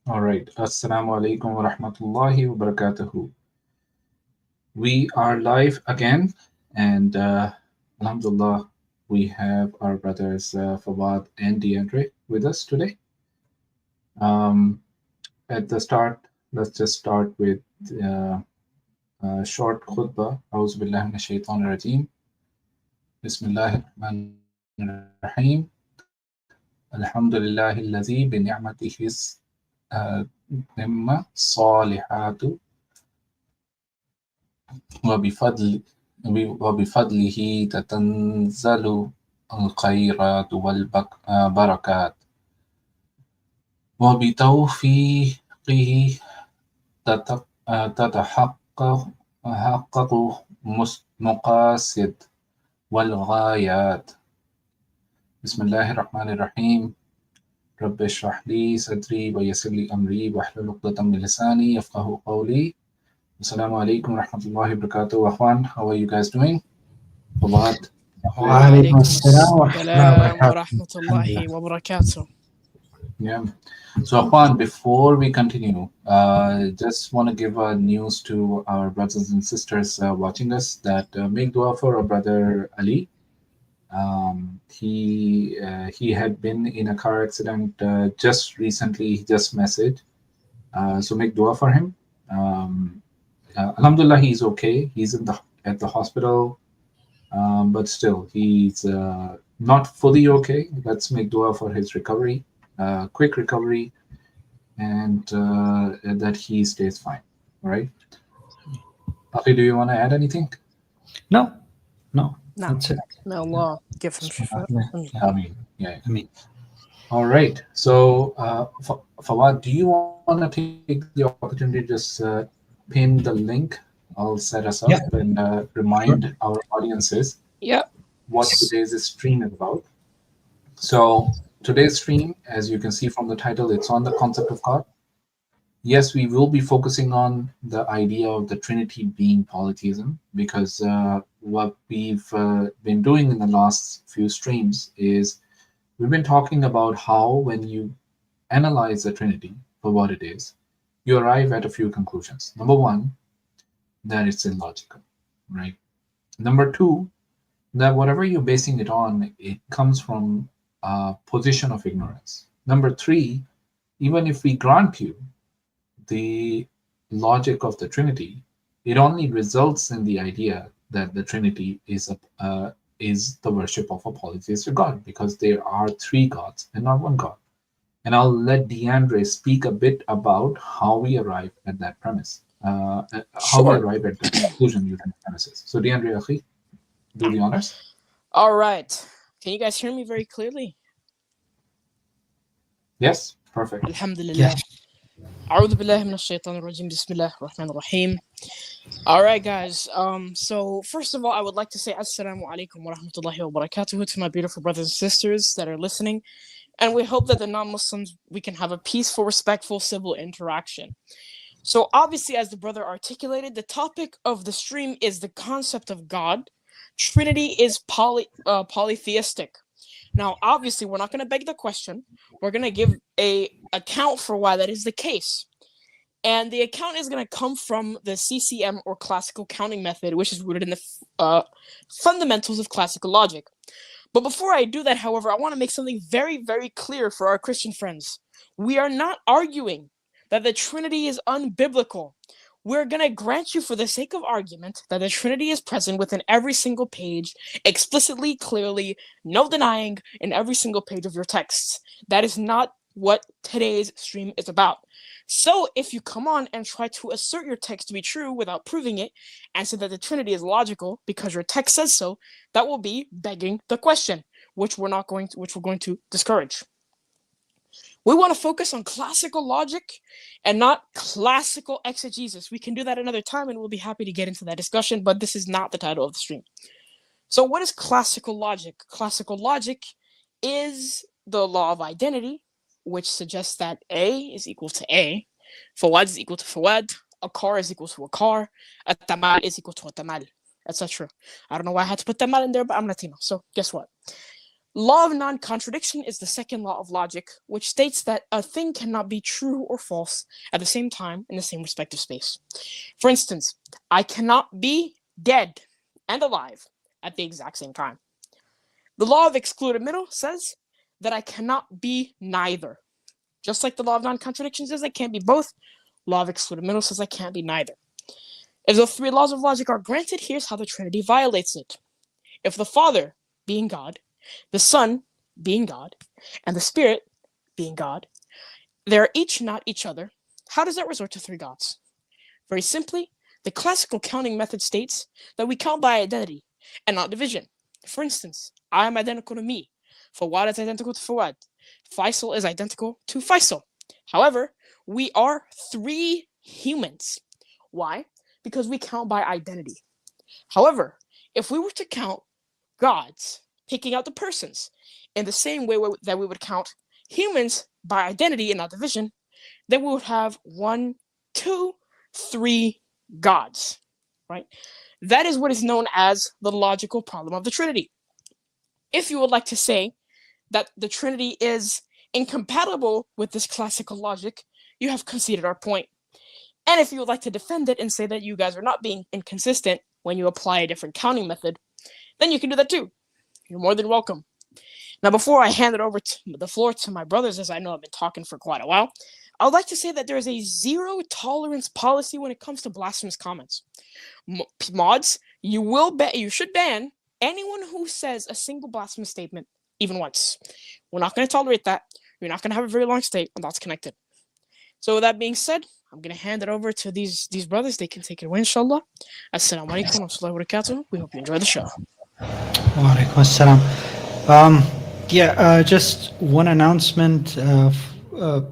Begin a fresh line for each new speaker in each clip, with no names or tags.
All right. Assalamu alaikum wa rahmatullahi wa barakatuhu. We are live again, and Alhamdulillah, we have our brothers Fawad and DeAndre with us today. Um, at the start, let's just start with uh, a short khutbah. أعوذ بالله من الشيطان الرجيم. بسم الله الرحمن الرحيم. الحمد لله الذي بنعمته تم الصالحات وبفضل وبفضله تتنزل الخيرات والبركات وبتوفيقه تتحقق مقاصد والغايات. بسم الله الرحمن الرحيم. رب اشرح لي صدري ويسر لي أمري واحلل عقدة من لساني يفقهوا قولي. Assalamu alaikum warahmatullahi wabarakatuh. Ahwan, how are you guys doing? Fawad.
وعليكم السلام
ورحمة الله وبركاته.
Yeah. So Ahwan, before we continue, just want to give news to our brothers and sisters watching us that make dua for our brother Ali. He had been in a car accident just recently. He just messaged. So make dua for him. Alhamdulillah, he's okay. He's at the hospital, but still, he's not fully okay. Let's make dua for his recovery, quick recovery, and that he stays fine. All right. Akhi, do you want to add anything?
No.
That's it. May Allah give him shifa.
Ameen. Yeah. Ameen. All right. So, Fawad, do you want to take the opportunity to just pin the link? I'll set us up and remind our audiences what today's stream is about. So, today's stream, as you can see from the title, it's on the concept of God. Yes, we will be focusing on the idea of the Trinity being polytheism, because what we've been doing in the last few streams is we've been talking about how, when you analyze the Trinity for what it is, you arrive at a few conclusions. Number one, that it's illogical, right? Number two, that whatever you're basing it on, it comes from a position of ignorance. Number three, even if we grant you the logic of the Trinity, it only results in the idea that the Trinity is the worship of a polytheistic God, because there are three gods and not one God. And I'll let DeAndre speak a bit about how we arrive at that premise, how we arrive at the conclusion using the premises. So DeAndre, Akhi, do the honors.
All right. Can you guys hear me very clearly?
Yes, perfect.
Alhamdulillah. أعوذ بالله من الشيطان الرجيم بسم الله الرحمن الرحيم. All right, guys. So first of all, I would like to say Assalamu alaikum wa rahmatullahi wa barakatuhu to my beautiful brothers and sisters that are listening. And we hope that the non-Muslims, we can have a peaceful, respectful, civil interaction. So obviously, as the brother articulated, the topic of the stream is the concept of God. Trinity is polytheistic. Now, obviously, we're not going to beg the question. We're going to give an account for why that is the case. And the account is going to come from the CCM, or classical counting method, which is rooted in the fundamentals of classical logic. But before I do that, however, I want to make something very, very clear for our Christian friends. We are not arguing that the Trinity is unbiblical. We're going to grant you, for the sake of argument, that the Trinity is present within every single page, explicitly, clearly, no denying, in every single page of your texts. That is not what today's stream is about. So if you come on and try to assert your text to be true without proving it, and say that the Trinity is logical because your text says so, that will be begging the question, which we're going to discourage. We want to focus on classical logic and not classical exegesis. We can do that another time, and we'll be happy to get into that discussion, but this is not the title of the stream. So what is classical logic? Classical logic is the law of identity, which suggests that A is equal to A, Fawad is equal to Fawad, a car is equal to a car, a tamal is equal to a tamal, etc. I don't know why I had to put tamal in there, but I'm Latino, so guess what? Law of non-contradiction is the second law of logic, which states that a thing cannot be true or false at the same time in the same respective space. For instance, I cannot be dead and alive at the exact same time. The law of excluded middle says that I cannot be neither. Just like the law of non-contradiction says I can't be both, law of excluded middle says I can't be neither. If the three laws of logic are granted, here's how the Trinity violates it. If the Father, being God, the Son, being God, and the Spirit, being God, they are each not each other, how does that resort to three gods? Very simply, the classical counting method states that we count by identity and not division. For instance, I am identical to me. Fawad is identical to Fawad. Faisal is identical to Faisal. However, we are three humans. Why? Because we count by identity. However, if we were to count gods, picking out the persons, in the same way that we would count humans by identity and not division, then we would have 1, 2, 3 gods, right? That is what is known as the logical problem of the Trinity. If you would like to say that the Trinity is incompatible with this classical logic, you have conceded our point. And if you would like to defend it and say that you guys are not being inconsistent when you apply a different counting method, then you can do that too. You're more than welcome. Now, before I hand it over to the floor to my brothers, as I know I've been talking for quite a while, I would like to say that there is a zero tolerance policy when it comes to blasphemous comments. Mods, you should ban anyone who says a single blasphemous statement even once. We're not going to tolerate that. You're not going to have a very long stay, and that's connected. So with that being said, I'm going to hand it over to these brothers. They can take it away, inshallah. Assalamu alaikum wa rahmatullahi wa barakatuh. We hope you enjoy the show.
Wa alaikum assalam. Just one announcement,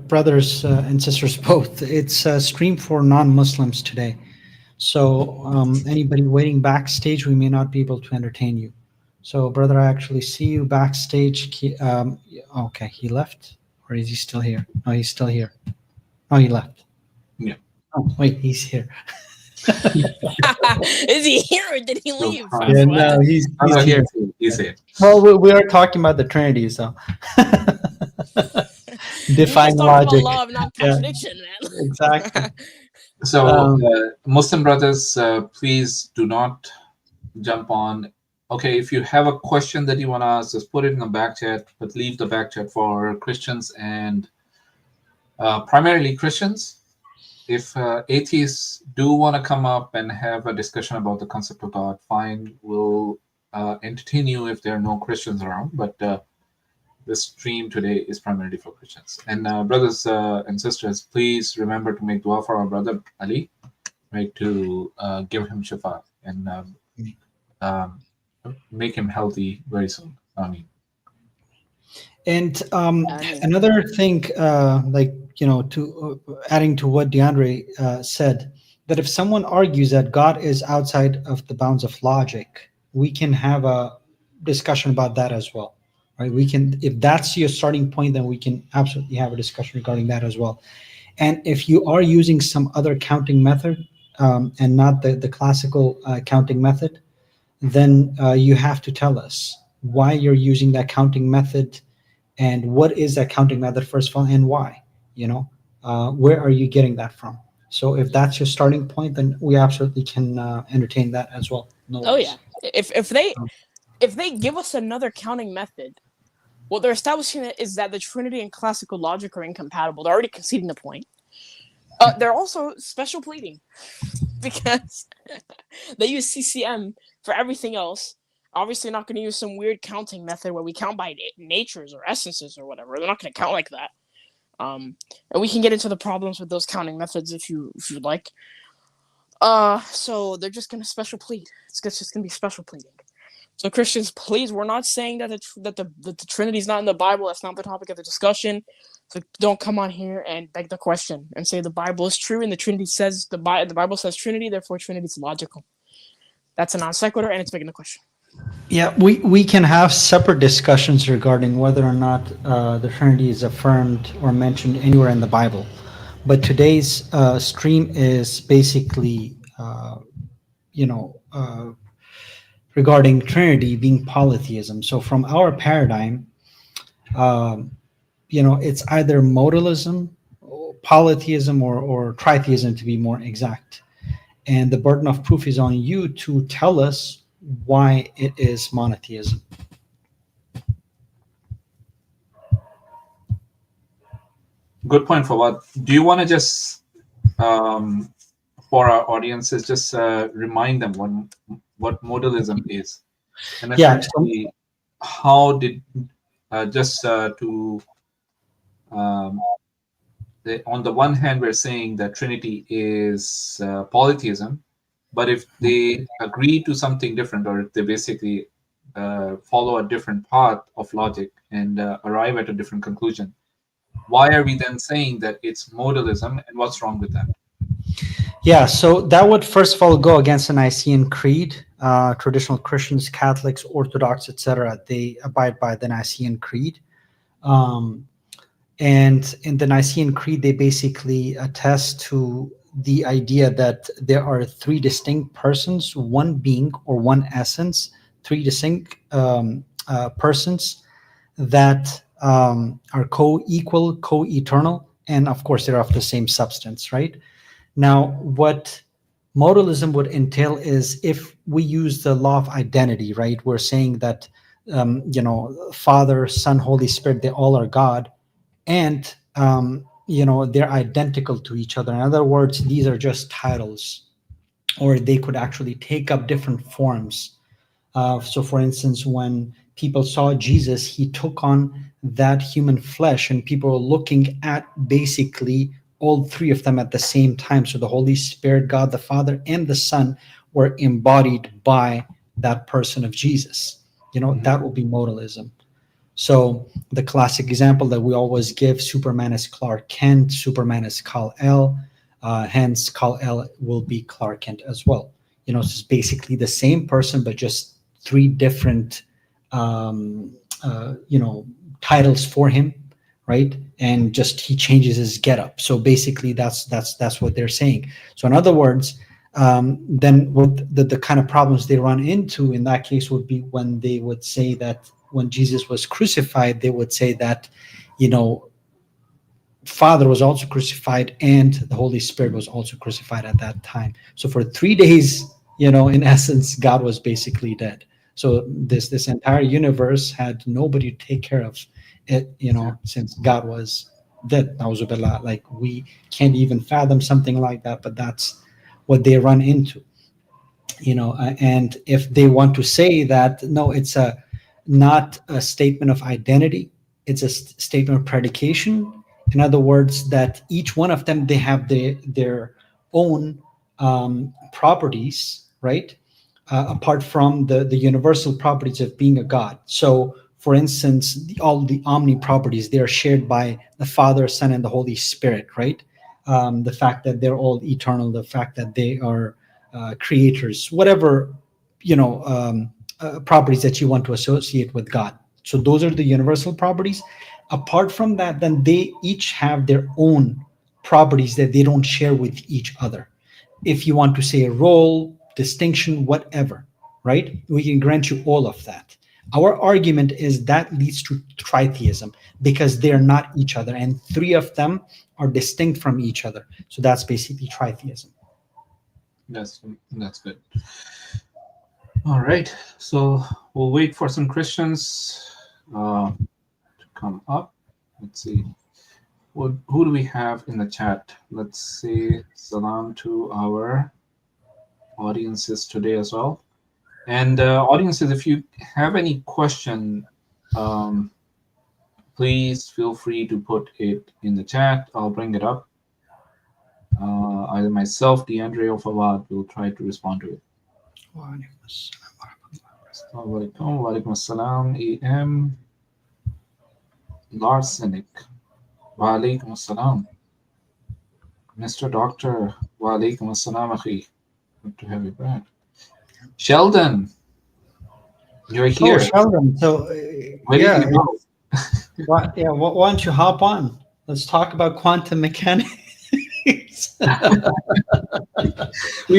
brothers and sisters both. It's streamed for non-Muslims today. So anybody waiting backstage, we may not be able to entertain you. So brother, I actually see you backstage. Okay, he left? Or is he still here? No, he's still here. Oh, he left.
Yeah.
Oh, wait, he's here.
Is he here or did he leave?
Yeah, no, he's here.
He's here.
Well, we are talking about the Trinity, so define logic.
Law of non-contradiction, man.
Exactly.
So, Muslim brothers, please do not jump on. Okay, if you have a question that you want to ask, just put it in the back chat, but leave the back chat for Christians and primarily Christians. If atheists do want to come up and have a discussion about the concept of God, fine, we'll entertain you if there are no Christians around. But the stream today is primarily for Christians. And brothers and sisters, please remember to make dua for our brother Ali, right, to give him shifa and make him healthy very soon. Ameen.
And another thing, adding to what DeAndre said, that if someone argues that God is outside of the bounds of logic, we can have a discussion about that as well, right? We can, if that's your starting point, then we can absolutely have a discussion regarding that as well. And if you are using some other counting method and not the classical counting method, then you have to tell us why you're using that counting method and what is that counting method first of all and why, where are you getting that from? So if that's your starting point, then we absolutely can entertain that as well. No worries.
Yeah. If they give us another counting method, what they're establishing is that the Trinity and classical logic are incompatible. They're already conceding the point. They're also special pleading because they use CCM for everything else. Obviously not going to use some weird counting method where we count by natures or essences or whatever. They're not going to count like that. And we can get into the problems with those counting methods if you'd like. So they're just going to special plead. It's just going to be special pleading. So Christians, please, we're not saying that the Trinity is not in the Bible. That's not the topic of the discussion. So don't come on here and beg the question and say the Bible is true and the Trinity says the Bible says Trinity, therefore Trinity is logical. That's a non sequitur and it's begging the question.
Yeah, we can have separate discussions regarding whether or not the Trinity is affirmed or mentioned anywhere in the Bible. But today's stream is basically, regarding Trinity being polytheism. So from our paradigm, it's either modalism, polytheism, or tritheism, to be more exact. And the burden of proof is on you to tell us why it is monotheism.
Good point, Fawad. Do you want to just, for our audiences, just remind them what modalism is? And essentially, how did, just to, on the one hand, we're saying that Trinity is polytheism, but if they agree to something different, or if they basically follow a different path of logic and arrive at a different conclusion, why are we then saying that it's modalism, and what's wrong with that?
Yeah, so that would first of all go against the Nicene Creed. Traditional Christians, Catholics, Orthodox, etc., they abide by the Nicene Creed. And in the Nicene Creed, they basically attest to the idea that there are three distinct persons, one being or one essence, three distinct persons that are co-equal, co-eternal, and of course they're of the same substance, right? Now, what modalism would entail is, if we use the law of identity, right? We're saying that Father, Son, Holy Spirit, they all are God, and they're identical to each other. In other words, these are just titles, or they could actually take up different forms. So for instance, when people saw Jesus, he took on that human flesh, and people were looking at basically all three of them at the same time. So the Holy Spirit, God the Father, and the Son were embodied by that person of Jesus. That will be modalism. So the classic example that we always give, Superman is Clark Kent, Superman is Kal-El, hence Kal-El will be Clark Kent as well. It's basically the same person, but just three different titles for him, right? And just he changes his getup. So basically that's what they're saying. So in other words, then what the kind of problems they run into in that case would be when they would say that when Jesus was crucified, they would say that Father was also crucified and the Holy Spirit was also crucified at that time. So for 3 days, in essence, God was basically dead. So this entire universe had nobody to take care of it, since God was dead. Like, we can't even fathom something like that, but that's what they run into. And if they want to say that, no, it's not a statement of identity, it's a statement of predication. In other words, that each one of them, they have their own properties, right? Apart from the universal properties of being a God. So, for instance, all the omni properties, they are shared by the Father, Son, and the Holy Spirit, right? The fact that they're all eternal, the fact that they are creators, whatever, properties that you want to associate with God. So those are the universal properties. Apart from that, then they each have their own properties that they don't share with each other. If you want to say a role, distinction, whatever, right? We can grant you all of that. Our argument is that leads to tritheism, because they're not each other, and three of them are distinct from each other. So that's basically tritheism.
That's good. All right, so we'll wait for some Christians to come up. Let's see. Who do we have in the chat? Let's say salam to our audiences today as well. And audiences, if you have any question, please feel free to put it in the chat. I'll bring it up. Either myself, DeAndre, or Fawad will try to respond to it. Walaikum assalam. EM Larsenic. Walaikum assalam. Mr. Doctor. Walaikum assalam, akhi. Good to have you back. Sheldon, you're here.
Oh, Sheldon. So,
Why
don't you hop on? Let's talk about quantum mechanics.
We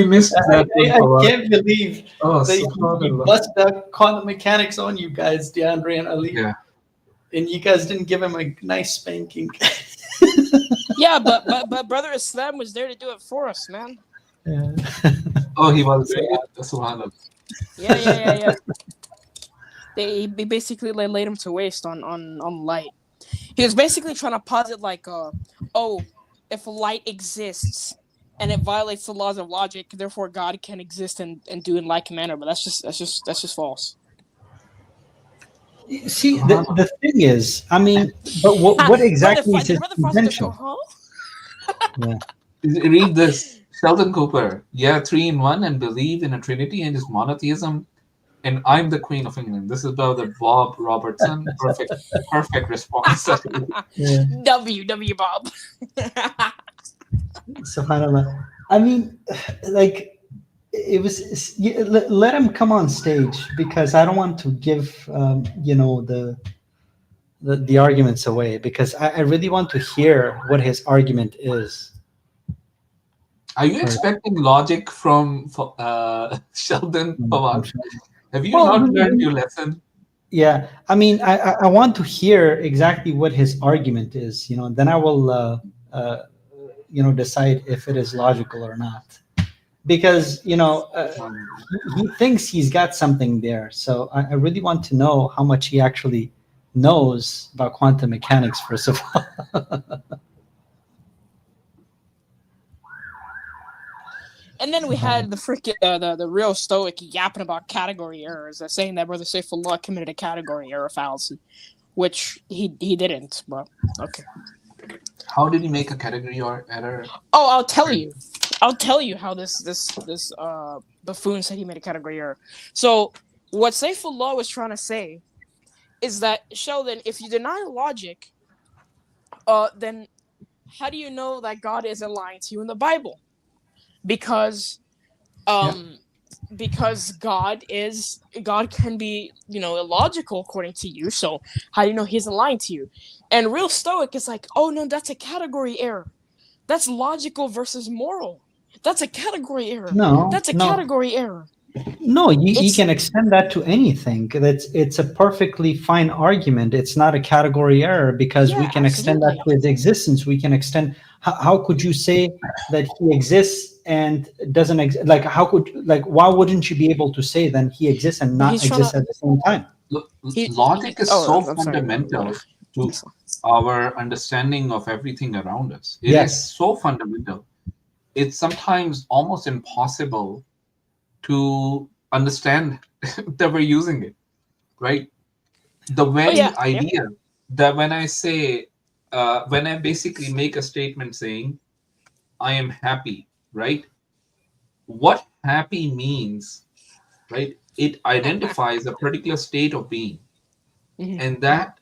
missed that.
I can't believe
Oh,
that he bust out quantum mechanics on you guys, DeAndre and Ali.
Yeah.
And you guys didn't give him a nice spanking.
Yeah, but Brother Islam was there to do it for us, man.
Yeah.
Oh, he was. Subhanallah.
Yeah. They basically laid him to waste on light. He was basically trying to posit like, if light exists and it violates the laws of logic, therefore God can exist and do in like manner. But that's just false.
See, the thing is, I mean, but what exactly is his contention?
Yeah. Read this. Sheldon Cooper. Yeah, 3 in 1 and believe in a Trinity and is monotheism. And I'm the Queen of England. This is Brother Bob Robertson. Perfect response.
Yeah.
W Bob.
SubhanAllah. I mean, like, it was. Let him come on stage because I don't want to give, the arguments away because I really want to hear what his argument is.
Are you expecting logic from Sheldon? Have you not learned your lesson?
Yeah, I mean, I want to hear exactly what his argument is, and then I will, decide if it is logical or not. Because, he thinks he's got something there. So I really want to know how much he actually knows about quantum mechanics, first of all.
And then we had the freaking the real stoic yapping about category errors, saying that Brother Saifullah committed a category error fallacy, which he didn't. But okay.
How did he make a category error?
Oh, I'll tell you. How this buffoon said he made a category error. So what Saifullah was trying to say is that, Sheldon, if you deny logic, then how do you know that God isn't lying to you in the Bible? Because God can be, illogical according to you. So how do you know he isn't lying to you? And real stoic is like, oh no, that's a category error. That's logical versus moral. That's a category error. Category error.
No, you can extend that to anything. It's a perfectly fine argument. It's not a category error because we can extend that to its existence. We can extend. How could you say that he exists and doesn't exist? Why wouldn't you be able to say then he exists and not exist at the same time?
Logic is so fundamental to our understanding of everything around us. It is so fundamental. It's sometimes almost impossible to understand that we're using it, right? The very idea that when I say, when I basically make a statement saying, I am happy, right? What happy means, right? It identifies a particular state of being. Mm-hmm. And that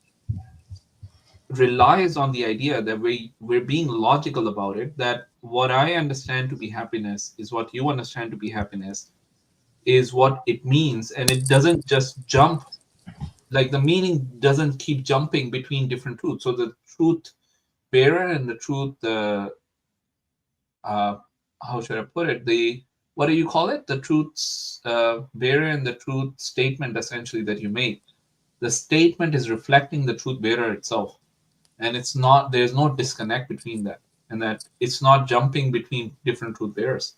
relies on the idea that we're being logical about it, that what I understand to be happiness is what you understand to be happiness, is what it means, and it doesn't just jump, like the meaning doesn't keep jumping between different truths. So the truth bearer and the truth, how should I put it? What do you call it? The truth's bearer and the truth statement, essentially, that you make. The statement is reflecting the truth bearer itself, and there's no disconnect between that, and that it's not jumping between different truth bearers.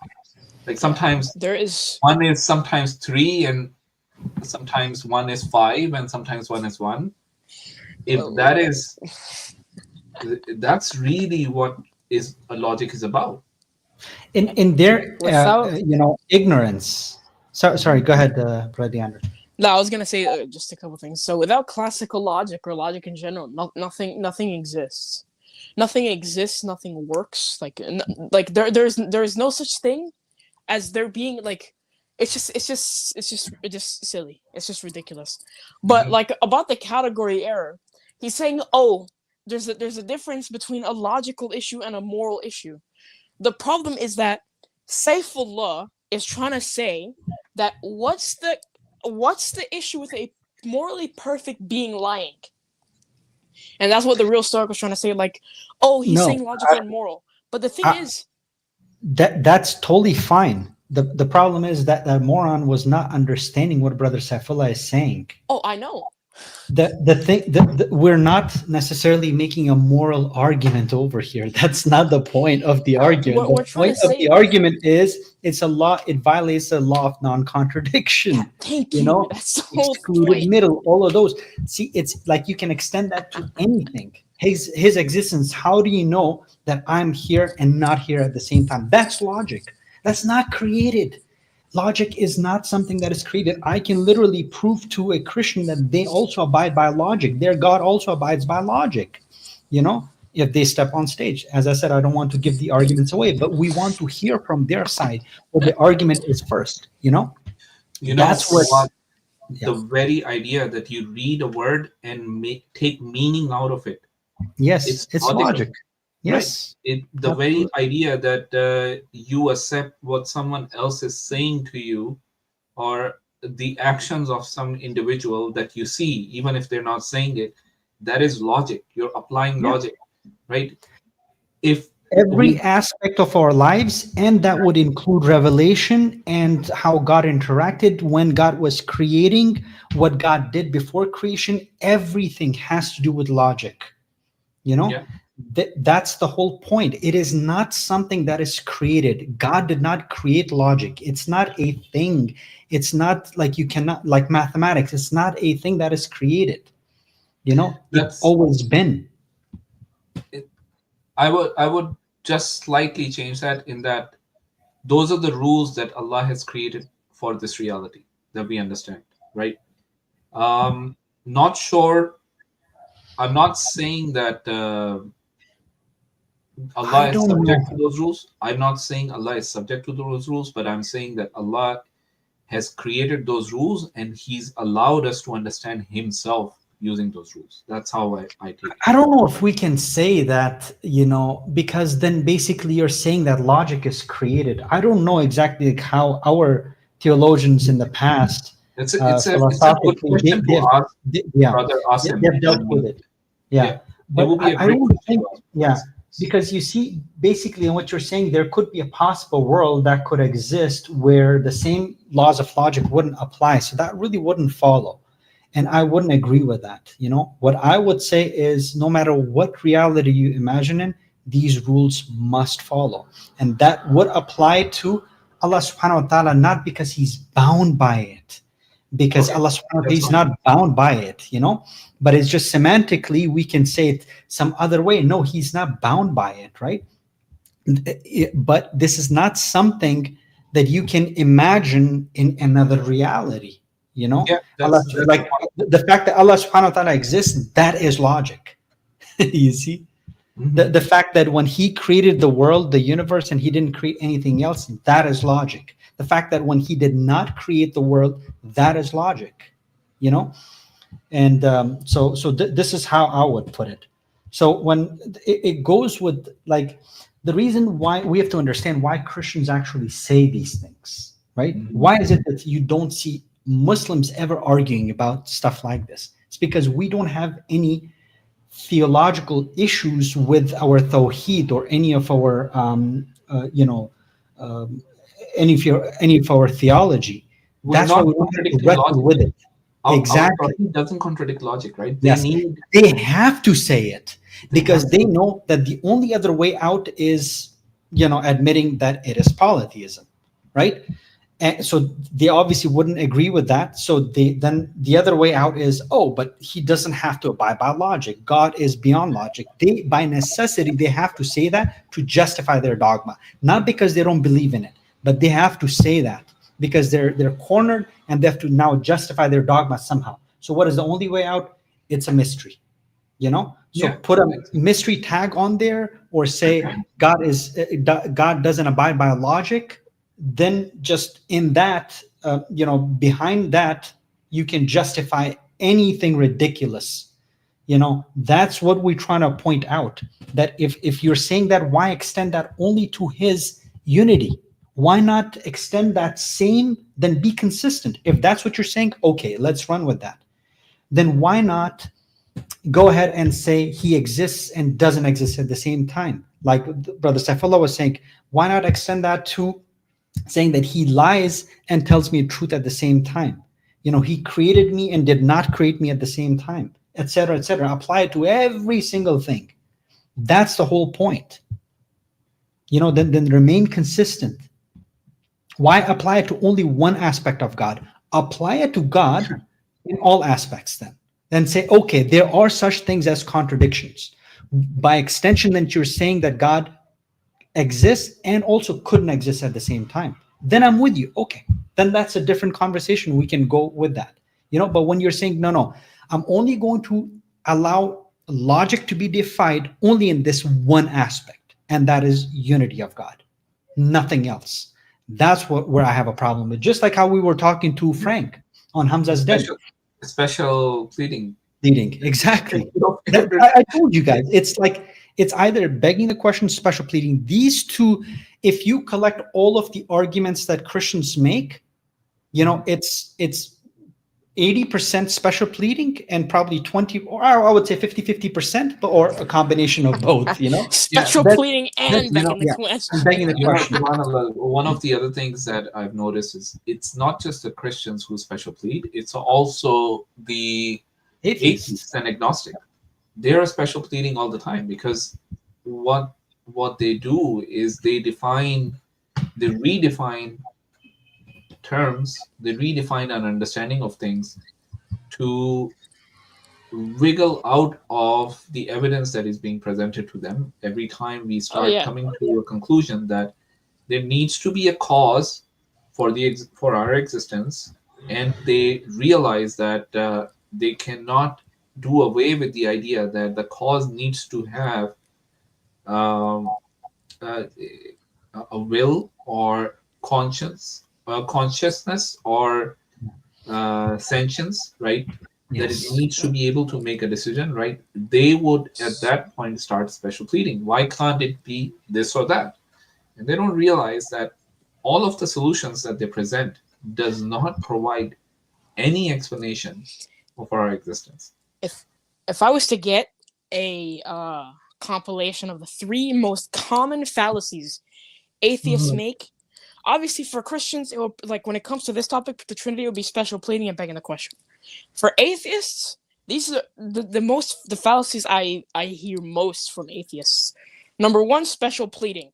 Like sometimes
there is
one is sometimes 3, and sometimes one is 5, and sometimes one is 1. That's really what a logic is about.
In their ignorance. Sorry, go ahead, Brother Andrew.
No, I was gonna say just a couple things. So without classical logic or logic in general, nothing exists. Nothing exists. Nothing works. There's no such thing as there being it's just silly. It's just ridiculous. But about the category error, he's saying, there's a difference between a logical issue and a moral issue. The problem is that Saifullah is trying to say that what's the issue with a morally perfect being lying? And that's what the real Stoic was trying to say. He's saying logical and moral. But the thing is,
that's totally fine. The problem is that that moron was not understanding what Brother Saifullah is saying.
oh, I know.
We're not necessarily making a moral argument over here. That's not the point of the argument.
We're
The
trying
point
to
of
say
the argument is it's a law. It violates the law of non-contradiction.
Thank
You
you.
know,
That's the whole
excluded
point.
middle, all of those. See, it's like you can extend that to anything. His existence. How do you know that I'm here and not here at the same time? That's logic. That's not created. Logic is not something that is created. I can literally prove to a Christian that they also abide by logic. Their God also abides by logic. You know, if they step on stage. As I said, I don't want to give the arguments away, but we want to hear from their side what the argument is first. You know,
that's what
yeah.
the very idea that you read a word and take meaning out of it.
Yes, it's logic. Yes,
right? The very idea that you accept what someone else is saying to you, or the actions of some individual that you see, even if they're not saying it, that is logic. You're applying logic, right? If
every aspect of our lives, and that would include revelation and how God interacted when God was creating, what God did before creation, everything has to do with logic. You know, that's the whole point. It is not something that is created. God did not create logic. It's not a thing. It's not like you cannot, like mathematics, it's not a thing that is created. You know, it's always been.
I would just slightly change that, in that those are the rules that Allah has created for this reality that we understand, right? Not sure. I'm not saying that Allah is subject to those rules. I'm not saying Allah is subject to those rules, but I'm saying that Allah has created those rules and He's allowed us to understand Himself using those rules. That's how I take it.
I don't know if we can say that, you know, because then basically you're saying that logic is created. I don't know exactly how our theologians in the past
it's a good question to ask Brother Asim.
They've dealt with it. Yeah. But I don't think, because you see, basically in what you're saying, there could be a possible world that could exist where the same laws of logic wouldn't apply. So that really wouldn't follow. And I wouldn't agree with that. You know, what I would say is no matter what reality you imagine in, these rules must follow. And that would apply to Allah subhanahu wa ta'ala, not because He's bound by it, because Allah subhanahu wa ta'ala is not bound by it, you know, but it's just semantically, we can say it some other way. No, He's not bound by it, right? But this is not something that you can imagine in another reality. You know, like the fact that Allah subhanahu wa ta'ala exists, that is logic. You see, the fact that when He created the world, the universe, and He didn't create anything else, that is logic. The fact that when He did not create the world, that is logic. You know, and so this is how I would put it. So when it goes with, like, the reason why we have to understand why Christians actually say these things, right? Why is it that you don't see Muslims ever arguing about stuff like this? It's because we don't have any theological issues with our tawheed or any of our any of our theology. That's why we don't have to wrestle with it. Exactly.
It doesn't contradict logic, right?
They have to say it because they know that the only other way out is, you know, admitting that it is polytheism, right? And so they obviously wouldn't agree with that. So then the other way out is, but He doesn't have to abide by logic. God is beyond logic. They, by necessity, they have to say that to justify their dogma, not because they don't believe in it, but they have to say that because they're cornered and they have to now justify their dogma somehow. So what is the only way out? It's a mystery, you know? So put a mystery tag on there, or say God doesn't abide by logic. Then just in that, behind that, you can justify anything ridiculous. You know, that's what we're trying to point out. That if you're saying that, why extend that only to His unity? Why not extend that same, then be consistent? If that's what you're saying, okay, let's run with that. Then why not go ahead and say He exists and doesn't exist at the same time? Like Brother Saifullah was saying, why not extend that to saying that he lies and tells me the truth at the same time? He created me and did not create me at the same time, etc., etc. Apply it to every single thing. That's the whole point. Then remain consistent. Why apply it to only one aspect of God? Apply it to God in all aspects then say, okay, there are such things as contradictions. By extension, then you're saying that God exists and also couldn't exist at the same time. Then I'm with you. Okay, then that's a different conversation. We can go with that. But when you're saying, no, I'm only going to allow logic to be defied only in this one aspect, and that is unity of God, nothing else. That's where I have a problem with. Just like how we were talking to Frank on Hamza's death.
Special pleading.
Exactly. I told you guys, it's like, it's either begging the question, special pleading. These two, if you collect all of the arguments that Christians make, it's 80% special pleading and probably 20, or I would say 50%, or a combination of both,
Special pleading and begging the question.
And begging the question.
One of the other things that I've noticed is it's not just the Christians who special plead, it's also the atheists and agnostic. They're special pleading all the time, because what they do is they redefine terms, they redefine an understanding of things to wiggle out of the evidence that is being presented to them. Every time we start coming to a conclusion that there needs to be a cause for our existence, and they realize that they cannot do away with the idea that the cause needs to have a will or consciousness or sentience, right? Yes. That it needs to be able to make a decision, right? They would at that point start special pleading. Why can't it be this or that? And they don't realize that all of the solutions that they present does not provide any explanation of our existence.
If I was to get a compilation of the 3 most common fallacies atheists make, obviously for Christians, it will, like when it comes to this topic, the Trinity will be special pleading and begging the question. For atheists, these are the fallacies I hear most from atheists. Number 1, special pleading.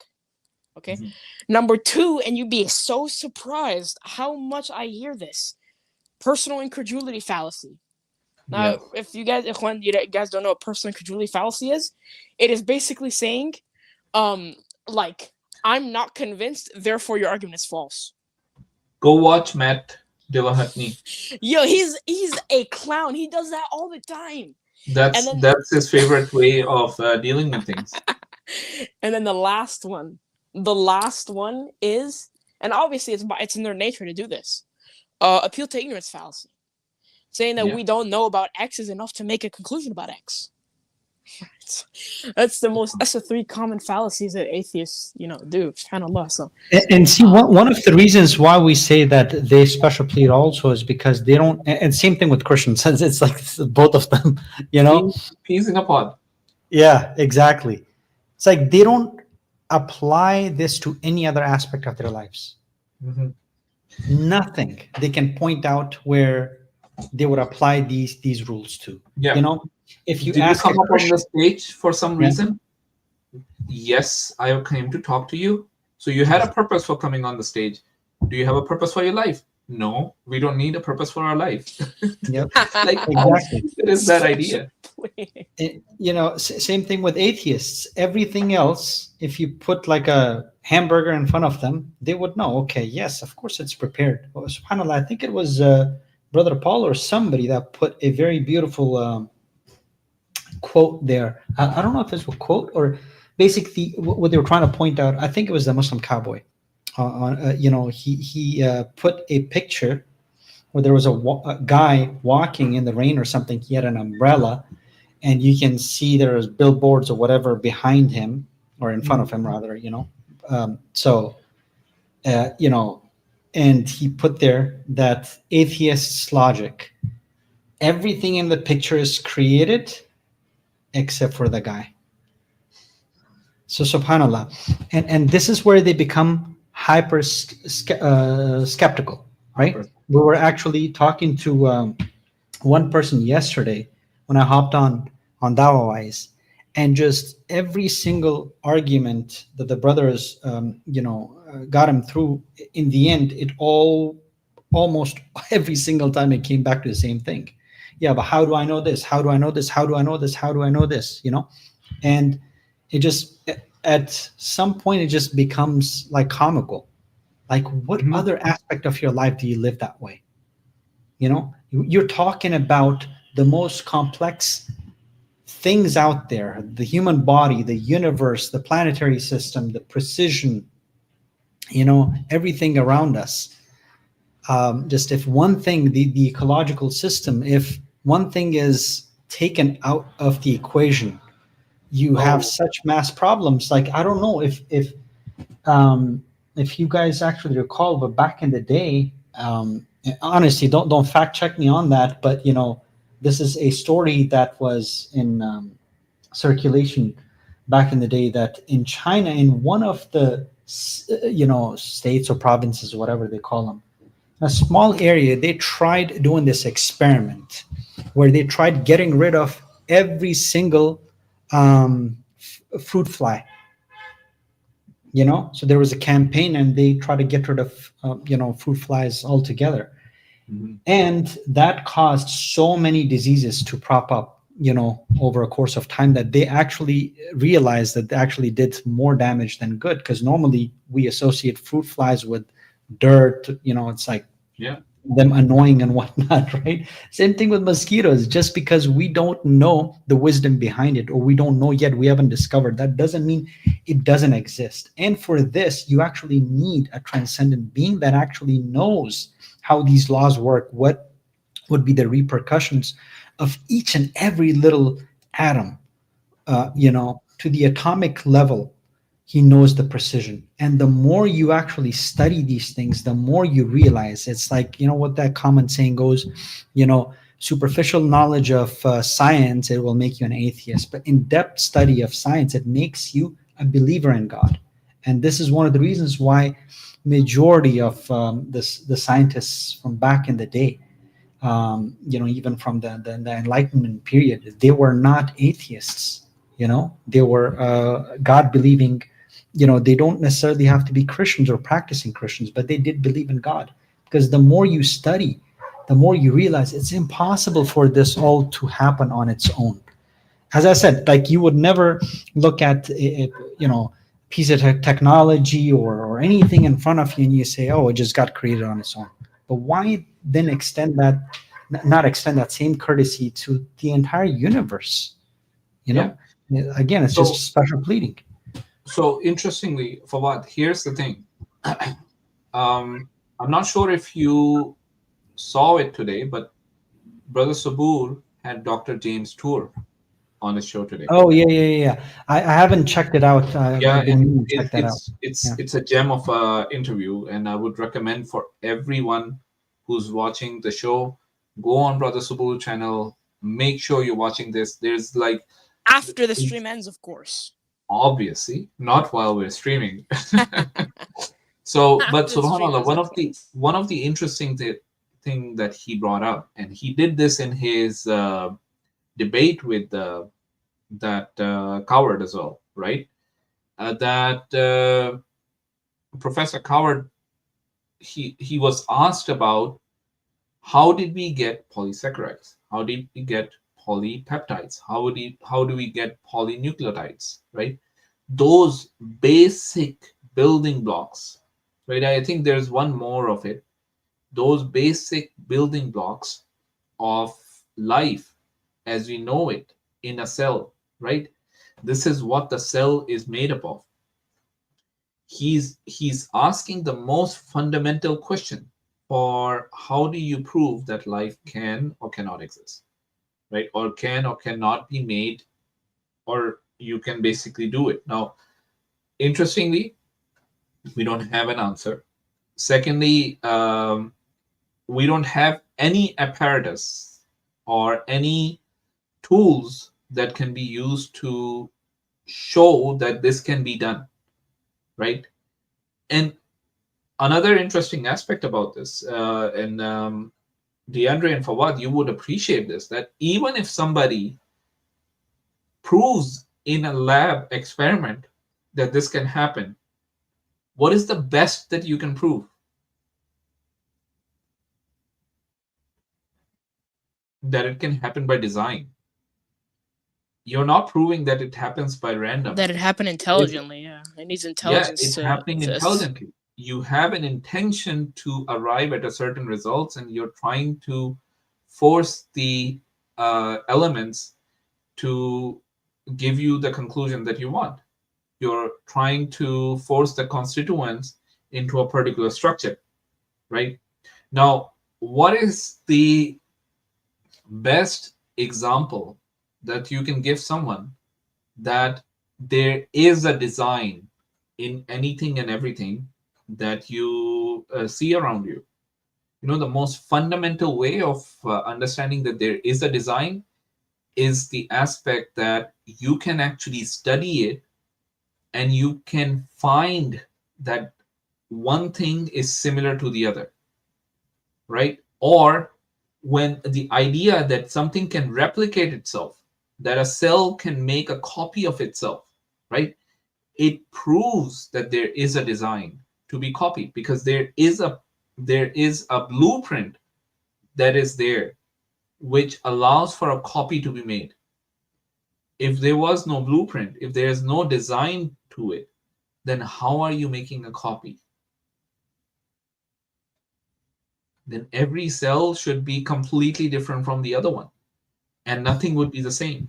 Okay. Mm-hmm. Number 2, and you'd be so surprised how much I hear this, personal incredulity fallacy. Now, if you guys don't know what personal incredulity fallacy is, it is basically saying, like, I'm not convinced, therefore your argument is false.
Go watch Matt Dillahunty.
Yo, he's a clown. He does that all the time.
That's his favorite way of dealing with things.
And then the last one is, and obviously it's in their nature to do this, appeal to ignorance fallacy, saying that we don't know about X is enough to make a conclusion about X. That's the 3 common fallacies that atheists, do. SubhanAllah. So
and see, one of the reasons why we say that they special plead also is because they don't, and same thing with Christians, it's like both of them,
Peas in a pod.
Yeah, exactly. It's like they don't apply this to any other aspect of their lives. Mm-hmm. Nothing they can point out where they would apply these rules to. If you
ask come up on the stage for some reason, yes, I came to talk to you. So you had a purpose for coming on the stage. Do you have a purpose for your life? No, we don't need a purpose for our life.
Yep.
Like exactly. It is that idea.
Same thing with atheists. Everything else, if you put like a hamburger in front of them, they would know. Okay, yes, of course it's prepared. Oh, SubhanAllah, I think it was Brother Paul or somebody that put a very beautiful quote there. I don't know if it's a quote or basically what they were trying to point out. I think it was the Muslim cowboy. He put a picture where there was a guy walking in the rain or something. He had an umbrella, and you can see there's billboards or whatever behind him or in front of him rather. And he put there that atheist's logic, everything in the picture is created except for the guy. So subhanallah, and this is where they become hyper skeptical, right? We were actually talking to one person yesterday when I hopped on Dawah, and just every single argument that the brothers, got him through. In the end, it almost every single time it came back to the same thing. Yeah, but how do I know this? How do I know this? How do I know this? How do I know this? And it just at some point it just becomes like comical. Like, what other aspect of your life do you live that way? You're talking about the most complex things out there, the human body, the universe, the planetary system, the precision, everything around us. Just if one thing, the ecological system, if one thing is taken out of the equation, you have such mass problems. Like, I don't know if you guys actually recall, but back in the day, honestly, don't fact check me on that, but this is a story that was in circulation back in the day, that in China, in one of the states or provinces, whatever they call them, a small area, they tried doing this experiment where they tried getting rid of every single fruit fly. So there was a campaign, and they tried to get rid of fruit flies altogether. And that caused so many diseases to prop up over a course of time, that they actually realized that they actually did more damage than good, because normally we associate fruit flies with dirt. It's like them annoying and whatnot, right? Same thing with mosquitoes. Just because we don't know the wisdom behind it, or we don't know yet, we haven't discovered, that doesn't mean it doesn't exist. And for this, you actually need a transcendent being that actually knows how these laws work, what would be the repercussions of each and every little atom, to the atomic level. He knows the precision. And the more you actually study these things, the more you realize. It's like, what that common saying goes, superficial knowledge of science, it will make you an atheist. But in-depth study of science, it makes you a believer in God. And this is one of the reasons why majority of the scientists from back in the day, even from the Enlightenment period, they were not atheists. They were God-believing. They don't necessarily have to be Christians or practicing Christians, but they did believe in God. Because the more you study, the more you realize it's impossible for this all to happen on its own. As I said, like, you would never look at a piece of technology or anything in front of you and you say, oh, it just got created on its own. But why then not extend that same courtesy to the entire universe? Again, it's just special pleading.
So interestingly, Fawad, here's the thing. I'm not sure if you saw it today, but Brother Sabur had Dr. James Tour on his show today.
Oh yeah. I haven't checked it out.
It's a gem of a interview, and I would recommend for everyone who's watching the show, go on Brother Sabur channel. Make sure you're watching this. There's like,
after the stream ends, of course.
Obviously, not while we're streaming. So, but subhanAllah, one of the interesting thing that he brought up, and he did this in his debate with that Coward as well, right? That Professor Coward, he was asked about how did we get polysaccharides? How did we get polypeptides? How do we get polynucleotides, right? Those basic building blocks, right? I think there's one more of it. Those basic building blocks of life as we know it in a cell, right? This is what the cell is made up of. He's asking the most fundamental question for how do you prove that life can or cannot exist, right? Or can or cannot be made, or you can basically do it. Now, interestingly, we don't have an answer. Secondly, we don't have any apparatus or any tools that can be used to show that this can be done, right? And another interesting aspect about this, and DeAndre and Fawad, you would appreciate this, that even if somebody proves in a lab experiment that this can happen, what is the best that you can prove? That it can happen by design. You're not proving that it happens by random.
That it happened intelligently, yeah. It needs intelligence.
Yeah, it's happening intelligently. You have an intention to arrive at a certain results, and you're trying to force the elements to give you the conclusion that you want. You're trying to force the constituents into a particular structure, right? Now, what is the best example that you can give someone that there is a design in anything and everything that you see around you? You know, the most fundamental way of understanding that there is a design is the aspect that you can actually study it and you can find that one thing is similar to the other, right? Or when the idea that something can replicate itself, that a cell can make a copy of itself, right? It proves that there is a design to be copied, because there is a blueprint that is there which allows for a copy to be made. If there was no blueprint, if there is no design to it, then how are you making a copy? Then every cell should be completely different from the other one, and nothing would be the same.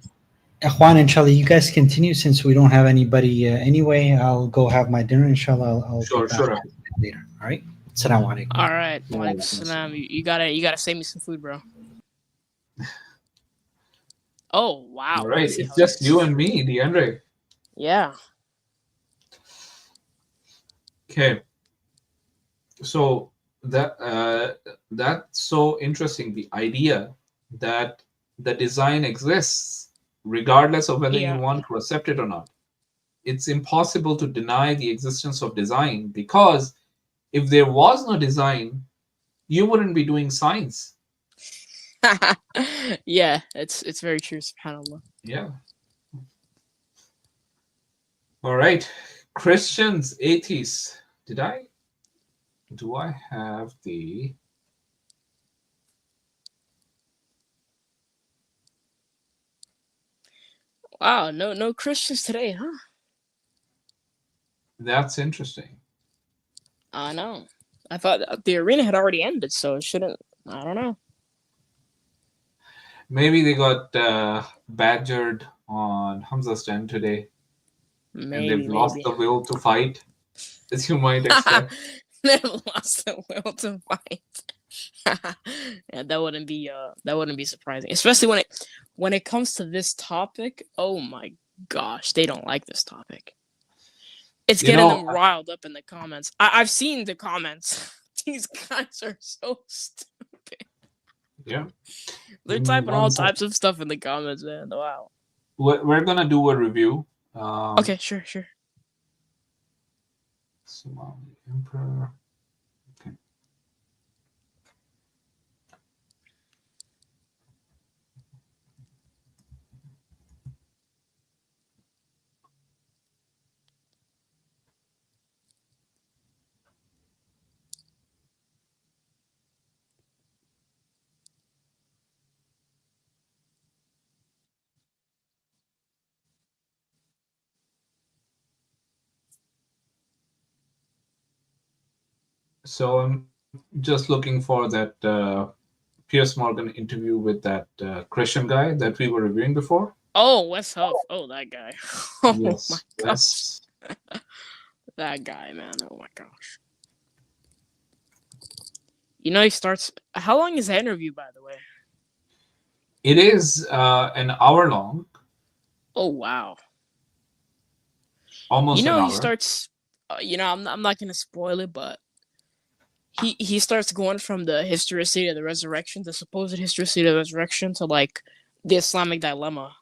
Ikhwan, inshallah, you guys continue since we don't have anybody anyway. I'll go have my dinner, inshallah. I'll
Sure,
be back
sure.
later. All right. Assalamu alaikum.
All right. Walaikum salam. You gotta save me some food, bro. Oh wow.
All right. It's just you and me, DeAndre.
Yeah.
Okay. So that's so interesting. The idea that the design exists regardless of whether you want to accept it or not. It's impossible to deny the existence of design, because if there was no design, you wouldn't be doing science.
Yeah, it's very true, subhanAllah.
Yeah. All right. Christians, atheists. Do I have the...
Wow, no Christians today, huh?
That's interesting.
I know. I thought the arena had already ended, so it shouldn't. I don't know.
Maybe they got badgered on Hamza's stand today.
Maybe,
and they've lost the will to fight, as you might expect.
They've lost the will to fight. Yeah, that wouldn't be surprising, especially when it comes to this topic. Oh my gosh, they don't like this topic. It's getting them riled up in the comments. I've seen the comments. These guys are so stupid.
Yeah.
They're typing all types of stuff in the comments, man. Wow.
We're gonna do a review.
Okay, sure.
Somali Emperor. Okay. So I'm just looking for that Piers Morgan interview with that Christian guy that we were reviewing before.
Oh, Wes Huff. Oh, that guy. Oh
yes,
my gosh. That guy, man. Oh my gosh. You know, he starts. How long is the interview, by the way?
It is an hour long.
Oh wow.
Almost.
You know,
an hour.
he starts. I'm not gonna spoil it, but he starts going from the historicity of the resurrection, the supposed historicity of the resurrection, to like the Islamic dilemma.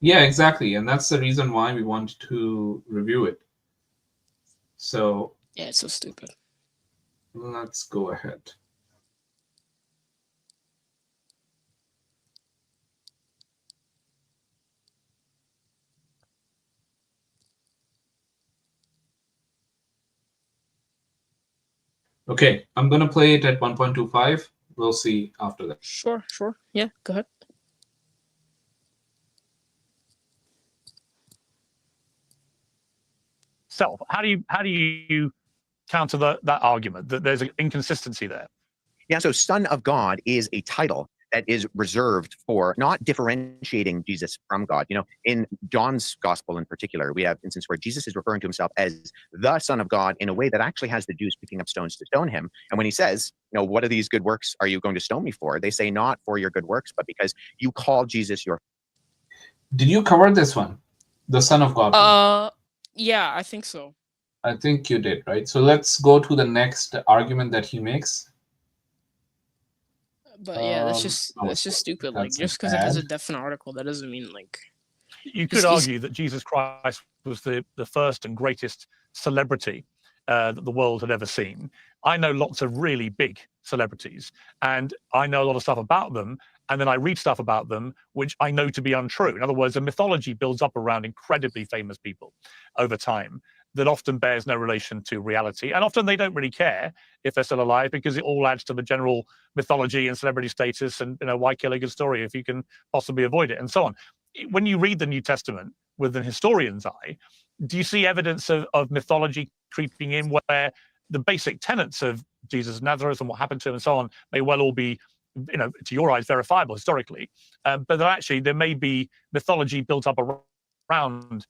Yeah, exactly. And that's the reason why we want to review it. So
Yeah, it's so stupid.
let's go ahead. Okay, I'm going to play it at 1.25. We'll see after that.
Sure. Yeah, go ahead.
Self. How do you counter that argument that there's an inconsistency there?
Yeah, so Son of God is a title that is reserved for not differentiating Jesus from God. You know, in John's gospel in particular, we have an instance where Jesus is referring to himself as the Son of God in a way that actually has the Jews picking up stones to stone him. And when he says, you know, what are these good works are you going to stone me for? They say not for your good works, but because you call Jesus your...
Did you cover this one? The Son of God?
Yeah, I think so.
I think you did, right? So let's go to the next argument that he makes.
But yeah, that's just stupid. Like, just because it has a definite article, that doesn't mean like.
You could argue that Jesus Christ was the first and greatest celebrity that the world had ever seen. I know lots of really big celebrities, and I know a lot of stuff about them, and then I read stuff about them which I know to be untrue. In other words, a mythology builds up around incredibly famous people over time that often bears no relation to reality, and often they don't really care if they're still alive, because it all adds to the general mythology and celebrity status, and, you know, why kill a good story if you can possibly avoid it, and so on. When you read the New Testament with an historian's eye, do you see evidence of mythology creeping in where the basic tenets of Jesus of Nazareth and what happened to him and so on may well all be, you know, to your eyes, verifiable historically, but that actually there may be mythology built up around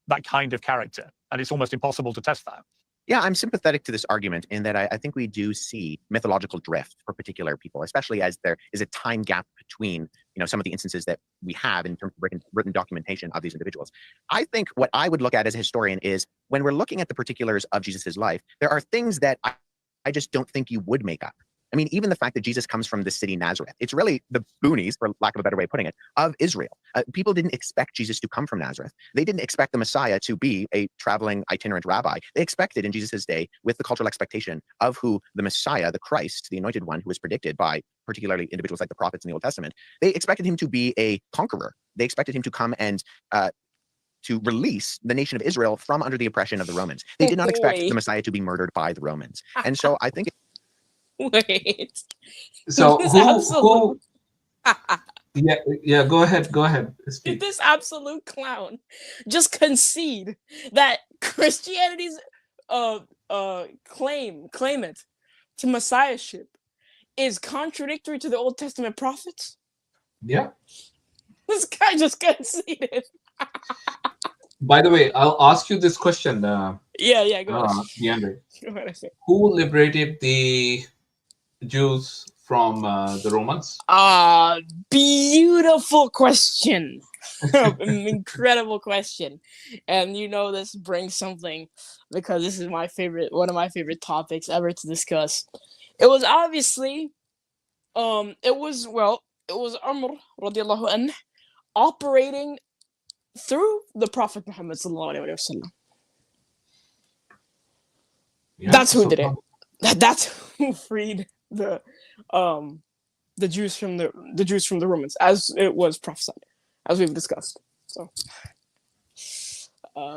that kind of character, and it's almost impossible to test that?
Yeah, I'm sympathetic to this argument in that I think we do see mythological drift for particular people, especially as there is a time gap between, you know, some of the instances that we have in terms of written documentation of these individuals. I think what I would look at as a historian is when we're looking at the particulars of Jesus's life, there are things that I just don't think you would make up. I mean, even the fact that Jesus comes from the city Nazareth, it's really the boonies, for lack of a better way of putting it, of Israel. People didn't expect Jesus to come from Nazareth. They didn't expect the Messiah to be a traveling itinerant rabbi. They expected in Jesus's day, with the cultural expectation of who the Messiah, the Christ, the anointed one who was predicted by particularly individuals like the prophets in the Old Testament, they expected him to be a conqueror. They expected him to come and to release the nation of Israel from under the oppression of the Romans. They did not expect the Messiah to be murdered by the Romans. And so I think...
Wait.
So who yeah, go ahead. Speak.
Did this absolute clown just concede that Christianity's claimant to messiahship is contradictory to the Old Testament prophets?
Yeah.
This guy just conceded.
By the way, I'll ask you this question.
Go ahead.
DeAndre.
Go ahead.
Who liberated the Jews from the Romans?
Beautiful question. Incredible question. And you know, this brings something, because this is one of my favorite topics ever to discuss. It was obviously it was Umar radiallahu anh operating through the Prophet Muhammad sallallahu alaihi wasallam.
Yeah,
that's who did it. That's who freed the Jews from the Romans, as it was prophesied, as we've discussed. So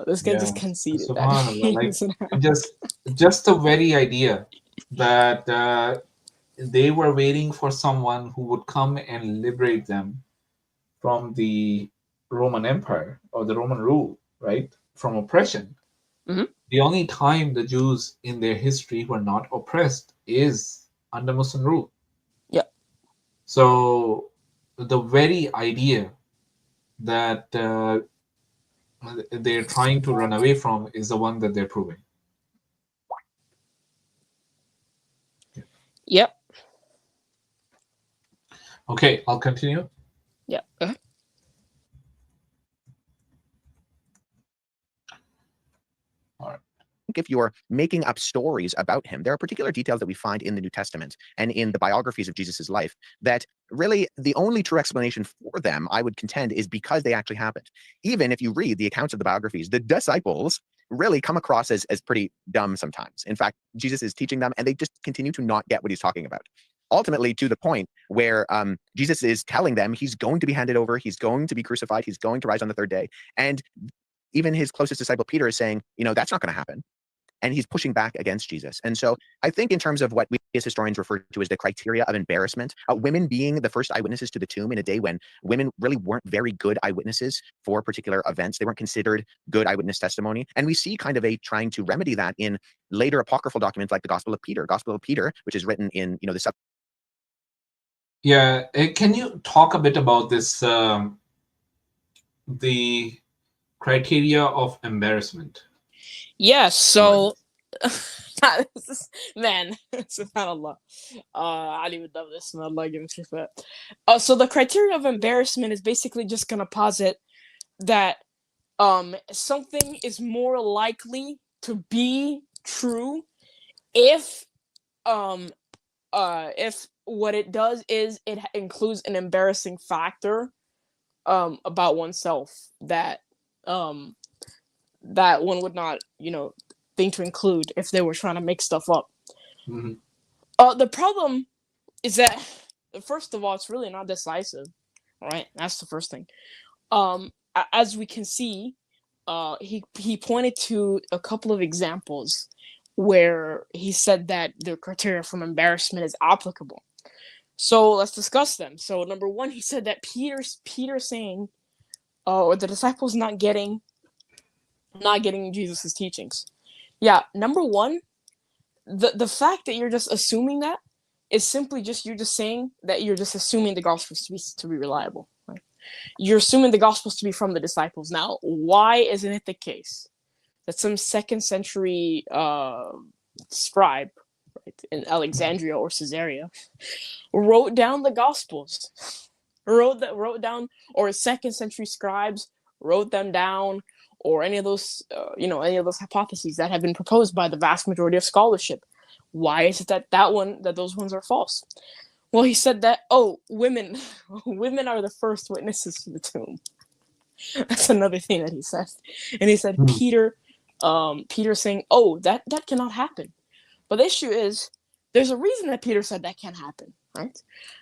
this guy just conceded that.
just the very idea that they were waiting for someone who would come and liberate them from the Roman Empire or the Roman rule, right? From oppression.
Mm-hmm.
The only time the Jews in their history were not oppressed is under Muslim rule.
Yeah.
So the very idea that they're trying to run away from is the one that they're proving.
Yep.
Okay, I'll continue.
Yeah. Uh-huh.
If you're making up stories about him, there are particular details that we find in the New Testament and in the biographies of Jesus's life that really the only true explanation for them, I would contend, is because they actually happened. Even if you read the accounts of the biographies, the disciples really come across as pretty dumb sometimes. In fact, Jesus is teaching them and they just continue to not get what he's talking about. Ultimately, to the point where Jesus is telling them he's going to be handed over, he's going to be crucified, he's going to rise on the third day. And even his closest disciple, Peter, is saying, that's not going to happen. And he's pushing back against Jesus. And so I think in terms of what we as historians refer to as the criteria of embarrassment, women being the first eyewitnesses to the tomb in a day when women really weren't very good eyewitnesses for particular events. They weren't considered good eyewitness testimony. And we see kind of a trying to remedy that in later apocryphal documents like the Gospel of Peter, which is written in, the sub.
Yeah, can you talk a bit about this, the criteria of embarrassment?
Yes, so man, subhanAllah. I don't even know this, and Allah give me that. So the criteria of embarrassment is basically just gonna posit that something is more likely to be true if what it does is it includes an embarrassing factor about oneself that that one would not, think to include if they were trying to make stuff up.
Mm-hmm.
The problem is that, first of all, it's really not decisive, right? That's the first thing. As we can see, he pointed to a couple of examples where he said that the criteria from embarrassment is applicable. So let's discuss them. So number one, he said that Peter saying, or the disciples not getting Jesus's teachings. Yeah, number one, the fact that you're just assuming that is simply just you're just saying that you're just assuming the gospels to be reliable. Right? You're assuming the gospels to be from the disciples. Now, why isn't it the case that some 2nd century scribe, right, in Alexandria or Caesarea wrote down the gospels, wrote down, or 2nd century scribes wrote them down, or any of those hypotheses that have been proposed by the vast majority of scholarship? Why is it that those ones are false? Well, he said that, women are the first witnesses to the tomb. That's another thing that he said. And he said Peter saying, that cannot happen. But the issue is, there's a reason that Peter said that can't happen, right?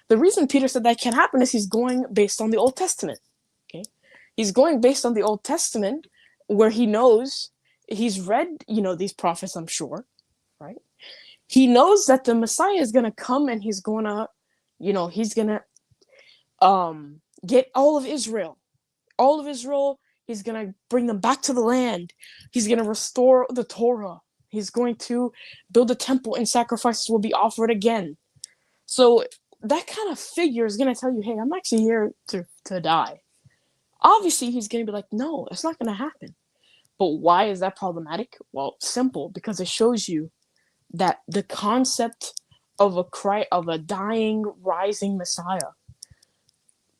The reason Peter said that can't happen is he's going based on the Old Testament. Okay, he's going based on the Old Testament, where he knows, he's read, these prophets, I'm sure, right? He knows that the Messiah is going to come and he's going to, get all of Israel. He's going to bring them back to the land. He's going to restore the Torah. He's going to build a temple and sacrifices will be offered again. So that kind of figure is going to tell you, hey, I'm actually here to die. Obviously, he's going to be like, no, it's not going to happen. But why is that problematic? Well, simple, because it shows you that the concept of a dying, rising Messiah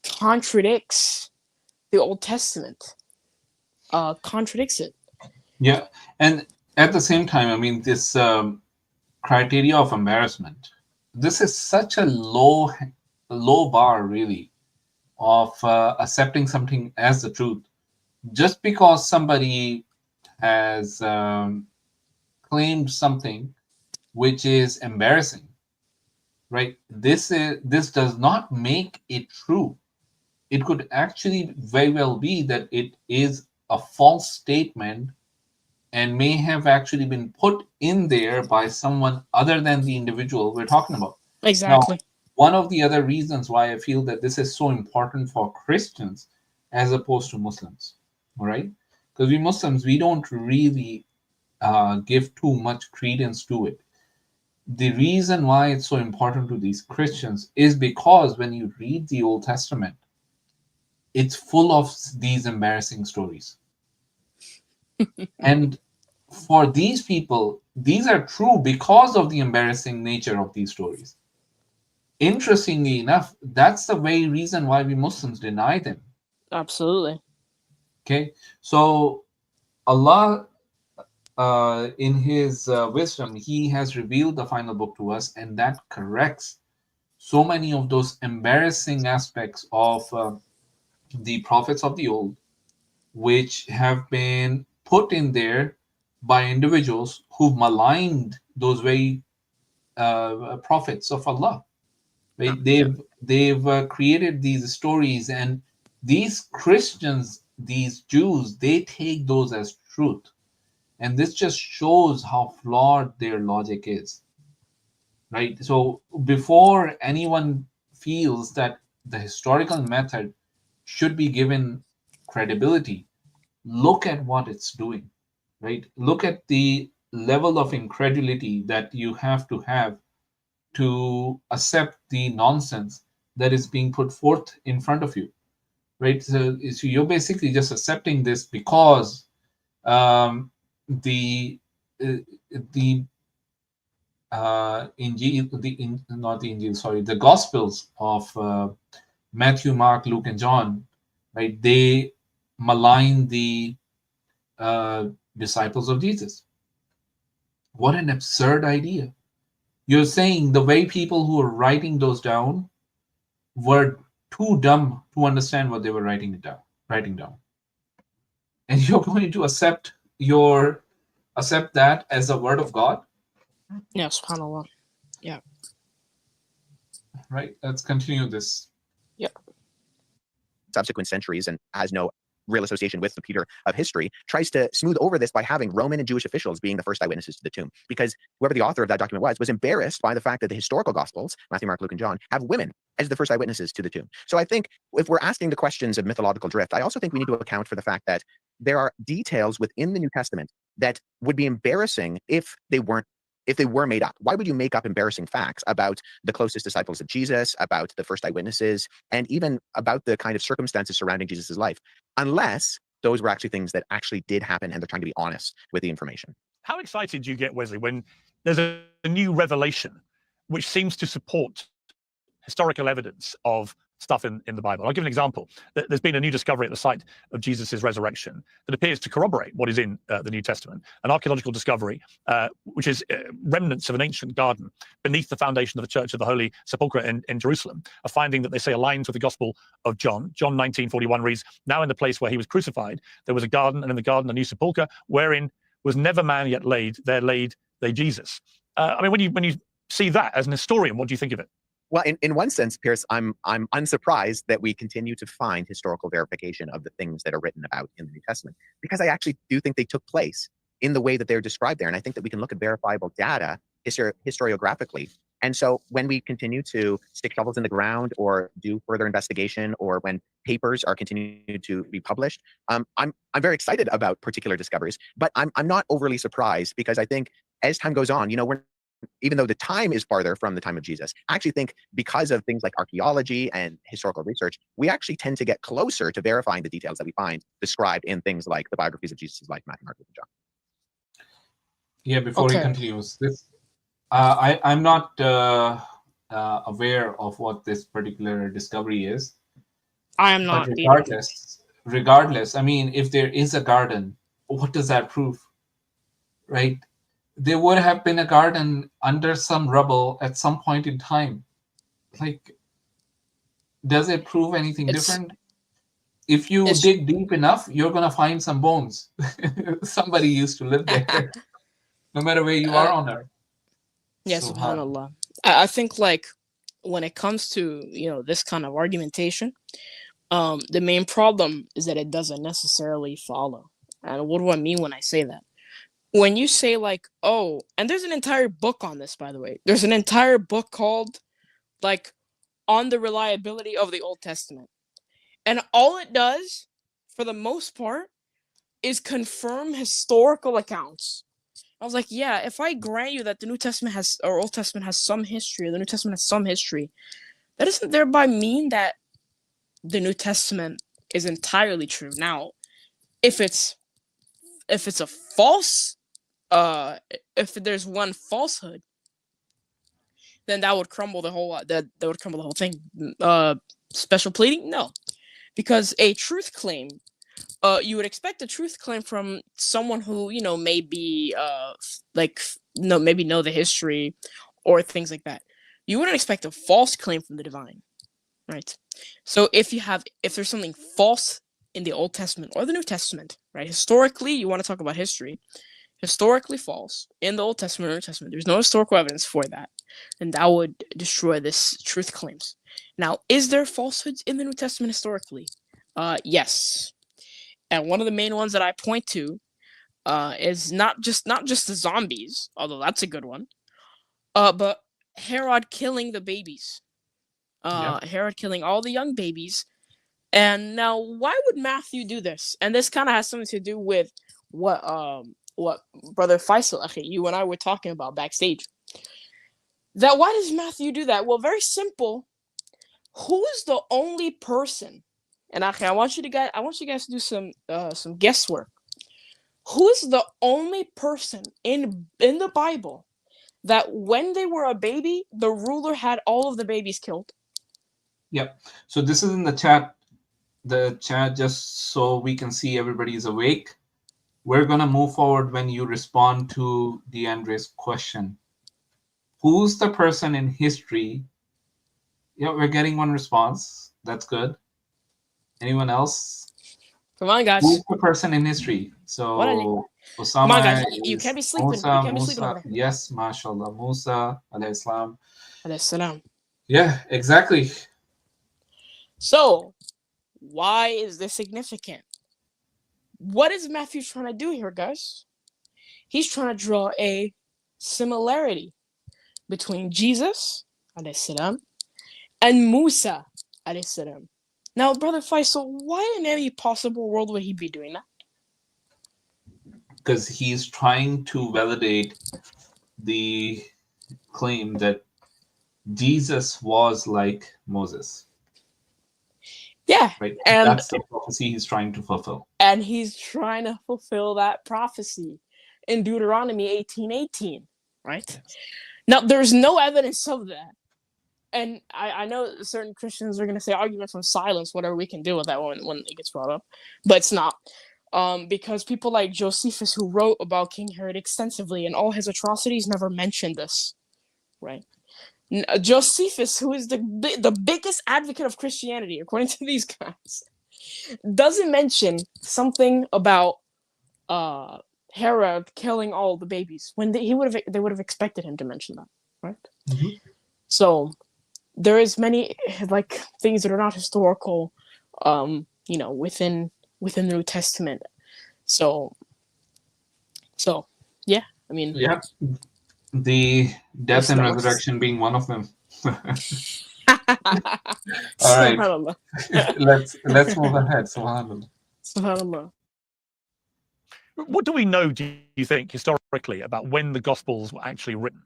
contradicts the Old Testament, contradicts it.
Yeah, and at the same time, I mean, this criteria of embarrassment, this is such a low bar, really, of accepting something as the truth. Just because somebody has claimed something which is embarrassing, right? This does not make it true. It could actually very well be that it is a false statement and may have actually been put in there by someone other than the individual we're talking about.
Exactly.
Now, one of the other reasons why I feel that this is so important for Christians as opposed to Muslims, all right? Because we Muslims, we don't really give too much credence to it. The reason why it's so important to these Christians is because when you read the Old Testament, it's full of these embarrassing stories. And for these people, these are true because of the embarrassing nature of these stories. Interestingly enough, that's the very reason why we Muslims deny them.
Absolutely.
Okay, so Allah, in His wisdom, He has revealed the final book to us, and that corrects so many of those embarrassing aspects of the prophets of the old, which have been put in there by individuals who maligned those very prophets of Allah. Right? They've created these stories, and these Christians, these Jews, they take those as truth, and this just shows how flawed their logic is. Right? So before anyone feels that the historical method should be given credibility, look at what it's doing. Right? Look at the level of incredulity that you have to accept the nonsense that is being put forth in front of you. Right? So you're basically just accepting this because the the Gospels of Matthew, Mark, Luke, and John, right? They malign the disciples of Jesus. What an absurd idea! You're saying the way people who are writing those down were too dumb to understand what they were writing down, and you're going to accept that as the word of God.
Yeah, subhanAllah. Yeah.
Right. Let's continue this.
Yep.
Subsequent centuries and has no real association with the Peter of history, tries to smooth over this by having Roman and Jewish officials being the first eyewitnesses to the tomb. Because whoever the author of that document was embarrassed by the fact that the historical Gospels, Matthew, Mark, Luke, and John, have women as the first eyewitnesses to the tomb. So I think if we're asking the questions of mythological drift, I also think we need to account for the fact that there are details within the New Testament that would be embarrassing if they were made up. Why would you make up embarrassing facts about the closest disciples of Jesus, about the first eyewitnesses, and even about the kind of circumstances surrounding Jesus' life, unless those were actually things that actually did happen and they're trying to be honest with the information?
How excited do you get, Wesley, when there's a new revelation which seems to support historical evidence of stuff in the Bible? I'll give an example. There's been a new discovery at the site of Jesus' resurrection that appears to corroborate what is in the New Testament. An archaeological discovery, which is remnants of an ancient garden beneath the foundation of the Church of the Holy Sepulchre in Jerusalem. A finding that they say aligns with the Gospel of John. John 19:41 reads, "Now in the place where he was crucified, there was a garden, and in the garden a new sepulchre, wherein was never man yet laid. There laid they Jesus." I mean, when you see that as an historian, what do you think of it?
Well, in one sense, Pierce, I'm unsurprised that we continue to find historical verification of the things that are written about in the New Testament, because I actually do think they took place in the way that they're described there. And I think that we can look at verifiable data historiographically. And so when we continue to stick shovels in the ground or do further investigation, or when papers are continuing to be published, I'm very excited about particular discoveries, but I'm not overly surprised, because I think as time goes on, even though the time is farther from the time of Jesus, I actually think because of things like archaeology and historical research, we actually tend to get closer to verifying the details that we find described in things like the biographies of Jesus' life, Matthew, Mark, Luke, and John.
Yeah, before he continues, I'm not aware of what this particular discovery is.
I am not.
But regardless, I mean, if there is a garden, what does that prove? Right? There would have been a garden under some rubble at some point in time. Like, does it prove anything different? If you dig deep enough, you're going to find some bones. Somebody used to live there, no matter where you are on Earth.
Yeah, subhanAllah. I think, like, when it comes to, this kind of argumentation, the main problem is that it doesn't necessarily follow. And what do I mean when I say that? When you say, like, oh, and there's an entire book on this, by the way. There's an entire book called, like, On the Reliability of the Old Testament. And all it does, for the most part, is confirm historical accounts. I was like, yeah, if I grant you that the New Testament or Old Testament has some history, or the New Testament has some history, that doesn't thereby mean that the New Testament is entirely true. Now, if it's a false, if there's one falsehood, then that would crumble the whole thing. Special pleading? No, because a truth claim, you would expect a truth claim from someone who maybe maybe know the history or things like that. you wouldn't expect a false claim from the divine, right? So if there's something false in the Old Testament or the New Testament, right? Historically, you want to talk about history, historically false in the Old Testament or New Testament, there's no historical evidence for that, and that would destroy this truth claims. Now, is there falsehoods in the New Testament historically? Yes. And one of the main ones that I point to is not just the zombies, although that's a good one, but Herod killing the babies. Herod killing all the young babies. And now, why would Matthew do this? And this kind of has something to do with what Brother Faisal, you and I were talking about backstage. That why does Matthew do that? Well, very simple. Who is the only person? And I want you guys to do some guesswork. Who is the only person in the Bible that when they were a baby, the ruler had all of the babies killed?
Yep. So this is in the chat. The chat, just so we can see everybody's awake. We're gonna move forward when you respond to DeAndre's question. Who's the person in history? Yeah, we're getting one response. That's good. Anyone else?
Come on, guys.
Who's the person in history? So Osama.
Come on, guys. You can't be sleeping.
Musa,
you can't be sleeping over there.
Yes, mashallah. Musa, alayhi salam.
Alayhi salam.
Yeah, exactly.
So, why is this significant? What is Matthew trying to do here, guys? He's trying to draw a similarity between Jesus, alayhi salam, and Musa, alayhi salam. Now, Brother Faisal, why in any possible world would he be doing that?
Because he's trying to validate the claim that Jesus was like Moses.
Yeah,
right.
And
that's the prophecy he's trying to fulfill.
And he's trying to fulfill that prophecy in Deuteronomy 18:18, right? Yes. Now, there's no evidence of that. And I know certain Christians are going to say argument from silence, whatever, we can deal with that when it gets brought up. But it's not. Because people like Josephus, who wrote about King Herod extensively and all his atrocities, never mentioned this, right? Josephus, who is the biggest advocate of Christianity, according to these guys, doesn't mention something about Herod killing all the babies when they would have expected him to mention that, right? Mm-hmm. So there is many like things that are not historical, within the New Testament. So yeah, I mean,
yeah, the death and resurrection being one of them. All right, let's move ahead.
Subhanallah.
What do we know, do you think, historically, about when the Gospels were actually written?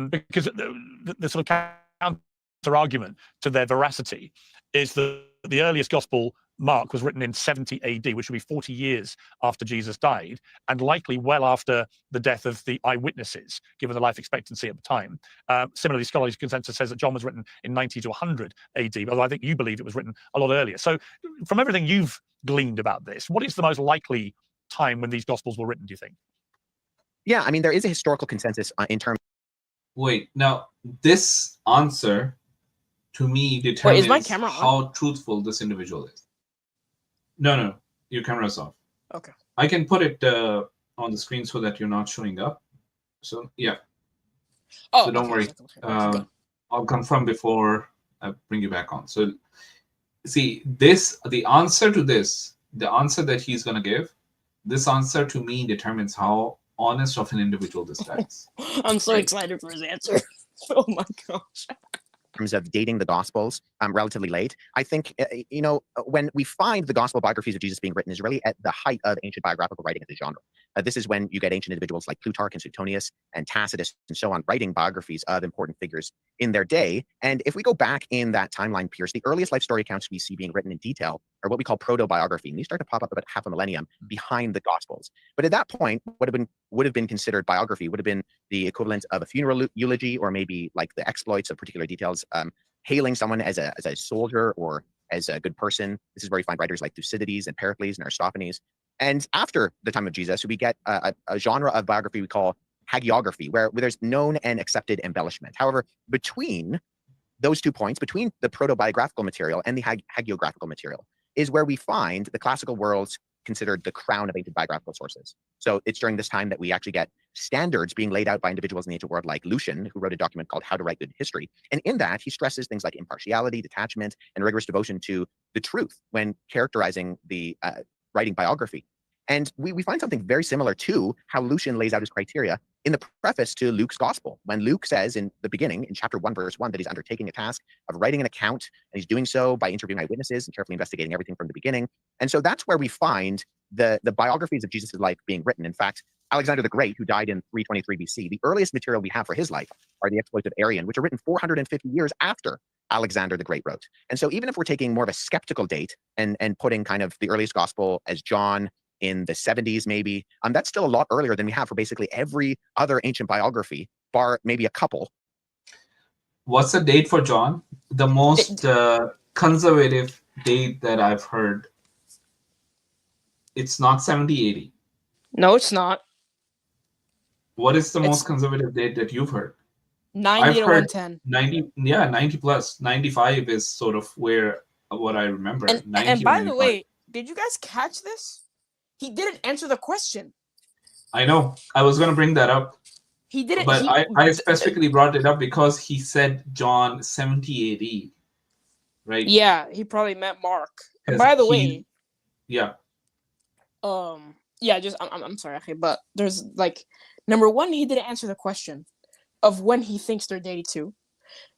Because the sort of counter argument to their veracity is that the earliest Gospel, Mark, was written in 70 AD, which would be 40 years after Jesus died, and likely well after the death of the eyewitnesses, given the life expectancy at the time. Similarly, scholarly consensus says that John was written in 90 to 100 AD, although I think you believe it was written a lot earlier. So from everything you've gleaned about this, what is the most likely time when these Gospels were written, do you think?
Yeah, I mean, there is a historical consensus in terms.
Wait, now this answer to me determines how truthful this individual is. No, your camera's off.
Okay.
I can put it on the screen so that you're not showing up. So yeah.
Oh,
so don't worry. I'll confirm before I bring you back on. So see, the answer that he's gonna give, this answer to me determines how honest of an individual this guy is.
I'm so excited for his answer. Oh my gosh.
In terms of dating the Gospels relatively late, I think, when we find the Gospel biographies of Jesus being written is really at the height of ancient biographical writing as a genre. This is when you get ancient individuals like Plutarch and Suetonius and Tacitus and so on writing biographies of important figures in their day. And if we go back in that timeline, Pierce, the earliest life story accounts we see being written in detail are what we call proto-biography. And these start to pop up about half a millennium behind the Gospels. But at that point, what would have been considered biography would have been the equivalent of a funeral eulogy, or maybe like the exploits of particular details, hailing someone as a soldier or as a good person. This is where you find writers like Thucydides and Pericles and Aristophanes. And after the time of Jesus, we get a genre of biography we call hagiography, where there's known and accepted embellishment. However, between those 2 points, between the proto-biographical material and the hagiographical material, is where we find the classical world's considered the crown of ancient biographical sources. So it's during this time that we actually get standards being laid out by individuals in the ancient world, like Lucian, who wrote a document called How to Write Good History. And in that, he stresses things like impartiality, detachment, and rigorous devotion to the truth when characterizing the writing biography. And we find something very similar to how Lucian lays out his criteria in the preface to Luke's gospel, when Luke says in the beginning, in chapter 1, verse 1, that he's undertaking a task of writing an account, and he's doing so by interviewing eyewitnesses and carefully investigating everything from the beginning. And so that's where we find the biographies of Jesus' life being written. In fact, Alexander the Great, who died in 323 BC, the earliest material we have for his life are the exploits of Arrian, which are written 450 years after Alexander the Great wrote. And so even if we're taking more of a skeptical date and putting kind of the earliest gospel as John in the 70s, maybe, that's still a lot earlier than we have for basically every other ancient biography, bar maybe a couple.
What's the date for John? The most conservative date that I've heard. It's not 70, 80.
No, it's not.
What is the most conservative date that you've heard?
90
I've
to
heard
110.
90, yeah, 90 plus. 95 is sort of what I remember.
And
90
by
95.
the way, did you guys catch this? He didn't answer the question.
I know. I was going to bring that up.
He didn't.
But I specifically brought it up because he said John 70 AD, right?
Yeah, he probably meant Mark. And by the way,
yeah.
Yeah, just I'm sorry, okay, but there's like number one, he didn't answer the question of when he thinks they're dated to.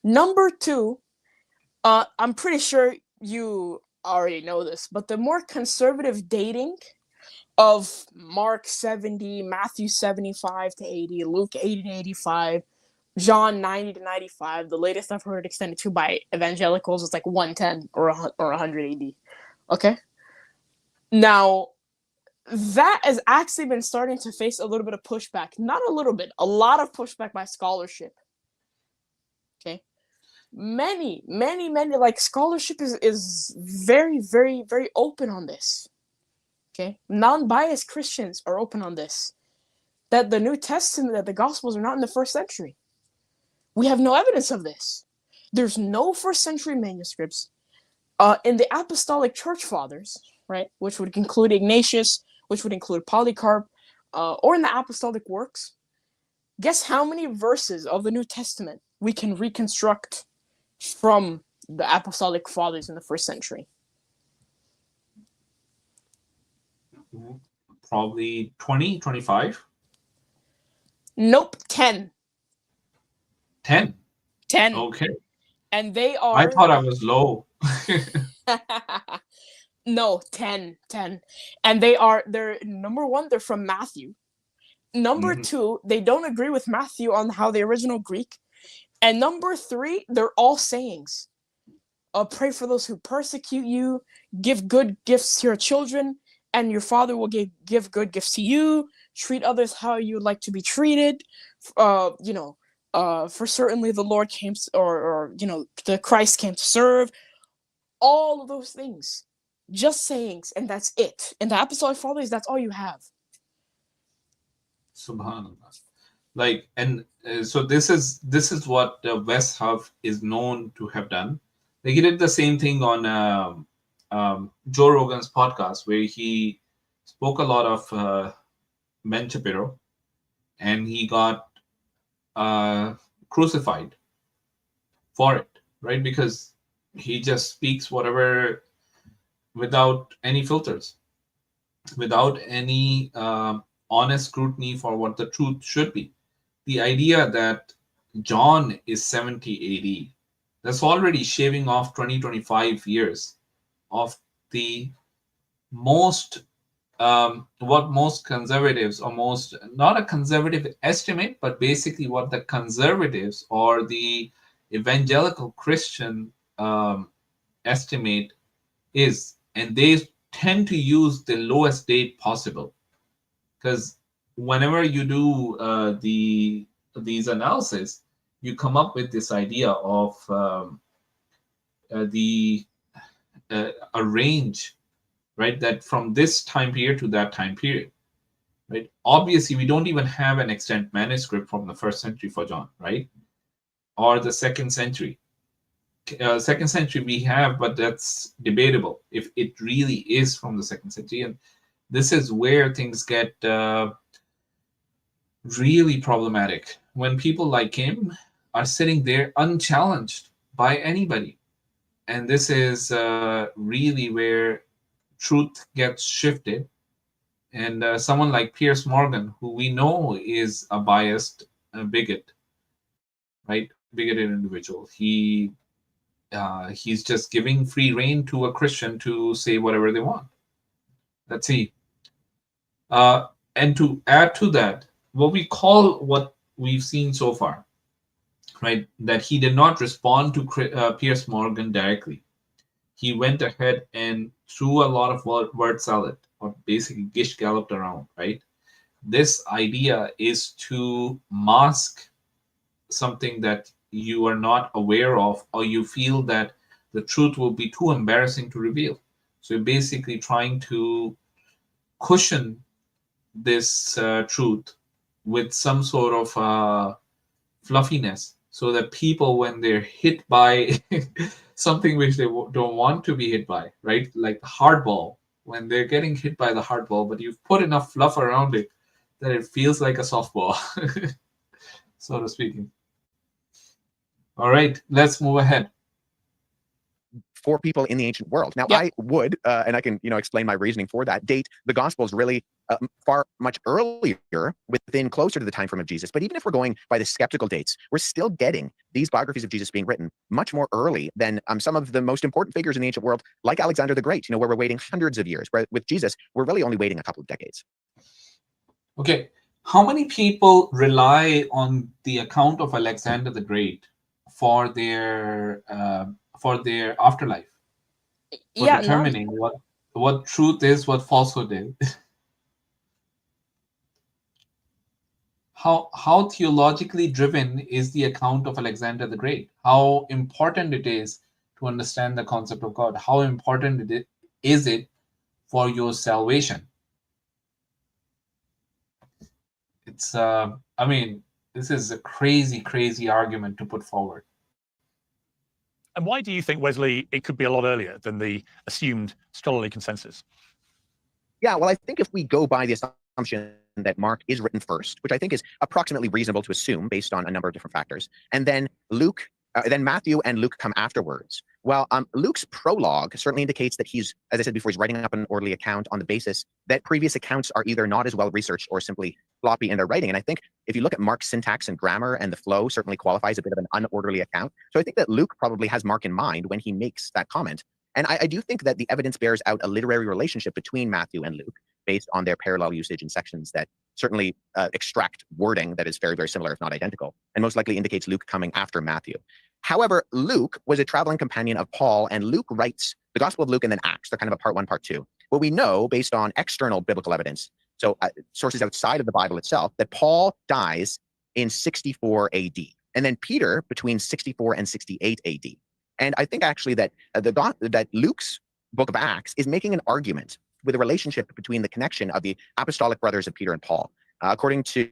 Number two, I'm pretty sure you already know this, but the more conservative dating of Mark 70, Matthew 75 to 80, Luke 80 to 85, John 90 to 95, the latest I've heard extended to by evangelicals is like 110 or 100 AD. Okay? Now, that has actually been starting to face a little bit of pushback. Not a little bit, a lot of pushback by scholarship. Okay? Many, like scholarship is very, very, very open on this. Okay? Non-biased Christians are open on this. That the New Testament, that the Gospels are not in the first century. We have no evidence of this. There's no first century manuscripts. In the Apostolic Church Fathers, right, which would include Ignatius, which would include Polycarp, or in the Apostolic Works, guess how many verses of the New Testament we can reconstruct from the Apostolic Fathers in the first century?
Probably 20, 25?
Nope, 10.
10?
10.
Okay.
And they are...
I thought I was low.
No, 10. And they're number one, they're from Matthew. Number two, they don't agree with Matthew on how the original Greek. And number three, they're all sayings. Pray for those who persecute you, give good gifts to your children, and your Father will give good gifts to you. Treat others how you like to be treated. For certainly the Lord came the Christ came to serve. All of those things. Just sayings, and that's it. In the Apostolic Fathers, that's all you have.
Subhanallah. Like, and so this is what West Huff is known to have done. Like, he did the same thing on Joe Rogan's podcast, where he spoke a lot of Ben Shapiro, and he got crucified for it, right? Because he just speaks whatever, without any filters, without any honest scrutiny for what the truth should be. The idea that John is 70 AD, that's already shaving off 20-25 years of the most, what most conservatives, or most, not a conservative estimate, but basically what the conservatives or the evangelical Christian estimate is. And they tend to use the lowest date possible, because whenever you do these analysis, you come up with this idea of a range, right? That from this time period to that time period. right? Obviously, we don't even have an extant manuscript from the 1st century for John, right? Or the 2nd century. 2nd century we have, but that's debatable if it really is from the 2nd century. And this is where things get really problematic, when people like him are sitting there unchallenged by anybody. And this is really where truth gets shifted. And someone like Piers Morgan, who we know is a biased bigot, right? Bigoted individual. He's just giving free rein to a Christian to say whatever they want. Let's see. And to add to that, what we've seen so far, right? That he did not respond to Piers Morgan directly. He went ahead and threw a lot of word salad, or basically gish galloped around, right? This idea is to mask something that you are not aware of, or you feel that the truth will be too embarrassing to reveal. So you're basically trying to cushion this truth with some sort of fluffiness, so that people, when they're hit by something which they don't want to be hit by, right? Like the hardball, when they're getting hit by the hardball, but you've put enough fluff around it that it feels like a softball, so to speaking. All right, let's move ahead.
For people in the ancient world. Now,
Yeah.
I would, and I can, explain my reasoning for that, date the Gospels really far much earlier, within closer to the time frame of Jesus. But even if we're going by the skeptical dates, we're still getting these biographies of Jesus being written much more early than some of the most important figures in the ancient world, like Alexander the Great, where we're waiting hundreds of years. Where with Jesus, we're really only waiting a couple of decades.
Okay, how many people rely on the account of Alexander the Great for their afterlife, for
Yeah,
determining what truth is, what falsehood is? How theologically driven is the account of Alexander the Great? How important it is to understand the concept of God? How important is it for your salvation? It's I mean, this is a crazy argument to put forward.
And why do you think, Wesley, it could be a lot earlier than the assumed scholarly consensus?
Yeah, well, I think if we go by the assumption that Mark is written first, which I think is approximately reasonable to assume based on a number of different factors, and then then Matthew and Luke come afterwards. Well, Luke's prologue certainly indicates that he's, as I said before, he's writing up an orderly account on the basis that previous accounts are either not as well researched or simply floppy in their writing. And I think if you look at Mark's syntax and grammar and the flow, certainly qualifies a bit of an unorderly account. So I think that Luke probably has Mark in mind when he makes that comment. And I do think that the evidence bears out a literary relationship between Matthew and Luke based on their parallel usage in sections that certainly extract wording that is very, very similar, if not identical, and most likely indicates Luke coming after Matthew. However, Luke was a traveling companion of Paul, and Luke writes the Gospel of Luke and then Acts. They're kind of a part one, part two. What we know based on external biblical evidence, so sources outside of the Bible itself, that Paul dies in 64 AD, and then Peter between 64 and 68 AD. And I think actually that that Luke's book of Acts is making an argument with a relationship between the connection of the apostolic brothers of Peter and Paul. According to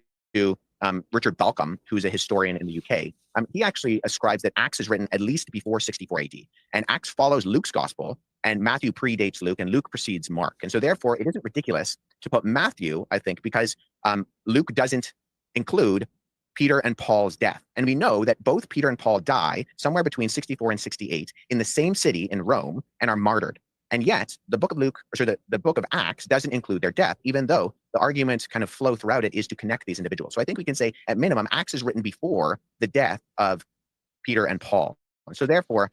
Richard Balcom, who's a historian in the UK, he actually ascribes that Acts is written at least before 64 AD. And Acts follows Luke's gospel, and Matthew predates Luke, and Luke precedes Mark. And so therefore, it isn't ridiculous to put Matthew, I think, because Luke doesn't include Peter and Paul's death. And we know that both Peter and Paul die somewhere between 64 and 68 in the same city in Rome and are martyred. And yet the book of Luke, or the book of Acts doesn't include their death, even though the argument kind of flow throughout it is to connect these individuals. So I think we can say at minimum, Acts is written before the death of Peter and Paul. So therefore,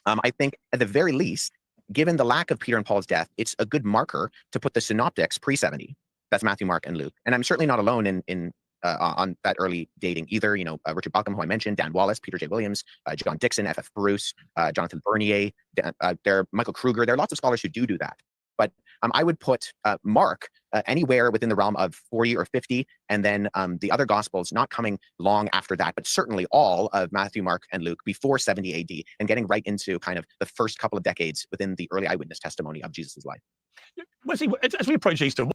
I think at the very least, given the lack of Peter and Paul's death, it's a good marker to put the synoptics pre-70. That's Matthew, Mark, and Luke. And I'm certainly not alone in on that early dating either. Richard Balcom, who I mentioned, Dan Wallace, Peter J. Williams, John Dixon, F.F. Bruce, Jonathan Bernier, Michael Kruger. There are lots of scholars who do that. But I would put Mark anywhere within the realm of 40 or 50, and then the other Gospels not coming long after that, but certainly all of Matthew, Mark, and Luke before 70 AD, and getting right into kind of the first couple of decades within the early eyewitness testimony of Jesus' life.
As we approach Easter,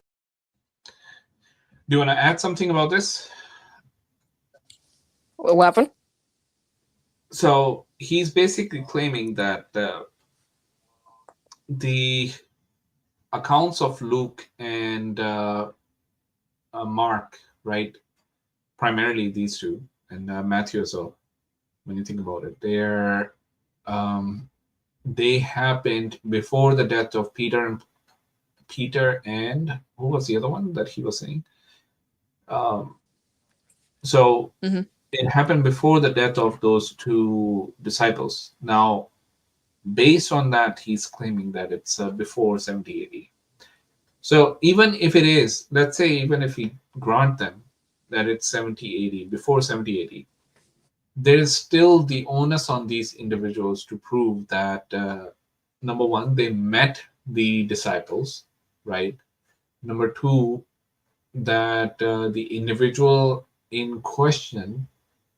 Do you want to add something about this?
What happened?
So he's basically claiming that the accounts of Luke and Mark, right? Primarily these two, and Matthew as well. When you think about it, they happened before the death of Peter and who was the other one that he was saying? So it happened before the death of those two disciples. Now, based on that, he's claiming that it's before 70 AD. So even if it is, let's say, even if we grant them that it's 70 AD, before 70 AD, there is still the onus on these individuals to prove that, number one, they met the disciples, right? Number two, that the individual in question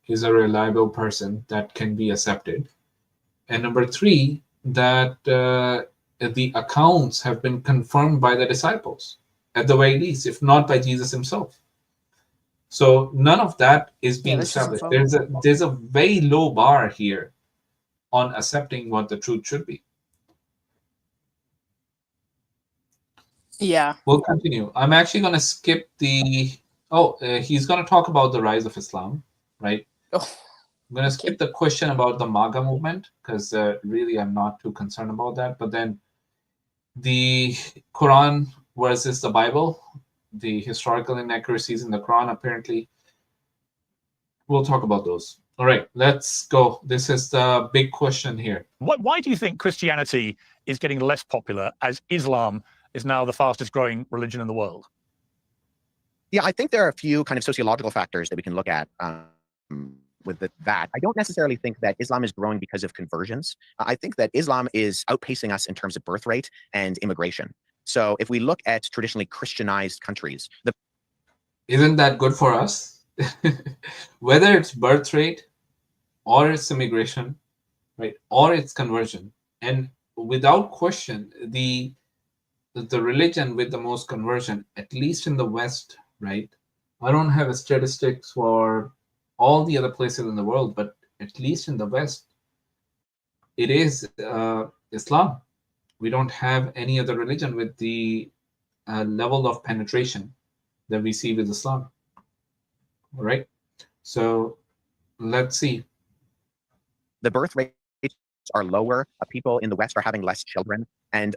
is a reliable person that can be accepted. And number three, that the accounts have been confirmed by the disciples, at the very least, if not by Jesus himself. So none of that is being established. There's a very low bar here on accepting what the truth should be.
Yeah.
We'll continue. I'm actually going to skip the... he's going to talk about the rise of Islam, right?
Oh.
I'm going to skip the question about the MAGA movement, because really I'm not too concerned about that. But then the Quran versus the Bible, the historical inaccuracies in the Quran, apparently. We'll talk about those. All right, let's go. This is the big question here.
Why do you think Christianity is getting less popular as Islam is now the fastest growing religion in the world?
Yeah, I think there are a few kind of sociological factors that we can look at with that. I don't necessarily think that Islam is growing because of conversions. I think that Islam is outpacing us in terms of birth rate and immigration. So if we look at traditionally Christianized countries,
isn't that good for us? Whether it's birth rate or it's immigration, right, or it's conversion, and without question, the religion with the most conversion, at least in the West, right? I don't have statistics for all the other places in the world, but at least in the West, it is Islam. We don't have any other religion with the level of penetration that we see with Islam. All right. So let's see.
The birth rates are lower. People in the West are having less children. And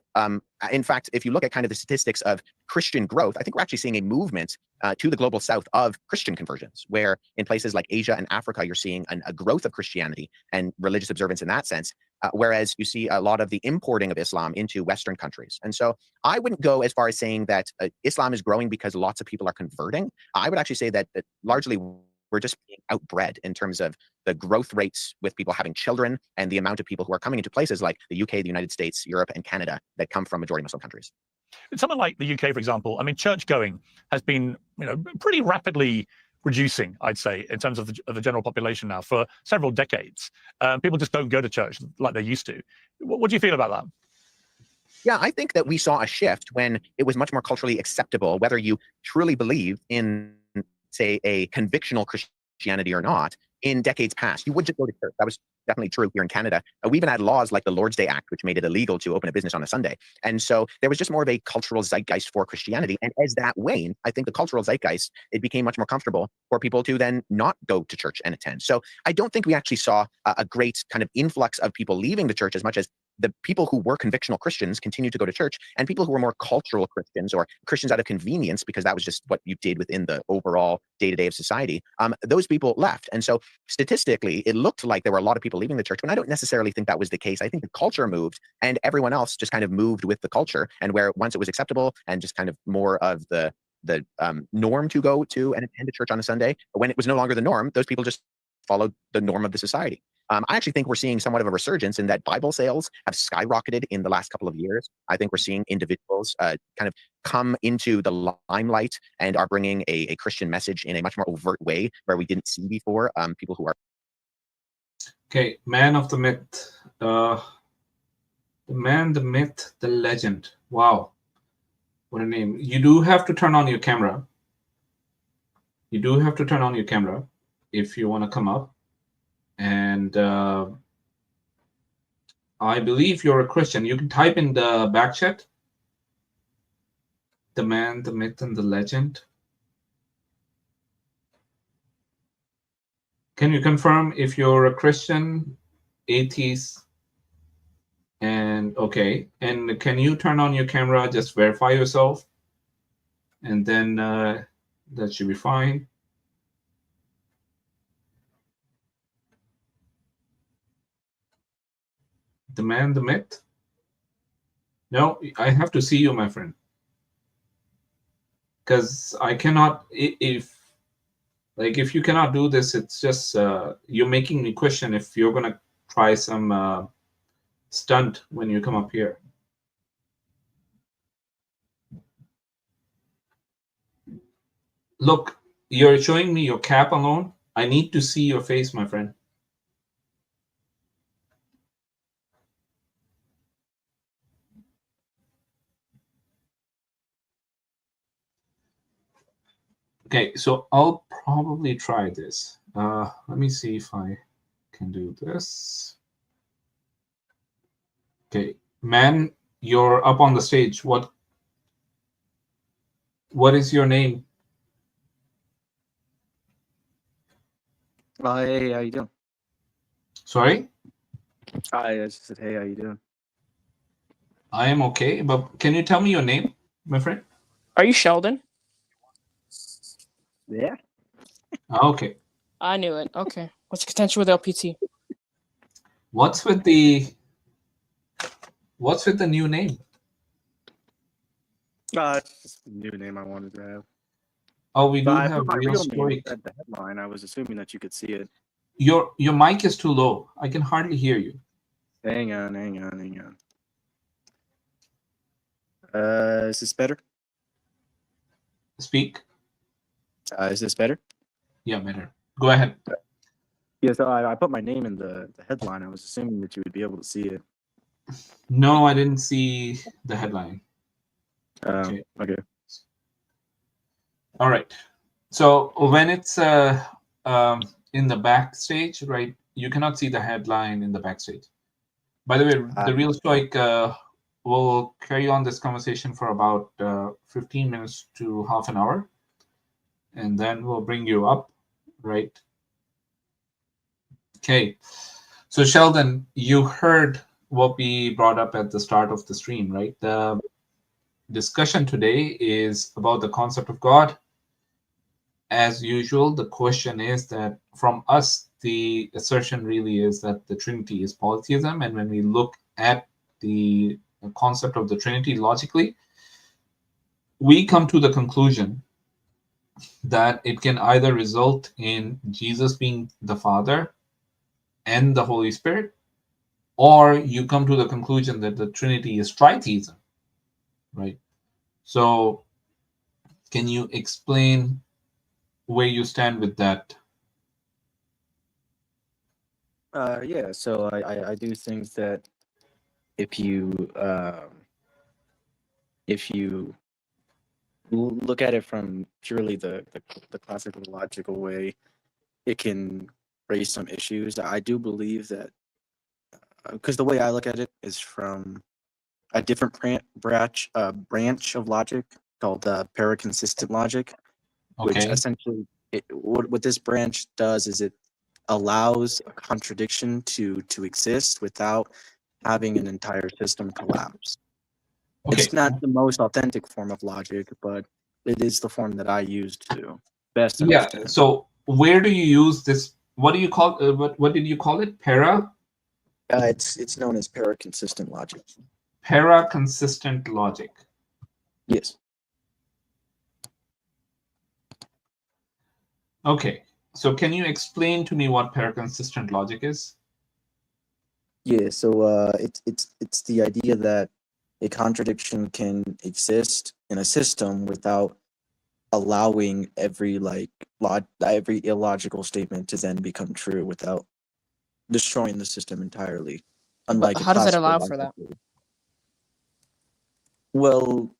in fact, if you look at kind of the statistics of Christian growth, I think we're actually seeing a movement to the global South of Christian conversions, where in places like Asia and Africa, you're seeing a growth of Christianity and religious observance in that sense, whereas you see a lot of the importing of Islam into Western countries. And so I wouldn't go as far as saying that Islam is growing because lots of people are converting. I would actually say that largely we're just being outbred in terms of the growth rates with people having children and the amount of people who are coming into places like the UK, the United States, Europe, and Canada that come from majority Muslim countries.
In something like the UK, for example, I mean, church going has been, pretty rapidly reducing, I'd say, in terms of the general population now for several decades. People just don't go to church like they used to. What do you feel about that?
Yeah, I think that we saw a shift when it was much more culturally acceptable, whether you truly believe in, say, a convictional Christianity or not. In decades past, you would just go to church. That was definitely true here in Canada. We even had laws like the Lord's Day Act, which made it illegal to open a business on a Sunday. And so there was just more of a cultural zeitgeist for Christianity. And as that waned, I think the cultural zeitgeist, it became much more comfortable for people to then not go to church and attend. So I don't think we actually saw a great kind of influx of people leaving the church as much as the people who were convictional Christians continued to go to church, and people who were more cultural Christians or Christians out of convenience, because that was just what you did within the overall day-to-day of society, those people left. And so statistically, it looked like there were a lot of people leaving the church, but I don't necessarily think that was the case. I think the culture moved and everyone else just kind of moved with the culture, and where once it was acceptable and just kind of more of the norm to go to and attend a church on a Sunday, when it was no longer the norm, those people just followed the norm of the society. I actually think we're seeing somewhat of a resurgence in that Bible sales have skyrocketed in the last couple of years. I think we're seeing individuals kind of come into the limelight and are bringing a Christian message in a much more overt way where we didn't see before. People who are...
Okay, man of the myth. The man, the myth, the legend. Wow. What a name. You do have to turn on your camera. you do have to turn on your camera if you want to come up. And I believe you're a Christian. You can type in the back chat, the man, the myth, and the legend. Can you confirm if you're a Christian, atheist, and okay? And can you turn on your camera, just verify yourself, and then that should be fine. The man, the myth? No, I have to see you, my friend. Because I cannot, if you cannot do this, it's just, you're making me question if you're going to try some stunt when you come up here. Look, you're showing me your cap alone. I need to see your face, my friend. Okay, so I'll probably try this. Let me see if I can do this. Okay, man, you're up on the stage. What is your name?
Hey, how you doing?
Sorry?
Hi, I just said, hey, how you doing?
I am okay, but can you tell me your name, my friend?
Are you Sheldon?
Yeah.
Okay.
I knew it. Okay. What's the contention with LPT?
What's with the new name?
It's just a new name I wanted to have.
Oh, we do
I
have
put my
real
real name
stoic.
at the headline. I was assuming that you could see it.
Your mic is too low. I can hardly hear you.
Hang on. Is this better?
Speak.
Is this better?
Yeah, better. Go ahead.
Yeah, so I put my name in the headline. I was assuming that you would be able to see it.
No, I didn't see the headline.
Okay.
All right. So when it's in the backstage, right, you cannot see the headline in the backstage. By the way, the Real Stoic will carry on this conversation for about 15 minutes to half an hour, and then we'll bring you up, right? Okay. So Sheldon, you heard what we brought up at the start of the stream, right? The discussion today is about the concept of God. As usual, the question is that from us, the assertion really is that the Trinity is polytheism. And when we look at the concept of the Trinity logically, we come to the conclusion that it can either result in Jesus being the Father and the Holy Spirit, or you come to the conclusion that the Trinity is tritheism, right? So can you explain where you stand with that?
Yeah, so I do think that if you look at it from purely the classical logical way, it can raise some issues. I do believe that because the way I look at it is from a different branch of logic called paraconsistent logic, which
Okay.
essentially what this branch does is it allows a contradiction to exist without having an entire system collapse.
Okay.
It's not the most authentic form of logic, but it is the form that I use to best understand.
Yeah. So where do you use this? What do you call? What did you call it?
It's known as paraconsistent logic.
Paraconsistent logic.
Yes.
Okay. So can you explain to me what paraconsistent logic is?
Yeah. So it's the idea that a contradiction can exist in a system without allowing every illogical statement to then become true without destroying the system entirely. Unlike
How does it
classical
allow
logic
for that?
Well,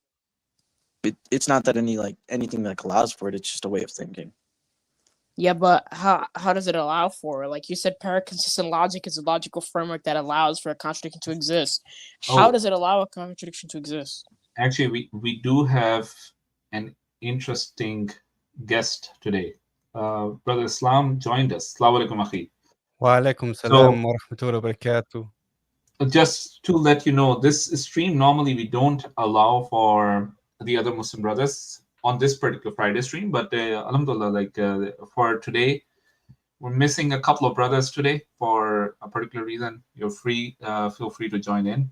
it's not that anything allows for it. It's just a way of thinking.
Yeah, but how does it allow for it? Like you said, paraconsistent logic is a logical framework that allows for a contradiction to exist. How
Oh,
does it allow a contradiction to exist?
actually, we do have an interesting guest today. Brother Islam joined us. Assalamu alaikum, akhi.
وعليكم
So,
السلام ورحمة الله وبركاته.
just to let you know, this stream normally we don't allow for the other Muslim brothers on this particular Friday stream, but alhamdulillah, like for today, we're missing a couple of brothers today for a particular reason. You're free, feel free to join in.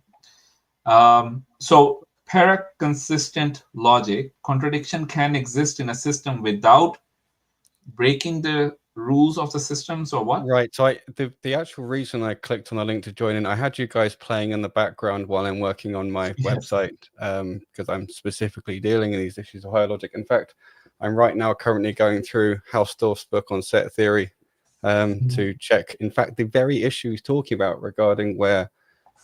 So paraconsistent logic, contradiction can exist in a system without breaking the rules of the systems, or what?
Right. So the actual reason I clicked on the link to join in, I had you guys playing in the background while I'm working on my website, because I'm specifically dealing in these issues of higher logic. In fact, I'm right now currently going through Hausdorff's book on set theory to check, in fact, the very issue he's talking about regarding where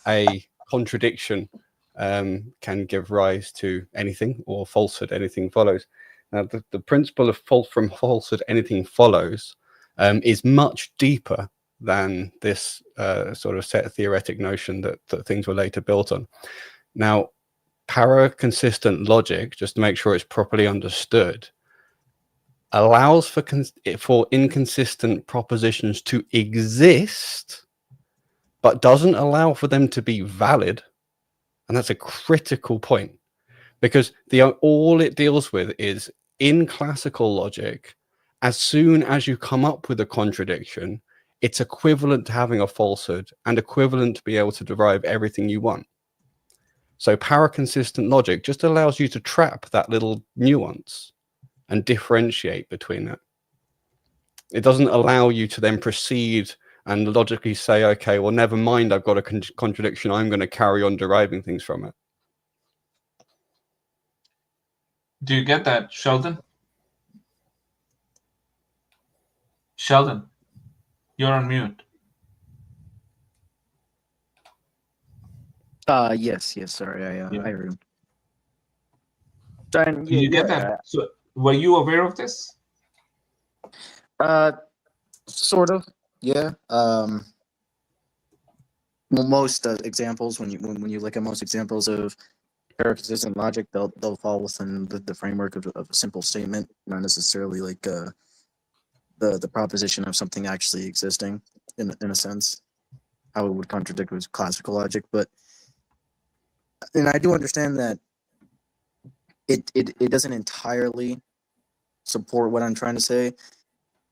a contradiction can give rise to anything, or falsehood, anything follows. Now, the principle of from falsehood, anything follows, is much deeper than this sort of set theoretic notion that things were later built on. Now, paraconsistent logic, just to make sure it's properly understood, allows for inconsistent propositions to exist, but doesn't allow for them to be valid. And that's a critical point, because all it deals with is, in classical logic, as soon as you come up with a contradiction, it's equivalent to having a falsehood and equivalent to be able to derive everything you want. So paraconsistent logic just allows you to trap that little nuance and differentiate between it. It doesn't allow you to then proceed and logically say, okay, well, never mind, I've got a contradiction, I'm going to carry on deriving things from it.
Do you get that, Sheldon? Sheldon, you're on mute.
Yes, sorry, I heard him.
Do you get that? So, were you aware of this?
Sort of, yeah. Well, most examples, when you look at most examples of paraconsistent logic, they'll fall within the framework of a simple statement, not necessarily like the proposition of something actually existing in a sense, how it would contradict with classical logic. And I do understand that it doesn't entirely support what I'm trying to say,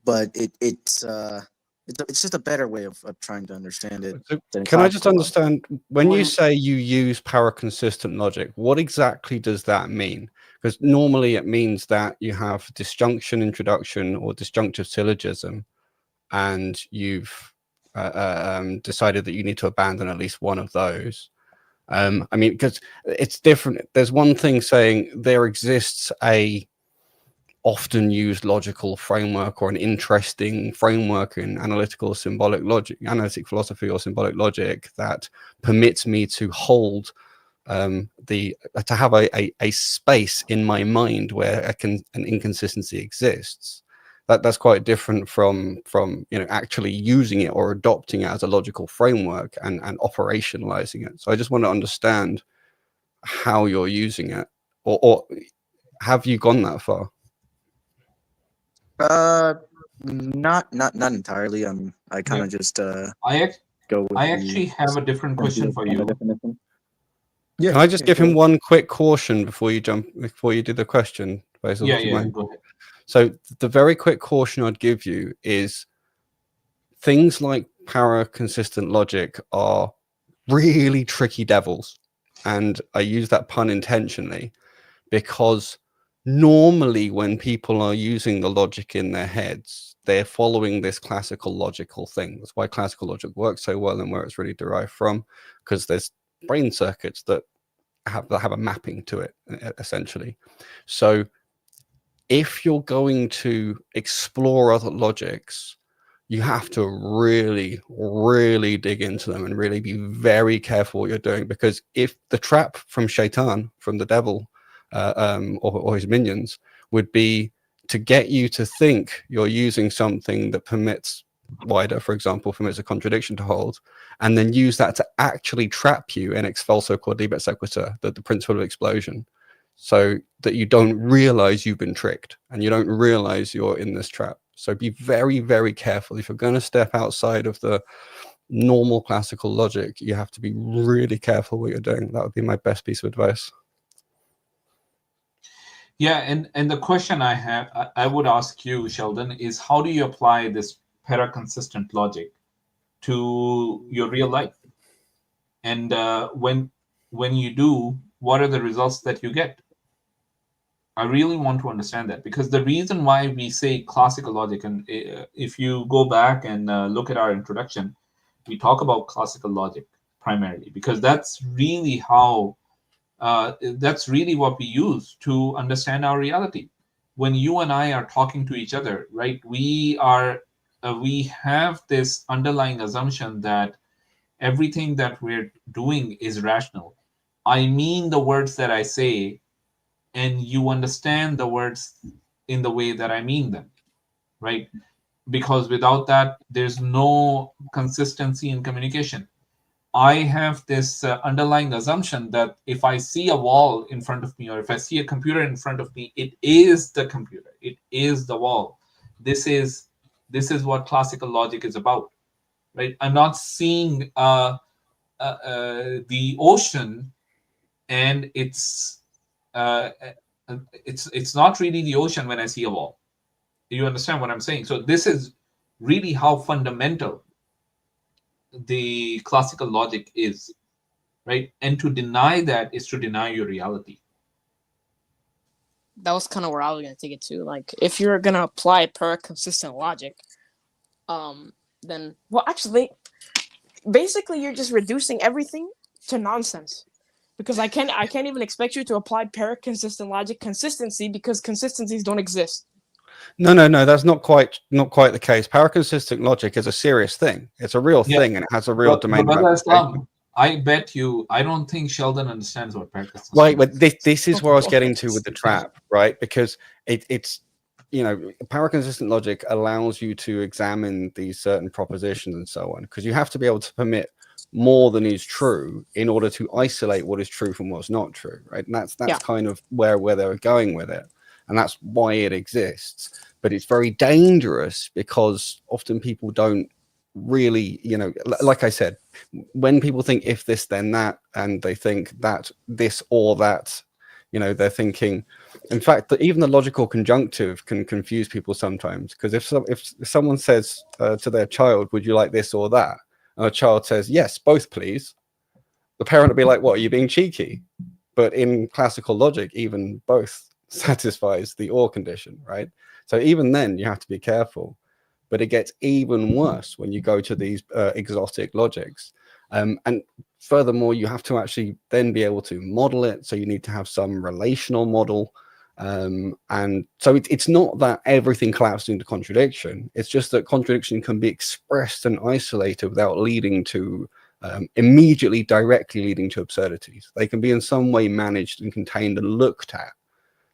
but it's just a better way of trying to understand it.
So can I just understand, when you say you use paraconsistent logic, what exactly does that mean? Because normally it means that you have disjunction introduction or disjunctive syllogism, and you've decided that you need to abandon at least one of those. I mean, because it's different. There's one thing saying there exists a often used logical framework or an interesting framework in analytical symbolic logic, analytic philosophy or symbolic logic, that permits me to hold to have a space in my mind where an inconsistency exists. That's quite different from actually using it or adopting it as a logical framework and operationalizing it. So I just want to understand how you're using it, or have you gone that far?
Not entirely. I kind of just
I
go with
actually have a different question for you.
Yeah.
Can I just give him one quick caution before you do the question, Basil?
Yeah, go ahead.
So the very quick caution I'd give you is things like paraconsistent logic are really tricky devils. And I use that pun intentionally, because normally when people are using the logic in their heads, they're following this classical logical thing. That's why classical logic works so well and where it's really derived from, because there's brain circuits that have a mapping to it, essentially. So if you're going to explore other logics, you have to really, really dig into them and really be very careful what you're doing, because if the trap from Shaitan, from the devil, or his minions, would be to get you to think you're using something that permits wider, for example, permits a contradiction to hold, and then use that to actually trap you in ex falso quodlibet sequitur, the principle of explosion, so that you don't realize you've been tricked and you don't realize you're in this trap. So be very, very careful. If you're going to step outside of the normal classical logic, you have to be really careful what you're doing. That would be my best piece of advice.
Yeah, and the question I would ask you, Sheldon, is how do you apply this paraconsistent logic to your real life? And when you do, what are the results that you get? I really want to understand that, because the reason why we say classical logic, and if you go back and look at our introduction, we talk about classical logic primarily, because that's really how that's really what we use to understand our reality. When you and I are talking to each other, right, we have this underlying assumption that everything that we're doing is rational. I mean the words that I say, and you understand the words in the way that I mean them, right? Because without that, there's no consistency in communication. I have this underlying assumption that if I see a wall in front of me, or if I see a computer in front of me, it is the computer, it is the wall. This is what classical logic is about, right? I'm not seeing the ocean, and it's not really the ocean when I see a wall. You understand what I'm saying? So this is really how fundamental the classical logic is, right? And to deny that is to deny your reality.
That was kind of where I was going to take it to. Like, if you're going to apply paraconsistent logic, then, well, actually, basically, you're just reducing everything to nonsense. Because I can't even expect you to apply paraconsistent logic consistency, because consistencies don't exist.
No, that's not quite the case. Paraconsistent logic is a serious thing. It's a real thing, and it has a real domain.
I bet you, I don't think Sheldon understands what paraconsistent.
Right, but this is where I was getting to with the trap, right? Because it's paraconsistent logic allows you to examine these certain propositions and so on, because you have to be able to permit more than is true in order to isolate what is true from what's not true, right? And that's kind of where they were going with it. And that's why it exists. But it's very dangerous, because often people don't really, like I said, when people think if this, then that, and they think that this or that, they're thinking, in fact, that even the logical conjunctive can confuse people sometimes. Because if someone says to their child, would you like this or that? And a child says, yes, both please. The parent will be like, what, are you being cheeky? But in classical logic, even both satisfies the or condition, right? So even then you have to be careful, but it gets even worse when you go to these exotic logics, and furthermore you have to actually then be able to model it, so you need to have some relational model, and so it's not that everything collapses into contradiction, it's just that contradiction can be expressed and isolated without leading to immediately directly leading to absurdities. They can be in some way managed and contained and looked at.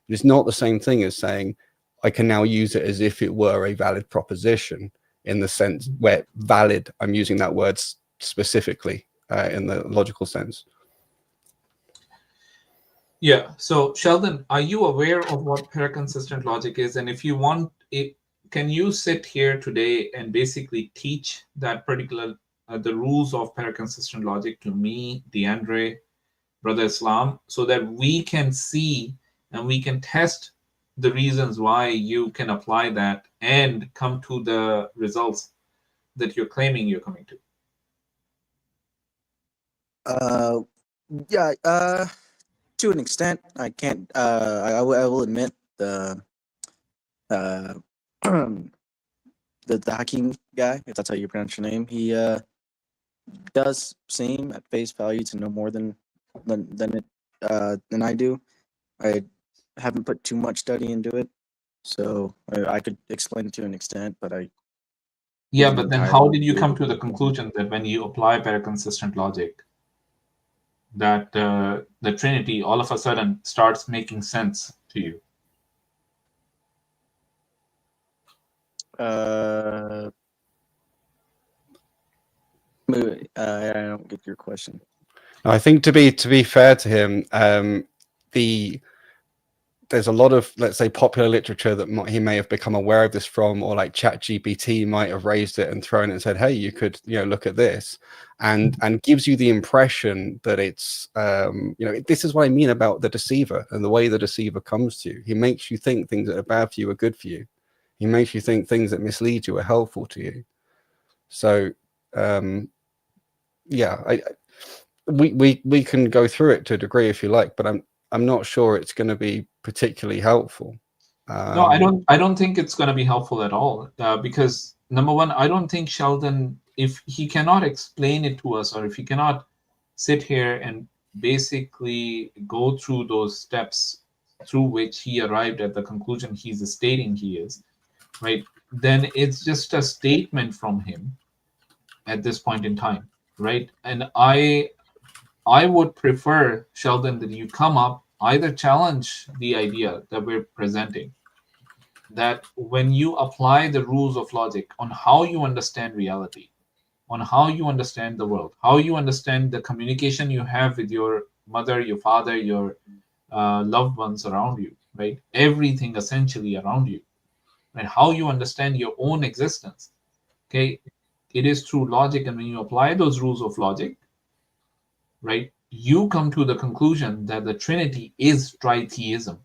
It's not the same thing as saying I can now use it as if it were a valid proposition, in the sense where valid, I'm using that word specifically in the logical sense.
Yeah. So Sheldon, are you aware of what paraconsistent logic is? And if you want it, can you sit here today and basically teach that particular the rules of paraconsistent logic to me, DeAndre, Brother Islam, so that we can see and we can test the reasons why you can apply that and come to the results that you're claiming you're coming to?
To an extent, I can't. I will admit the Hakim guy, if that's how you pronounce your name, he does seem at face value to know more than I do. I haven't put too much study into it, so I could explain it to an extent, but
Yeah, but then how did you come to the conclusion that when you apply paraconsistent logic, that the Trinity all of a sudden starts making sense to you?
I don't get your question.
I think to be fair to him, there's a lot of, let's say, popular literature that he may have become aware of this from, or like ChatGPT might have raised it and thrown it and said, hey, you could, look at this, and gives you the impression that it's, this is what I mean about the deceiver and the way the deceiver comes to you. He makes you think things that are bad for you are good for you. He makes you think things that mislead you are helpful to you. So, we can go through it to a degree if you like, but I'm not sure it's going to be particularly helpful.
No, I don't think it's going to be helpful at all, because number one, I don't think Sheldon, if he cannot explain it to us, or if he cannot sit here and basically go through those steps through which he arrived at the conclusion he's stating he is, right, then it's just a statement from him at this point in time, right? And I would prefer, Sheldon, that you come up, either challenge the idea that we're presenting, that when you apply the rules of logic on how you understand reality, on how you understand the world, how you understand the communication you have with your mother, your father, your loved ones around you, right? Everything essentially around you, and how you understand your own existence, okay? It is through logic, and when you apply those rules of logic, right, you come to the conclusion that the Trinity is tritheism,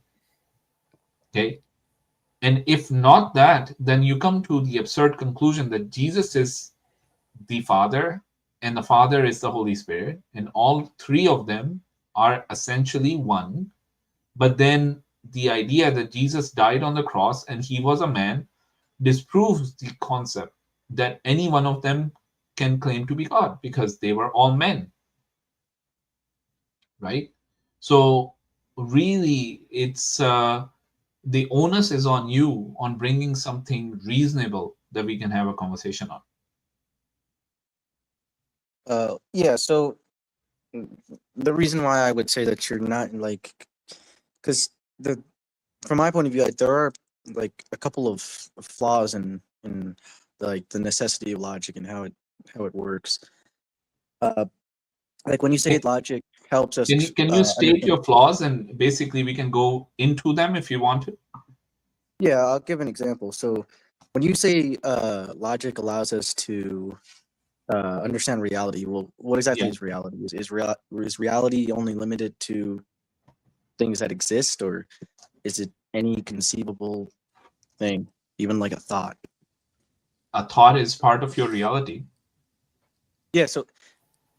okay? And if not that, then you come to the absurd conclusion that Jesus is the Father, and the Father is the Holy Spirit, and all three of them are essentially one. But then the idea that Jesus died on the cross and he was a man disproves the concept that any one of them can claim to be God, because they were all men, right? So really, it's the onus is on you on bringing something reasonable that we can have a conversation on.
Yeah, so the reason why I would say that you're not because from my point of view, there are like a couple of flaws in like the necessity of logic and how it works. Like when you say logic helps us.
Can you state your flaws, and basically we can go into them if you want to?
Yeah, I'll give an example. So when you say logic allows us to understand reality, well, what exactly is reality? Is reality only limited to things that exist, or is it any conceivable thing, even like a thought?
A thought is part of your reality.
Yeah, so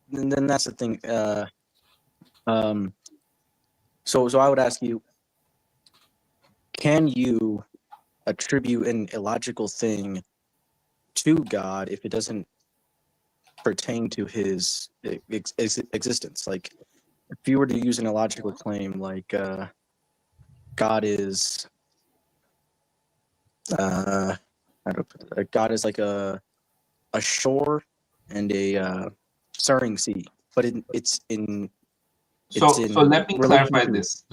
then that's the thing. So I would ask you, can you attribute an illogical thing to God if it doesn't pertain to his existence? Like, if you were to use an illogical claim, like God is, God is like a shore and a stirring sea, but
so let me clarify this.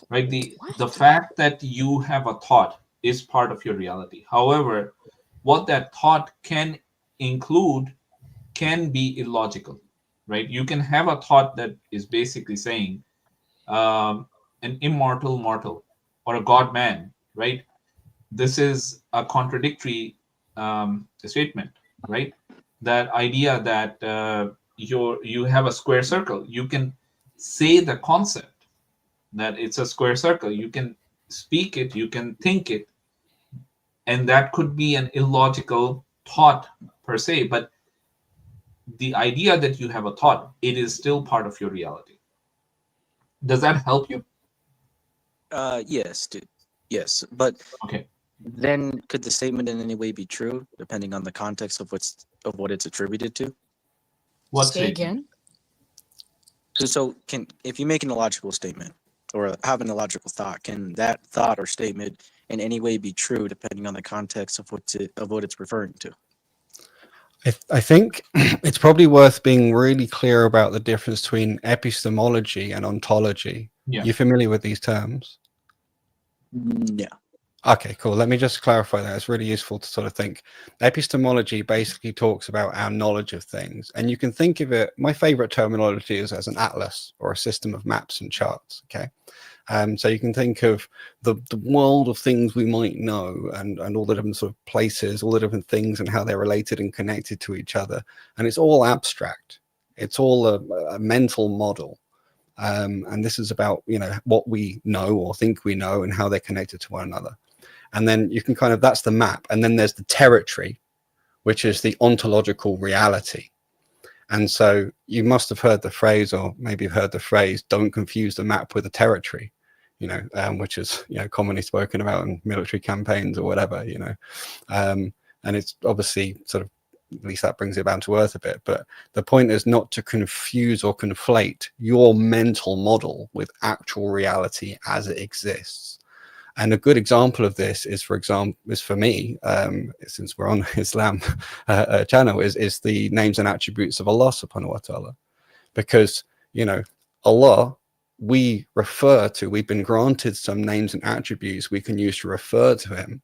Right, the fact that you have a thought is part of your reality. However, what that thought can include can be illogical, right? You can have a thought that is basically saying an immortal mortal or a god man, right? This is a contradictory statement, right? That idea that you have a square circle. You can say the concept that it's a square circle. You can speak it, you can think it, and that could be an illogical thought per se. But the idea that you have a thought, it is still part of your reality. Does that help you?
Yes, dude. Yes, but
okay.
Then could the statement in any way be true, depending on the context of what it's attributed to?
What
Say again?
So if you make an illogical statement or have an illogical thought, can that thought or statement in any way be true, depending on the context of what it's referring to?
I think it's probably worth being really clear about the difference between epistemology and ontology.
Yeah.
You familiar with these terms?
Yeah.
Okay, cool. Let me just clarify that. It's really useful to sort of think. Epistemology basically talks about our knowledge of things. And you can think of it, my favorite terminology is as an atlas or a system of maps and charts. Okay. So you can think of the world of things we might know and all the different sort of places, all the different things and how they're related and connected to each other. And it's all abstract. It's all a mental model. And this is about, you know, what we know or think we know and how they're connected to one another. And then you can kind of, that's the map. And then there's the territory, which is the ontological reality. And so you must have heard the phrase, or maybe you've heard the phrase, don't confuse the map with the territory, you know, which is, you know, commonly spoken about in military campaigns or whatever, you know. And it's obviously sort of, at least that brings it down to earth a bit. But the point is not to confuse or conflate your mental model with actual reality as it exists. And a good example of this is, for me, since we're on Islam channel, is the names and attributes of Allah subhanahu wa ta'ala. Because, you know, Allah, we've been granted some names and attributes we can use to refer to him.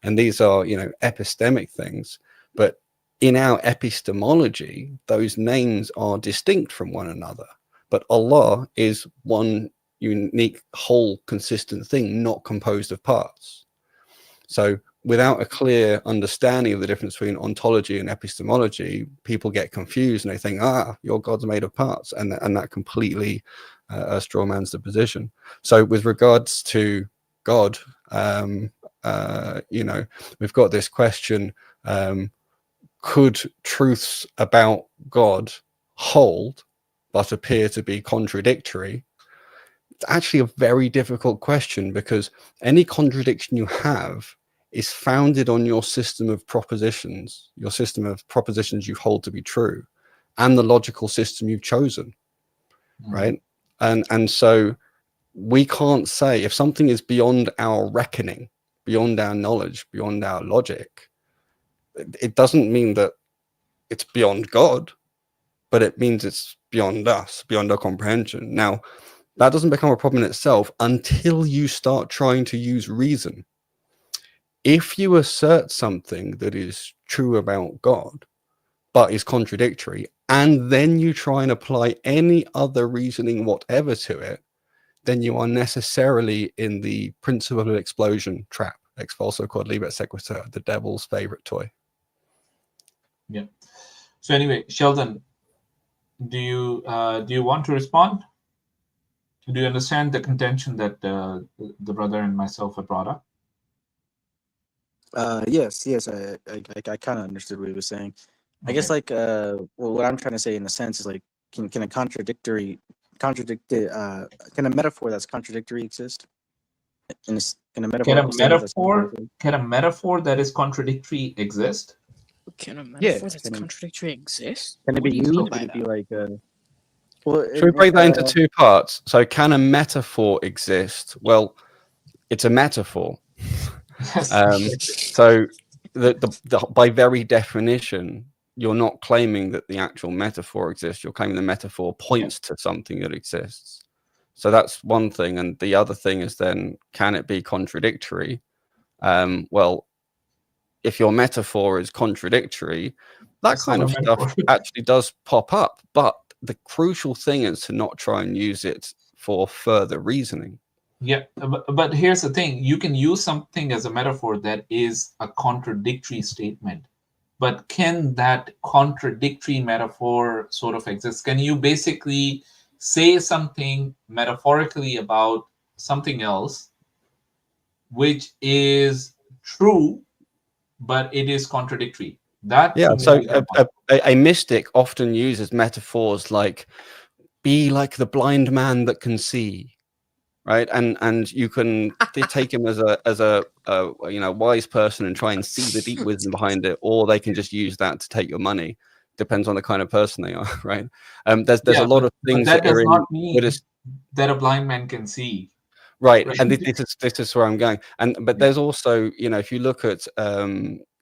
And these are, you know, epistemic things. But in our epistemology, those names are distinct from one another. But Allah is one unique, whole, consistent thing, not composed of parts. So without a clear understanding of the difference between ontology and epistemology, people get confused and they think, your God's made of parts, and that completely straw man's the position. So with regards to God, you know, we've got this question, could truths about God hold but appear to be contradictory? It's actually a very difficult question, because any contradiction you have is founded on your system of propositions, you hold to be true, and the logical system you've chosen, right? And so we can't say, if something is beyond our reckoning, beyond our knowledge, beyond our logic, it doesn't mean that it's beyond God, but it means it's beyond us, beyond our comprehension. Now, that doesn't become a problem in itself until you start trying to use reason. If you assert something that is true about God, but is contradictory, and then you try and apply any other reasoning whatever to it, then you are necessarily in the principle of explosion trap, expulso quod libet sequitur, the devil's favorite toy.
Yeah. So anyway, Sheldon, do you want to respond? Do you understand the contention that the brother and myself have brought up?
Yes, I kind of understood what he was saying. I guess, like, well, what I'm trying to say in a sense is, like, can a metaphor that's contradictory exist? Can a
metaphor that is contradictory exist?
Can a metaphor that's contradictory exist?
Can it be used? Can it be like
should we break that into two parts? So can a metaphor exist? Well, it's a metaphor. So by very definition, you're not claiming that the actual metaphor exists. You're claiming the metaphor points to something that exists. So that's one thing. And the other thing is then, can it be contradictory? Well, if your metaphor is contradictory, that's kind of stuff actually does pop up. But the crucial thing is to not try and use it for further reasoning.
Yeah, but here's the thing. You can use something as a metaphor that is a contradictory statement. But can that contradictory metaphor sort of exist? Can you basically say something metaphorically about something else, which is true, but it is contradictory? That,
yeah. So a mystic often uses metaphors like, be like the blind man that can see, right? And you can take him as a you know, wise person and try and see the deep wisdom behind it, or they can just use that to take your money. Depends on the kind of person they are, right? There's a lot of things
that does not mean that a blind man can see.
Right. And this is where I'm going. But there's also, you know, if you look at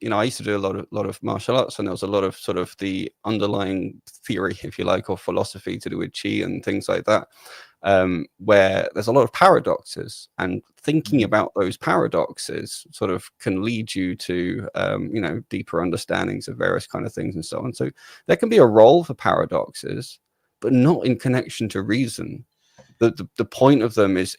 you know, I used to do a lot of martial arts, and there was a lot of sort of the underlying theory, if you like, or philosophy to do with chi and things like that. where there's a lot of paradoxes, and thinking about those paradoxes sort of can lead you to deeper understandings of various kind of things and so on. So there can be a role for paradoxes, but not in connection to reason. The point of them is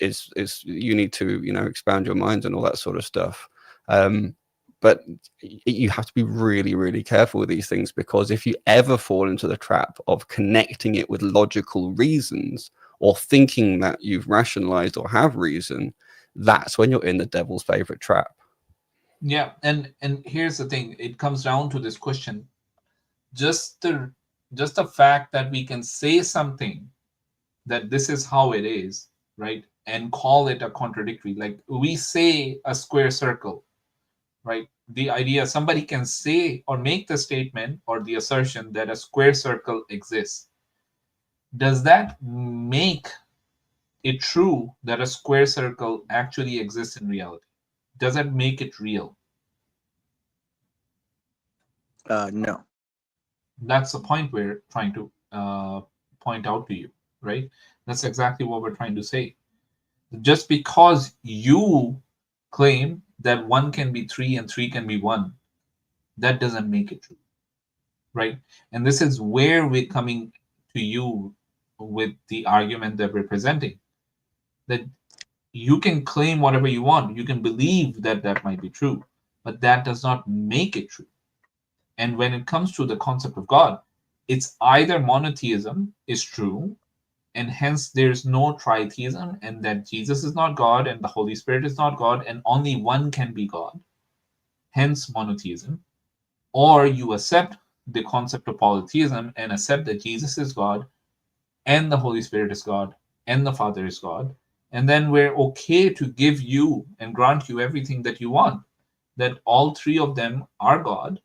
you need to expand your mind and all that sort of stuff. But you have to be really, really careful with these things, because if you ever fall into the trap of connecting it with logical reasons, or thinking that you've rationalized or have reason, that's when you're in the devil's favorite trap.
Yeah, and here's the thing: it comes down to this question. Just the fact that we can say something that this is how it is, right, and call it a contradictory. Like we say a square circle, right? The idea somebody can say or make the statement or the assertion that a square circle exists. Does that make it true that a square circle actually exists in reality? Does that make it real?
No.
That's the point we're trying to point out to you, right? That's exactly what we're trying to say. Just because you claim that 1 can be 3 and 3 can be 1, that doesn't make it true, right? And this is where we're coming to you with the argument that we're presenting, that you can claim whatever you want, you can believe that that might be true, but that does not make it true. And when it comes to the concept of God, it's either monotheism is true, and hence there's no tritheism, and that Jesus is not God and the Holy Spirit is not God and only one can be God, hence monotheism, or you accept the concept of polytheism and accept that Jesus is God and the Holy Spirit is God and the Father is God, and then we're okay to give you and grant you everything that you want, that all three of them are God,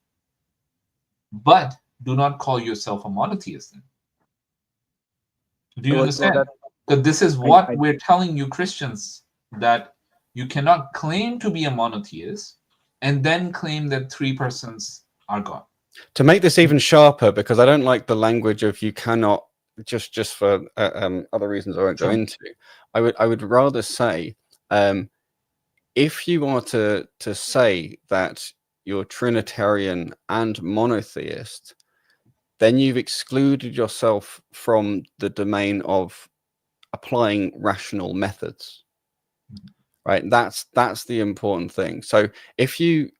but do not call yourself a monotheist. Do you understand? Because this is what we're telling you Christians, that you cannot claim to be a monotheist and then claim that 3 persons are God.
To make this even sharper, because I don't like the language of you cannot, just for other reasons I won't go into, I would rather say, if you are to say that you're Trinitarian and monotheist, then you've excluded yourself from the domain of applying rational methods, right? That's the important thing. So if you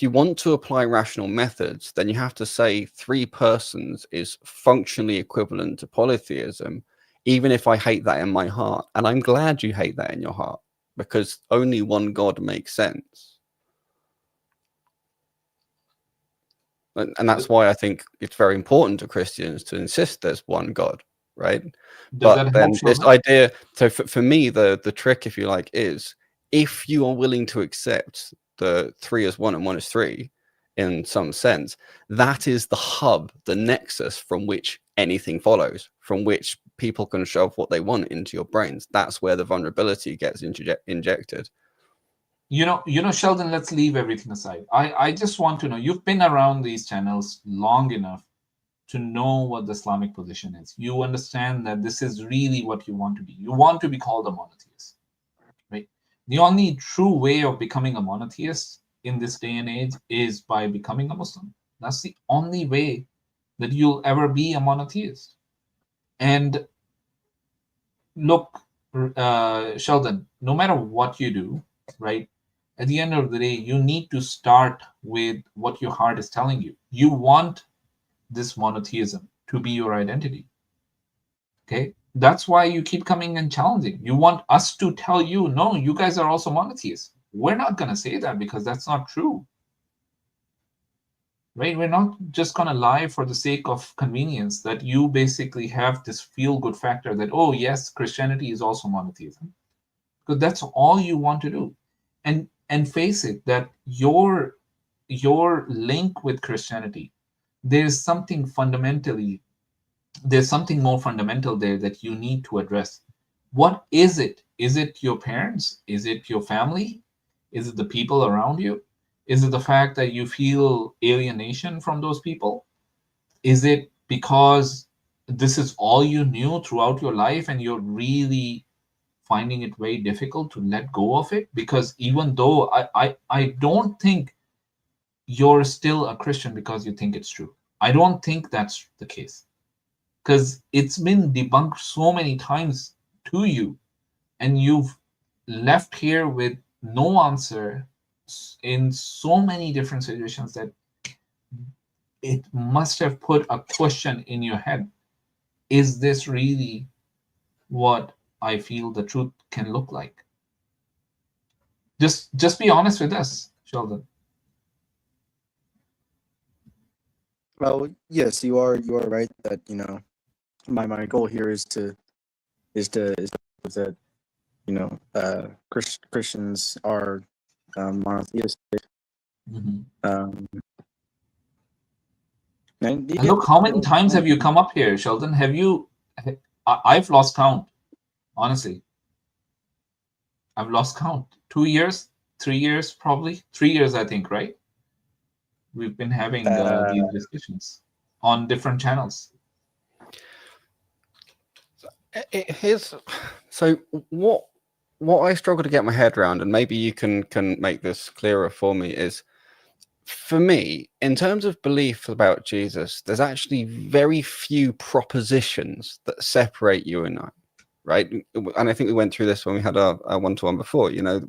want to apply rational methods, then you have to say 3 persons is functionally equivalent to polytheism, even if I hate that in my heart. And I'm glad you hate that in your heart, because only one God makes sense. And that's why I think it's very important to Christians to insist there's one God, right? But then this idea, so for me, the trick, if you like, is if you are willing to accept the 3 as 1 and 1 as 3 in some sense, that is the hub, the nexus from which anything follows, from which people can shove what they want into your brains. That's where the vulnerability gets injected.
You know, Sheldon, let's leave everything aside. I just want to know, you've been around these channels long enough to know what the Islamic position is. You understand that this is really what you want to be. You want to be called a monotheist, right? The only true way of becoming a monotheist in this day and age is by becoming a Muslim. That's the only way that you'll ever be a monotheist. And look, Sheldon, no matter what you do, right, at the end of the day, you need to start with what your heart is telling you. You want this monotheism to be your identity. Okay? That's why you keep coming and challenging. You want us to tell you, no, you guys are also monotheists. We're not going to say that, because that's not true. Right? We're not just going to lie for the sake of convenience, that you basically have this feel-good factor that, oh, yes, Christianity is also monotheism. Because that's all you want to do. And face it, that your link with Christianity, there's something more fundamental there that you need to address. What is it? Is it your parents? Is it your family? Is it the people around you? Is it the fact that you feel alienation from those people? Is it because this is all you knew throughout your life, and you're really finding it very difficult to let go of it? Because even though I don't think you're still a Christian because you think it's true. I don't think that's the case, because it's been debunked so many times to you, and you've left here with no answer in so many different situations that it must have put a question in your head. Is this really what I feel the truth can look like? Just be honest with us, Sheldon.
Well, yes, you are right that, you know, my goal here is that, you know, Christians are monotheistic. And
And look, how many times have you come up here, Sheldon? Have you? I've lost count, honestly. I've lost count. 2 years, 3 years, probably 3 years, I think, right? We've been having these discussions on different channels.
Here's so what I struggle to get my head around, and maybe you can make this clearer for me, is, for me, in terms of belief about Jesus, there's actually very few propositions that separate you and I, right? And I think we went through this when we had our one-to-one before. You know,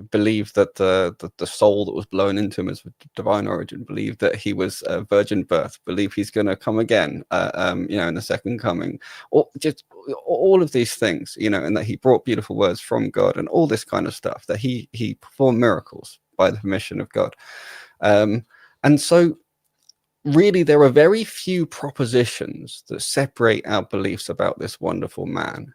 believe that the soul that was blown into him is of divine origin, believe that he was a virgin birth, believe he's going to come again, you know, in the second coming, or just all of these things, you know, and that he brought beautiful words from God and all this kind of stuff, that he performed miracles by the permission of God. And so really there are very few propositions that separate our beliefs about this wonderful man.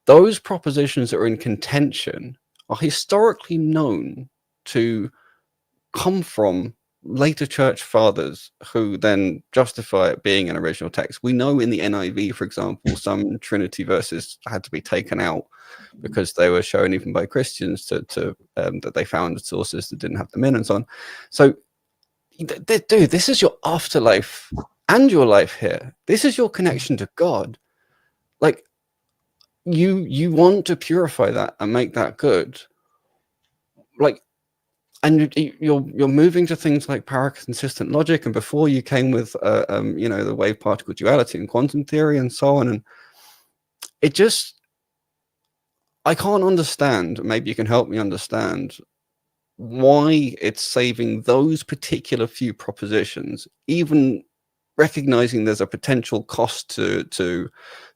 Those propositions that are in contention are historically known to come from later church fathers who then justify it being an original text. We know in the NIV, for example, some Trinity verses had to be taken out because they were shown even by Christians that they found sources that didn't have them in and so on. So, dude, this is your afterlife and your life here. This is your connection to God. Like, you want to purify that and make that good. Like, and you're moving to things like paraconsistent logic, and before you came with you know, the wave particle duality and quantum theory and so on, and it just, I can't understand. Maybe you can help me understand why it's saving those particular few propositions, even recognizing there's a potential cost to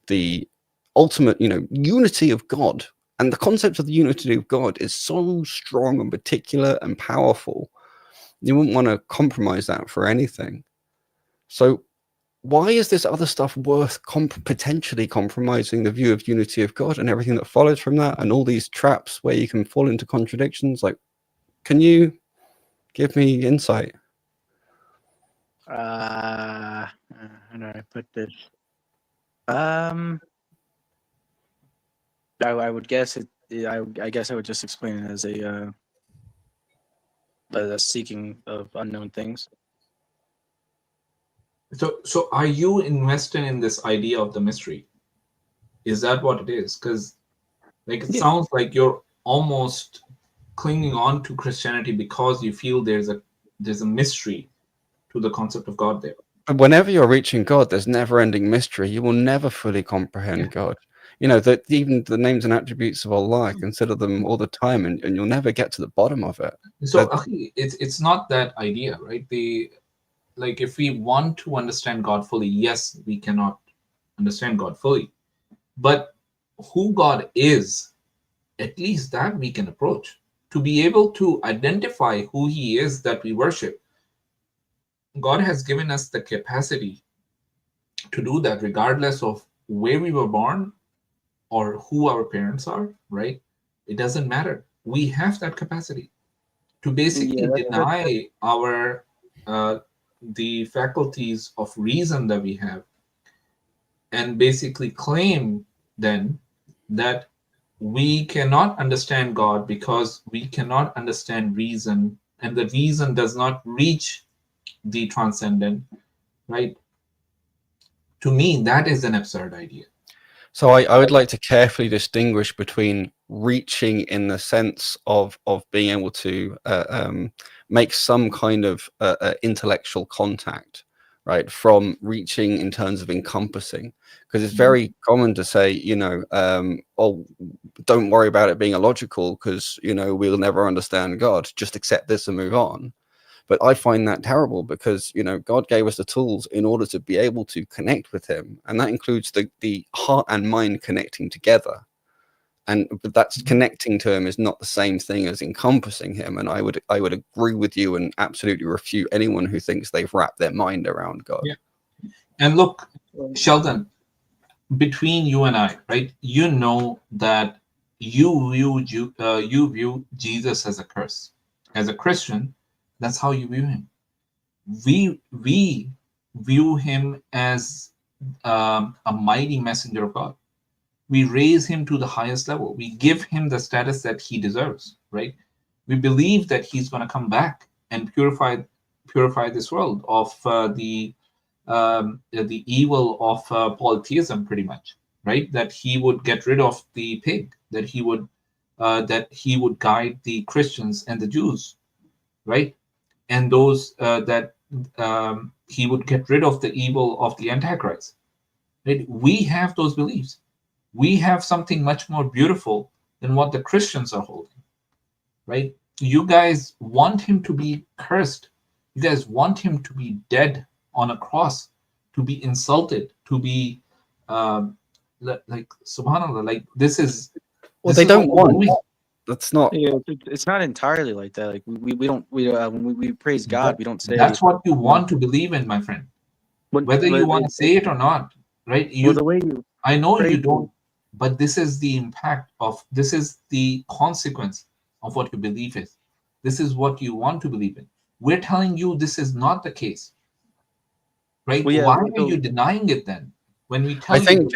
the ultimate, you know, unity of God. And the concept of the unity of God is so strong and particular and powerful. You wouldn't want to compromise that for anything. So why is this other stuff worth potentially compromising the view of unity of God and everything that follows from that, and all these traps where you can fall into contradictions? Like, can you give me insight?
How do I put this? I would guess it. I guess I would just explain it as a seeking of unknown things.
So are you invested in this idea of the mystery? Is that what it is? Because, like, it sounds like you're almost clinging on to Christianity because you feel there's a mystery to the concept of God there.
But whenever you're reaching God, there's never-ending mystery. You will never fully comprehend God. You know, that even the names and attributes of Allah, I consider them all the time, and you'll never get to the bottom of it.
So it's not that idea, right? Like, if we want to understand God fully, yes, we cannot understand God fully, but who God is, at least that we can approach. To be able to identify who he is that we worship, God has given us the capacity to do that regardless of where we were born or who our parents are, right? It doesn't matter. We have that capacity to basically deny our the faculties of reason that we have, and basically claim then that we cannot understand God because we cannot understand reason, and the reason does not reach the transcendent, right? To me, that is an absurd idea.
So I would like to carefully distinguish between reaching in the sense of being able to make some kind of intellectual contact, right, from reaching in terms of encompassing, because it's very common to say, you know, oh, don't worry about it being illogical because, you know, we'll never understand God, just accept this and move on. But I find that terrible because, you know, God gave us the tools in order to be able to connect with him. And that includes the heart and mind connecting together. And that's connecting to him is not the same thing as encompassing him. And I would agree with you and absolutely refute anyone who thinks they've wrapped their mind around God.
Yeah. And look, Sheldon, between you and I, right, you know that you view Jesus as a curse. As a Christian, that's how you view him. We view him as a mighty messenger of God. We raise him to the highest level. We give him the status that he deserves, right? We believe that he's going to come back and purify this world of the evil of polytheism, pretty much, right? That he would get rid of the pig, that he would guide the Christians and the Jews, right? And those that he would get rid of the evil of the Antichrist. Right? We have those beliefs. We have something much more beautiful than what the Christians are holding. Right? You guys want him to be cursed. You guys want him to be dead on a cross, to be insulted, to be like subhanallah. Like this is.
Well, they don't want. That's not.
Yeah, it's not entirely like that. Like when we praise God, we don't say
that's what you want to believe in, my friend. Whether you want to say it or not, right? I know you don't, but this is the impact of. This is the consequence of what you believe is. This is what you want to believe in. We're telling you this is not the case, right?
Well, yeah,
why are you denying it then? When we tell
I think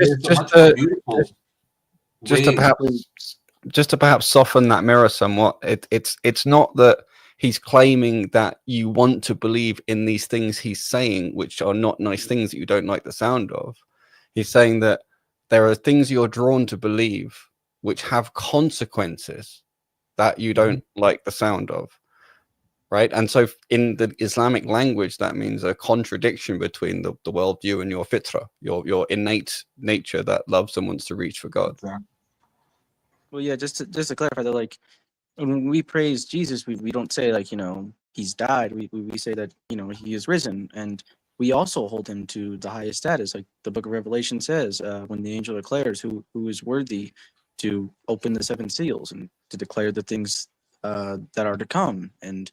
just to perhaps soften that mirror somewhat, it's not that he's claiming that you want to believe in these things he's saying, which are not nice things that you don't like the sound of. He's saying that there are things you're drawn to believe which have consequences that you don't like the sound of, right? And so in the Islamic language, that means a contradiction between the worldview and your fitra, your innate nature that loves and wants to reach for God.
Yeah.
Well, yeah, just to clarify that, like when we praise Jesus, we don't say like, you know, he's died. We say that, you know, he is risen, and we also hold him to the highest status. Like the book of Revelation says, when the angel declares who is worthy to open the seven seals and to declare the things that are to come. And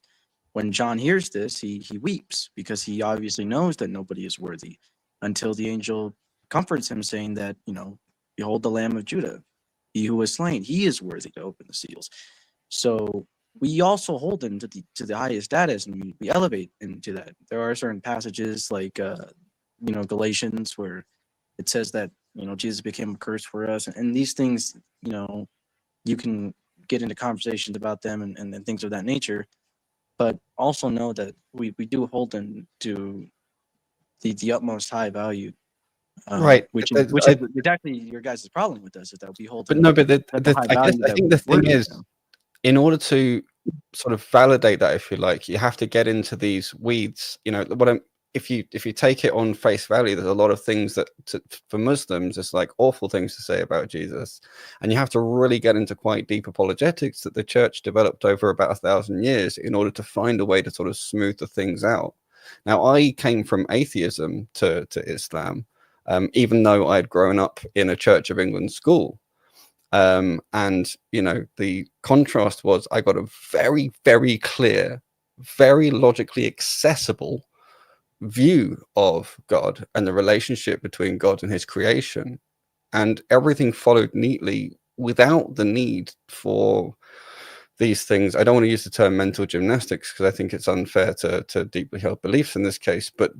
when John hears this, he weeps because he obviously knows that nobody is worthy until the angel comforts him, saying that, you know, behold the Lamb of Judah. He who was slain, he is worthy to open the seals. So we also hold him to the highest status, and we elevate into that. There are certain passages like, you know, Galatians, where it says that, you know, Jesus became a curse for us. And these things, you know, you can get into conversations about them and things of that nature. But also know that we do hold them to the utmost high value.
Right,
which is actually your guys' problem with us, is that we hold.
But no, but I think the thing is, in order to sort of validate that, if you like, you have to get into these weeds. You know, if you take it on face value, there's a lot of things that for Muslims it's like awful things to say about Jesus, and you have to really get into quite deep apologetics that the church developed over about 1,000 years in order to find a way to sort of smooth the things out. Now, I came from atheism to Islam. Even though I'd grown up in a Church of England school. And, you know, the contrast was I got a very, very clear, very logically accessible view of God and the relationship between God and his creation. And everything followed neatly without the need for these things. I don't want to use the term mental gymnastics because I think it's unfair to deeply held beliefs in this case, but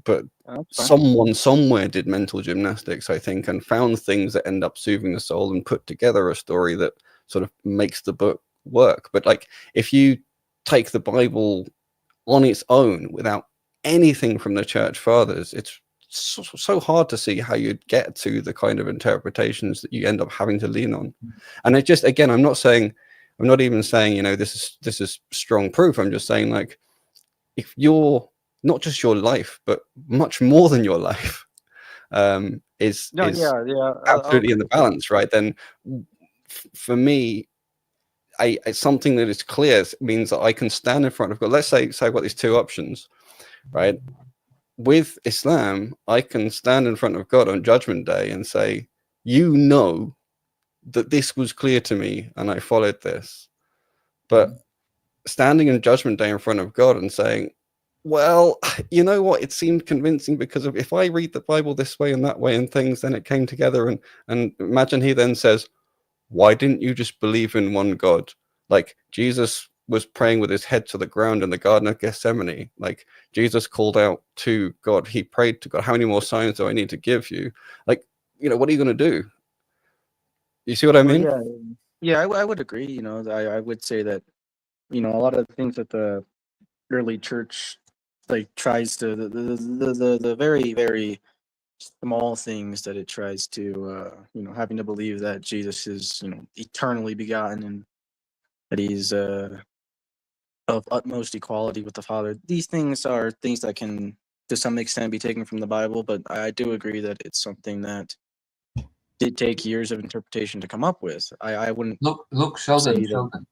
someone somewhere did mental gymnastics, I think, and found things that end up soothing the soul and put together a story that sort of makes the book work. But like, if you take the Bible on its own without anything from the church fathers, it's so hard to see how you'd get to the kind of interpretations that you end up having to lean on. And it just, again, I'm not even saying, you know, this is strong proof. I'm just saying, like, if you're not just your life, but much more than your life, is absolutely in the balance, right? Then for me, something that is clear means that I can stand in front of God. Let's say I've got these two options, right? With Islam, I can stand in front of God on Judgment Day and say, you know that this was clear to me and I followed this. But standing in Judgment Day in front of God and saying, well, you know what, it seemed convincing because if I read the Bible this way and that way and things, then it came together. And imagine he then says, why didn't you just believe in one God? Like, Jesus was praying with his head to the ground in the Garden of Gethsemane. Like, Jesus called out to God. He prayed to God, how many more signs do I need to give you? Like, you know, what are you going to do? You see what I mean?
Yeah, I would agree. You know, I would say that, you know, a lot of the things that the early church like tries to the very, very small things that it tries to you know, having to believe that Jesus is, you know, eternally begotten and that he's of utmost equality with the Father. These things are things that can to some extent be taken from the Bible, but I do agree that it's something that did take years of interpretation to come up with. I wouldn't
look, Sheldon.
say that.
Sheldon,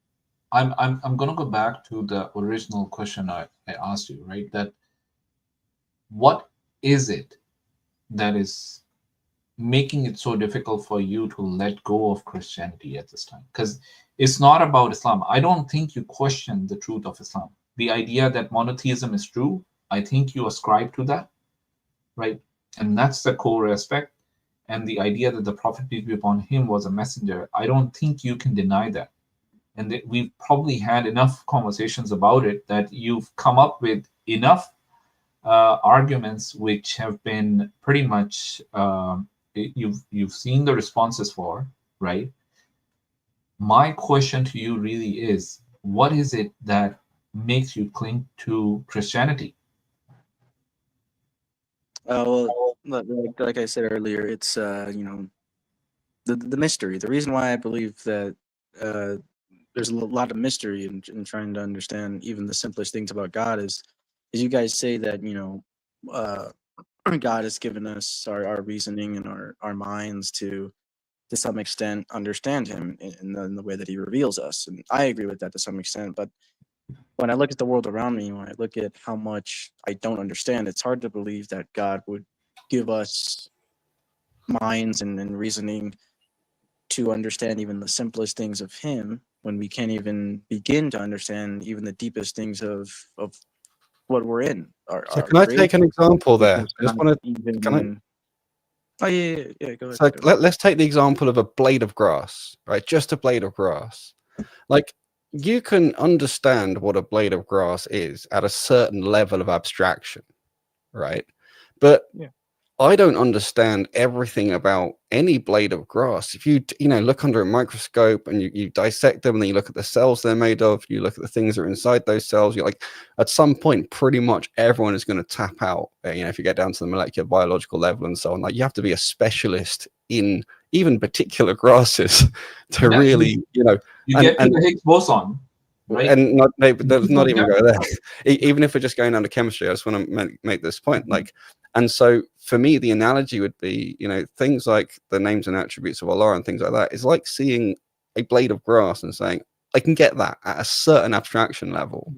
I'm going to go back to the original question I asked you, right? That what is it that is making it so difficult for you to let go of Christianity at this time? Because it's not about Islam. I don't think you question the truth of Islam. The idea that monotheism is true, I think you ascribe to that, right? And that's the core aspect. And the idea that the Prophet, peace be upon him, was a messenger, I don't think you can deny that. And we've probably had enough conversations about it that you've come up with enough arguments which have been pretty much you've seen the responses for, right? My question to you really is, what is it that makes you cling to Christianity?
Well, like I said earlier, it's you know, the mystery. The reason why I believe that there's a lot of mystery in trying to understand even the simplest things about God is you guys say that, you know, God has given us our reasoning and our minds to some extent understand him in the way that he reveals us, and I agree with that to some extent. But when I look at the world around me, when I look at how much I don't understand, it's hard to believe that God would give us minds and reasoning to understand even the simplest things of him when we can't even begin to understand even the deepest things of what we're in.
So can I take an example there? I just want
to.
Can
Oh yeah, go ahead.
So let's take the example of a blade of grass, right? Just a blade of grass. Like, you can understand what a blade of grass is at a certain level of abstraction, right? But I don't understand everything about any blade of grass. If you know, look under a microscope and you dissect them, and then you look at the cells they're made of, you look at the things that are inside those cells, you're like, at some point, pretty much everyone is going to tap out. You know, if you get down to the molecular biological level and so on, like, you have to be a specialist in even particular grasses to really, you know,
you get to the Higgs boson. Right.
And let's not even go there. Even if we're just going down to chemistry, I just want to make this point. Like, and so for me, the analogy would be, you know, things like the names and attributes of Allah and things like that is like seeing a blade of grass and saying, I can get that at a certain abstraction level.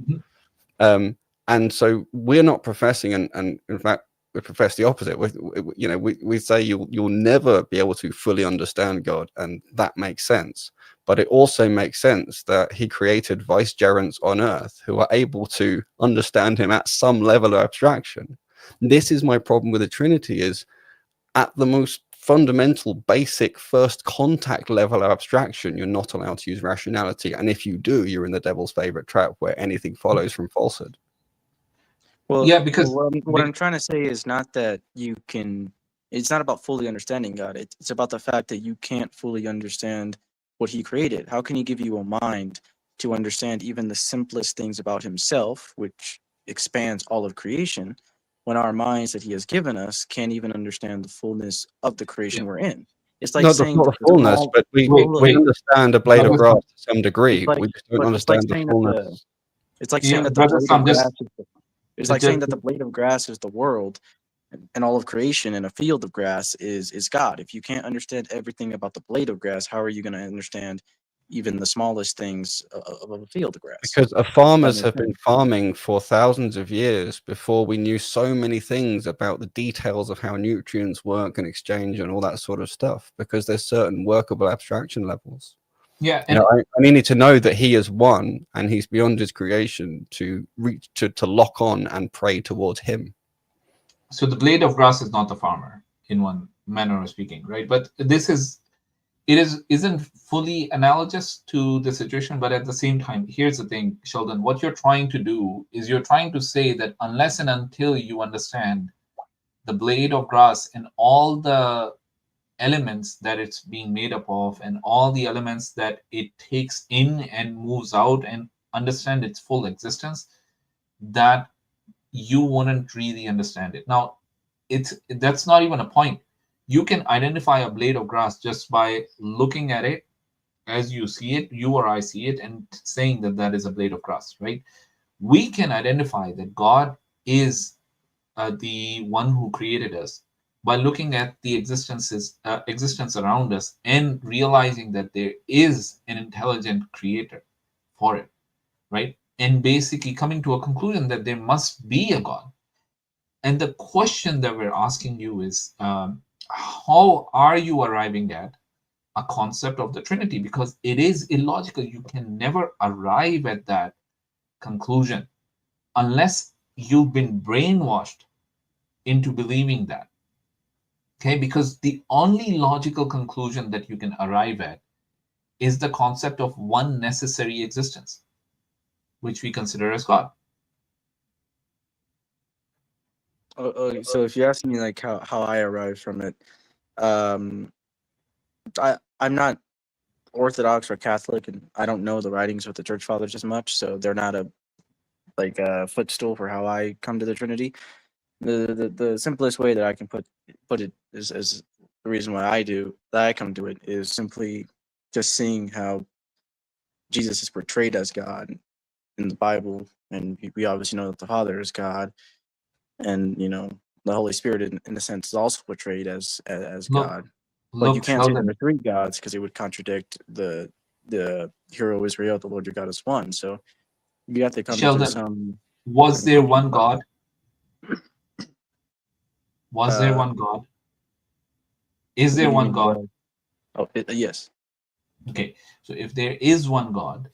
And so we're not professing, and in fact, we profess the opposite. We say you'll never be able to fully understand God, and that makes sense. But it also makes sense that he created vicegerents on earth who are able to understand him at some level of abstraction. This is my problem with the Trinity, is at the most fundamental, basic, first contact level of abstraction, you're not allowed to use rationality. And if you do, you're in the devil's favorite trap where anything follows from falsehood.
Well, yeah, because what I'm trying to say is not that you can, it's not about fully understanding God. It's about the fact that you can't fully understand what he created. How can he give you a mind to understand even the simplest things about himself, which expands all of creation, when our minds that he has given us can't even understand the fullness of the creation we're in. It's like
No,
saying
not
that
the fullness, but we understand a blade of grass to some degree.
Like,
we just don't
but
understand
it's like
the
saying
fullness.
it's like
Yeah,
saying that the
Brother
blade
Sam,
of
just-
grass it's like saying that the blade of grass is the world, and all of creation, and a field of grass is God. If you can't understand everything about the blade of grass, how are you going to understand even the smallest things of a field of grass?
Because farmers have been farming for thousands of years before we knew so many things about the details of how nutrients work and exchange and all that sort of stuff, because there's certain workable abstraction levels.
Yeah,
and I needed to know that he is one and he's beyond his creation to reach to lock on and pray towards him.
So the blade of grass is not the farmer, in one manner of speaking, right? But isn't fully analogous to the situation, but at the same time, here's the thing, Sheldon, what you're trying to do is you're trying to say that unless and until you understand the blade of grass and all the elements that it's being made up of and all the elements that it takes in and moves out and understand its full existence, that you wouldn't really understand it. Now, that's not even a point. You can identify a blade of grass just by looking at it as you see it, you or I see it, and saying that that is a blade of grass, right? We can identify that God is the one who created us by looking at the existence around us and realizing that there is an intelligent creator for it, right? And basically coming to a conclusion that there must be a God. And the question that we're asking you is, how are you arriving at a concept of the Trinity? Because it is illogical. You can never arrive at that conclusion unless you've been brainwashed into believing that. Okay, because the only logical conclusion that you can arrive at is the concept of one necessary existence, which we consider as God.
So if you ask me like how I arrived from it, I'm not Orthodox or Catholic, and I don't know the writings of the Church Fathers as much, so they're not a footstool for how I come to the Trinity. The simplest way that I can put it is the reason why I come to it is simply just seeing how Jesus is portrayed as God in the Bible, and we obviously know that the Father is God, and the Holy Spirit in a sense is also portrayed as God. But you can't say there are three gods because it would contradict the Hear, O Israel, the Lord your God is one. So you have to come to some.
Was there one God? Was there one God? Is there one God?
Yes.
Okay, so if there is one God,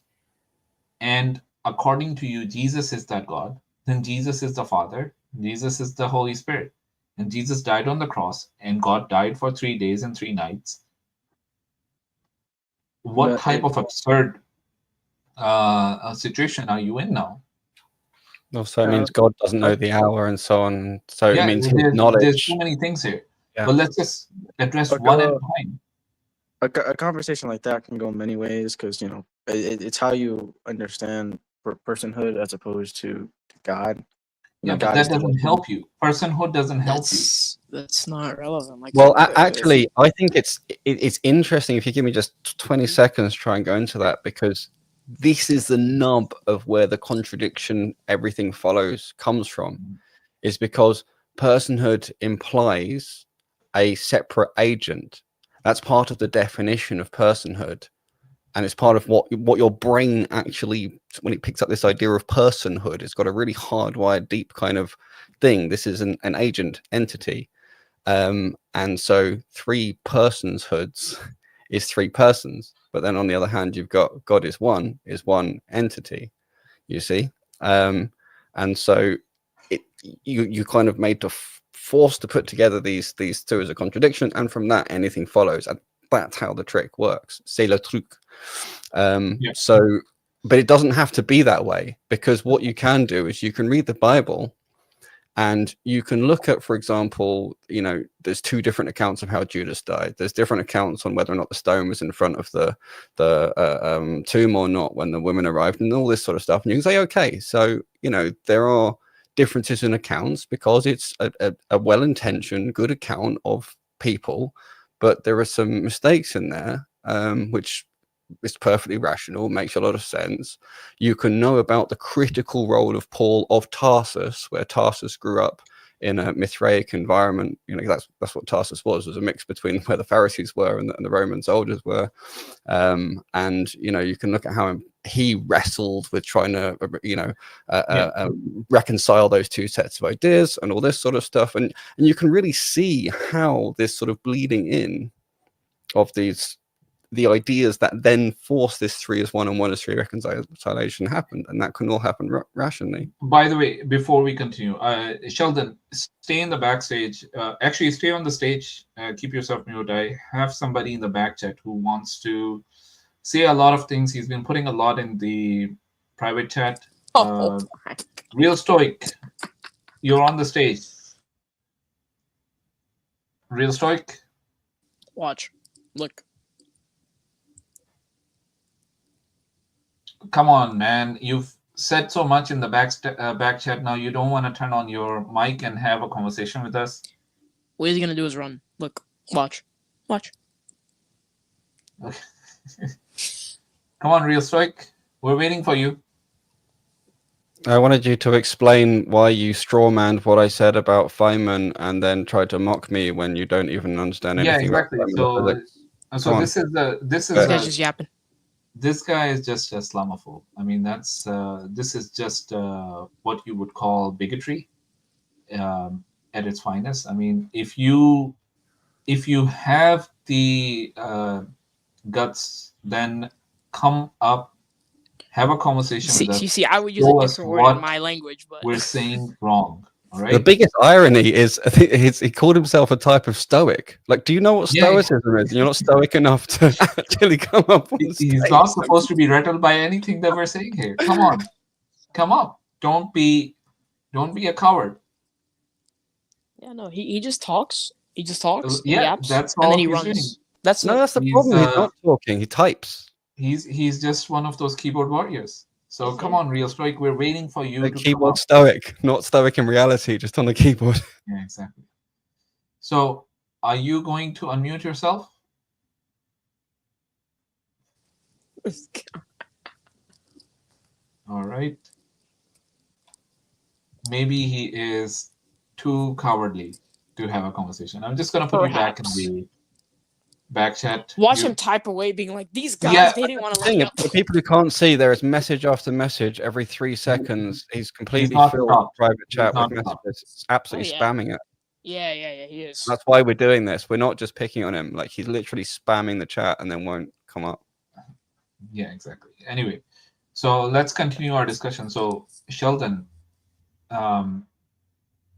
and according to you, Jesus is that God, then Jesus is the Father, Jesus is the Holy Spirit, and Jesus died on the cross, and God died for 3 days and 3 nights. What type of absurd situation are you in now?
Also, it means God doesn't know the hour and so on. So it means his knowledge.
There's too many things here. Yeah. But let's just address one at a time.
A conversation like that can go many ways because, it's how you understand personhood as opposed to God.
Yeah, but that doesn't help you. Personhood doesn't help you.
That's not relevant. Like,
well, actually, I think it's interesting if you give me just 20 seconds to try and go into that, because this is the nub of where the contradiction everything follows comes from, is because personhood implies a separate agent. That's part of the definition of personhood. And it's part of what your brain actually, when it picks up this idea of personhood, it's got a really hardwired, deep kind of thing. This is an agent entity. And so 3 personshoods is 3 persons. But then on the other hand, you've got God is one entity, you see? And so you kind of made to forced to put together these 2 as a contradiction. And from that, anything follows. And that's how the trick works. C'est le truc. So, but it doesn't have to be that way, because what you can do is you can read the Bible and you can look at, for example, there's 2 different accounts of how Judas died. There's different accounts on whether or not the stone was in front of the tomb or not when the women arrived, and all this sort of stuff. And you can say, okay, so, there are differences in accounts because it's a well-intentioned, good account of people, but there are some mistakes in there, which is perfectly rational, makes a lot of sense. You can know about the critical role of Paul of Tarsus, where Tarsus grew up in a Mithraic environment. You know, that's what Tarsus was a mix between where the Pharisees were and the Roman soldiers were. And, you know, you can look at how he wrestled with trying to, you know, reconcile those two sets of ideas and all this sort of stuff. And you can really see how this sort of bleeding in of the ideas that then force this 3 is 1 and 1 is 3 reconciliation happened, and that can all happen rationally.
By the way, before we continue, Sheldon, stay in the backstage. Actually, stay on the stage. Keep yourself mute. I have somebody in the back chat who wants to say a lot of things. He's been putting a lot in the private chat. Real Stoic, you're on the stage. Real Stoic.
Watch. Look.
Come on, man. You've said so much in the back chat. Now you don't want to turn on your mic and have a conversation with us.
What he's gonna do is run. Look. Watch. Watch.
Okay. Come on, Real Stoic. We're waiting for you.
I wanted you to explain why you strawmanned what I said about Feynman and then tried to mock me when you don't even understand anything.
Yeah, exactly. So this is
This guy's just yapping.
This guy is just Islamophobe. I mean, this is just what you would call bigotry at its finest. I mean, if you have the guts, then come up, have a conversation with us.
See, I would use a different word in my language, but
we're saying wrong. All right.
The biggest irony is I think he called himself a type of Stoic. Like, do you know what Stoicism is? You're not Stoic enough to actually come up with.
He's not supposed to be rattled by anything that we're saying here. Come on, come up. Don't be a coward.
Yeah, no, he just talks. He just talks.
Yeah,
yaps,
that's all
and then he
he's
runs.
doing.
That's the problem. He's not talking. He types.
He's just one of those keyboard warriors. So come on, Real Stoic, we're waiting for you.
A keyboard Stoic, not Stoic in reality, just on the keyboard.
Yeah, exactly. So, are you going to unmute yourself? All right. Maybe he is too cowardly to have a conversation. I'm just going to put you back in the back chat.
Watch him type away, being like, "These guys, they didn't want to let up."
For people who can't see, there is message after message every 3 seconds. He's completely filled private chat with messages. It's absolutely spamming it.
Yeah, he is.
That's why we're doing this. We're not just picking on him. Like, he's literally spamming the chat and then won't come up.
Yeah, exactly. Anyway, so let's continue our discussion. So, Sheldon,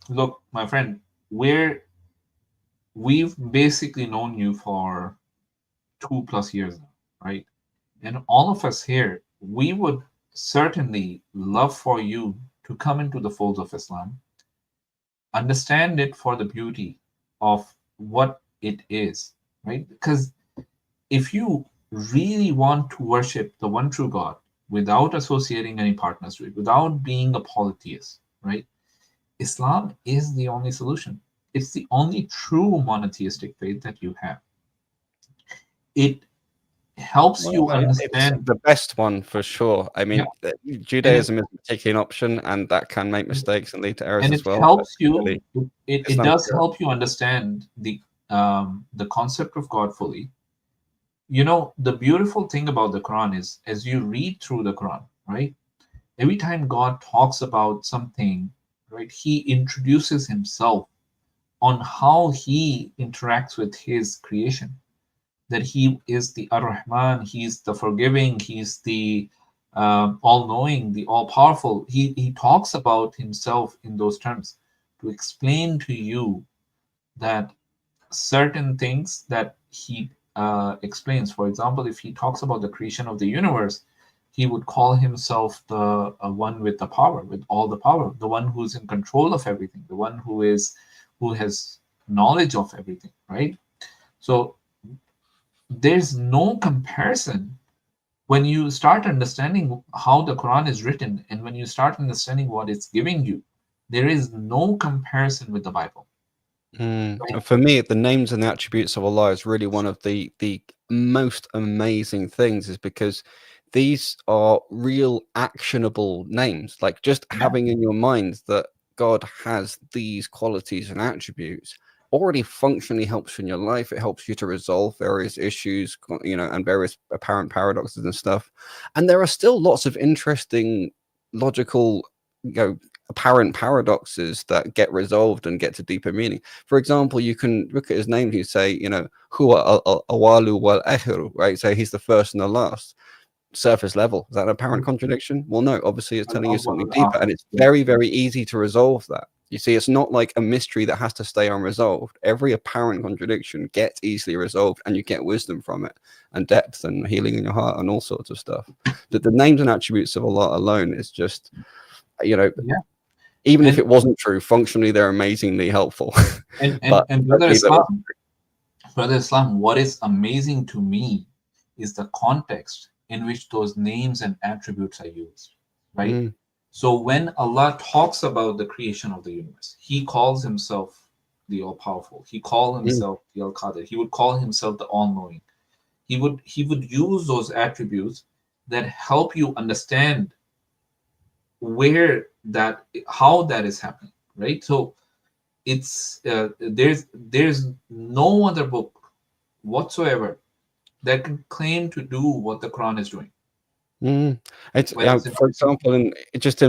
look, my friend, we've basically known you for 2+ years now, right? And all of us here, we would certainly love for you to come into the folds of Islam, understand it for the beauty of what it is, right? Because if you really want to worship the one true God without associating any partners with it, without being a polytheist, right? Islam is the only solution. It's the only true monotheistic faith that you have. It helps you understand.
It's the best one for sure. I mean, Judaism is particularly an option, and that can make mistakes and lead to errors as well.
And it helps you. It does help you understand the concept of God fully. You know, the beautiful thing about the Quran is, as you read through the Quran, right? Every time God talks about something, right, he introduces himself on how he interacts with his creation, that he is the Ar-Rahman, he's the forgiving, he's the all-knowing, the all-powerful. He talks about himself in those terms to explain to you that certain things that he explains. For example, if he talks about the creation of the universe, he would call himself the one with the power, with all the power, the one who's in control of everything, the one who has knowledge of everything, right? So there's no comparison when you start understanding how the Quran is written, and when you start understanding what it's giving you, there is no comparison with the Bible.
And for me, the names and the attributes of Allah is really one of the most amazing things, is because these are real actionable names. Like just having in your mind that God has these qualities and attributes already functionally helps you in your life. It helps you to resolve various issues, you know, and various apparent paradoxes and stuff. And there are still lots of interesting logical, you know, apparent paradoxes that get resolved and get to deeper meaning. For example, you can look at his name, you say, you know, huwa awalu wal akhiru, right? So he's the first and the last. Surface level, is that an apparent contradiction? Well, no, obviously it's telling you something deeper, and it's very, very easy to resolve that. You see, it's not like a mystery that has to stay unresolved. Every apparent contradiction gets easily resolved, and you get wisdom from it, and depth, and healing in your heart, and all sorts of stuff. But the names and attributes of Allah alone is just, you know, even if it wasn't true, functionally they're amazingly helpful.
And Brother Islam, what is amazing to me is the context in which those names and attributes are used, right? So when Allah talks about the creation of the universe, he calls himself the all-powerful. He called himself the Al-Qadir. He would call himself the all-knowing. He would use those attributes that help you understand how that is happening, right? So it's there's no other book whatsoever that can claim to do what the Quran is doing.
It's for example, in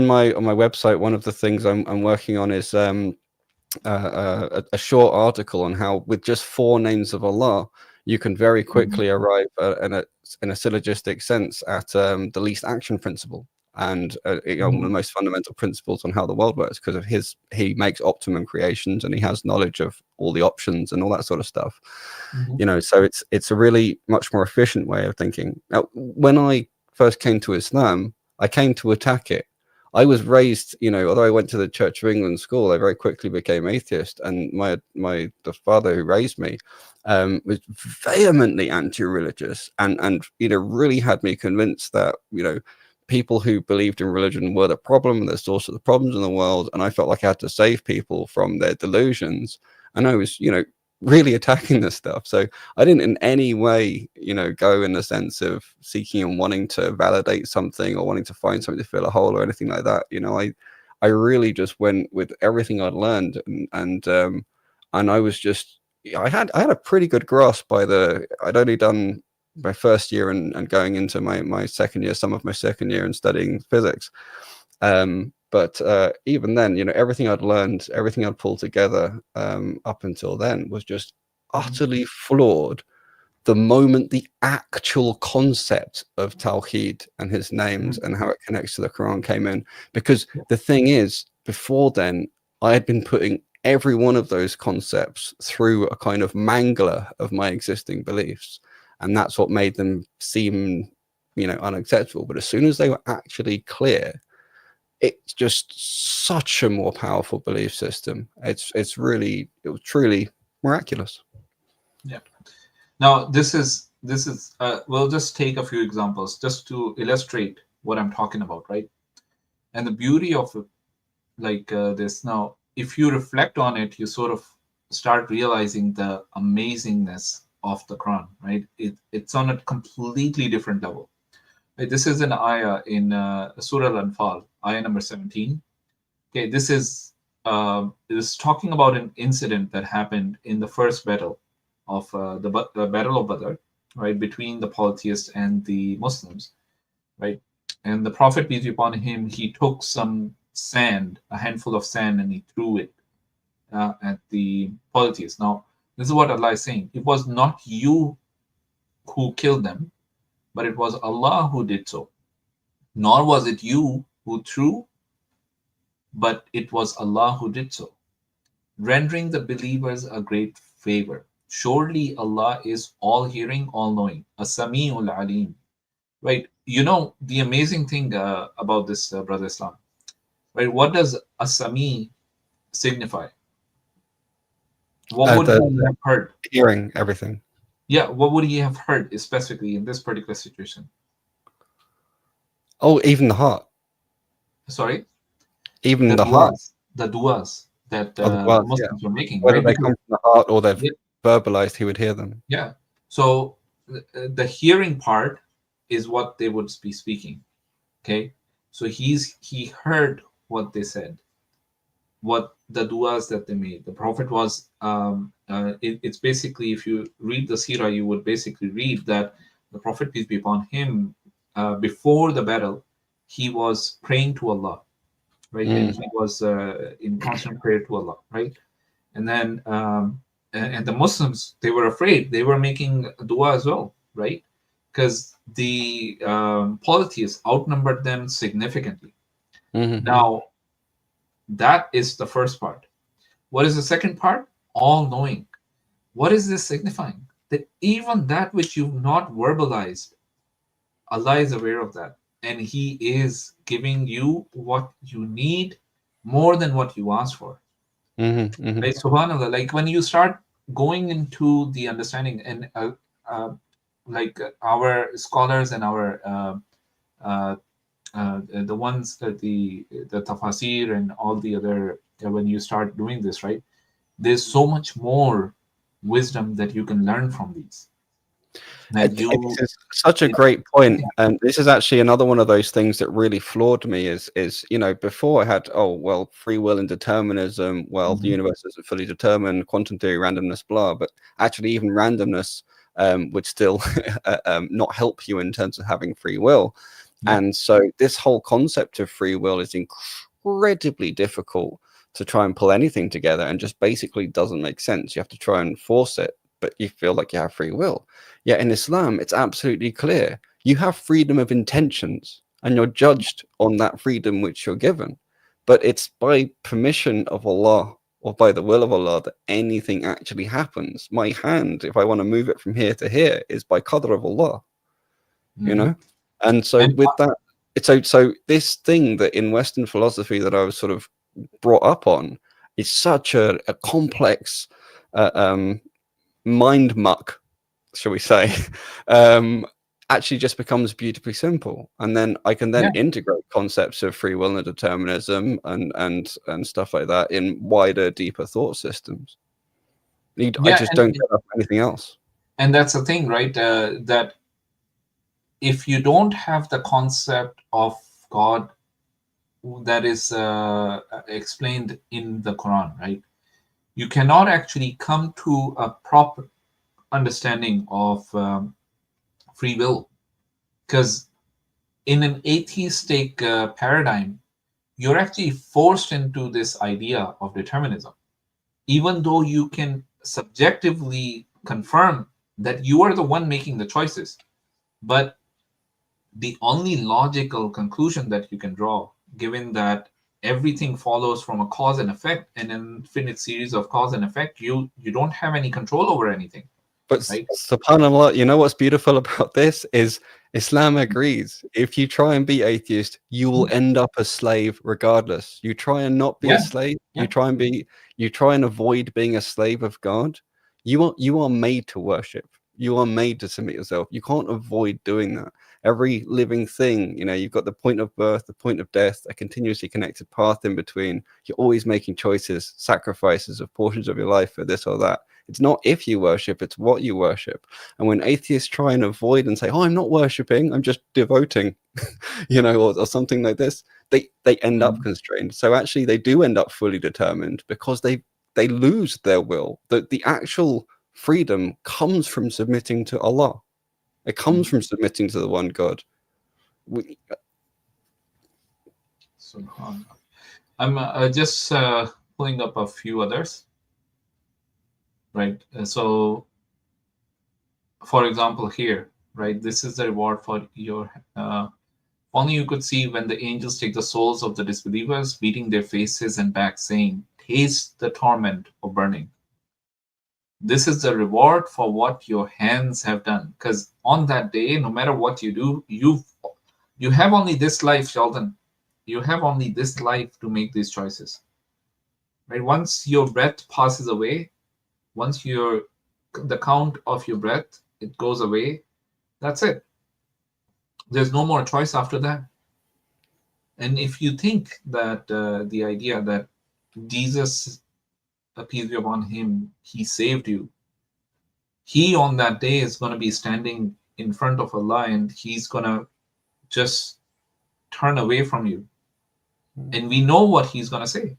my website, one of the things I'm working on is a short article on how with just 4 names of Allah you can very quickly arrive in a syllogistic sense at the least action principle, and you know, the most fundamental principles on how the world works, because of he makes optimum creations and he has knowledge of all the options and all that sort of stuff. You know, so it's a really much more efficient way of thinking. Now, when I first came to Islam, I came to attack it. I was raised, you know, although I went to the Church of England school, I very quickly became atheist, and the father who raised me was vehemently anti-religious, and you know, really had me convinced that, you know, people who believed in religion were the problem, the source of the problems in the world, and I felt like I had to save people from their delusions, and I was, you know, really attacking this stuff. So I didn't in any way, you know, go in the sense of seeking and wanting to validate something or wanting to find something to fill a hole or anything like that. You know, I really just went with everything I'd learned, and I was just, I had a pretty good grasp I'd only done my first year and going into my second year, some of my second year, and studying physics. But even then, you know, everything I'd learned, everything I'd pulled together up until then was just utterly flawed the moment the actual concept of Tawheed and his names and how it connects to the Quran came in. Because the thing is, before then, I had been putting every one of those concepts through a kind of mangler of my existing beliefs. And that's what made them seem, you know, unacceptable. But as soon as they were actually clear, it's just such a more powerful belief system. It was truly miraculous.
Yeah. Now this is we'll just take a few examples just to illustrate what I'm talking about, right? And the beauty of it, like this. Now, if you reflect on it, you sort of start realizing the amazingness of the Quran, right? It's on a completely different level. Right? This is an ayah in Surah Al-Mulk, ayah number 17. Okay, this is talking about an incident that happened in the first battle of the Battle of Badr, right, between the polytheists and the Muslims, right? And the Prophet, peace be upon him, he took some sand, a handful of sand, and he threw it at the polytheists. Now, this is what Allah is saying. It was not you who killed them, but it was Allah who did so. Nor was it you who threw, but it was Allah who did so, rendering the believers a great favor. Surely Allah is all-hearing, all-knowing, as-Sami'ul Alim. Right? You know, the amazing thing about this, Brother Islam, right? What does as-Sami signify? What would he have heard?
Hearing everything.
Yeah, what would he have heard specifically in this particular situation?
Oh, even the heart.
Sorry?
Even the heart.
the du'as that
Otherwise,
Muslims were making,
whether
right?
they come from the heart or they're
Yeah.
verbalized, he would hear them.
Yeah. So the hearing part is what they would be speaking. Okay. So he heard what they said, what the du'as that they made. The Prophet was, it's basically, if you read the seerah, you would basically read that the Prophet, peace be upon him, before the battle, he was praying to Allah, right? And he was in constant prayer to Allah, right? And then, and the Muslims, they were afraid. They were making dua as well, right? Because the polytheists outnumbered them significantly. Now, that is the first part. What is the second part? All knowing. What is this signifying? That even that which you've not verbalized, Allah is aware of that. And He is giving you what you need more than what you asked for. Right? SubhanAllah, like when you start going into the understanding, and like our scholars and our the ones that the tafasir and all the other, when you start doing this, right, there's so much more wisdom that you can learn from these.
This is such a great point, and this is actually another one of those things that really floored me. Is before I had free will and determinism. Well, the universe isn't fully determined, quantum theory, randomness, blah. But actually, even randomness would still not help you in terms of having free will. And so this whole concept of free will is incredibly difficult to try and pull anything together, and just basically doesn't make sense. You have to try and force it, but you feel like you have free will. Yet in Islam, it's absolutely clear. You have freedom of intentions, and you're judged on that freedom which you're given. But it's by permission of Allah, or by the will of Allah, that anything actually happens. My hand, if I want to move it from here to here, is by qadr of Allah. And so with that, so this thing that in Western philosophy that I was sort of brought up on is such a complex mind muck, shall we say, actually just becomes beautifully simple. And then I can then integrate concepts of free will and determinism and stuff like that in wider, deeper thought systems. I just don't get up anything else.
And that's the thing, right? That if you don't have the concept of God that is explained in the Quran, right, you cannot actually come to a proper understanding of free will. Because in an atheistic paradigm, you're actually forced into this idea of determinism, even though you can subjectively confirm that you are the one making the choices. But the only logical conclusion that you can draw, given that everything follows from a cause and effect, an infinite series of cause and effect, you don't have any control over anything.
But
right?
subhanAllah, you know what's beautiful about this is Islam agrees. If you try and be atheist, you will end up a slave regardless. You try and not be a slave. You try and avoid being a slave of God. You are made to worship. You are made to submit yourself. You can't avoid doing that. Every living thing, you've got the point of birth, the point of death, a continuously connected path in between. You're always making choices, sacrifices of portions of your life for this or that. It's not if you worship, it's what you worship. And when atheists try and avoid and say, I'm not worshiping, I'm just devoting, or something like this, they end up constrained. So actually they do end up fully determined because they lose their will. The actual freedom comes from submitting to Allah. It comes from submitting to the one God.
SubhanAllah. I'm just pulling up a few others. Right. So, for example, here, right, this is the reward for your. Only you could see when the angels take the souls of the disbelievers, beating their faces and backs, saying, "Taste the torment of burning." This is the reward for what your hands have done. Because on that day, no matter what you do, you have only this life, Sheldon. You have only this life to make these choices. Right. Once your breath passes away, once the count of your breath, it goes away, that's it. There's no more choice after that. And if you think that the idea that Jesus, peace be upon him, he saved you. He on that day is going to be standing in front of Allah, and he's going to just turn away from you. And we know what he's going to say,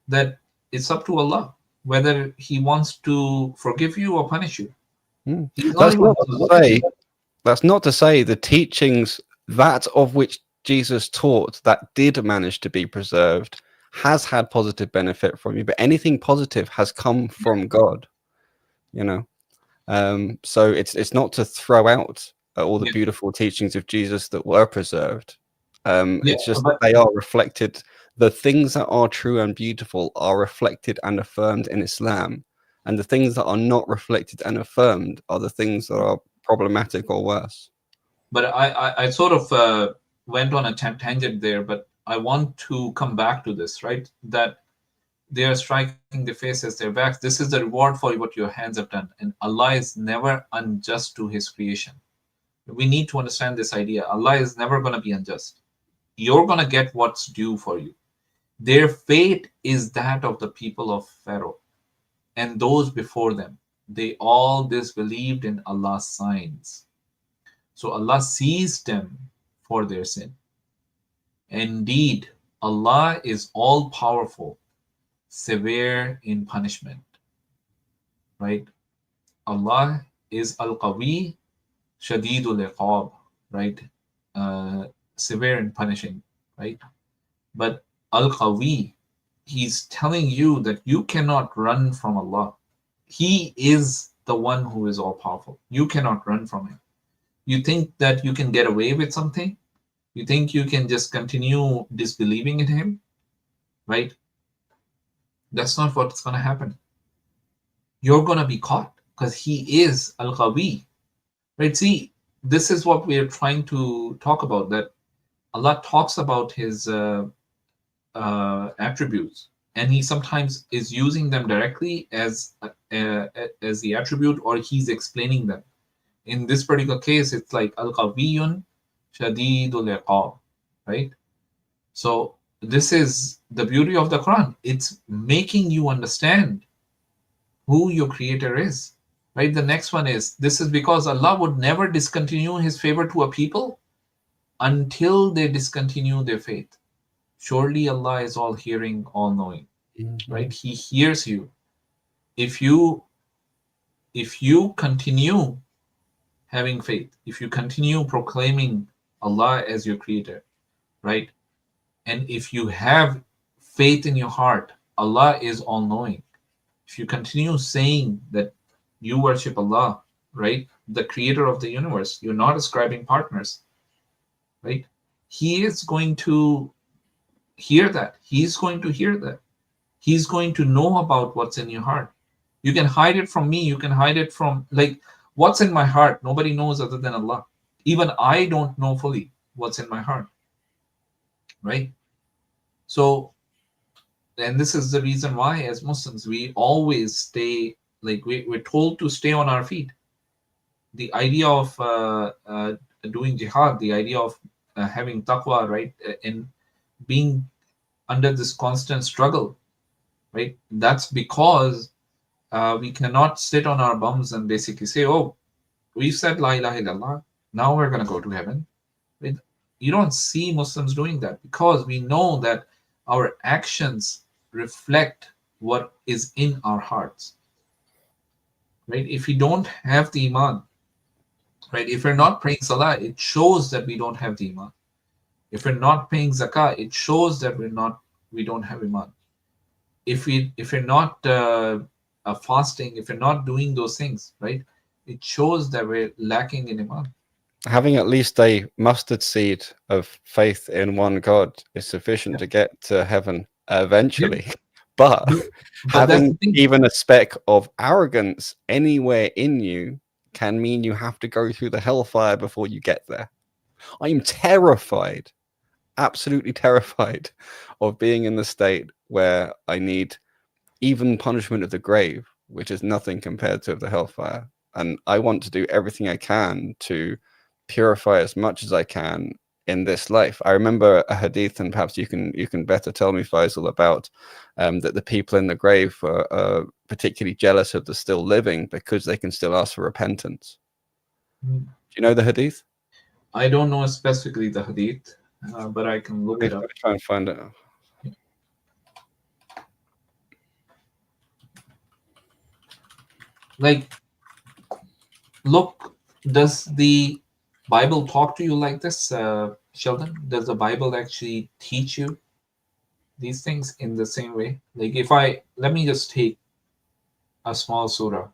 that it's up to Allah whether he wants to forgive you or punish you.
That's not to say the teachings that of which Jesus taught that did manage to be preserved has had positive benefit from you, but anything positive has come from God, you know. So it's not to throw out all the beautiful teachings of Jesus that were preserved. It's just that they are reflected. The things that are true and beautiful are reflected and affirmed in Islam, and the things that are not reflected and affirmed are the things that are problematic or worse.
But I sort of went on a tangent there, but I want to come back to this, right? That they are striking the face as their backs. This is the reward for what your hands have done. And Allah is never unjust to his creation. We need to understand this idea. Allah is never going to be unjust. You're going to get what's due for you. Their fate is that of the people of Pharaoh and those before them. They all disbelieved in Allah's signs. So Allah seized them for their sin. Indeed, Allah is all-powerful, severe in punishment. Right? Allah is Al-Qawi, Shadidul Iqab, right? Severe in punishing, right? But Al-Qawi, he's telling you that you cannot run from Allah. He is the one who is all-powerful. You cannot run from him. You think that you can get away with something? You think you can just continue disbelieving in him? Right? That's not what's going to happen. You're going to be caught because he is Al-Qawi. Right? See, this is what we're trying to talk about, that Allah talks about his attributes, and he sometimes is using them directly as the attribute, or he's explaining them. In this particular case, it's like Al-Qawiyun Shadidul Iqab, right? So this is the beauty of the Quran. It's making you understand who your creator is, right? The next one is, this is because Allah would never discontinue his favor to a people until they discontinue their faith. Surely Allah is all hearing, all knowing, right? He hears you. If you continue having faith, if you continue proclaiming Allah as your creator, right? And if you have faith in your heart, Allah is all knowing. If you continue saying that you worship Allah, right? The creator of the universe, you're not ascribing partners, right? He is going to hear that. He's going to hear that. He's going to know about what's in your heart. You can hide it from me. You can hide it from, like, what's in my heart. Nobody knows other than Allah. Even I don't know fully what's in my heart, right? So, and this is the reason why as Muslims, we always stay, like we're told to stay on our feet. The idea of doing jihad, the idea of having taqwa, right? And being under this constant struggle, right? That's because we cannot sit on our bums and basically say, oh, we've said la ilaha illallah, now we're going to go to heaven. Right? You don't see Muslims doing that because we know that our actions reflect what is in our hearts, right? If we don't have the iman, right? If we're not praying salah, it shows that we don't have the iman. If we're not paying zakah, it shows that we don't have iman. If we're not fasting, if we're not doing those things, right? It shows that we're lacking in iman.
Having at least a mustard seed of faith in one God is sufficient to get to heaven eventually. Yeah. But having even a speck of arrogance anywhere in you can mean you have to go through the hellfire before you get there. I am terrified, absolutely terrified of being in the state where I need even punishment of the grave, which is nothing compared to the hellfire. And I want to do everything I can to purify as much as I can in this life. I remember a hadith, and perhaps you can better tell me, Faisal, about that the people in the grave are particularly jealous of the still living because they can still ask for repentance. Do you know the hadith?
I don't know specifically the hadith, but I can look it up.
Try and find it.
Like, look, does the Bible talk to you like this, Sheldon? Does the Bible actually teach you these things in the same way? Like, let me just take a small surah,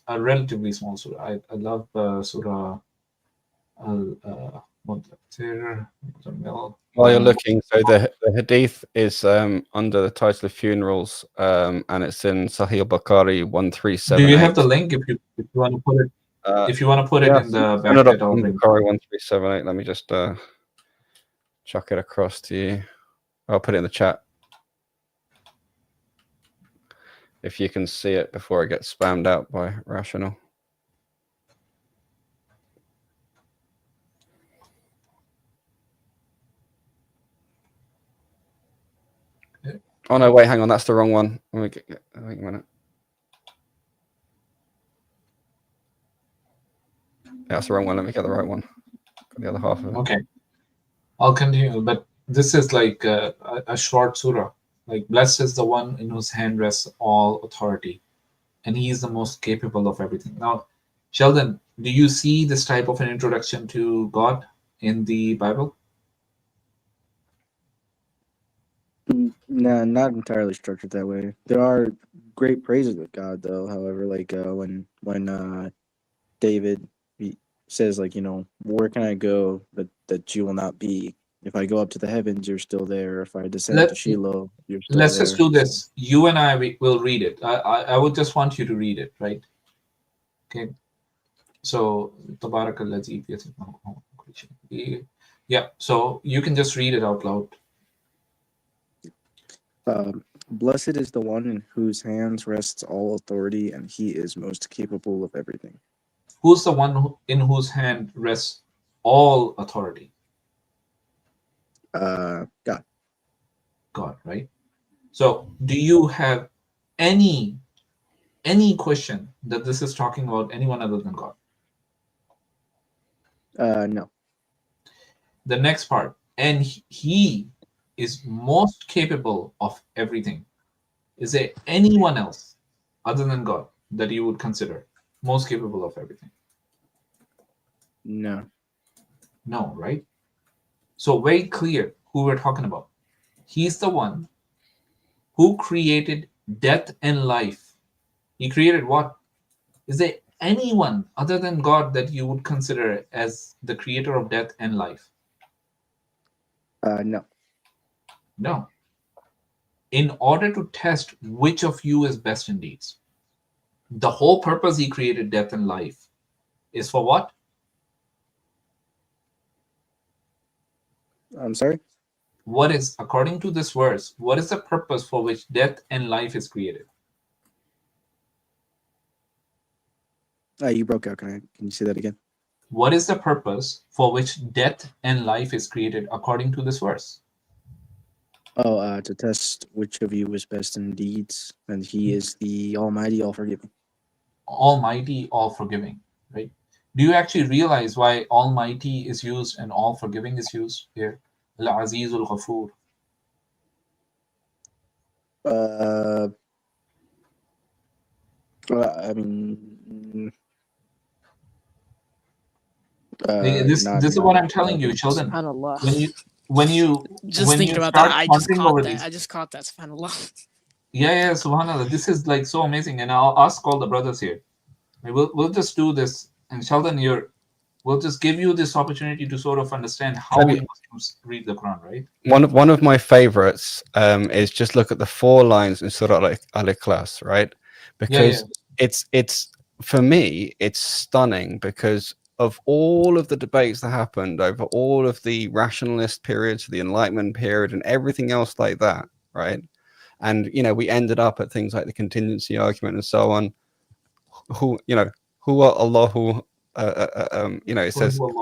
a relatively small surah. I love Surah Al-Mulk.
While you're looking, so the hadith is under the title of funerals, and it's in Sahih Bukhari 1378.
Do you have the link if you want to put it? If you want to put it in the back,
Bukhari 1378. Let me just chuck it across to you. I'll put it in the chat if you can see it before it gets spammed out by Rational. Oh no, wait, hang on, that's the wrong one. Wait a minute. Yeah, that's the wrong one. Let me get the right one. Got the other half of it.
Okay, I'll continue. But this is like a short surah. Like, blessed is the one in whose hand rests all authority, and he is the most capable of everything. Now, Sheldon, do you see this type of an introduction to God in the Bible?
No, not entirely structured that way. There are great praises of God, though. However, like when David says, like, where can I go that you will not be? If I go up to the heavens, you're still there. If I descend to Shiloh, you're still there.
Let's just do this. You and I will read it. I would just want you to read it, right? Okay. So, yeah. So you can just read it out loud.
Blessed is the one in whose hands rests all authority, and he is most capable of everything.
Who's the one in whose hand rests all authority?
God.
God, right? So, do you have any question that this is talking about anyone other than God?
No.
The next part, and he is most capable of everything. Is there anyone else other than God that you would consider most capable of everything?
No.
No, right? So very clear who we're talking about. He's the one who created death and life. He created what? Is there anyone other than God that you would consider as the creator of death and life?
No.
No. In order to test which of you is best in deeds, the whole purpose he created death and life is for what?
I'm sorry?
What is, according to this verse, what is the purpose for which death and life is created?
You broke out. Can you say that again?
What is the purpose for which death and life is created according to this verse?
Oh, to test which of you is best in deeds, and he is the Almighty, all-forgiving.
Almighty, all-forgiving, right? Do you actually realize why Almighty is used and all-forgiving is used here? Al-Aziz al-Ghafur.
I mean,
this is what I'm telling you, Sheldon. When you
just
when
thinking
you
about that, I just
pondering
caught
over
that.
these-
I just caught that. SubhanAllah.
Yeah, subhanallah. This is like so amazing, and I'll ask all the brothers here. We'll just do this, and Sheldon, we'll just give you this opportunity to sort of understand how we Muslims read the Quran, right?
One of my favorites is just look at the 4 lines in Surah Al-Ikhlas, right? Because it's for me, it's stunning because of all of the debates that happened over all of the rationalist periods, the Enlightenment period, and everything else like that, right? And we ended up at things like the contingency argument and so on. Who are Allahu it says
قل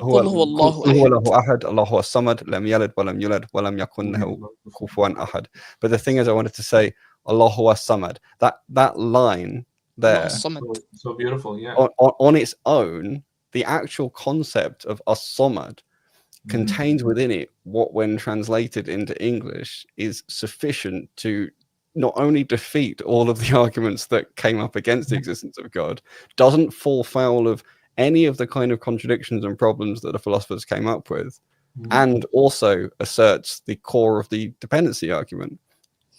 هو الله أحد.
Allahu as-samad, lam yalid wa lam yulad wa lam yakun lahu kufuwan ahad. But the thing is, I wanted to say Allahu as-samad. That line there,
so beautiful, yeah.
On its own, the actual concept of as-samad contains within it what, when translated into English, is sufficient to not only defeat all of the arguments that came up against the existence of God, doesn't fall foul of any of the kind of contradictions and problems that the philosophers came up with, and also asserts the core of the dependency argument.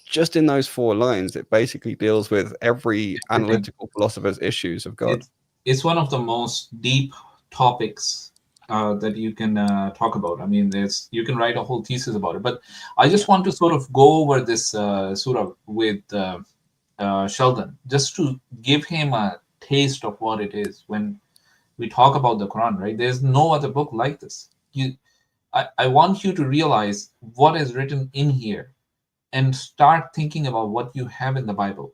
Just in those 4 lines, it basically deals with every analytical philosopher's issues of God.
It's one of the most deep topics that you can talk about. I mean, you can write a whole thesis about it. But I just want to sort of go over this surah with Sheldon, just to give him a taste of what it is when we talk about the Quran, right? There's no other book like this. I want you to realize what is written in here and start thinking about what you have in the Bible.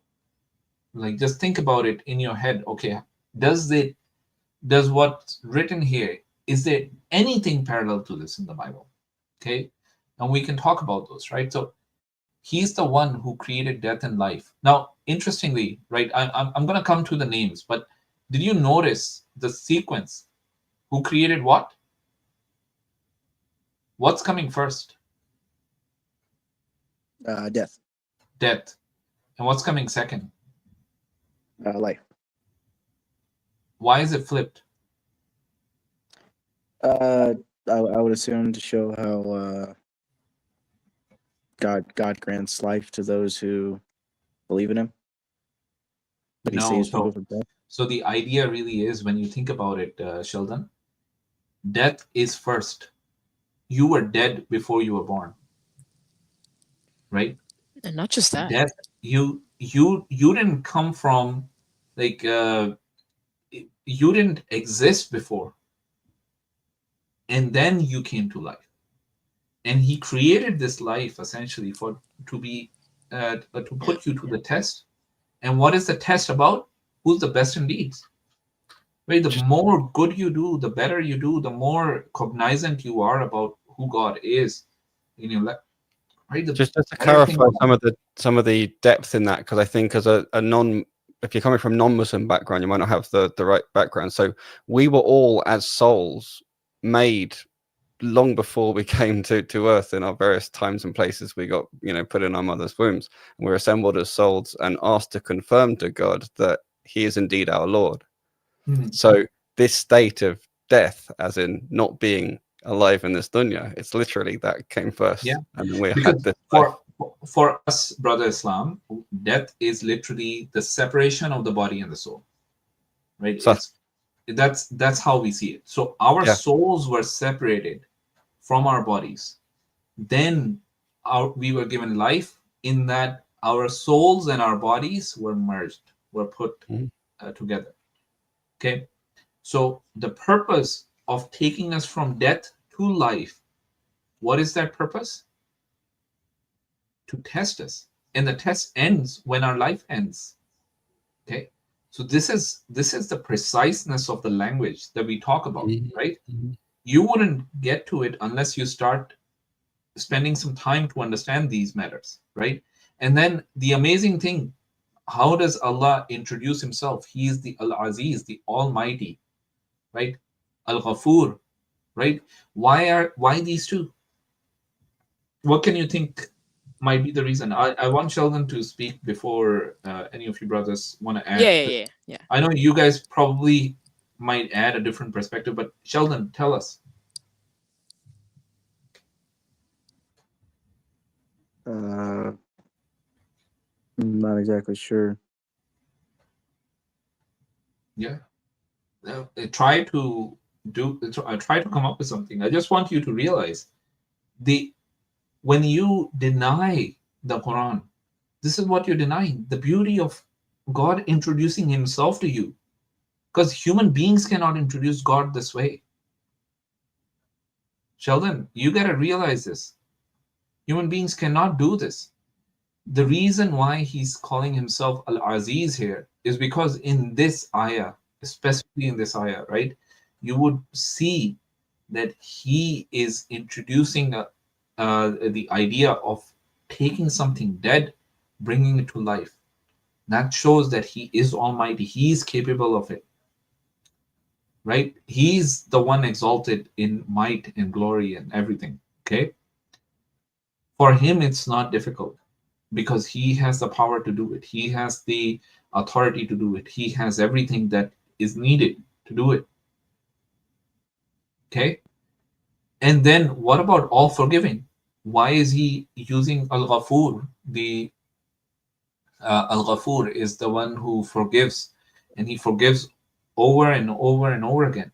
Like, just think about it in your head. Okay, does what's written here, is there anything parallel to this in the Bible? Okay, and we can talk about those, right? So he's the one who created death and life. Now, interestingly, right, I'm going to come to the names, but did you notice the sequence? Who created what? What's coming first?
Death.
Death. And what's coming second?
Life.
Why is it flipped?
I would assume to show how God grants life to those who believe in Him. But He saves people from death.
So the idea really is, when you think about it, Sheldon, death is first. You were dead before you were born, right?
And not just that.
Death. You didn't come from, like, you didn't exist before, and then you came to life, and He created this life essentially to put you to the test. And what is the test about? Who's the best in deeds? Right? The more good you do, the better you do, the more cognizant you are about who God is in your life. Right?
Just to clarify some of the depth in that, because I think as if you're coming from non-Muslim background, you might not have the right background. So we were all, as souls, made long before we came to earth in our various times and places. We got put in our mother's wombs, and we're assembled as souls and asked to confirm to God that He is indeed our Lord. So this state of death, as in not being alive in this dunya, it's literally that came first.
Yeah.
And then we
because
had this
for us, brother Islam, death is literally the separation of the body and the soul, right?
So,
that's how we see it. So our souls were separated from our bodies. Then we were given life, in that our souls and our bodies were merged, were put together. Okay, so the purpose of taking us from death to life, what is that purpose? To test us, and the test ends when our life ends. Okay, so this is the preciseness of the language that we talk about, right? You wouldn't get to it unless you start spending some time to understand these matters, right? And then the amazing thing, how does Allah introduce Himself? He is the Al-Aziz, the Almighty, right? Al-Ghafur, right? Why these two? What can you think might be the reason? I want Sheldon to speak before any of you brothers want to add.
Yeah.
I know you guys probably might add a different perspective, but Sheldon, tell us.
Not exactly sure.
Yeah. Try to come up with something. I just want you to realize when you deny the Quran, this is what you're denying: the beauty of God introducing Himself to you, because human beings cannot introduce God this way. Sheldon, you got to realize this. Human beings cannot do this. The reason why He's calling Himself Al-Aziz here is because in this ayah, especially in this ayah, right, you would see that he is introducing the idea of taking something dead, bringing it to life. That shows that he is almighty. He is capable of it, right? He's the one exalted in might and glory and everything, okay? For him, it's not difficult because he has the power to do it. He has the authority to do it. He has everything that is needed to do it, okay? And then what about all forgiving? Why is he using Al-Ghafur? Al-Ghafur is the one who forgives, and he forgives over and over and over again.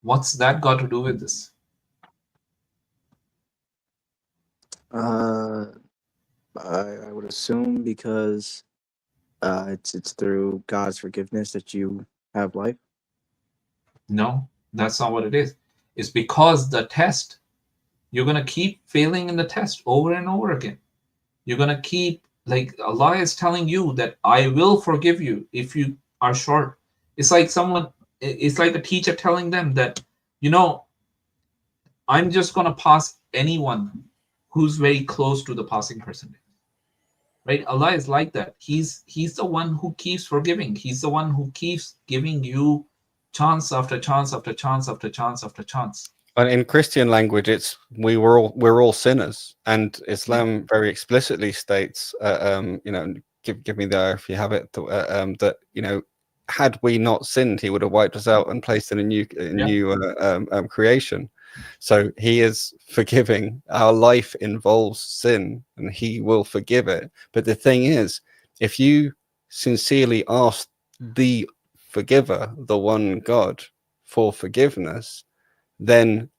What's that got to do with this?
I would assume because it's through God's forgiveness that you have life.
No, that's not what it is. It's because the test, you're going to keep failing in the test over and over again. You're going to keep, like Allah is telling you that I will forgive you if you are short. It's like a teacher telling them that, I'm just going to pass anyone who's very close to the passing percentage. Right? Allah is like that. He's the one who keeps forgiving. He's the one who keeps giving you chance after chance after chance after chance after chance.
And in Christian language, it's we're all sinners, and Islam very explicitly states, give me the ayah if you have it, that had we not sinned, he would have wiped us out and placed in a new creation. So he is forgiving. Our life involves sin, and he will forgive it. But the thing is, if you sincerely ask the forgiver, the one God, for forgiveness, then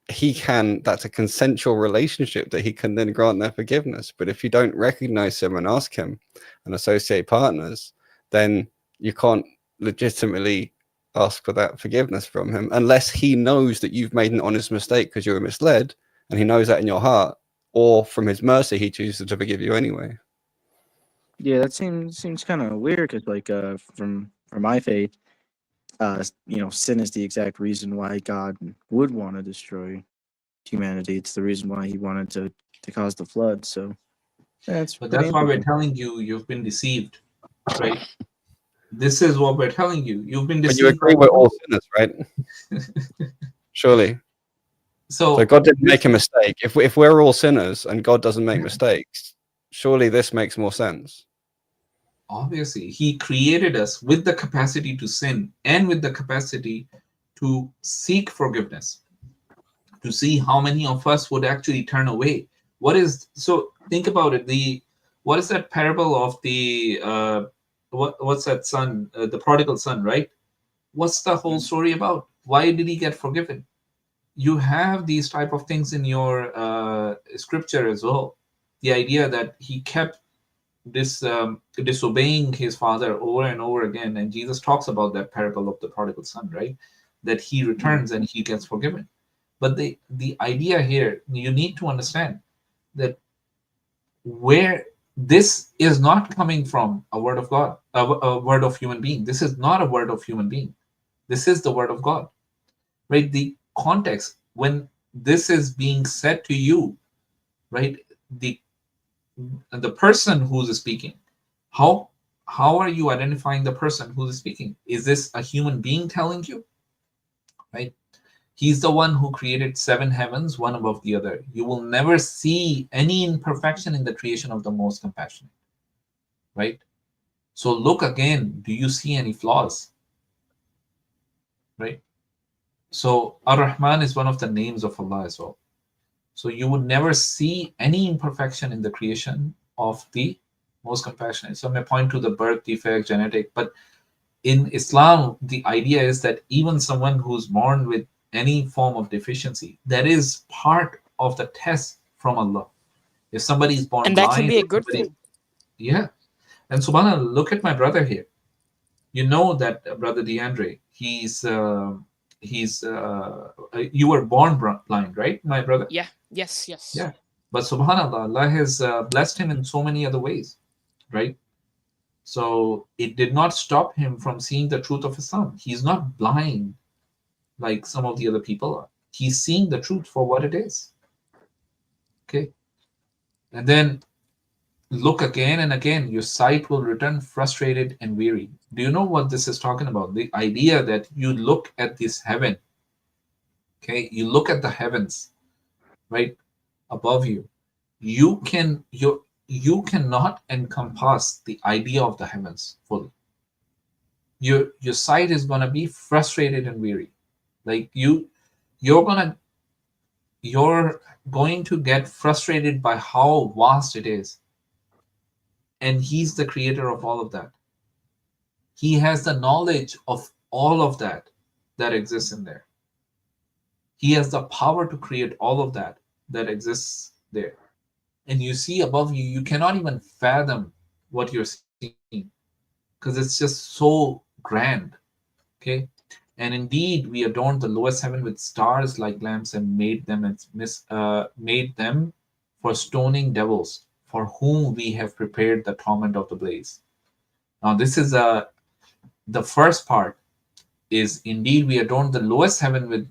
that's a consensual relationship that he can then grant their forgiveness. But if you don't recognize him and ask him and associate partners, then you can't legitimately ask for that forgiveness from him unless he knows that you've made an honest mistake because you were misled, and he knows that in your heart, or from his mercy he chooses to forgive you anyway.
Yeah, that seems kind of weird because, like, from my faith, sin is the exact reason why God would want to destroy humanity. It's the reason why he wanted to cause the flood. So that's
why we're telling you, you've been deceived, right? This is what we're telling you. You've been deceived.
But you agree we're all sinners, right? Surely. So God didn't make a mistake. If we're all sinners and God doesn't make mistakes, surely this makes more sense.
Obviously, he created us with the capacity to sin and with the capacity to seek forgiveness, to see how many of us would actually turn away. So think about it. What is that parable of the what's that son, the prodigal son, right? What's the whole story about? Why did he get forgiven? You have these type of things in your scripture as well. The idea that he kept disobeying his father over and over again, and Jesus talks about that parable of the prodigal son, right? That he returns and he gets forgiven. But the idea here, you need to understand that where this is not coming from a word of God, a word of human being. This is not a word of human being. This is the word of God, right? The context when this is being said to you, right? The person who's speaking, how are you identifying the person who's speaking? Is this a human being telling you, right? He's the one who created 7 heavens, one above the other. You will never see any imperfection in the creation of the most compassionate, right? So look again, do you see any flaws, right? So Ar-Rahman is one of the names of Allah as well. So you would never see any imperfection in the creation of the most compassionate. So I may point to the birth defect, genetic, but in Islam, the idea is that even someone who's born with any form of deficiency, that is part of the test from Allah. If somebody is born
and that
blind,
can be a good thing.
Yeah. And subhanAllah, look at my brother here. You know that brother DeAndre, you were born blind, right, my brother?
Yeah. Yes.
Yeah. But subhanAllah, Allah has blessed him in so many other ways, right? So it did not stop him from seeing the truth of Islam. He's not blind like some of the other people are. He's seeing the truth for what it is. Okay. And then look again and again, your sight will return frustrated and weary. Do you know what this is talking about? The idea that you look at this heaven, okay, you look at the heavens, right, above you. You cannot encompass the idea of the heavens fully. Your sight is gonna be frustrated and weary. Like you're going to get frustrated by how vast it is. And he's the creator of all of that. He has the knowledge of all of that exists in there. He has the power to create all of that exists there. And you see above you, you cannot even fathom what you're seeing because it's just so grand. Okay. And indeed, we adorned the lowest heaven with stars like lamps and made them for stoning devils, for whom we have prepared the torment of the blaze. Now, this is the first part is indeed we adorned the lowest heaven with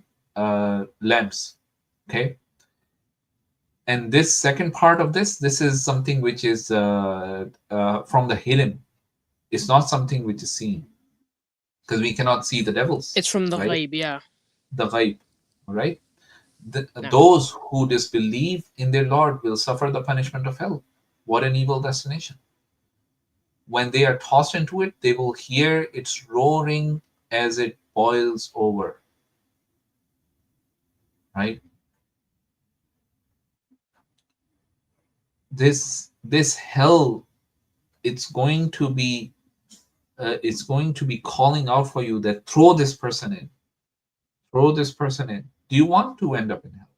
lamps. Okay. And this second part of this is something which is from the hidden. It's not something which is seen. Because we cannot see the devils.
It's from the
right?
ghaib, yeah.
The ghaib, right? Those who disbelieve in their Lord will suffer the punishment of hell. What an evil destination. When they are tossed into it, they will hear its roaring as it boils over. Right? This hell, it's going to be calling out for you that throw this person in. Throw this person in. Do you want to end up in hell?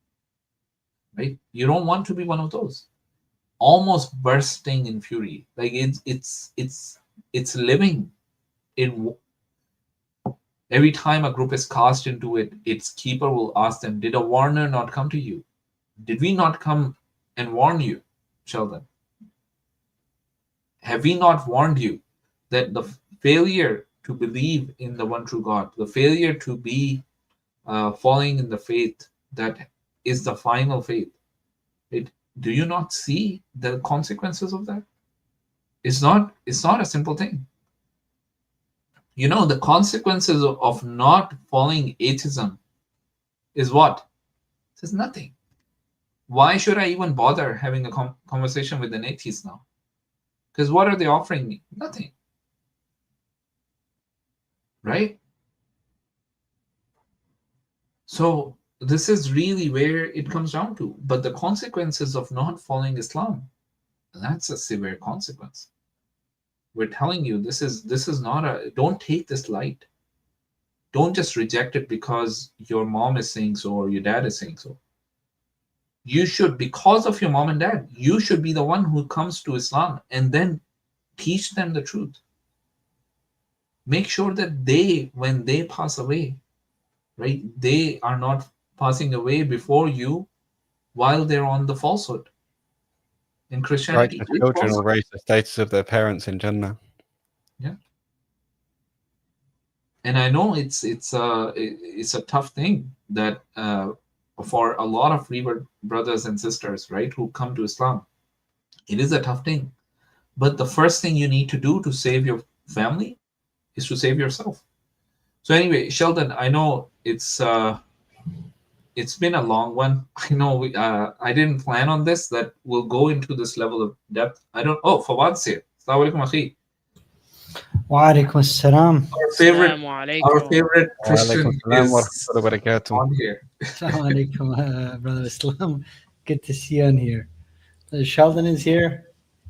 Right? You don't want to be one of those. Almost bursting in fury. Like it's living. Every time a group is cast into it, its keeper will ask them, did a warner not come to you? Did we not come and warn you, Sheldon? Have we not warned you that the failure to believe in the one true God, the failure to be falling in the faith that is the final faith, do you not see the consequences of that? It's not a simple thing. You know, the consequences of not following atheism is what? It says nothing. Why should I even bother having a conversation with an atheist now? Because what are they offering me? Nothing. Right? So this is really where it comes down to. But the consequences of not following Islam, that's a severe consequence. We're telling you this is not don't take this light. Don't just reject it because your mom is saying so or your dad is saying so. You should, because of your mom and dad, you should be the one who comes to Islam and then teach them the truth. Make sure that they, when they pass away, right, they are not passing away before you while they're on the falsehood. In Christianity,
righteous children will raise the status of their parents in Jannah.
Yeah. And I know it's a tough thing that for a lot of revert brothers and sisters, right, who come to Islam, it is a tough thing. But the first thing you need to do to save your family is to save yourself. So anyway, Sheldon, I know it's been a long one. I know I didn't plan on this, that we'll go into this level of depth. Fawad's here. Assalamu alaikum, akhi.
Wa alaikum assalam.
Our favorite Christian is on here.
Assalamu alaikum, brother Islam. Good to see you on here. Sheldon is here.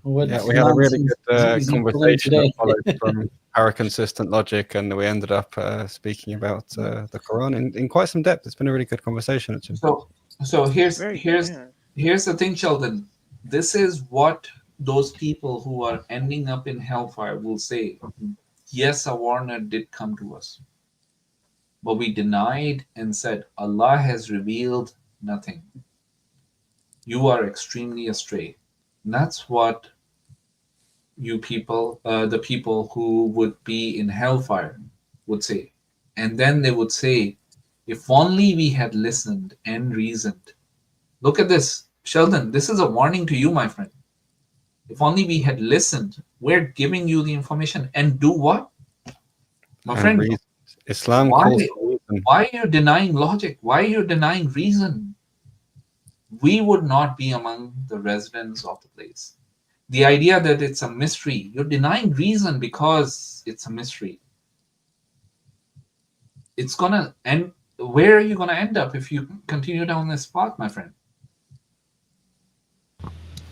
We had a really good conversation that followed from Paraconsistent logic, and we ended up speaking about the Quran in quite some depth. It's been a really good conversation, actually.
So here's the thing, Sheldon. This is what those people who are ending up in hellfire will say. Yes, a warner did come to us, but we denied and said, Allah has revealed nothing. You are extremely astray. And that's what you people, the people who would be in hellfire would say. And then they would say, if only we had listened and reasoned. Look at this. Sheldon, this is a warning to you, my friend. If only we had listened, we're giving you the information. And do what? My
And
friend,
reason. Islam calls for reason.
why are you denying logic? Why are you denying reason? We would not be among the residents of the place. The idea that it's a mystery, you're denying reason because it's a mystery. It's gonna end. Where are you gonna end up if you continue down this path, my friend?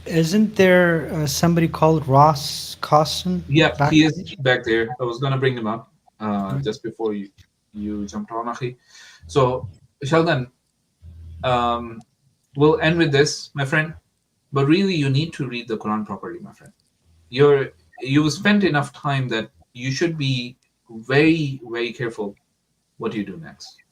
Isn't there somebody called Ross Cosson?
Yeah, he is back there. I was gonna bring him up just before you jumped on, Akhi. So, Sheldon, we'll end with this, my friend. But really, you need to read the Quran properly, my friend. You've spent enough time that you should be very, very careful what you do next.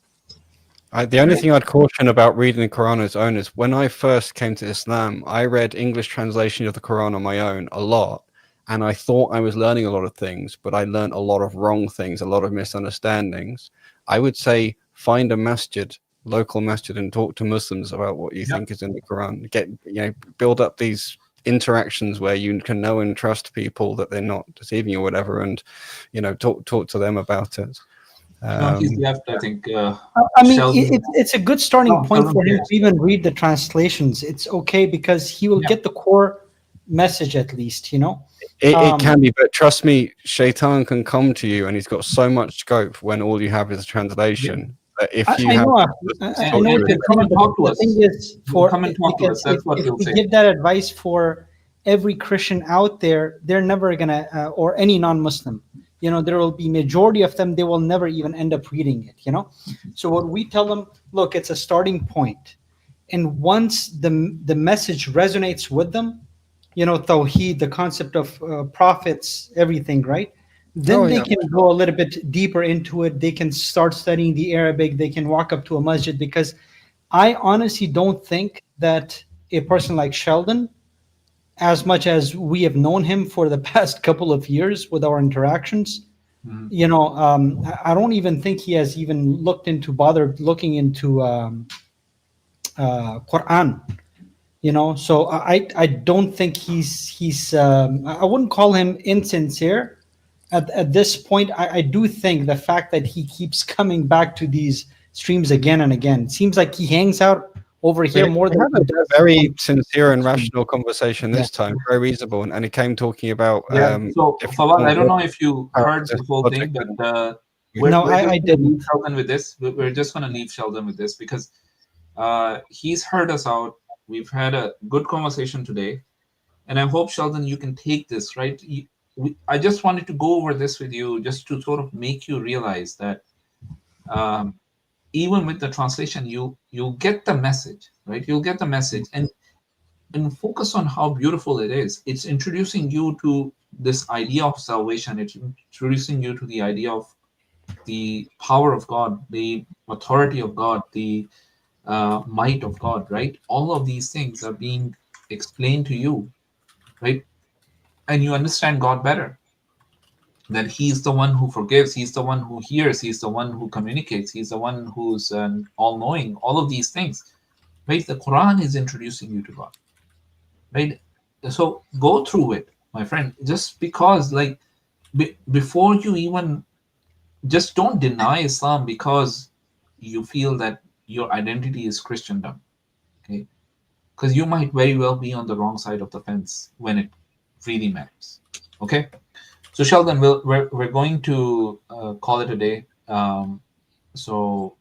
The only thing I'd caution about reading the Quran on its own is when I first came to Islam, I read English translation of the Quran on my own a lot, and I thought I was learning a lot of things, but I learned a lot of wrong things, a lot of misunderstandings. I would say find a masjid, local masjid, and talk to Muslims about what you think is in the Quran. Build up these interactions where you can know and trust people that they're not deceiving you or whatever, and talk to them about it.
No, he's left, I think.
I mean, it's a good starting point for him to even read the translations. It's okay because he will get the core message at least,
It can be, but trust me, Shaitan can come to you, and he's got so much scope when all you have is a translation. If you
I know
come and talk to us.
The thing is,
Come and talk to us. That's what he'll
if we
say.
give that advice for every Christian out there, they're never gonna, or any non-Muslim. There will be majority of them, they will never even end up reading it, So what we tell them, look, it's a starting point. And once the message resonates with them, Tawheed, the concept of prophets, everything, right? Then they can go a little bit deeper into it. They can start studying the Arabic. They can walk up to a masjid, because I honestly don't think that a person like Sheldon, as much as we have known him for the past couple of years with our interactions, I don't even think he has even bothered looking into Quran, so I don't think he's I wouldn't call him insincere at this point. I do think the fact that he keeps coming back to these streams again and again, seems like he hangs out over here more than
a very sincere and rational conversation this time, very reasonable, and he came talking about.
So, Fawad, I don't know if you heard the whole thing, but I didn't. Sheldon with this, we're just going to leave Sheldon with this because he's heard us out. We've had a good conversation today, and I hope, Sheldon, you can take this, right? I just wanted to go over this with you just to sort of make you realize that even with the translation, you'll get the message, right? You'll get the message, and focus on how beautiful it is. It's introducing you to this idea of salvation. It's introducing you to the idea of the power of God, the authority of God, the might of God, right? All of these things are being explained to you, right? And you understand God better. That He's the one who forgives, He's the one who hears, He's the one who communicates, He's the one who's all-knowing, all of these things, right? The Quran is introducing you to God, right? So go through it, my friend, just because, before you even, just don't deny Islam because you feel that your identity is Christendom, okay? Because you might very well be on the wrong side of the fence when it really matters, okay? So Sheldon, we're going to call it a day. So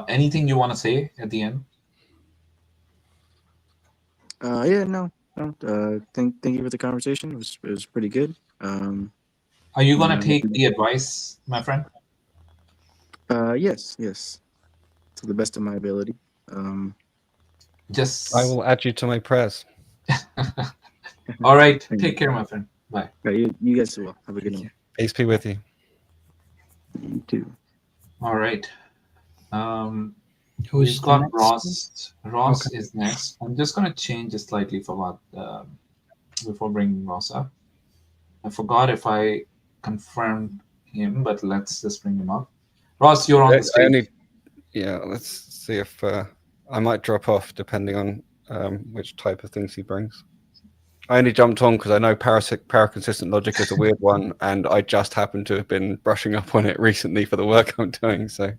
anything you want to say at the end?
No. Thank you for the conversation. It was pretty good.
Are you going to take the advice, my friend?
Yes, to the best of my ability.
I will add you to my prayers.
All right, take care, my friend. Bye.
You guys as well. Have a good night.
Peace be with you.
You too.
All right.
Who's
We've got
next?
Ross. Ross
Okay.
is next. I'm just going to change it slightly for what before bringing Ross up. I forgot if I confirmed him, but let's just bring him up. Ross, you're on the stage.
Let's see if I might drop off depending on which type of things he brings. I only jumped on because I know paraconsistent logic is a weird one, and I just happen to have been brushing up on it recently for the work I'm doing. So,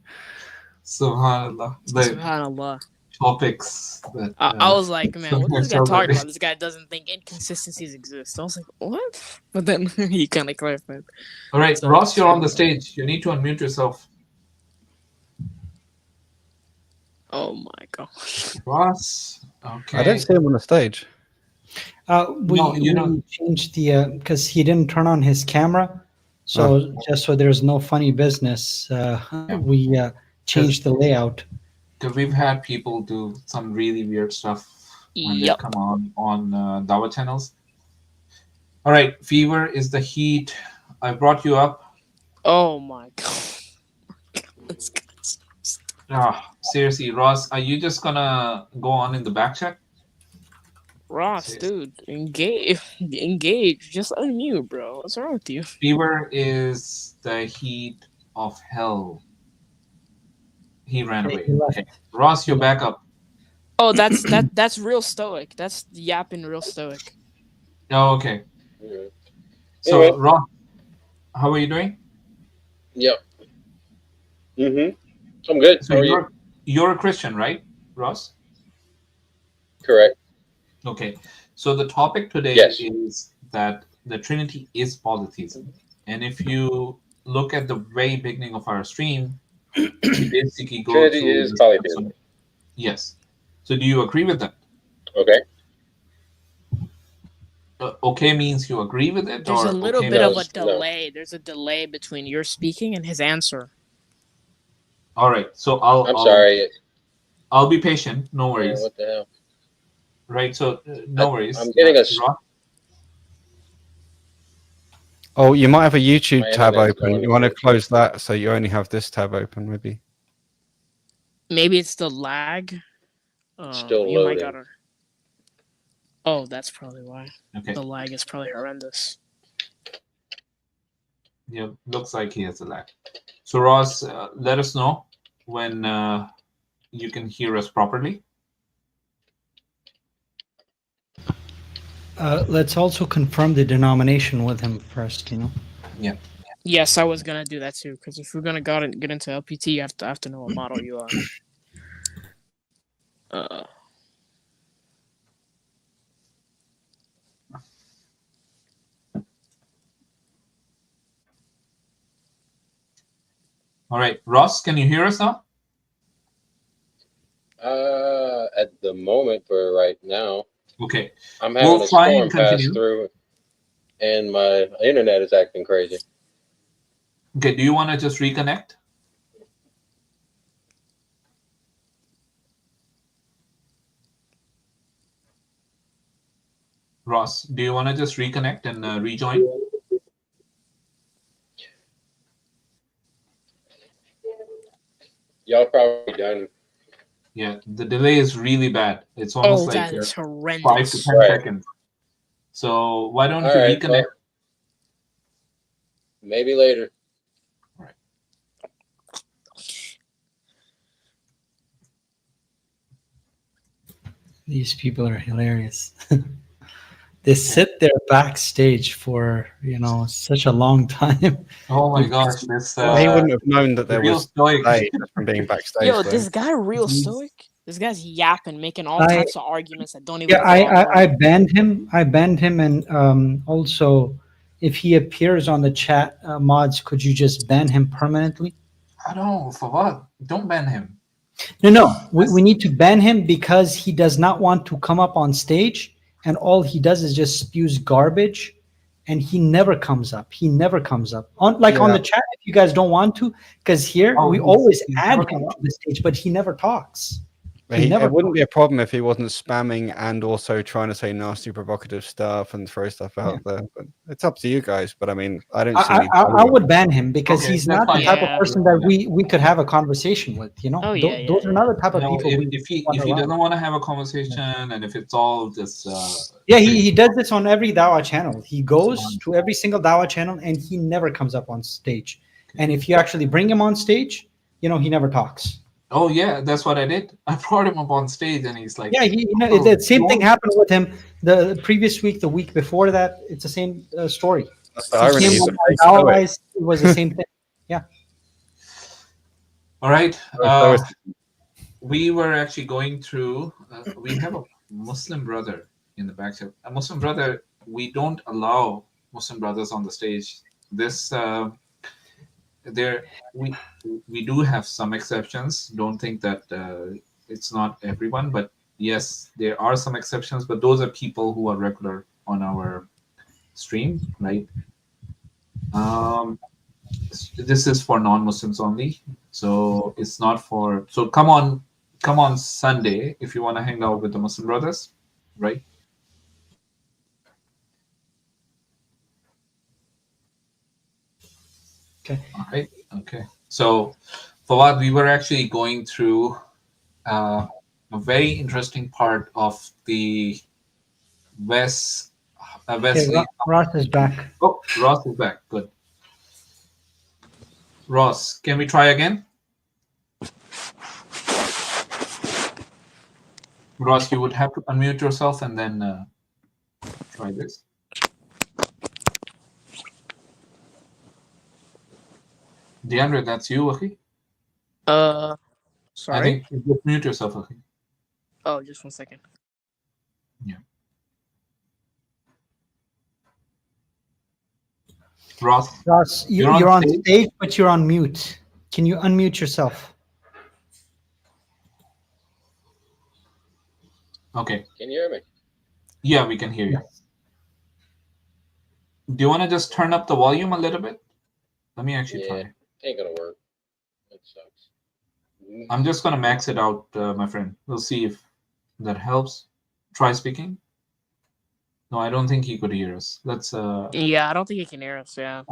Subhanallah.
Subhanallah.
Topics that,
I was like, man, what is this guy talking about? This guy doesn't think inconsistencies exist. I was like, what? But then he kind of clarified.
All right, so, Ross, you're on the stage. You need to unmute yourself.
Oh my gosh.
Ross, okay.
I don't see him on the stage.
We changed the because he didn't turn on his camera, so just so there's no funny business, we changed the layout.
Because we've had people do some really weird stuff when they come on Dawah channels. All right, fever is the heat. I brought you up.
Oh my god. This guy's
seriously, Ross, are you just gonna go on in the back check?
Ross, dude, engage. Just unmute, bro. What's wrong with you?
Fever is the heat of hell. He ran away. Okay. Ross, you're back up.
Oh, that's real stoic. That's yapping real stoic.
Oh, okay. So, anyway. Ross, how are you doing?
Yep. I'm good.
So
how are you?
You're a Christian, right, Ross?
Correct.
Okay. So the topic today is that the Trinity is polytheism. And if you look at the very beginning of our stream, we basically go
Trinity
through
is polytheism.
Yes. So do you agree with that?
Okay.
Okay means you agree with it?
There's
or
a little
okay
bit of
means...
a delay. There's a delay between your speaking and his answer.
All right. So
I'm sorry.
I'll be patient. No worries.
Yeah, what the hell?
Right. So no worries.
I'm getting a...
Oh, you might have a YouTube tab open. You want to close that so you only have this tab open, maybe.
Maybe it's the lag.
Still
you
loading.
Might gotta... Oh, that's probably why.
Okay.
The lag is probably horrendous.
Yeah, looks like he has a lag. So Ross, let us know when you can hear us properly.
Let's also confirm the denomination with him first,
Yeah.
Yes, I was gonna do that too, because if we're gonna get into LPT, you have to know what model you are.
All right, Ross, can you hear us now?
At the moment, for right now.
Okay.
I'm having a storm pass through, and my internet is acting crazy.
Okay, do you want to just reconnect? Ross, do you want to just reconnect and rejoin?
Y'all probably done.
Yeah, the delay is really bad. It's almost like
that is horrendous.
5 to 10 seconds. So why don't you reconnect?
Well, maybe later.
All right.
These people are hilarious. They sit there backstage for such a long time.
Oh my gosh, this
he wouldn't have known that there was delay from being backstage.
Yo, this guy real stoic. This guy's yapping, making all types of arguments that don't even.
Yeah, I banned him. And also, if he appears on the chat, mods, could you just ban him permanently?
I don't know for what. Don't ban him.
No. We need to ban him because he does not want to come up on stage. And all he does is just spews garbage, and he never comes up. On the chat, if you guys don't want to, because here we always add him to the stage, but he never talks.
It wouldn't be a problem if he wasn't spamming and also trying to say nasty, provocative stuff and throw stuff out there. But it's up to you guys. But I mean, I don't see.
I would ban him because he's not the type of
Yeah.
person that we could have a conversation with. You know,
Oh, yeah,
those are not the type of people.
If he doesn't want to have a conversation, and if it's all just
he does this on every Dawah channel. He goes to every single Dawah channel and he never comes up on stage. And if you actually bring him on stage, you know, he never talks.
Oh yeah, that's what I did. I brought him up on stage, and he's like,
Yeah, the same thing happened with him the previous week, the week before that. It's the same story.
That's the irony.
It was the same thing. Yeah.
All right. We were actually going through. We have a Muslim brother in the back. A Muslim brother. We don't allow Muslim brothers on the stage. This. We do have some exceptions. Don't think that it's not everyone, but yes, there are some exceptions. But those are people who are regular on our stream, right? This is for non-Muslims only, so it's not for. So come on Sunday if you want to hang out with the Muslim brothers, right?
Okay.
All right. Okay. So, Fawad, we were actually going through a very interesting part of the Wesley.
Ross is back.
Oh, Ross is back. Good. Ross, can we try again? Ross, you would have to unmute yourself and then try this. DeAndre, that's you, okay?
Sorry.
I think you just mute yourself, okay?
Oh, just 1 second.
Yeah. Ross,
you're on stage, but you're on mute. Can you unmute yourself?
Okay.
Can you hear me?
Yeah, we can hear you. Do you want to just turn up the volume a little bit? Let me actually try.
Ain't gonna work. It sucks.
I'm just gonna max it out, my friend. We'll see if that helps. Try speaking. No, I don't think he could hear us. Let's.
Yeah, I don't think he can hear us. Yeah.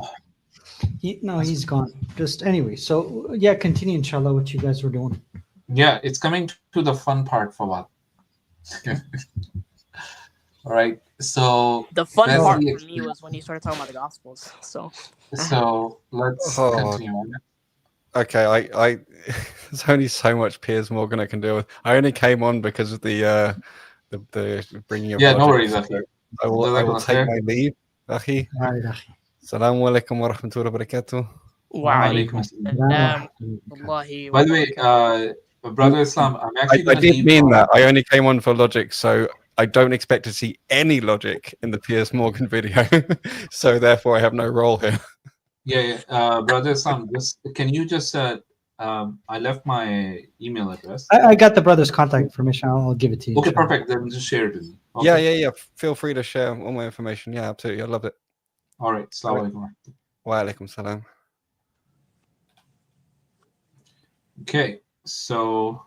He's gone. Just anyway. So yeah, continue, inshallah, what you guys were doing.
Yeah, it's coming to the fun part for what. All right. So
the fun part for me was when he started talking about the Gospels. So
let's continue on.
Okay, I there's only so much Piers Morgan I can deal with. I only came on because of the bringing of.
Yeah, no worries, Akhi.
I will take my leave, Akhi. Assalamu alaikum wa rahmatullahi wa barakatuh.
Wa alaikum assalam.
By the way, Brother Islam, I'm actually.
I did mean that. I only came on for logic, so I don't expect to see any logic in the Piers Morgan video. So therefore, I have no role here.
Yeah. Brother Islam, can you just? I left my email address.
I got the brother's contact information. I'll give it to you.
Okay, perfect. Then just share it with me. Okay.
Yeah. Feel free to share all my information. Yeah, absolutely. I love it.
All right. Assalamu alaikum.
Wa alaikum salam.
Okay, so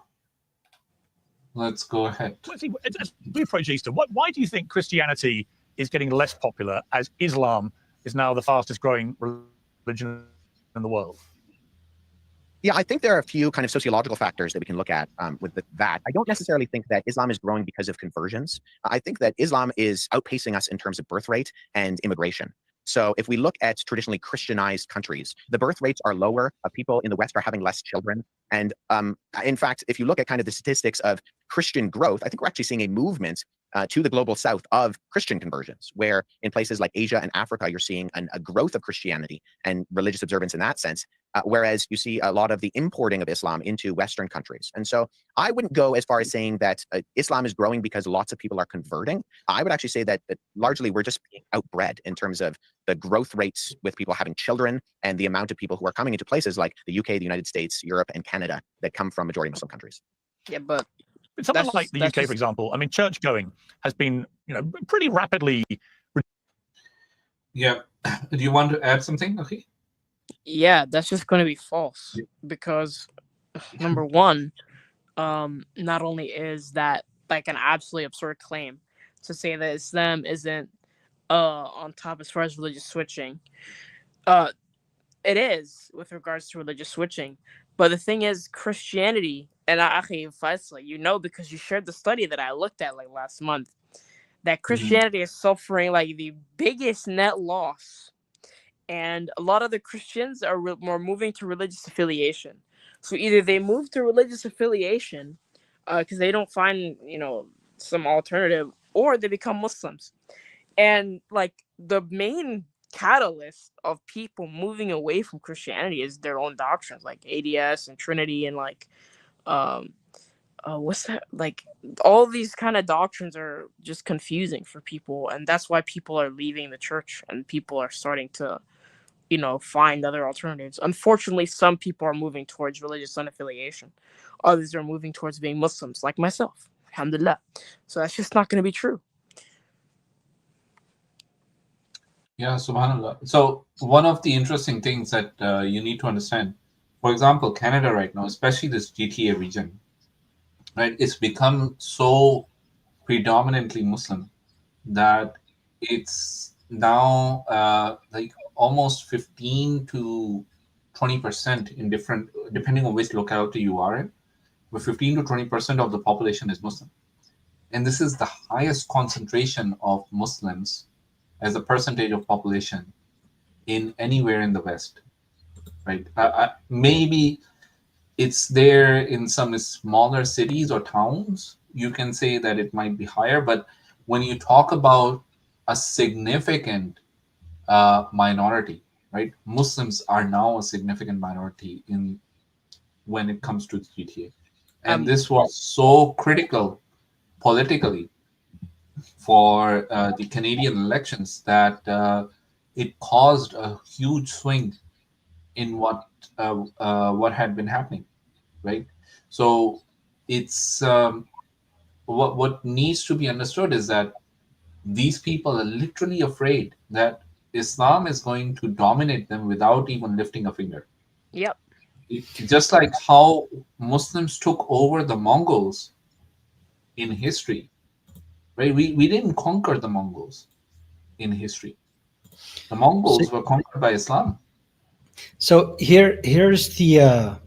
let's go ahead.
As we approach Easter, why do you think Christianity is getting less popular as Islam is now the fastest growing religion in the world?
Yeah, I think there are a few kind of sociological factors that we can look at with that. I don't necessarily think that Islam is growing because of conversions. I think that Islam is outpacing us in terms of birth rate and immigration. So if we look at traditionally Christianized countries, the birth rates are lower. People in the West are having less children. And in fact, if you look at kind of the statistics of Christian growth, I think we're actually seeing a movement to the global South of Christian conversions, where in places like Asia and Africa, you're seeing a growth of Christianity and religious observance in that sense, whereas you see a lot of the importing of Islam into Western countries. And so I wouldn't go as far as saying that Islam is growing because lots of people are converting. I would actually say that largely we're just being outbred in terms of the growth rates with people having children and the amount of people who are coming into places like the UK, the United States, Europe, and Canada that come from majority Muslim countries.
Yeah, but
something like the UK, for example, I mean, church going has been, pretty rapidly.
Yeah. Do you want to add something? Okay.
Yeah, that's just going to be false because number one, not only is that like an absolutely absurd claim to say that Islam isn't on top as far as religious switching. It is with regards to religious switching, but the thing is, Christianity, and Akhi Faisal, you know, because you shared the study that I looked at like last month, that Christianity is suffering like the biggest net loss, and a lot of the Christians are more moving to religious affiliation. So either they move to religious affiliation because they don't find, you know, some alternative, or they become Muslims. And like the main catalyst of people moving away from Christianity is their own doctrines, like ADS and Trinity, and like what's that? Like all these kind of doctrines are just confusing for people, and that's why people are leaving the church and people are starting to, you know, find other alternatives. Unfortunately, some people are moving towards religious unaffiliation. Others are moving towards being Muslims, like myself. Alhamdulillah. So that's just not going to be true.
Yeah, subhanAllah. So one of the interesting things that you need to understand, for example, Canada right now, especially this GTA region, right, it's become so predominantly Muslim that it's now like almost 15 to 20% in different, depending on which locality you are in, but 15 to 20% of the population is Muslim. And this is the highest concentration of Muslims as a percentage of population in anywhere in the West, right? Maybe it's there in some smaller cities or towns. You can say that it might be higher, but when you talk about a significant minority, right? Muslims are now a significant minority in when it comes to the GTA. And this was so critical politically for the Canadian elections that it caused a huge swing in what had been happening, right? So it's what needs to be understood is that these people are literally afraid that Islam is going to dominate them without even lifting a finger.
Yep.
Just like how Muslims took over the Mongols in history, right? We didn't conquer the Mongols in history. The Mongols were conquered by Islam.
So here's the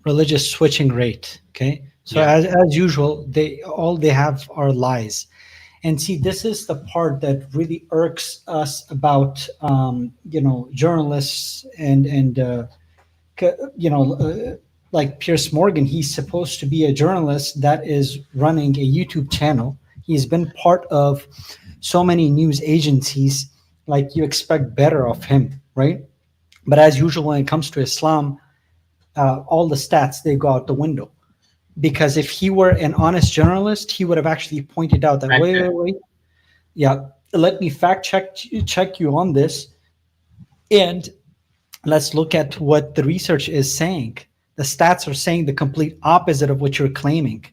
religious switching rate. Okay, so as usual, they have are lies, and see, this is the part that really irks us about journalists and like Piers Morgan. He's supposed to be a journalist that is running a YouTube channel. He's been part of so many news agencies. Like, you expect better of him, right? But as usual, when it comes to Islam, all the stats, they go out the window. Because if he were an honest journalist, he would have actually pointed out that, wait. Yeah, let me fact check you on this. And let's look at what the research is saying. The stats are saying the complete opposite of what you're claiming.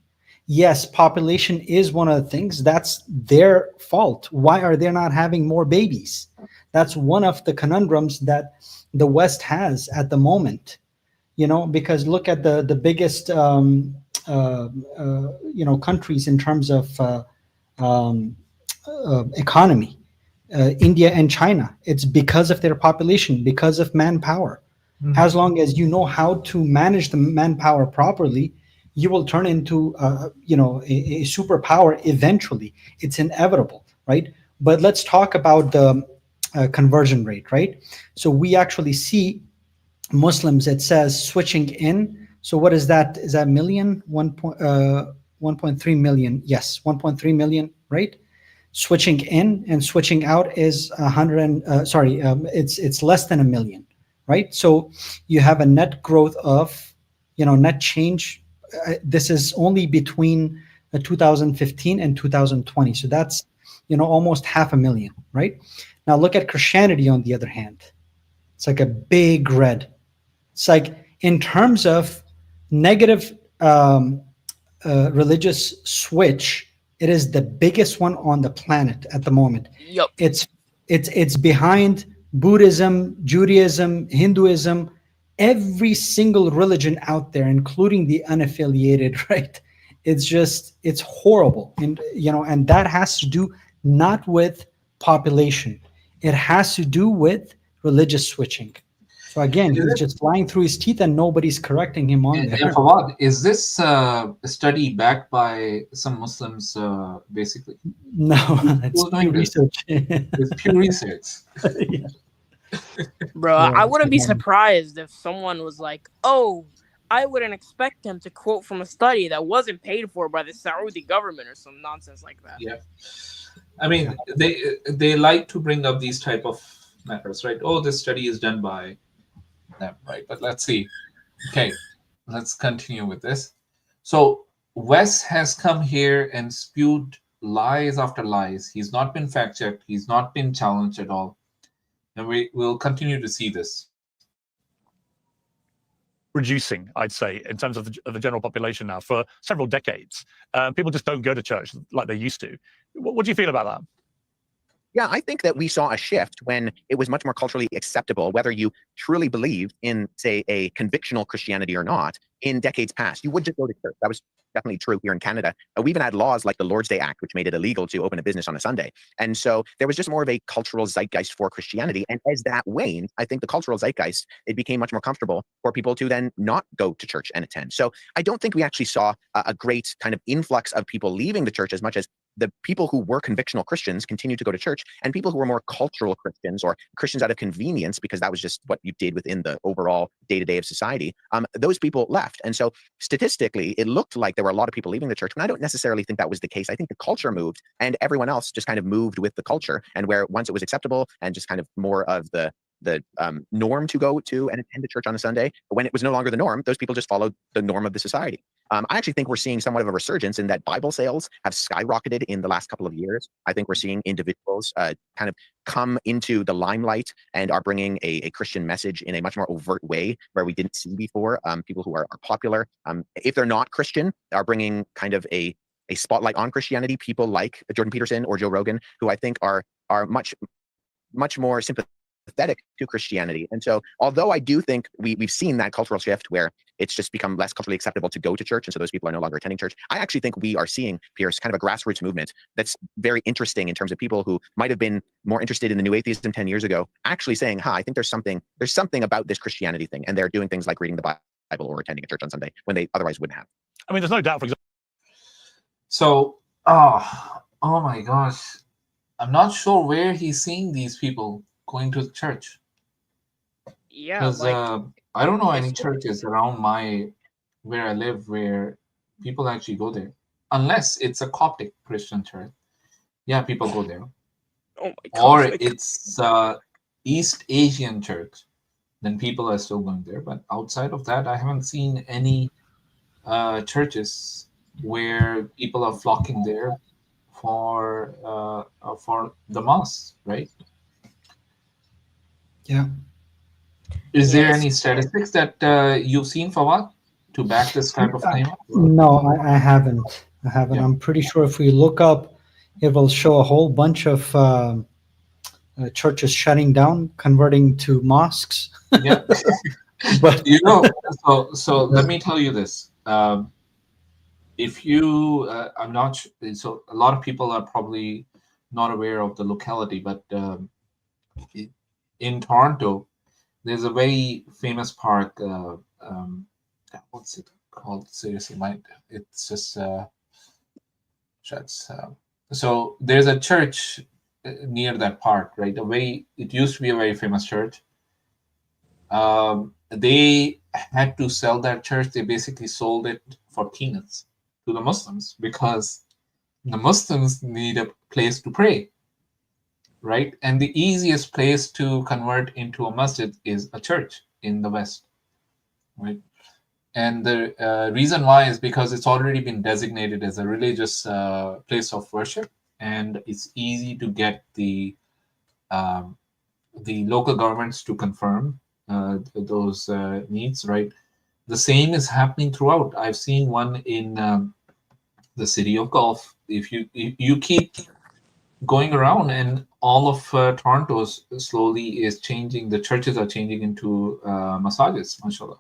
Yes, population is one of the things. That's their fault. Why are they not having more babies? That's one of the conundrums that the West has at the moment. Because look at the biggest countries in terms of economy. India and China. It's because of their population, because of manpower. Mm-hmm. As long as you know how to manage the manpower properly, you will turn into a superpower eventually. It's inevitable, right? But let's talk about the conversion rate, right? So we actually see Muslims, it says switching in. So what is that? Is that million? 1.3 million. Yes, 1.3 million, right? Switching in and switching out is it's less than a million, right? So you have a net growth of, net change. This is only between 2015 and 2020. So that's, almost 500,000, right? Now look at Christianity on the other hand. It's like a big red. It's like, in terms of negative religious switch, it is the biggest one on the planet at the moment.
Yep.
It's behind Buddhism, Judaism, Hinduism, every single religion out there, including the unaffiliated, right? It's horrible. And, and that has to do not with population. It has to do with religious switching. So again, he's just flying through his teeth and nobody's correcting him on there.
And Fawad, is this study backed by some Muslims, basically?
No, it's pure research.
It's pure research.
Yeah.
Bro,
Yeah,
I wouldn't be
yeah.
surprised if someone was like, oh, I wouldn't expect them to quote from a study that wasn't paid for by the Saudi government or some nonsense like that.
Yeah. I mean, they like to bring up these type of matters, right? Oh, this study is done by them, right? But let's see. Okay, let's continue with this. So Wes has come here and spewed lies after lies. He's not been fact-checked. He's not been challenged at all. And we will continue to see this.
Reducing, I'd say, in terms of the general population now for several decades. People just don't go to church like they used to. What do you feel about that?
Yeah, I think that we saw a shift when it was much more culturally acceptable, whether you truly believed in, say, a convictional Christianity or not, in decades past. You would just go to church. That was definitely true here in Canada. We even had laws like the Lord's Day Act, which made it illegal to open a business on a Sunday. And so there was just more of a cultural zeitgeist for Christianity. And as that waned, I think the cultural zeitgeist, it became much more comfortable for people to then not go to church and attend. So I don't think we actually saw a great kind of influx of people leaving the church as much as the people who were convictional Christians continued to go to church, and people who were more cultural Christians or Christians out of convenience, because that was just what you did within the overall day-to-day of society, those people left. And so statistically, it looked like there were a lot of people leaving the church, and I don't necessarily think that was the case. I think the culture moved, and everyone else just kind of moved with the culture, and where once it was acceptable and just kind of more of the norm to go to and attend a church on a Sunday, when it was no longer the norm, those people just followed the norm of the society. I actually think we're seeing somewhat of a resurgence in that Bible sales have skyrocketed in the last couple of years. I think we're seeing individuals kind of come into the limelight and are bringing a Christian message in a much more overt way where we didn't see before. People who are popular, if they're not Christian, are bringing kind of a spotlight on Christianity. People like Jordan Peterson or Joe Rogan, who I think are much more sympathetic to Christianity. And so although I do think we've seen that cultural shift where it's just become less culturally acceptable to go to church, and so those people are no longer attending church, I actually think we are seeing, Pierce, kind of a grassroots movement that's very interesting in terms of people who might have been more interested in the new atheism 10 years ago, actually saying, I think there's something about this Christianity thing, and they're doing things like reading the Bible or attending a church on Sunday when they otherwise wouldn't have.
I mean, there's no doubt, for example.
So, oh my gosh, I'm not sure where he's seeing these people going to the church.
Yeah,
because I don't know any churches around where I live where people actually go there, unless it's a Coptic Christian church. Yeah, people go there.
Oh my God.
Or it's East Asian church, then people are still going there. But outside of that, I haven't seen any churches where people are flocking there for the mass, right?
Yeah.
Is there any statistics that you've seen, Fawad, to back this type of claim?
No, I haven't. Yeah. I'm pretty sure if we look up, it will show a whole bunch of churches shutting down, converting to mosques.
Yeah. But so let me tell you this. If you, I'm not sure, so a lot of people are probably not aware of the locality, but in Toronto, there's a very famous park. What's it called? Seriously, it's just shuts. So there's a church near that park, right? It used to be a very famous church. They had to sell that church. They basically sold it for peanuts to the Muslims because the Muslims need a place to pray, right? And the easiest place to convert into a masjid is a church in the West, right? And the reason why is because it's already been designated as a religious place of worship, and it's easy to get the local governments to confirm those needs, right? The same is happening throughout. I've seen one in the city of Gulf. If you keep going around, and all of Toronto slowly is changing. The churches are changing into massages, mashallah.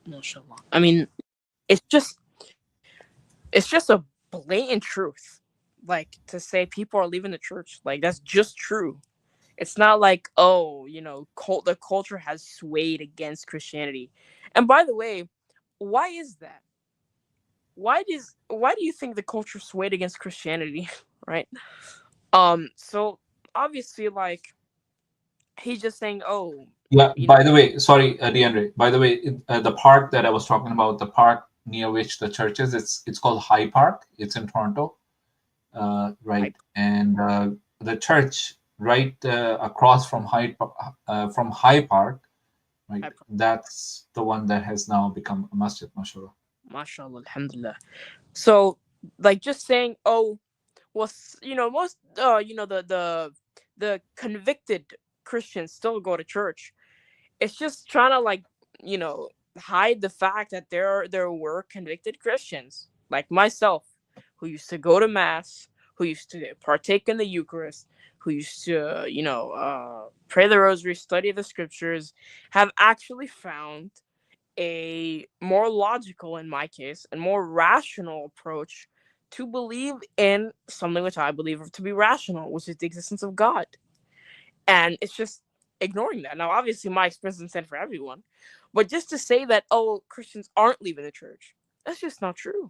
Mashallah. I mean, it's just a blatant truth. Like, to say people are leaving the church, like, that's just true. It's not like, oh, the culture has swayed against Christianity. And by the way, why is that? Why do you think the culture swayed against Christianity, right? So obviously, like, he's just saying, oh.
Yeah. By the way, sorry, DeAndre. By the way, the park that I was talking about, the park near which the church is, it's called High Park. It's in Toronto, right? And the church right across from High Park, right? That's the one that has now become a masjid, mashallah.
Mashallah, alhamdulillah. So, like, just saying, oh, well, most, the convicted Christians still go to church. It's just trying to, like, hide the fact that there were convicted Christians like myself who used to go to mass, who used to partake in the Eucharist, who used to, pray the rosary, study the scriptures, have actually found a more logical, in my case, and more rational approach to believe in something which I believe to be rational, which is the existence of God. And it's just ignoring that. Now, obviously, my experience isn't sent for everyone, but just to say that, oh, Christians aren't leaving the church, that's just not true.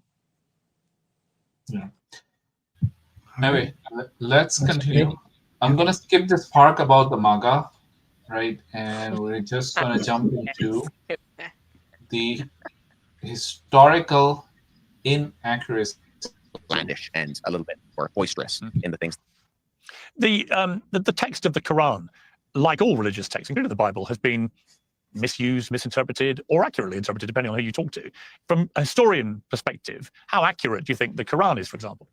Yeah. Anyway, let's continue. I'm going to skip this part about the MAGA, right? And we're just going to jump into the historical inaccuracy.
Outlandish and a little bit more boisterous in the things.
The text of the Quran, like all religious texts, including the Bible, has been misused, misinterpreted, or accurately interpreted, depending on who you talk to. From a historian perspective, how accurate do you think the Quran is, for example?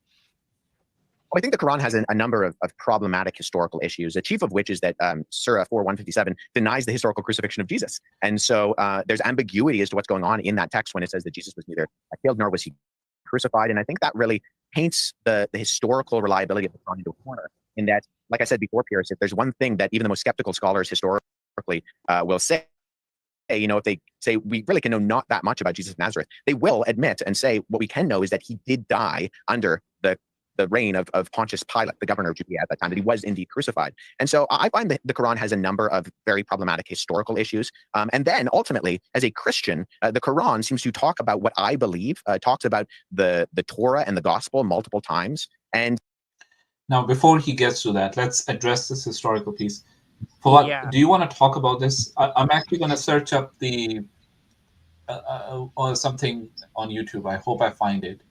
Well, I think the Quran has a number of problematic historical issues, the chief of which is that Surah 4:157 denies the historical crucifixion of Jesus. And so there's ambiguity as to what's going on in that text when it says that Jesus was neither killed nor was he crucified. And I think that really paints the historical reliability of the Quran into a corner, in that, like I said before, Pierce, if there's one thing that even the most skeptical scholars historically will say, if they say we really can know not that much about Jesus of Nazareth, they will admit and say what we can know is that he did die under the reign of Pontius Pilate, the governor of Judea at that time, that he was indeed crucified. And so I find that the Quran has a number of very problematic historical issues. And then ultimately, as a Christian, the Quran seems to talk about what I believe, talks about the Torah and the gospel multiple times. And
now, before he gets to that, let's address this historical piece. Fawad, do you want to talk about this? I'm actually going to search up the or something on YouTube. I hope I find it.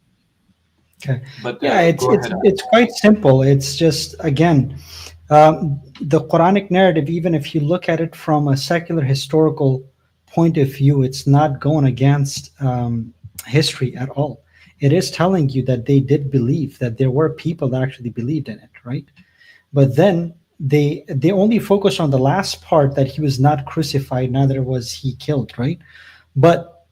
Okay.
But
yeah, it's quite simple. It's just, again, the Quranic narrative, even if you look at it from a secular historical point of view, it's not going against history at all. It is telling you that they did believe, that there were people that actually believed in it, right? But then they only focus on the last part, that he was not crucified, neither was he killed, right? But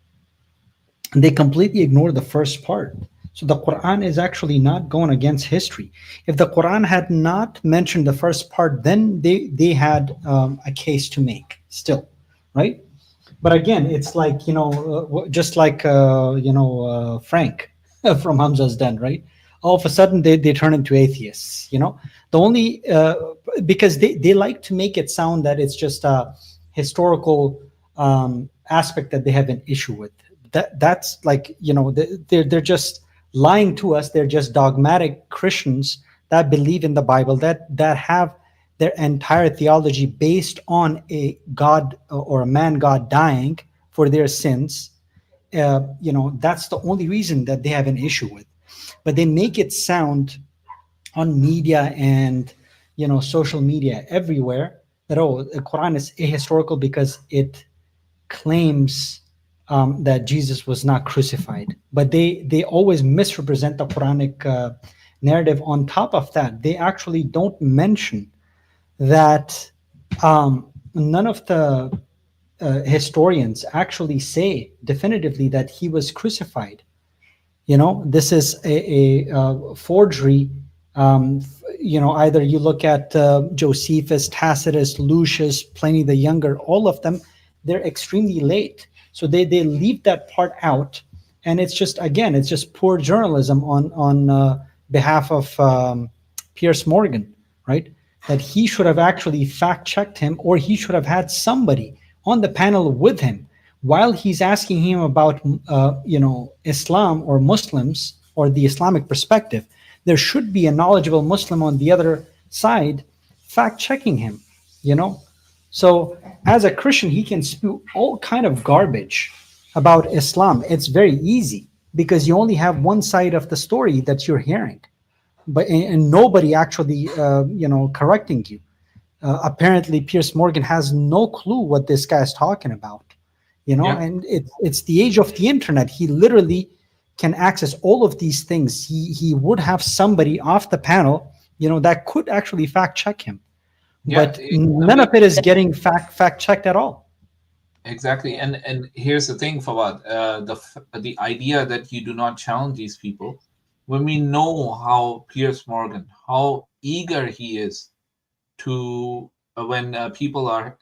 they completely ignore the first part. So the Quran is actually not going against history. If the Quran had not mentioned the first part, then they had a case to make still, right? But again, it's like, just like, Frank from Hamza's Den, right? All of a sudden they turn into atheists, the only, because they like to make it sound that it's just a historical aspect that they have an issue with. That's like, they're just lying to us. They're just dogmatic Christians that believe in the Bible, that have their entire theology based on a God or a man God dying for their sins. That's the only reason that they have an issue with. But they make it sound on media and social media everywhere that, the Quran is ahistorical because it claims that Jesus was not crucified. But they always misrepresent the Quranic narrative. On top of that, they actually don't mention that none of the historians actually say definitively that he was crucified. This is a forgery either you look at Josephus, Tacitus, Lucius, Pliny the Younger, all of them, they're extremely late. So they leave that part out. And it's just, again, it's just poor journalism on behalf of Piers Morgan, right? That he should have actually fact-checked him, or he should have had somebody on the panel with him while he's asking him about, Islam or Muslims or the Islamic perspective. There should be a knowledgeable Muslim on the other side fact-checking him, So as a Christian, he can spew all kind of garbage about Islam. It's very easy because you only have one side of the story that you're hearing, and nobody actually, correcting you. Apparently, Piers Morgan has no clue what this guy is talking about, and it's the age of the internet. He literally can access all of these things. He would have somebody off the panel, that could actually fact check him, but none of it is getting fact checked at all.
Exactly, and here's the thing, Fawad, the idea that you do not challenge these people, when we know how Piers Morgan, how eager he is to, when people are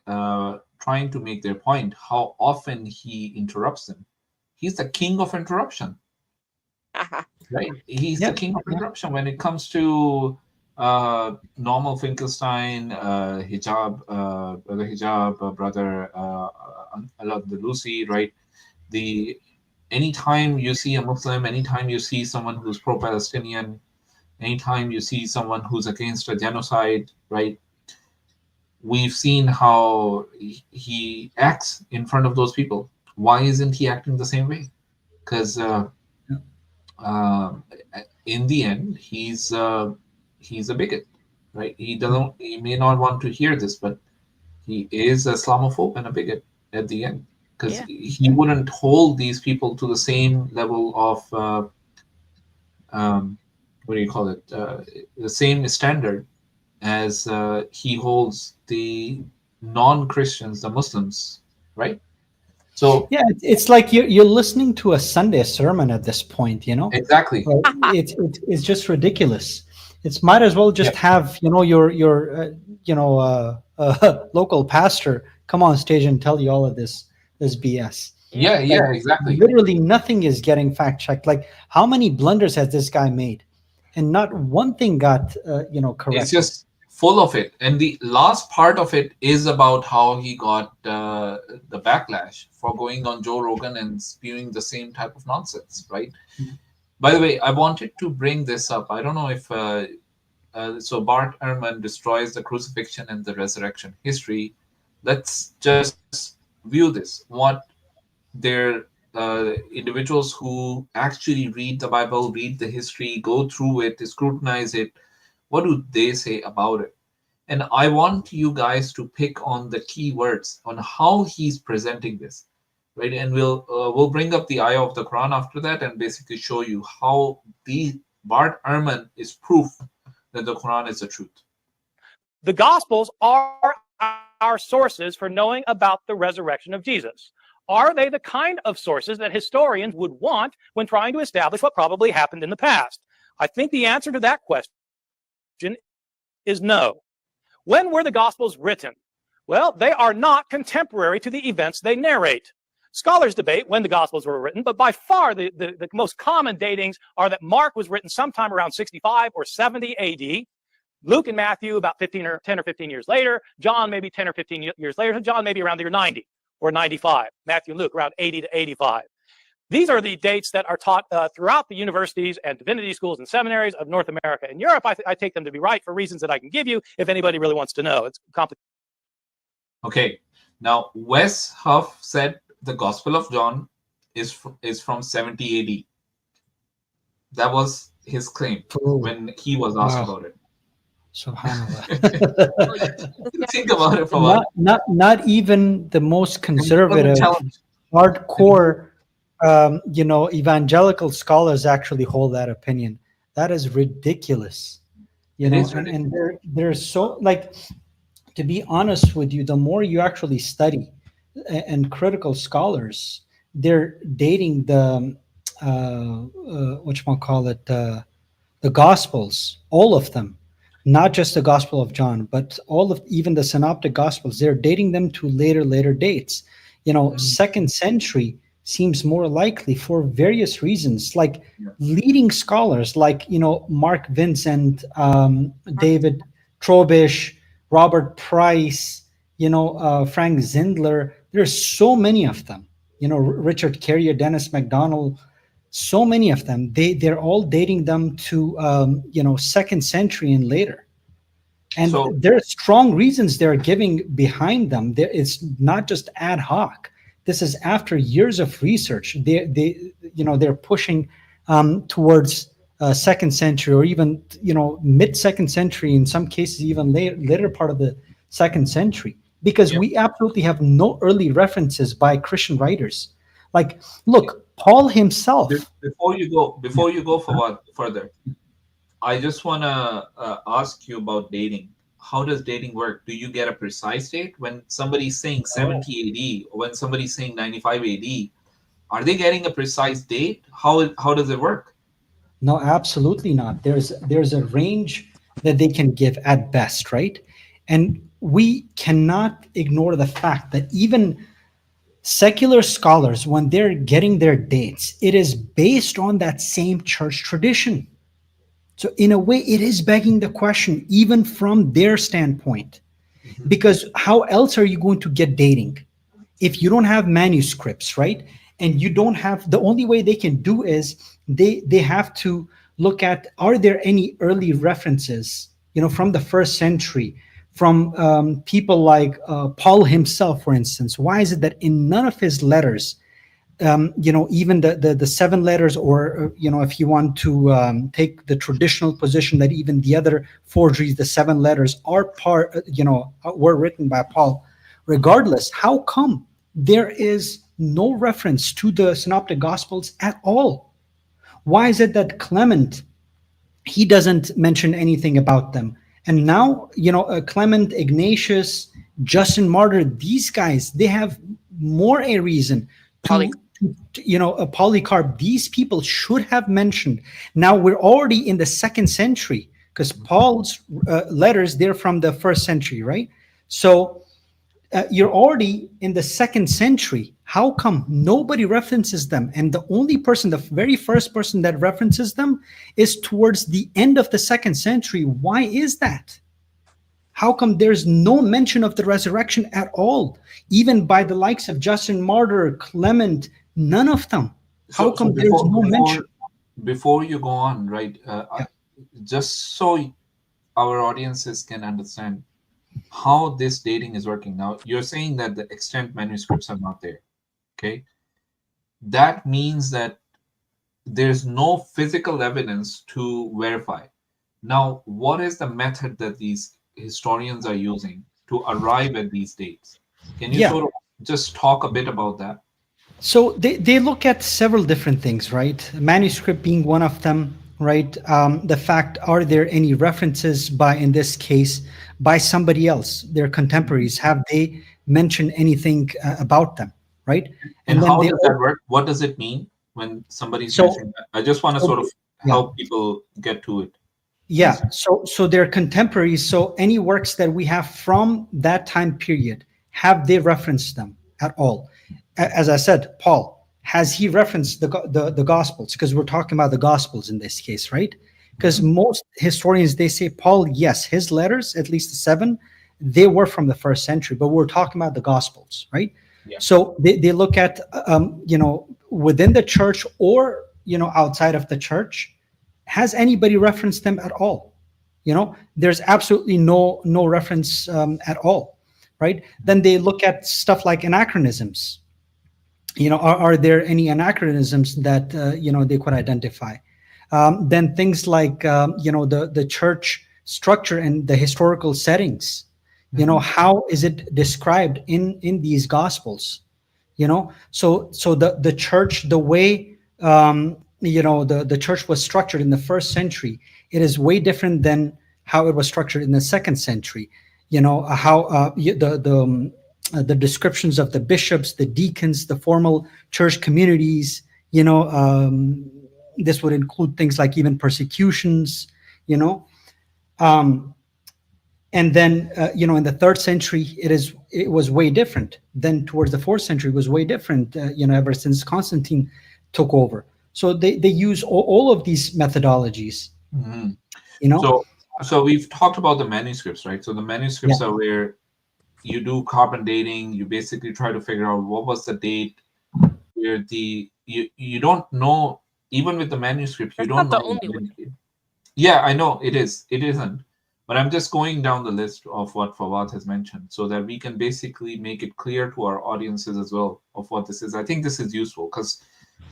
trying to make their point, how often he interrupts them. He's the king of interruption, right? He's the king of interruption when it comes to Normal Finkelstein, hijab, brother hijab, brother Lucy, right? Anytime you see a Muslim, anytime you see someone who's pro-Palestinian, anytime you see someone who's against a genocide, right? We've seen how he acts in front of those people. Why isn't he acting the same way? Because in the end, he's a bigot, right? He may not want to hear this, but he is a Islamophobe and a bigot at the end, because he wouldn't hold these people to the same level of the same standard as he holds the non-Christians, the Muslims, right? So
it's like you're listening to a Sunday sermon at this point,
Exactly.
It's just ridiculous. It's might as well just have your local pastor come on stage and tell you all of this BS.
Exactly.
Literally nothing is getting fact checked. Like, how many blunders has this guy made, and not one thing got correct.
It's just full of it. And the last part of it is about how he got the backlash for going on Joe Rogan and spewing the same type of nonsense, right? Mm-hmm. By the way, I wanted to bring this up. I don't know if so Bart Ehrman destroys the crucifixion and the resurrection history. Let's just view this. What they're individuals who actually read the Bible, read the history, go through it, scrutinize it. What do they say about it? And I want you guys to pick on the key words on how he's presenting this, right? And we'll bring up the ayah of the Quran after that and basically show you how Bart Ehrman is proof that the Quran is the truth.
The Gospels are our sources for knowing about the resurrection of Jesus. Are they the kind of sources that historians would want when trying to establish what probably happened in the past? I think the answer to that question is no. When were the Gospels written? Well, they are not contemporary to the events they narrate. Scholars debate when the Gospels were written, but by far the most common datings are that Mark was written sometime around 65 or 70 AD, Luke and Matthew about 10 or 15 years later, John maybe 10 or 15 years later, John maybe around the year 90 or 95, Matthew and Luke around 80 to 85. These are the dates that are taught throughout the universities and divinity schools and seminaries of North America and Europe. I take them to be right for reasons that I can give you if anybody really wants to know. It's complicated.
Okay. Now, Wes Huff said the Gospel of John is from 70 AD. That was his claim when he was asked about it.
SubhanAllah.
Think about it for a while.
Not even the most conservative, hardcore evangelical scholars actually hold that opinion. That is ridiculous. And they're so, like, to be honest with you, the more you actually study and critical scholars, they're dating the the Gospels, all of them, not just the Gospel of John, but all of even the synoptic Gospels. They're dating them to later dates. Second century seems more likely for various reasons. Like leading scholars, like Mark Vincent, David Trobisch, Robert Price, Frank Zindler. There's so many of them. Richard Carrier, Dennis MacDonald. So many of them, they're all dating them to second century and later, and there are strong reasons they're giving behind them. It's not just ad hoc. This is after years of research. They're pushing towards second century, or even mid second century, in some cases even later part of the second century, because we absolutely have no early references by Christian writers. Like, look, Paul himself.
Before you go further, I just want to ask you about dating. How does dating work? Do you get a precise date when somebody's saying 70 AD, or when somebody's saying 95 AD? Are they getting a precise date? How does it work?
No, absolutely not. There's a range that they can give at best, right? And we cannot ignore the fact that even secular scholars, when they're getting their dates, it is based on that same church tradition. So in a way, it is begging the question, even from their standpoint, because how else are you going to get dating if you don't have manuscripts, right? And you don't have, the only way they can do is they have to look at, are there any early references, from the first century, from people like Paul himself, for instance. Why is it that in none of his letters, even the 7 letters, or if you want to take the traditional position that even the other forgeries, the 7 letters are were written by Paul, regardless, how come there is no reference to the synoptic gospels at all? Why is it that Clement, he doesn't mention anything about them? And now, Clement, Ignatius, Justin Martyr, these guys, they have more a reason to, Polycarp, these people should have mentioned. Now we're already in the second century, because Paul's letters, they're from the first century, right? So you're already in the second century. How come nobody references them? And the only person, the very first person that references them is towards the end of the second century. Why is that? How come there's no mention of the resurrection at all? Even by the likes of Justin Martyr, Clement, none of them. How come there's no mention?
Before you go on, right, just so our audiences can understand how this dating is working. Now, you're saying that the extant manuscripts are not there. Okay, that means that there's no physical evidence to verify. Now, what is the method that these historians are using to arrive at these dates? Can you sort of just talk a bit about that?
So they look at several different things, right? Manuscript being one of them, right? The fact, are there any references by, in this case, by somebody else, their contemporaries? Have they mentioned anything about them? Right.
And how does that work? What does it mean when somebody's mentioning that? I just want to sort of help people get to it.
Yeah. So they're contemporaries. So any works that we have from that time period, have they referenced them at all? As I said, Paul, has he referenced the Gospels? Because we're talking about the Gospels in this case, right? Because most historians, they say Paul, yes, his letters, at least the 7, they were from the first century, but we're talking about the Gospels, right? Yeah. So they look at, within the church or, outside of the church, has anybody referenced them at all? There's absolutely no reference at all, right? Then they look at stuff like anachronisms. Are there any anachronisms that, they could identify? Then things like, the church structure and the historical settings. How is it described in these Gospels? So the church, the way the church was structured in the first century, it is way different than how it was structured in the second century. How the descriptions of the bishops, the deacons, the formal church communities. This would include things like even persecutions. And then in the 3rd century it was way different. Then towards the 4th century it was way different, ever since Constantine took over. So they use all of these methodologies.
So we've talked about the manuscripts, right? So the manuscripts are where you do carbon dating. You basically try to figure out what was the date, where you don't know. Even with the manuscript, you don't know the only way. Yeah, I know it isn't. But I'm just going down the list of what Fawad has mentioned so that we can basically make it clear to our audiences as well of what this is. I think this is useful because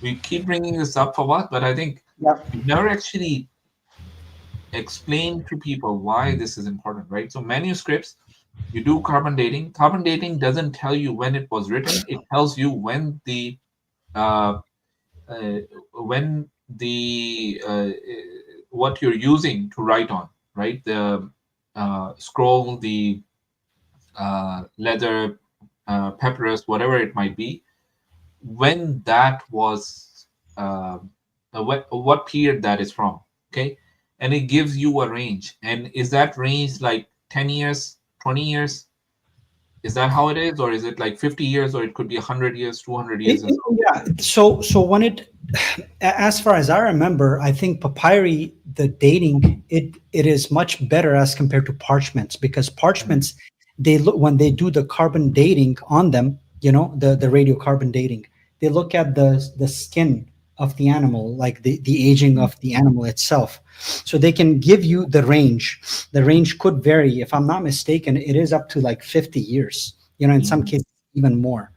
we keep bringing this up, Fawad, but I think we've never actually explained to people why this is important, right? So manuscripts, you do carbon dating. Carbon dating doesn't tell you when it was written. It tells you when the what you're using to write on. Right, the scroll, the leather, papyrus, whatever it might be, when that was, what period that is from, okay? And it gives you a range. And is that range like 10 years, 20 years? Is that how it is? Or is it like 50 years, or it could be 100 years, 200 years?
So when as far as I remember, I think papyri, the dating, it is much better as compared to parchments, because parchments, when they do the carbon dating on them, the radiocarbon dating, they look at the skin of the animal, like the aging of the animal itself. So they can give you the range. The range could vary. If I'm not mistaken, it is up to like 50 years, in some cases even more.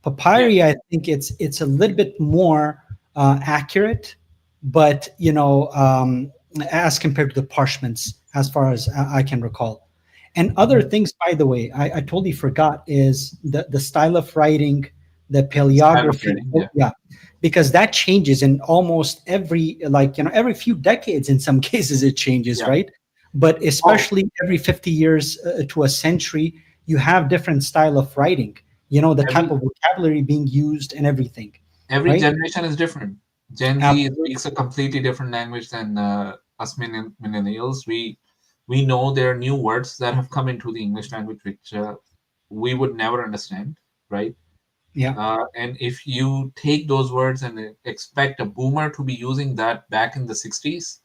Papyri, I think it's a little bit more accurate, but as compared to the parchments, as far as I can recall. And other things, by the way, I totally forgot, is the style of writing, the paleography, because that changes in almost every few decades. In some cases it changes, right? But especially every 50 years to a century, you have different style of writing, the type of vocabulary being used and everything.
Every generation is different. Gen Z speaks a completely different language than us millennials. We know there are new words that have come into the English language which we would never understand, right? And if you take those words and expect a boomer to be using that back in the 60s,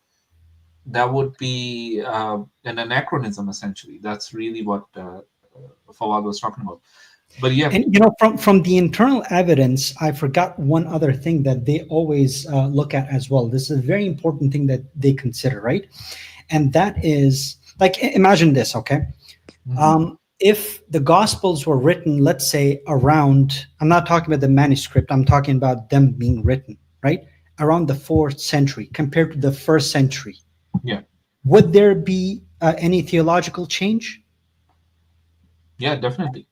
that would be an anachronism, essentially. That's really what Fawad was talking about. But
and from the internal evidence, I forgot one other thing that they always look at as well. This is a very important thing that they consider, right? And that is, like, imagine this, okay? If the Gospels were written, let's say around, I'm not talking about the manuscript, I'm talking about them being written, right? Around the 4th century compared to the 1st century. Would there be any theological change?
Yeah, definitely.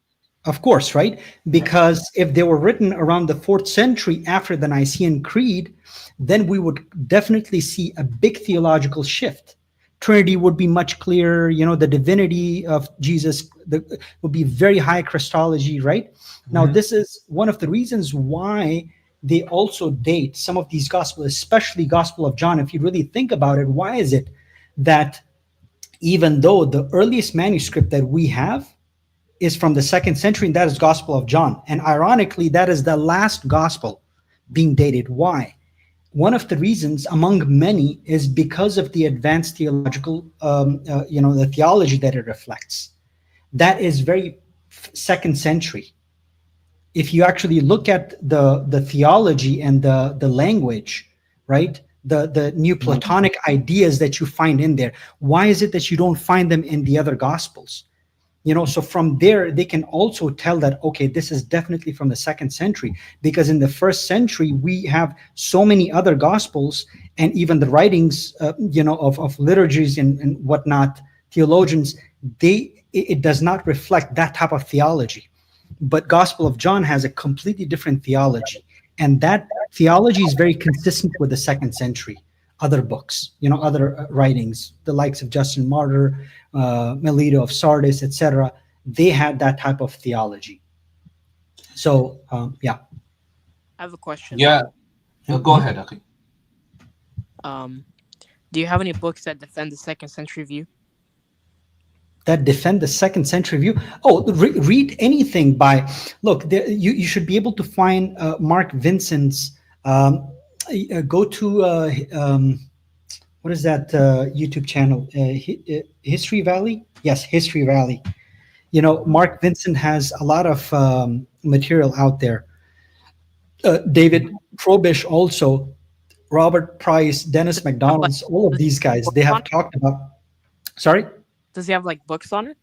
Of course, right? Because if they were written around the 4th century after the Nicene Creed, then we would definitely see a big theological shift. Trinity would be much clearer, the divinity of Jesus would be very high Christology, right? Now, this is one of the reasons why they also date some of these Gospels, especially Gospel of John. If you really think about it, why is it that even though the earliest manuscript that we have is from the 2nd century, and that is Gospel of John, and ironically, that is the last Gospel being dated. Why? One of the reasons, among many, is because of the advanced theological, the theology that it reflects. That is very 2nd century. If you actually look at the theology and the language, right? The new Platonic ideas that you find in there, why is it that you don't find them in the other Gospels? So from there, they can also tell that, okay, this is definitely from the 2nd century, because in the 1st century, we have so many other Gospels, and even the writings, of liturgies and whatnot, theologians, it does not reflect that type of theology. But Gospel of John has a completely different theology. And that theology is very consistent with the 2nd century. Other books, other writings, the likes of Justin Martyr, Melito of Sardis, etc. They had that type of theology. So,
I have a question.
Go ahead, Aki.
Do you have any books that defend the 2nd century view?
that defend the second century view. Oh, read anything by, look, there, you should be able to find Mark Vincent's, go to, what is that YouTube channel? History Valley? Yes, History Valley. You know, Mark Vincent has a lot of material out there. David Probish also, Robert Price, Dennis McDonald's, all of these guys, they have talked about, sorry?
Does he have like books on it?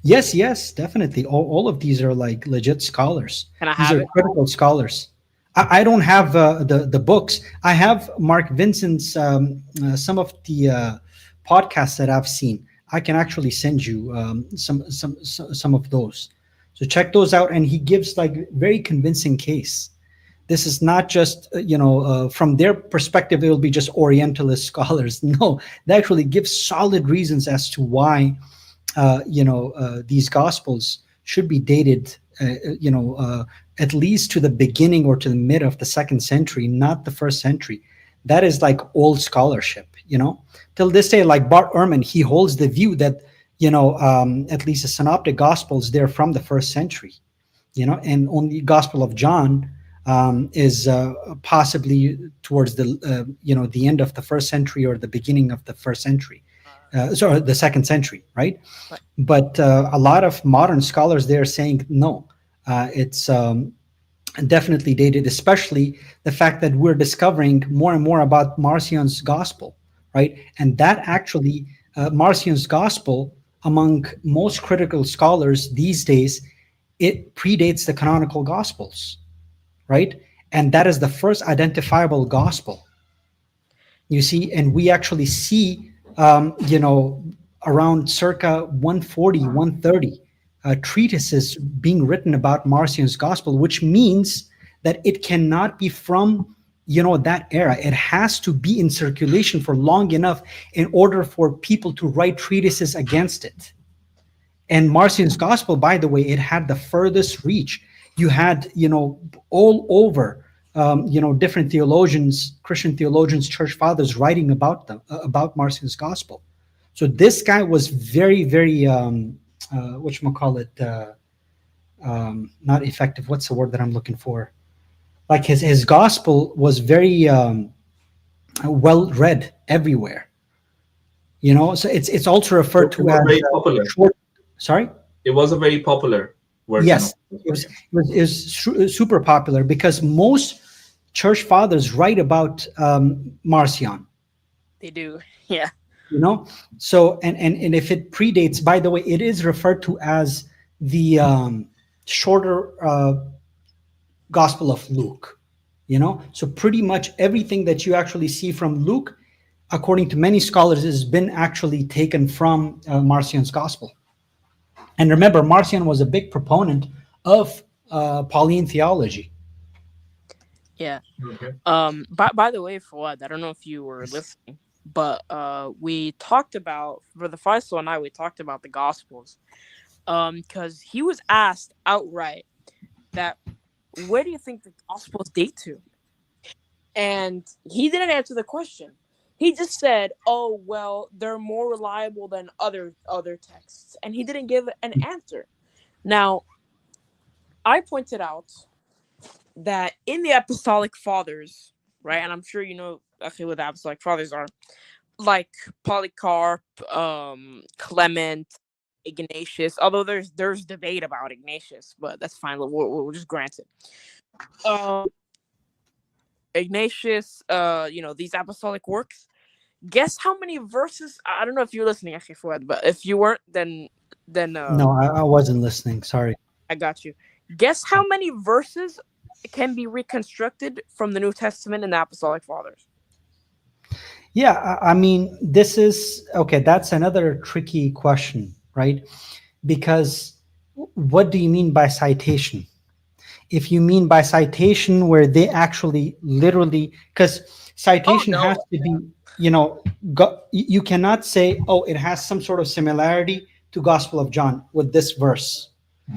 Yes, definitely. All of these are like legit scholars.
Can I
These
have
are
it?
critical scholars. I don't have the books. I have Mark Vincent's some of the podcasts that I've seen. I can actually send you some of those. So check those out, and he gives like very convincing case. This is not just from their perspective, it will be just Orientalist scholars. No, they actually give solid reasons as to why these gospels should be dated at least to the beginning or to the mid of the second century, not the first century. That is like old scholarship, till this day. Like Bart Ehrman, he holds the view that at least the synoptic gospels, they're from the first century, and only Gospel of John is possibly towards the end of the first century or the beginning of the first century. Sorry, the second century, right? But a lot of modern scholars, they're saying no, it's definitely dated, especially the fact that we're discovering more and more about Marcion's gospel, right? And that actually, Marcion's gospel, among most critical scholars these days, it predates the canonical gospels, right? And that is the first identifiable gospel. You see, and we actually see around circa 140, 130 treatises being written about Marcion's gospel, which means that it cannot be from that era. It has to be in circulation for long enough in order for people to write treatises against it. And Marcion's gospel, by the way, it had the furthest reach. You had all over different theologians, Christian theologians, church fathers writing about them, about Marcion's gospel. So this guy was very, very, not effective. What's the word that I'm looking for? Like his gospel was very well read everywhere. So it's also referred to as
very popular.
Sorry?
It was a very popular version.
Yes, it was super popular because most church fathers write about Marcion.
They do, yeah.
So and if it predates, by the way, it is referred to as the shorter Gospel of Luke. So pretty much everything that you actually see from Luke, according to many scholars, has been actually taken from Marcion's gospel. And remember, Marcion was a big proponent of Pauline theology.
Yeah. Okay. By the way, Fawad, I don't know if you were listening, but we talked about, Brother Faisal and I, we talked about the Gospels, because he was asked outright that, where do you think the Gospels date to? And he didn't answer the question. He just said, "Oh, well, they're more reliable than other texts," and he didn't give an answer. Now, I pointed out that in the Apostolic Fathers, right, and I'm sure you know actually what the Apostolic Fathers are, like Polycarp, Clement, Ignatius. Although there's debate about Ignatius, but that's fine. We'll just grant it. Ignatius, these apostolic works. Guess how many verses? I don't know if you're listening, actually, Fuad, but if you weren't, then
no, I wasn't listening. Sorry.
I got you. Guess how many verses can be reconstructed from the New Testament and the Apostolic Fathers?
Yeah, I mean, this is okay. That's another tricky question, right? Because what do you mean by citation? If you mean by citation where they actually literally, because citation has to be, you cannot say, oh, it has some sort of similarity to Gospel of John with this verse,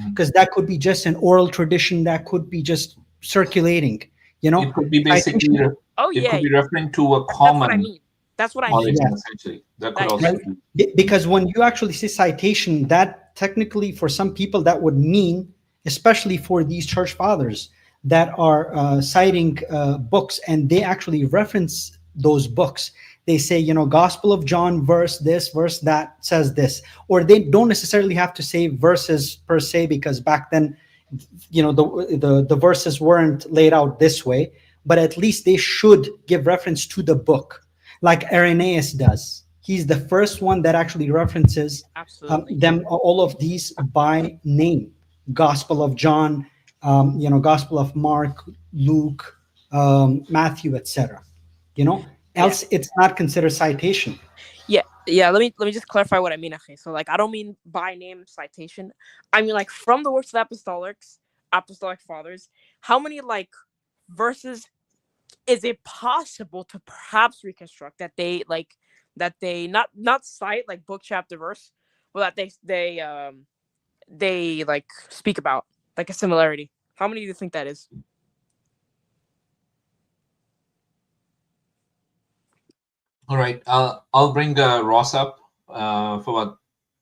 because that could be just an oral tradition, that could be just circulating,
It could be basically, could be referring to a common.
That's what I mean. That's what I mean.
origin,
Yeah.
essentially. That could
Right.
also be.
Because when you actually say citation, that technically for some people that would mean, especially for these church fathers that are citing books, and they actually reference those books. They say, Gospel of John, verse this, verse that says this, or they don't necessarily have to say verses per se, because back then, the verses weren't laid out this way, but at least they should give reference to the book, like Irenaeus does. He's the first one that actually references them, all of these by name. Gospel of John, Gospel of Mark, Luke, Matthew, etc. Else it's not considered citation.
Yeah. Let me just clarify what I mean. Okay, so like I don't mean by name citation. I mean like from the works of apostolic fathers. How many like verses is it possible to perhaps reconstruct that they not cite like book chapter verse, but that they like speak about like a similarity? How many do you think that is?
All right. I'll bring Ross up for what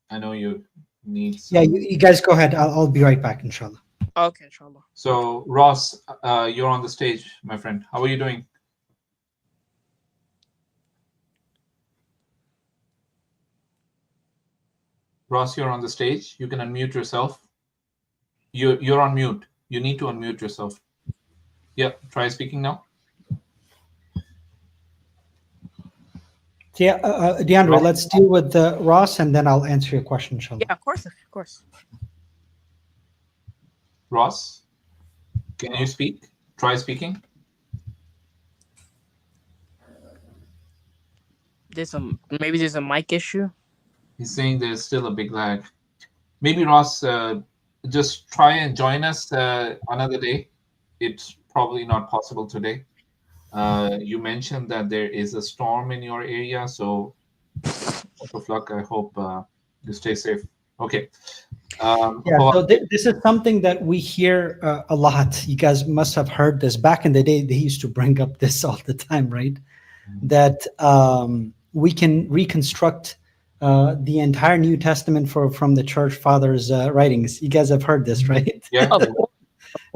I know you need.
Yeah, you guys go ahead. I'll be right back, inshallah.
Okay, inshallah.
So Ross, you're on the stage, my friend. How are you doing? Ross, you're on the stage. You can unmute yourself. You're on mute. You need to unmute yourself. Yeah, try speaking now.
Yeah, DeAndre, let's deal with Ross, and then I'll answer your question, inshallah.
Yeah, of course.
Ross, can you speak? Try speaking.
Maybe there's a mic issue.
He's saying there's still a big lag. Maybe Ross, just try and join us another day. It's probably not possible today. You mentioned that there is a storm in your area, so best of luck. I hope you stay safe. Okay.
So this is something that we hear a lot. You guys must have heard this. Back in the day, they used to bring up this all the time, right? Mm-hmm. That we can reconstruct the entire New Testament from the church fathers' writings. You guys have heard this, right?
Yeah.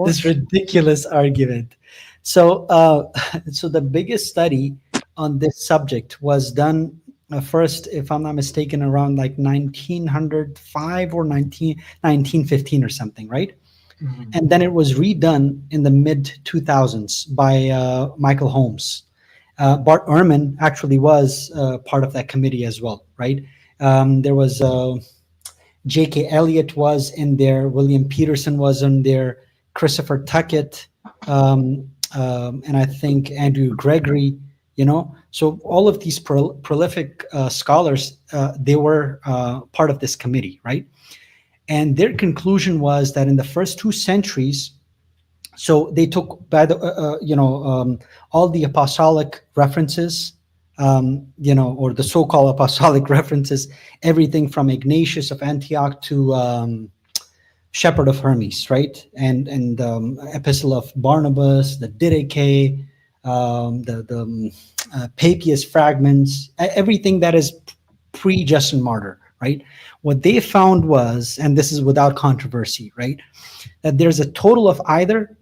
This ridiculous argument. So the biggest study on this subject was done first, if I'm not mistaken, around like 1905 or 1915 or something, right? Mm-hmm. And then it was redone in the mid-2000s by Michael Holmes. Bart Ehrman actually was part of that committee as well, right? There was J.K. Elliott was in there, William Peterson was in there, Christopher Tuckett, and I think Andrew Gregory, so all of these prolific scholars, they were part of this committee, right? And their conclusion was that in the first 2 centuries, so they took all the apostolic references, or the so-called apostolic references, everything from Ignatius of Antioch to Shepherd of Hermes, right? And Epistle of Barnabas, the Didache, the Papias fragments, everything that is pre-Justin Martyr, right? What they found was, and this is without controversy, right, that there's a total of either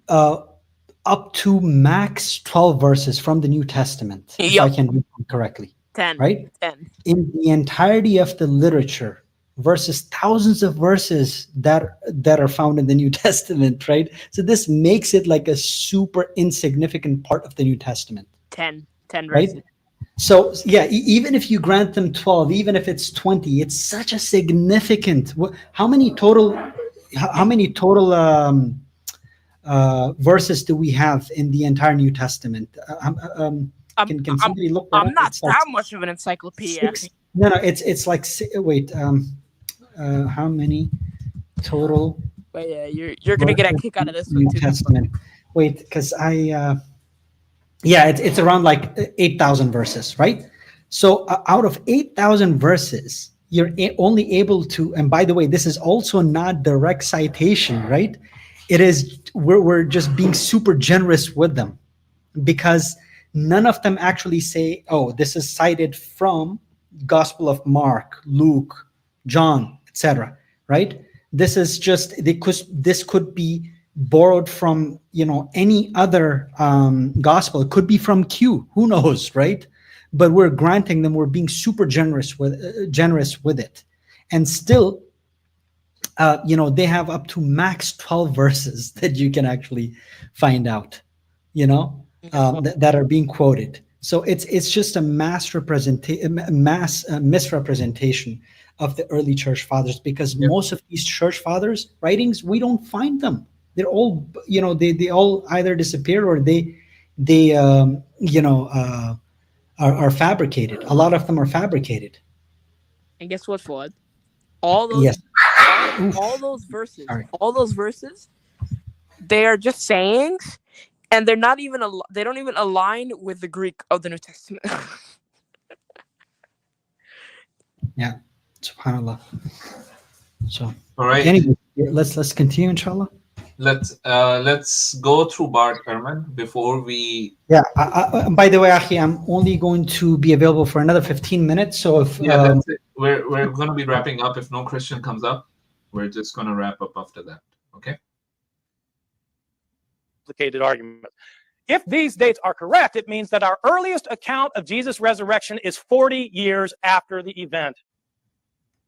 up to max 12 verses from the New Testament, if I can read them correctly.
10.
Right?
10.
In the entirety of the literature, versus thousands of verses that are found in the New Testament, right? So this makes it like a super insignificant part of the New Testament.
10 verses.
Right? So yeah, even if you grant them 12, even if it's 20, it's such a significant. How many total verses do we have in the entire New Testament? Can somebody look that up?
I'm not that much of an encyclopedia.
No, it's like, wait, how many total?
But yeah, you're gonna get a kick out of this one
New
too.
Testament. Wait, because it's around like 8,000 verses, right? So out of 8,000 verses, you're only able to, and by the way, this is also not direct citation, right? It is, we're just being super generous with them, because none of them actually say, oh, this is cited from Gospel of Mark, Luke, John, etc. Right? This is just, this could be borrowed from, you know, any other gospel. It could be from Q, who knows, right? But we're granting them, we're being super generous with it. And still, you know, they have up to max 12 verses that you can actually find out, you know, that are being quoted. So it's just a mass misrepresentation of the early church fathers, because most of these church fathers writings, we don't find them. They're all, you know, they all either disappear or they you know, are fabricated. A lot of them are fabricated.
And guess what, Fuad? All those verses, they are just sayings, and they're not even they don't even align with the Greek of the New Testament.
Yeah, subhanallah. So,
all right.
Anyway, let's continue, inshallah.
Let's go through Bart Ehrman before we.
Yeah. By the way, Akhi, I'm only going to be available for another 15 minutes. So if
that's it. We're going to be wrapping up. If no Christian comes up, we're just going to wrap up after that. Okay.
Complicated argument. If these dates are correct, it means that our earliest account of Jesus' resurrection is 40 years after the event.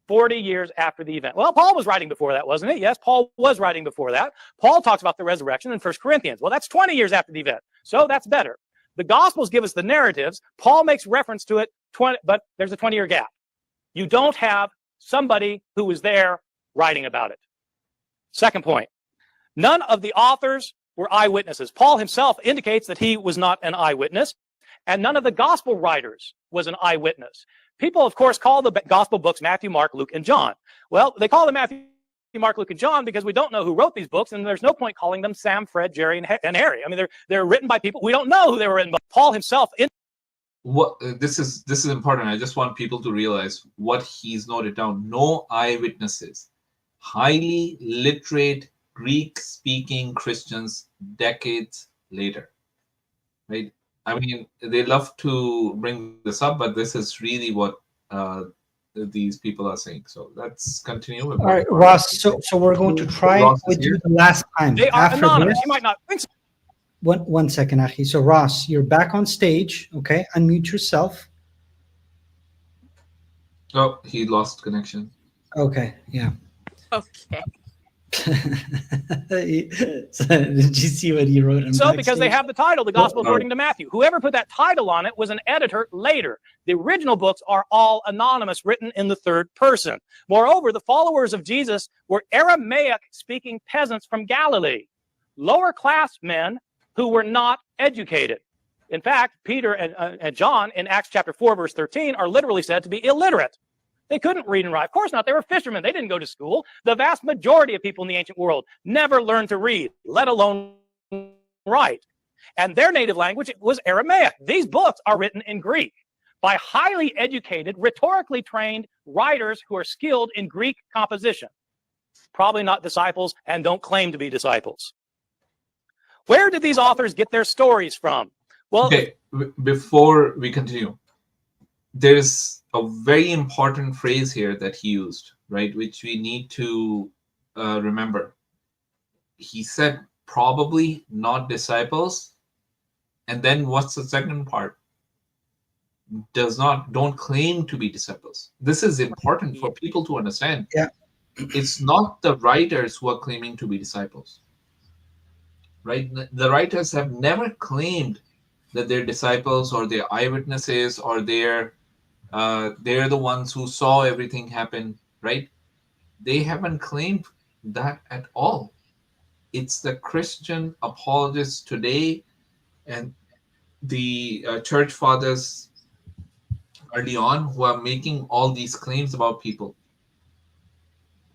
40 years after the event. Well, Paul was writing before that, wasn't it? Yes, Paul was writing before that. Paul talks about the resurrection in 1 Corinthians. Well, that's 20 years after the event. So that's better. The Gospels give us the narratives. Paul makes reference to it, but there's a 20-year gap. You don't have somebody who was there writing about it. Second point, none of the authors were eyewitnesses. Paul himself indicates that he was not an eyewitness, and none of the gospel writers was an eyewitness. People, of course, call the gospel books Matthew, Mark, Luke, and John. Well, they call them Matthew, Mark, Luke, and John because we don't know who wrote these books, and there's no point calling them Sam, Fred, Jerry, and Harry. I mean, they're written by people we don't know who they were written by. Paul himself.
This is important. I just want people to realize what he's noted down. No eyewitnesses. Highly literate Greek-speaking Christians decades later, right? I mean, they love to bring this up, but this is really what these people are saying. So let's continue.
All right, Ross. So we're going to try with you the last time.
They are anonymous. You might not think so.
One second, Akhi. So Ross, you're back on stage. Okay, unmute yourself.
Oh, he lost connection.
Okay. Yeah.
Okay.
Did you see what he wrote?
So because they have the title, the Gospel according to Matthew. Whoever put that title on it was an editor later. The original books are all anonymous, written in the third person. Moreover, the followers of Jesus were Aramaic-speaking peasants from Galilee, lower-class men who were not educated. In fact, Peter and John in Acts chapter 4, verse 13 are literally said to be illiterate. They couldn't read and write. Of course not. They were fishermen. They didn't go to school. The vast majority of people in the ancient world never learned to read, let alone write. And their native language was Aramaic. These books are written in Greek by highly educated, rhetorically trained writers who are skilled in Greek composition. Probably not disciples and don't claim to be disciples. Where did these authors get their stories from? Well,
okay, before we continue, there's a very important phrase here that he used, right, which we need to remember. He said probably not disciples, and then what's the second part? Don't claim to be disciples. This is important for people to understand.
Yeah,
it's not the writers who are claiming to be disciples, right? The writers have never claimed that they're disciples or they're eyewitnesses or they're the ones who saw everything happen, right? They haven't claimed that at all. It's the Christian apologists today and the church fathers early on who are making all these claims about people.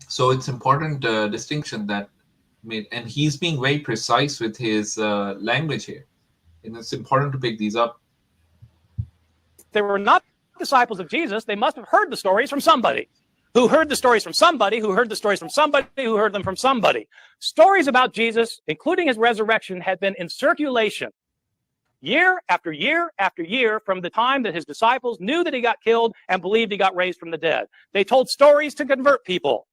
So it's important distinction that made, and he's being very precise with his language here, and it's important to pick these up.
They were not disciples of Jesus. They must have heard the stories from somebody who heard the stories from somebody who heard the stories from somebody who heard them from somebody. Stories about Jesus, including his resurrection, had been in circulation year after year after year from the time that his disciples knew that he got killed and believed he got raised from the dead. They told stories to convert people.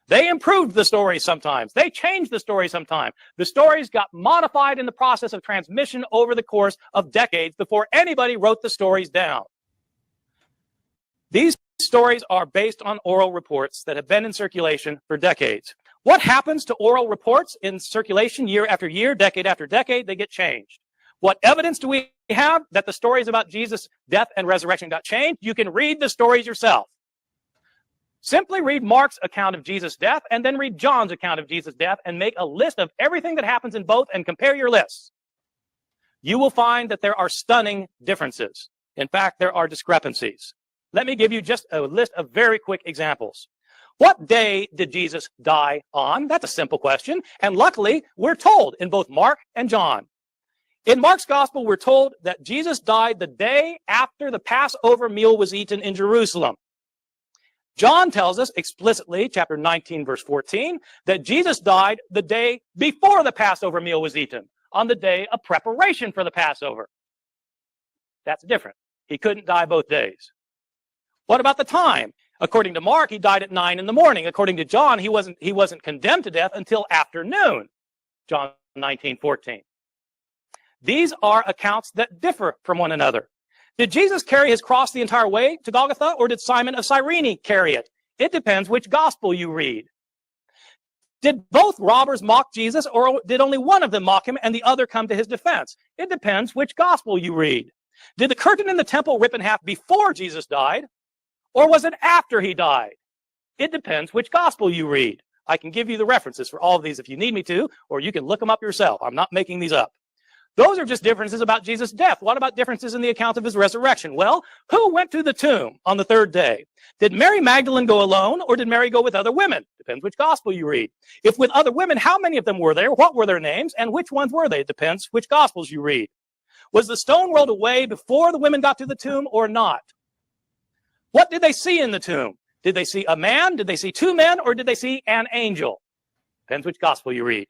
They improved the stories sometimes. They changed the story sometimes. The stories got modified in the process of transmission over the course of decades before anybody wrote the stories down. These stories are based on oral reports that have been in circulation for decades. What happens to oral reports in circulation year after year, decade after decade? They get changed. What evidence do we have that the stories about Jesus' death and resurrection got changed? You can read the stories yourself. Simply read Mark's account of Jesus' death and then read John's account of Jesus' death and make a list of everything that happens in both and compare your lists. You will find that there are stunning differences. In fact, there are discrepancies. Let me give you just a list of very quick examples. What day did Jesus die on? That's a simple question. And luckily, we're told in both Mark and John. In Mark's gospel, we're told that Jesus died the day after the Passover meal was eaten in Jerusalem. John tells us explicitly, chapter 19, verse 14, that Jesus died the day before the Passover meal was eaten, on the day of preparation for the Passover. That's different. He couldn't die both days. What about the time? According to Mark, he died at 9 in the morning. According to John, he wasn't condemned to death until afternoon. John 19:14. These are accounts that differ from one another. Did Jesus carry his cross the entire way to Golgotha, or did Simon of Cyrene carry it? It depends which gospel you read. Did both robbers mock Jesus, or did only one of them mock him and the other come to his defense? It depends which gospel you read. Did the curtain in the temple rip in half before Jesus died, or was it after he died? It depends which gospel you read. I can give you the references for all of these if you need me to, or you can look them up yourself. I'm not making these up. Those are just differences about Jesus' death. What about differences in the account of his resurrection? Well, who went to the tomb on the third day? Did Mary Magdalene go alone, or did Mary go with other women? Depends which gospel you read. If with other women, how many of them were there? What were their names? And which ones were they? It depends which gospels you read. Was the stone rolled away before the women got to the tomb or not? What did they see in the tomb? Did they see a man? Did they see two men? Or did they see an angel? Depends which gospel you read.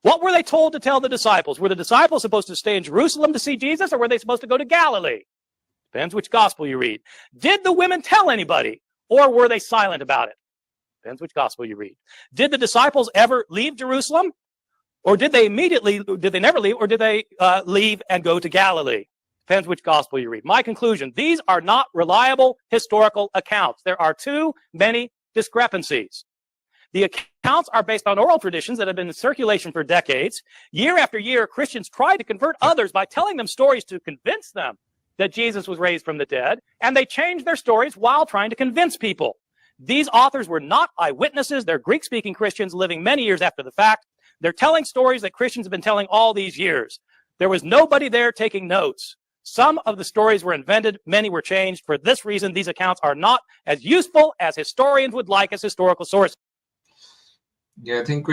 What were they told to tell the disciples? Were the disciples supposed to stay in Jerusalem to see Jesus, or were they supposed to go to Galilee? Depends which gospel you read. Did the women tell anybody, or were they silent about it? Depends which gospel you read. Did the disciples ever leave Jerusalem? Or did they never leave, or did they leave and go to Galilee? Depends which gospel you read. My conclusion, these are not reliable historical accounts. There are too many discrepancies. The accounts are based on oral traditions that have been in circulation for decades. Year after year, Christians tried to convert others by telling them stories to convince them that Jesus was raised from the dead, and they changed their stories while trying to convince people. These authors were not eyewitnesses. They're Greek-speaking Christians living many years after the fact. They're telling stories that Christians have been telling all these years. There was nobody there taking notes. Some of the stories were invented, many were changed. For this reason, these accounts are not as useful as historians would like as historical sources.
Yeah, I think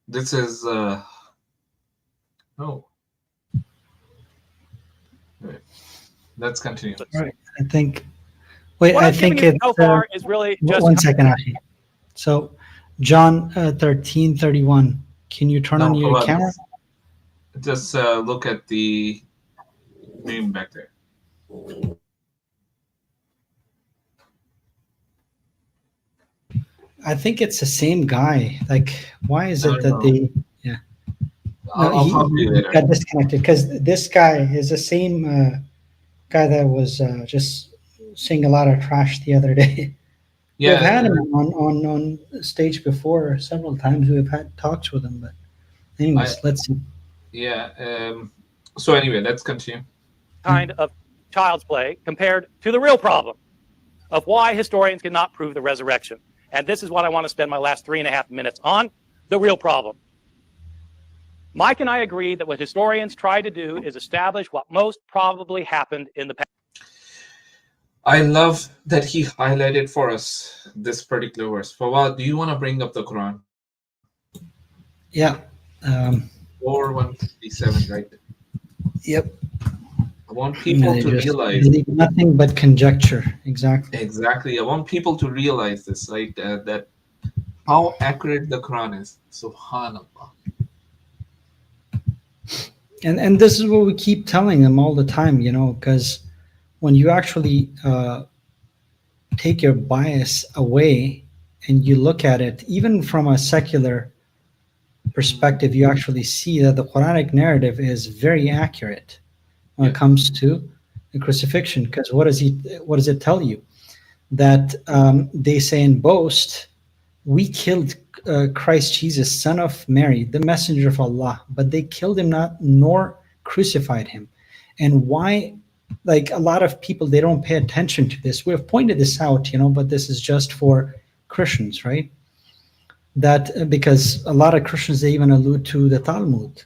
this is Wait. Let's continue.
All right. I think it's
so far is really just
1 second, Ashi. So John 13:31. Can you turn on your camera?
Just look at the name back there.
I think it's the same guy. Like, why is it that they? Yeah.
I'll
he got disconnected because this guy is the same guy that was just saying a lot of trash the other day.
Yeah,
we've had him on stage before several times. We've had talks with him, but anyways, let's see.
Yeah. So anyway, let's continue.
Kind of child's play compared to the real problem of why historians cannot prove the resurrection. And this is what I want to spend my last 3.5 minutes on, the real problem. Mike and I agree that what historians try to do is establish what most probably happened in the past.
I love that he highlighted for us this particular verse. Fawad, do you want to bring up the Quran?
Yeah.
4:157, right?
Yep.
I want people to realize
nothing but conjecture. Exactly.
Exactly. I want people to realize this, right? That how accurate the Quran is. Subhanallah.
And this is what we keep telling them all the time, you know, because when you actually take your bias away and you look at it, even from a secular perspective, you actually see that the Quranic narrative is very accurate when it comes to the crucifixion. Because what does it tell you? That they say and boast, we killed Christ Jesus, son of Mary, the messenger of Allah, but they killed him not, nor crucified him. And why? Like, a lot of people, they don't pay attention to this. We have pointed this out, you know, but this is just for Christians, right? That because a lot of Christians, they even allude to the Talmud,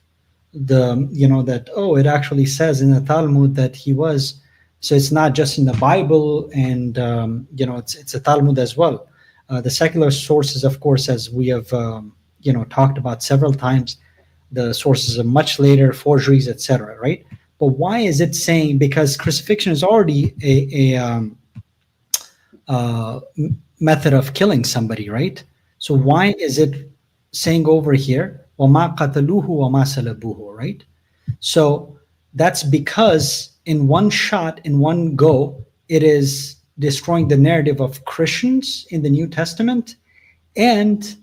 that, oh, it actually says in the Talmud that he was. So it's not just in the Bible, and it's a Talmud as well. The secular sources, of course, as we have talked about several times, the sources are much later, forgeries, etc. Right? But why is it saying? Because crucifixion is already a method of killing somebody, right? So why is it saying over here, وَمَا قَتَلُوهُ وَمَا سَلَبُوهُ, right? So that's because in one shot, in one go, it is destroying the narrative of Christians in the New Testament and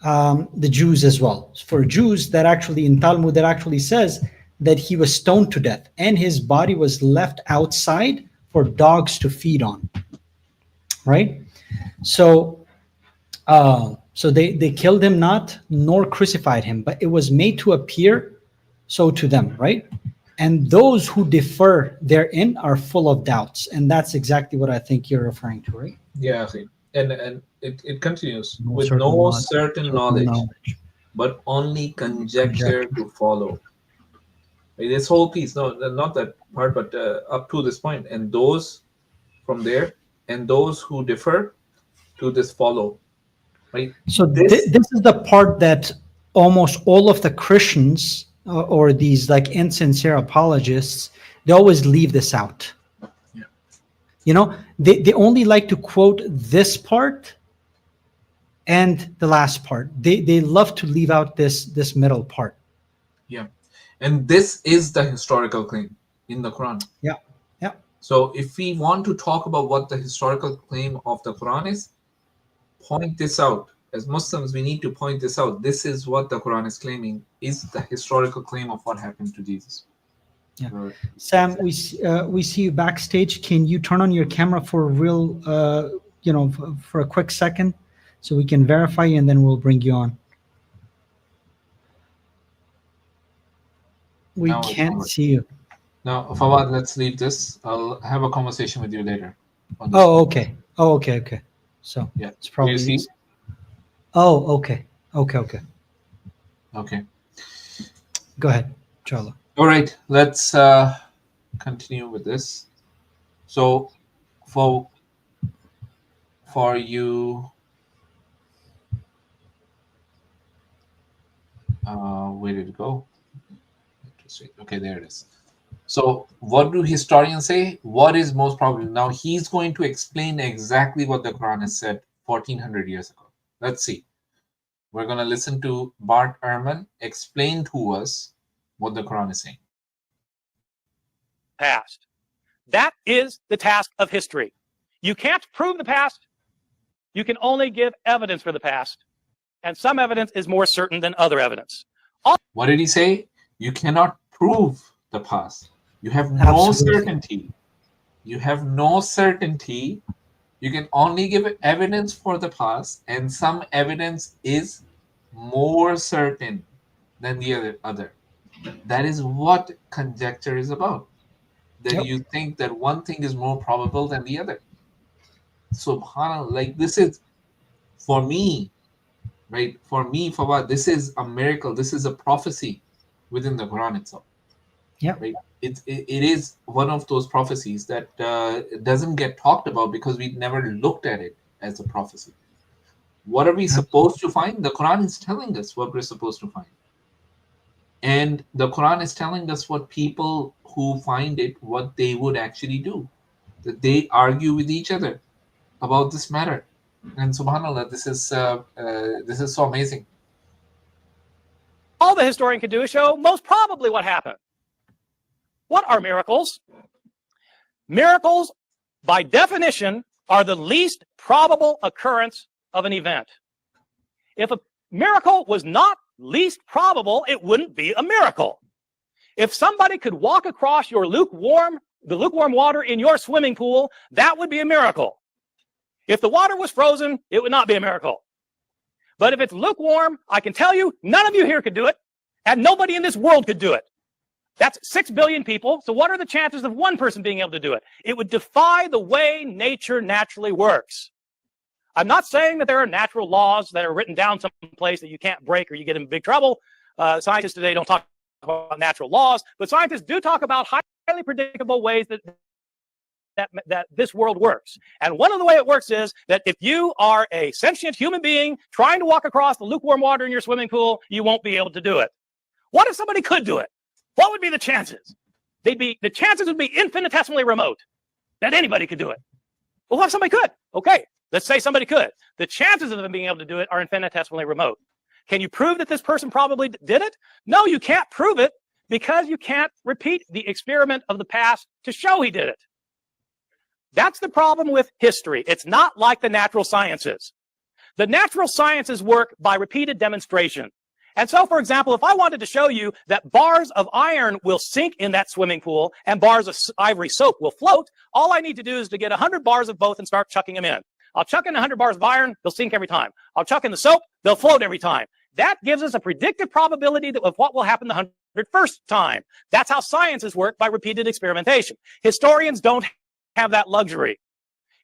the Jews as well. For Jews, that actually in Talmud, that actually says that he was stoned to death and his body was left outside for dogs to feed on, right? So they killed him not, nor crucified him, but it was made to appear so to them, right? And those who differ therein are full of doubts. And that's exactly what I think you're referring to, right?
Yeah, and it continues with no certain knowledge, but only conjecture to follow. Right? This whole piece, no, not that part, but up to this point. And those from there, and those who differ to this follow. Right?
So this is the part that almost all of the Christians or these like insincere apologists, they always leave this out.
Yeah.
You know, they only like to quote this part and the last part. They love to leave out this middle part.
Yeah. And this is the historical claim in the Quran.
Yeah. Yeah.
So if we want to talk about what the historical claim of the Quran is, point this out. As Muslims, we need to point this out. This is what the Quran is claiming is the historical claim of what happened to Jesus.
Yeah. Sam, we see you backstage. Can you turn on your camera for real, for a quick second, so we can verify you, and then we'll bring you on. We can't see you.
Now, Fawad, let's leave this. I'll have a conversation with you later.
Oh, okay. Oh, okay. So
yeah,
it's probably.
Do you see?
Oh, okay.
Okay.
Go ahead, Charla.
All right, let's continue with this. So, for you, where did it go? Okay, there it is. So, what do historians say? What is most probable? Now, he's going to explain exactly what the Quran has said 1400 years ago. Let's see. We're going to listen to Bart Ehrman explain to us what the Quran is saying.
Past. That is the task of history. You can't prove the past. You can only give evidence for the past. And some evidence is more certain than other evidence.
What did he say? You cannot prove the past. You have no certainty. You have no certainty. You can only give evidence for the past, and some evidence is more certain than the other. That is what conjecture is about. That you think that one thing is more probable than the other. Subhanallah, like this is, for me, right? For me, Fawad, this is a miracle. This is a prophecy within the Quran itself.
Yeah.
Right? It is one of those prophecies that doesn't get talked about because we never looked at it as a prophecy. What are we supposed to find? The Quran is telling us what we're supposed to find. And the Quran is telling us what people who find it, what they would actually do. That they argue with each other about this matter. And subhanAllah, this is so amazing.
All the historian can do is show most probably what happened. What are miracles? Miracles, by definition, are the least probable occurrence of an event. If a miracle was not least probable, it wouldn't be a miracle. If somebody could walk across the lukewarm water in your swimming pool, that would be a miracle. If the water was frozen, it would not be a miracle. But if it's lukewarm, I can tell you, none of you here could do it, and nobody in this world could do it. That's 6 billion people. So what are the chances of one person being able to do it? It would defy the way nature naturally works. I'm not saying that there are natural laws that are written down someplace that you can't break or you get in big trouble. Scientists today don't talk about natural laws, but scientists do talk about highly predictable ways that this world works. And one of the way it works is that if you are a sentient human being trying to walk across the lukewarm water in your swimming pool, you won't be able to do it. What if somebody could do it? What would be the chances? The chances would be infinitesimally remote that anybody could do it. Well, what if somebody could? Okay, let's say somebody could. The chances of them being able to do it are infinitesimally remote. Can you prove that this person probably did it? No, you can't prove it because you can't repeat the experiment of the past to show he did it. That's the problem with history. It's not like the natural sciences. The natural sciences work by repeated demonstration. And so, for example, if I wanted to show you that bars of iron will sink in that swimming pool and bars of ivory soap will float, all I need to do is to get 100 bars of both and start chucking them in. I'll chuck in 100 bars of iron, they'll sink every time. I'll chuck in the soap, they'll float every time. That gives us a predictive probability of what will happen the 101st time. That's how sciences work, by repeated experimentation. Historians don't have that luxury.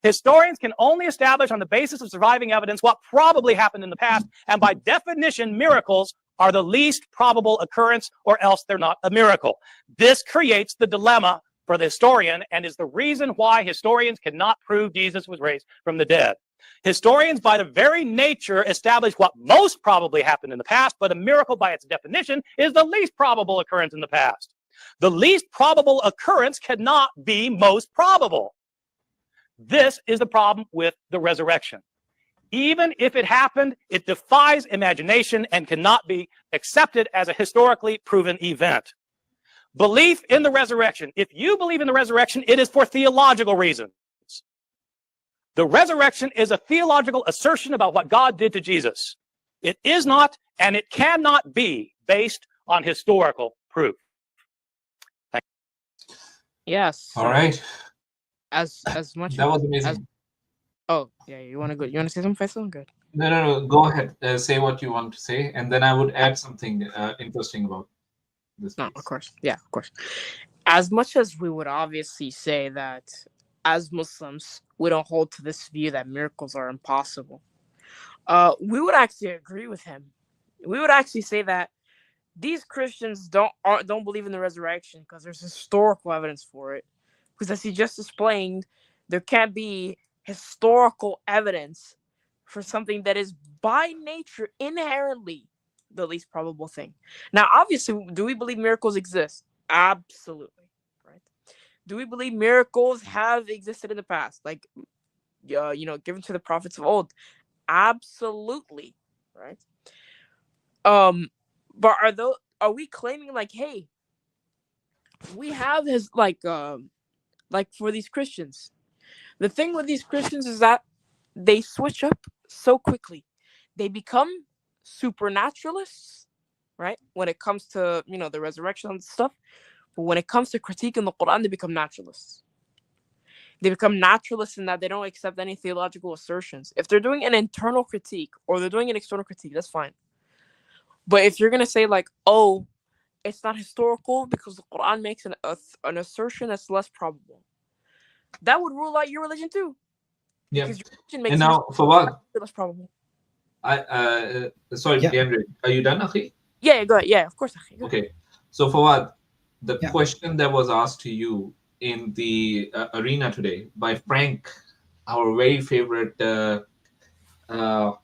Historians can only establish on the basis of surviving evidence what probably happened in the past, and by definition, miracles are the least probable occurrence, or else they're not a miracle. This creates the dilemma for the historian and is the reason why historians cannot prove Jesus was raised from the dead. Historians, by their very nature, establish what most probably happened in the past, but a miracle, by its definition, is the least probable occurrence in the past. The least probable occurrence cannot be most probable. This is the problem with the resurrection. Even if it happened, it defies imagination and cannot be accepted as a historically proven event. Belief in the resurrection. If you believe in the resurrection, it is for theological reasons. The resurrection is a theological assertion about what God did to Jesus. It is not, and it cannot be, based on historical proof.
Yes.
All right.
As much
that was amazing.
Oh, yeah, you want to say something, Faisal? Good.
No. Go ahead. Say what you want to say, and then I would add something interesting about this.
No, of course. Yeah, of course. As much as we would obviously say that as Muslims, we don't hold to this view that miracles are impossible, we would actually agree with him. We would actually say that these Christians don't believe in the resurrection because there's historical evidence for it. Because as he just explained, there can't be historical evidence for something that is by nature inherently the least probable thing. Now, obviously, do we believe miracles exist? Absolutely, right? Do we believe miracles have existed in the past, like given to the prophets of old? Absolutely, right? But are we claiming like, hey, we have his like for these Christians? The thing with these Christians is that they switch up so quickly. They become supernaturalists, right? When it comes to, the resurrection and stuff. But when it comes to critiquing the Quran, they become naturalists. They become naturalists in that they don't accept any theological assertions. If they're doing an internal critique or they're doing an external critique, that's fine. But if you're going to say like, oh, it's not historical because the Quran makes an assertion that's less probable, that would rule out your religion too.
Yeah. And now, for what?
Less probable.
Sorry, Andrew, are you done, Akhi?
Yeah, go ahead. Yeah, of course, Akhi.
Okay. So, for what? The question that was asked to you in the arena today by Frank, our very favorite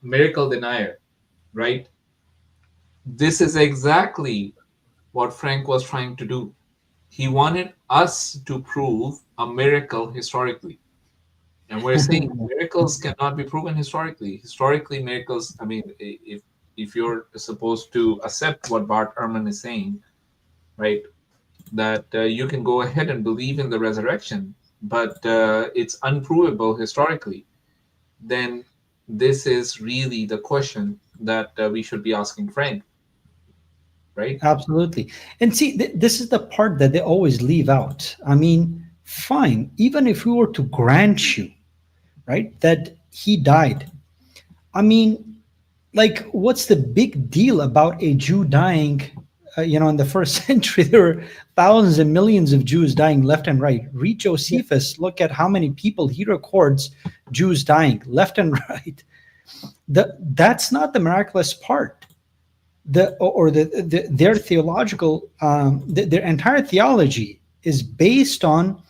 miracle denier, right? This is exactly what Frank was trying to do. He wanted us to prove a miracle historically. And we're saying miracles cannot be proven historically. Historically, miracles, I mean, if you're supposed to accept what Bart Ehrman is saying, right? that you can go ahead and believe in the resurrection, but it's unprovable historically, then this is really the question that we should be asking Frank, right?
Absolutely. And see, this is the part that they always leave out. I mean, fine, even if we were to grant you, right, that he died, I mean, like, what's the big deal about a Jew dying? In the first century, there were thousands and millions of Jews dying left and right. Read Josephus, look at how many people he records Jews dying left and right. That's not the miraculous part. Their theological, their entire theology is based on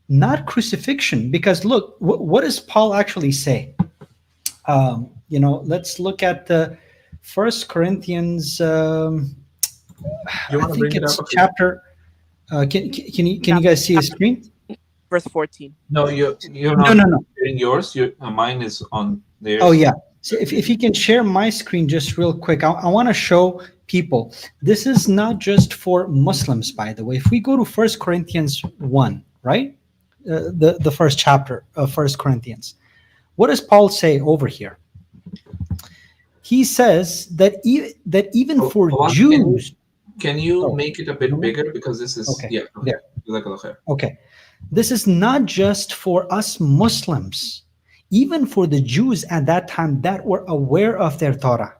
not crucifixion. Because look, what does Paul actually say? Let's look at the 1 Corinthians. I think it's chapter. Can you guys see the screen?
Verse 14.
No, you're not sharing yours. Mine is on there.
Oh yeah. So if you can share my screen just real quick, I want to show people. This is not just for Muslims, by the way. If we go to 1 Corinthians 1, right, the first chapter of 1 Corinthians, what does Paul say over here? He says that even for Jews.
Can you make it a bit bigger, because this is
there. Okay, this is not just for us Muslims, even for the Jews at that time that were aware of their Torah,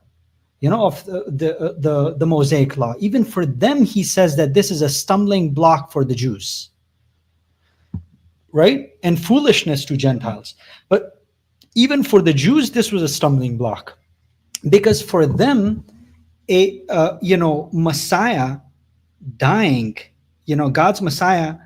of the Mosaic law. Even for them, he says that this is a stumbling block for the Jews, right, and foolishness to Gentiles. But even for the Jews, this was a stumbling block, because for them, a Messiah dying, God's Messiah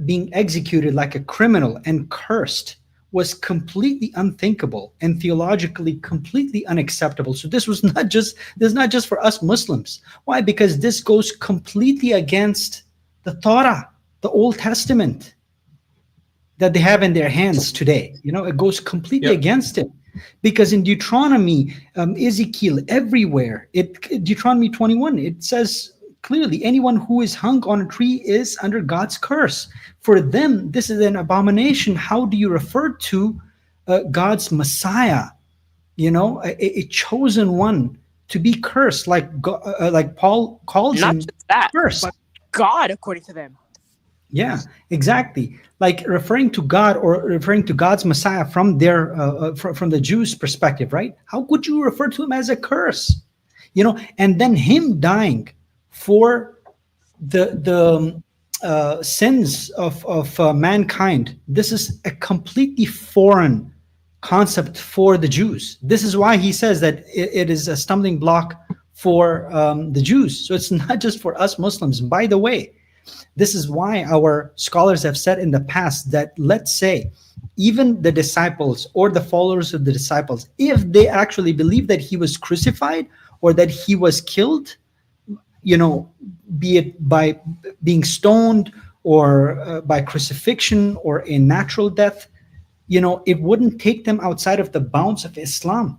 being executed like a criminal and cursed was completely unthinkable and theologically completely unacceptable. So this is not just for us Muslims. Why? Because this goes completely against the Torah, the Old Testament that they have in their hands today. It goes completely against it. Because in Deuteronomy, Ezekiel, everywhere, Deuteronomy 21, it says clearly, anyone who is hung on a tree is under God's curse. For them, this is an abomination. How do you refer to God's Messiah, a chosen one, to be cursed, like Paul calls him cursed?
But God, according to them.
Yeah, exactly. Like referring to God or referring to God's Messiah from their from the Jews' perspective, right? How could you refer to him as a curse? And then him dying for the sins of mankind. This is a completely foreign concept for the Jews. This is why he says that it is a stumbling block for the Jews. So it's not just for us Muslims. By the way, this is why our scholars have said in the past that, let's say, even the disciples or the followers of the disciples, if they actually believe that he was crucified or that he was killed, be it by being stoned or by crucifixion or a natural death, it wouldn't take them outside of the bounds of Islam.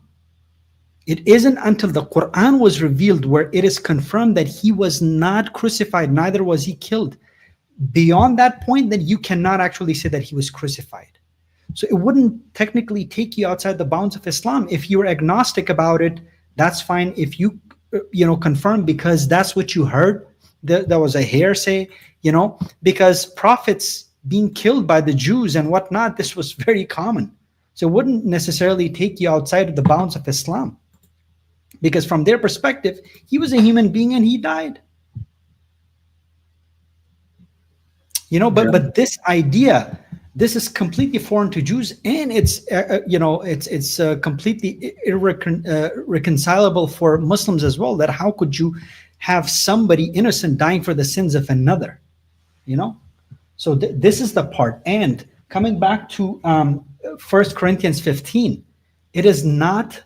It isn't until the Quran was revealed where it is confirmed that he was not crucified, neither was he killed. Beyond that point, then you cannot actually say that he was crucified. So it wouldn't technically take you outside the bounds of Islam. If you're agnostic about it, that's fine. If you, confirm because that's what you heard, that was a hearsay, because prophets being killed by the Jews and whatnot, this was very common. So it wouldn't necessarily take you outside of the bounds of Islam. Because from their perspective, he was a human being and he died. But this idea, this is completely foreign to Jews, and it's completely irreconcilable for Muslims as well. That how could you have somebody innocent dying for the sins of another? So this is the part. And coming back to 1 Corinthians 15, it is not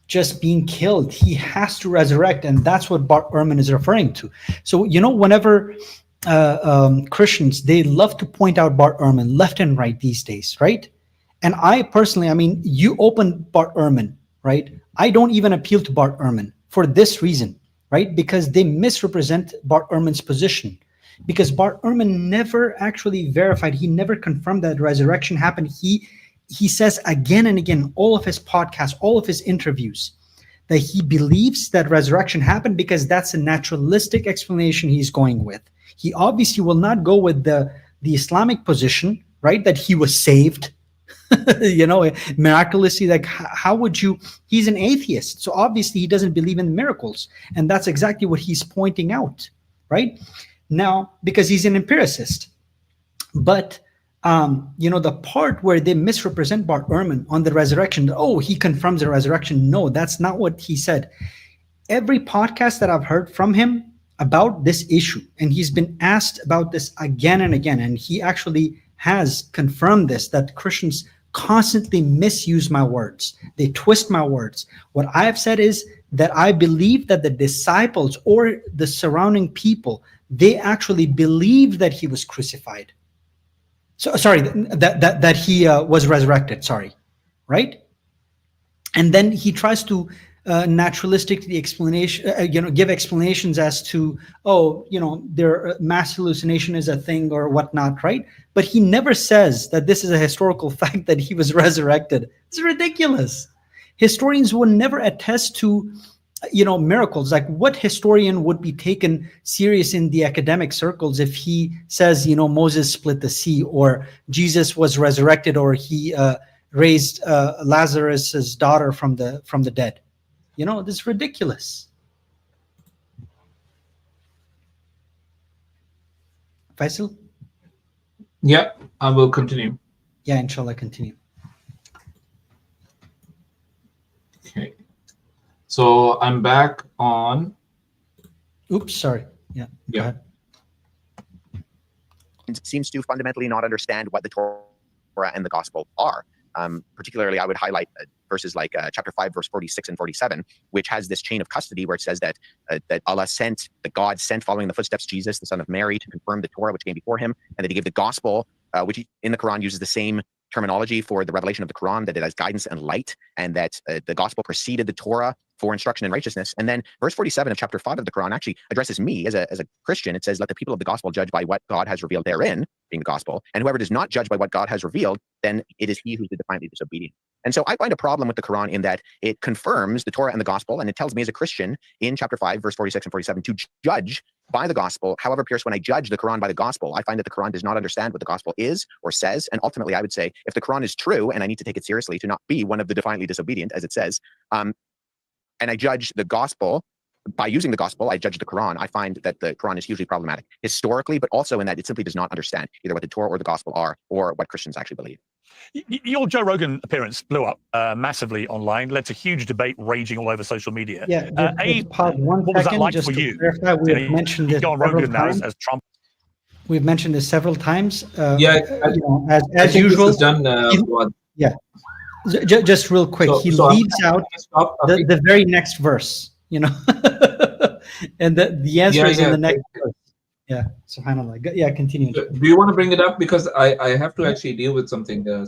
just being killed. He has to resurrect, and that's what Bart Ehrman is referring to. So whenever Christians, they love to point out Bart Ehrman left and right these days, right? And I personally, you open Bart Ehrman, right? I don't even appeal to Bart Ehrman for this reason, right? Because they misrepresent Bart Ehrman's position. because Bart Ehrman never actually verified, he never confirmed that resurrection happened. He says again and again, all of his podcasts, all of his interviews, that he believes that resurrection happened because that's a naturalistic explanation he's going with. He obviously will not go with the Islamic position, right? That he was saved, miraculously. Like, how would you? He's an atheist, so obviously he doesn't believe in miracles, and that's exactly what he's pointing out, right? Now, because he's an empiricist, but the part where they misrepresent Bart Ehrman on the resurrection, oh, he confirms the resurrection. No, that's not what he said. Every podcast that I've heard from him about this issue, and he's been asked about this again and again, and he actually has confirmed this, that Christians constantly misuse my words. They twist my words. What I have said is that I believe that the disciples or the surrounding people, they actually believed that he was crucified. So sorry, that he was resurrected. Sorry, right? And then he tries to naturalistically give explanations as to, their mass hallucination is a thing or whatnot, right? But he never says that this is a historical fact that he was resurrected. It's ridiculous. Historians will never attest to, miracles. Like, what historian would be taken serious in the academic circles if he says, Moses split the sea, or Jesus was resurrected, or he raised Lazarus's daughter from the dead? This is ridiculous. Faisal?
Yeah, I will continue.
Yeah, inshallah, continue.
Okay. So I'm back on.
Oops, sorry. Yeah. Go ahead.
It seems to fundamentally not understand what the Torah and the gospel are. Particularly, I would highlight verses like chapter 5, verse 46 and 47, which has this chain of custody where it says that Allah sent, that God sent following the footsteps Jesus, the son of Mary, to confirm the Torah which came before him, and that he gave the gospel, which in the Quran uses the same terminology for the revelation of the Quran, that it has guidance and light, and that the gospel preceded the Torah for instruction in righteousness. And then verse 47 of chapter 5 of the Quran actually addresses me as a Christian. It says, let the people of the gospel judge by what God has revealed therein, being the gospel, and whoever does not judge by what God has revealed, then it is he who's the defiantly disobedient. And so I find a problem with the Quran in that it confirms the Torah and the gospel, and it tells me as a Christian in chapter 5, verse 46 and 47, to judge by the gospel. However, Pierce, when I judge the Quran by the gospel, I find that the Quran does not understand what the gospel is or says. And ultimately, I would say, if the Quran is true, and I need to take it seriously to not be one of the defiantly disobedient, as it says, and I judge the gospel by using the gospel, I judge the Quran. I find that the Quran is hugely problematic historically, but also in that it simply does not understand either what the Torah or the gospel are, or what Christians actually believe.
Your Joe Rogan appearance blew up massively online, led to huge debate raging all over social media.
Yeah,
what was that like for you?
We've mentioned this
on Rogan now as Trump.
We've mentioned this several times.
As
usual.
This is done,
yeah. Just real quick, he leaves out the very next verse, and the answer is in the next verse. Yeah, subhanAllah. Yeah, continue.
Do you want to bring it up? Because I have to actually deal with something there.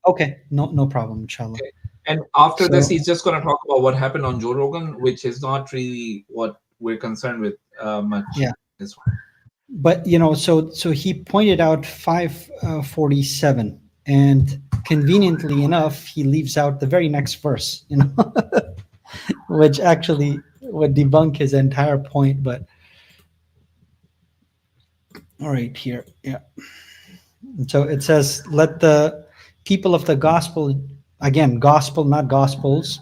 Okay, no problem, inshallah.
Okay. And after this, he's just going to talk about what happened on Joe Rogan, which is not really what we're concerned with much.
Yeah. This one. But so he pointed out 547, and conveniently enough, he leaves out the very next verse, which actually would debunk his entire point. But all right, here, yeah. So it says, let the people of the gospel, again, gospel, not gospels,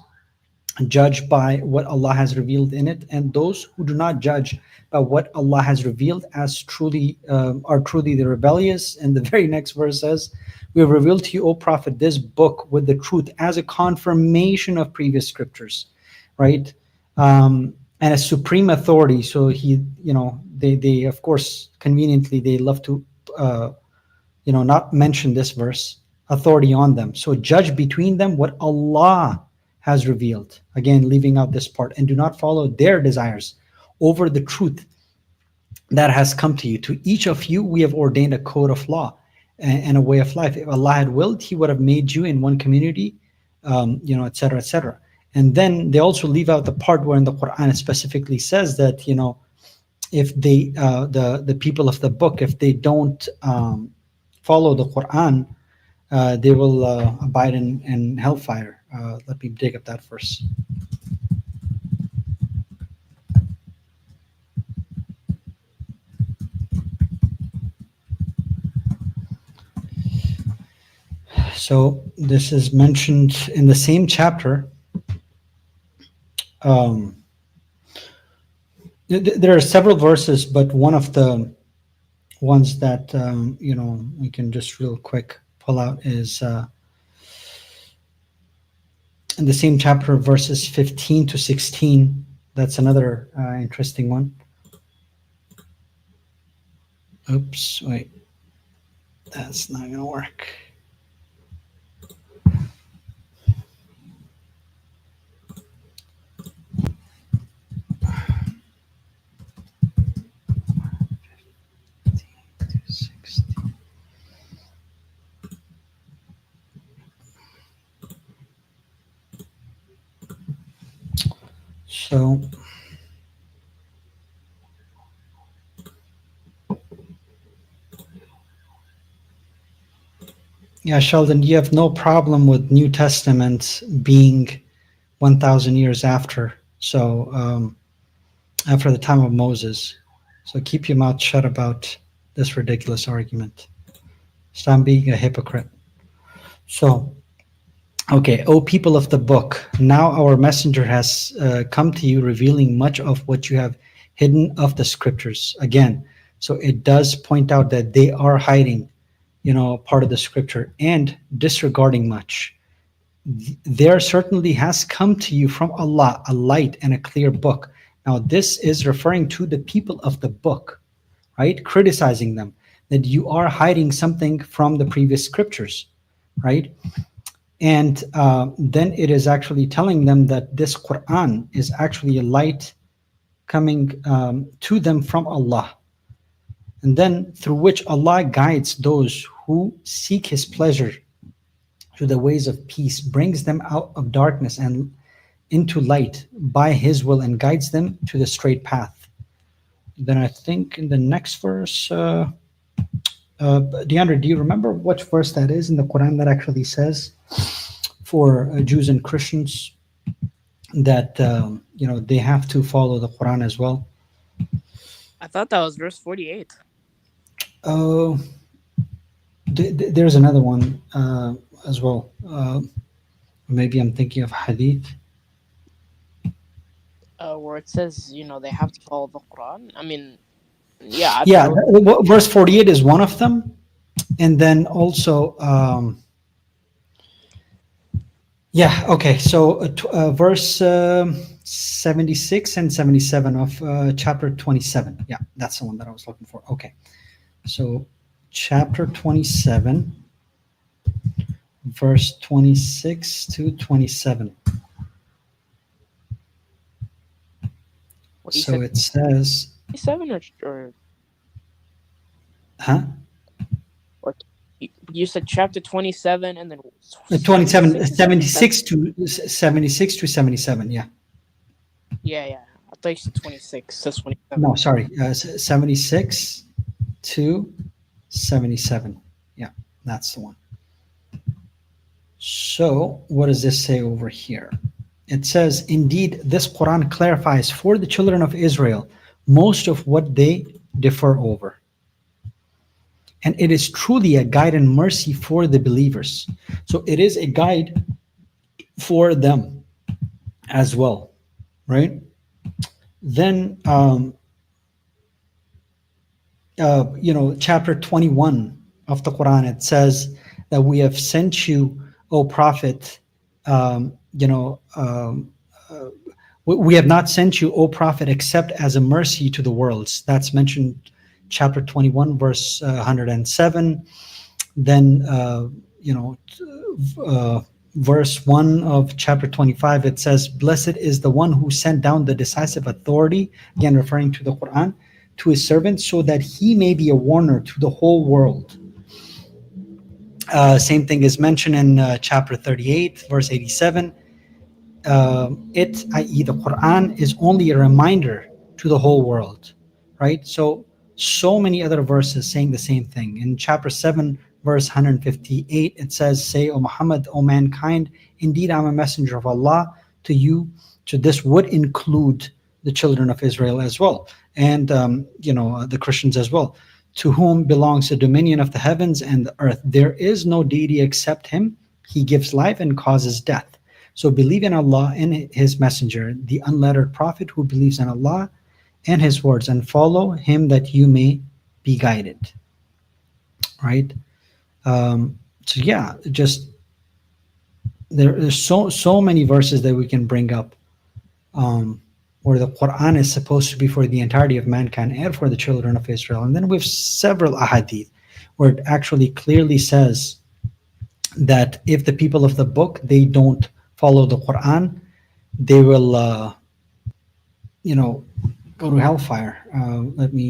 judge by what Allah has revealed in it, and those who do not judge by what Allah has revealed as truly are truly the rebellious. And the very next verse says, we have revealed to you, O Prophet, this book with the truth as a confirmation of previous scriptures, right? And a supreme authority. So they of course conveniently they love to not mention this verse, authority on them. So judge between them what Allah has revealed, again leaving out this part, and do not follow their desires over the truth that has come to you. To each of you we have ordained a code of law and a way of life. If Allah had willed, he would have made you in one community, etc., etc. And then they also leave out the part where in the Quran it specifically says that if they the people of the book, if they don't follow the Quran, they will abide in hellfire. Let me dig up that verse. So this is mentioned in the same chapter. There are several verses, but one of the ones that we can just real quick pull out is in the same chapter, verses 15 to 16. That's another interesting one. Oops, wait. That's not going to work. So yeah, Sheldon, you have no problem with New Testament being 1,000 years after. So after the time of Moses. So keep your mouth shut about this ridiculous argument. Stop being a hypocrite. So, okay, O people of the book, now our messenger has come to you, revealing much of what you have hidden of the scriptures. Again, so it does point out that they are hiding, part of the scripture and disregarding much. There certainly has come to you from Allah a light and a clear book. Now, this is referring to the people of the book, right? Criticizing them, that you are hiding something from the previous scriptures, right? And then it is actually telling them that this Quran is actually a light coming to them from Allah. And then through which Allah guides those who seek His pleasure to the ways of peace, brings them out of darkness and into light by His will, and guides them to the straight path. Then I think in the next verse, DeAndre, do you remember which verse that is in the Quran that actually says for Jews and Christians that they have to follow the Quran as well?
I thought that was verse 48.
There's another one as well. Maybe I'm thinking of Hadith.
Where it says, they have to follow the Quran. I mean,
verse 48 is one of them. And then also, so verse 76 and 77 of chapter 27. Yeah, that's the one that I was looking for. Okay. So chapter 27, verse 26 to 27. So it says
27 or
huh?
Or you said chapter 27 and then
76 to 77. Yeah.
Yeah. I thought you said 26. That's 27.
No, sorry. 76 to 77. Yeah, that's the one. So what does this say over here? It says, indeed, this Quran clarifies for the children of Israel most of what they differ over. And it is truly a guide and mercy for the believers. So it is a guide for them as well, right? Then, chapter 21 of the Quran, it says that we have sent you, O Prophet, we have not sent you, O Prophet, except as a mercy to the worlds. That's mentioned chapter 21, verse 107. Then, verse 1 of chapter 25, it says, blessed is the one who sent down the decisive authority, again referring to the Quran, to his servant, so that he may be a warner to the whole world. Same thing is mentioned in chapter 38, verse 87. It, i.e. the Quran, is only a reminder to the whole world, right? So many other verses saying the same thing. In chapter 7, verse 158, it says, "Say, O Muhammad, O mankind, indeed I'm a messenger of Allah to you." So this would include the children of Israel as well, and the Christians as well. "To whom belongs the dominion of the heavens and the earth. There is no deity except him. He gives life and causes death. So believe in Allah and his messenger, the unlettered prophet who believes in Allah and his words, and follow him that you may be guided." Right? So yeah, just there's so many verses that we can bring up where the Quran is supposed to be for the entirety of mankind and for the children of Israel. And then we have several ahadith where it actually clearly says that if the people of the book, they don't follow the Quran, they will go to hellfire. Let me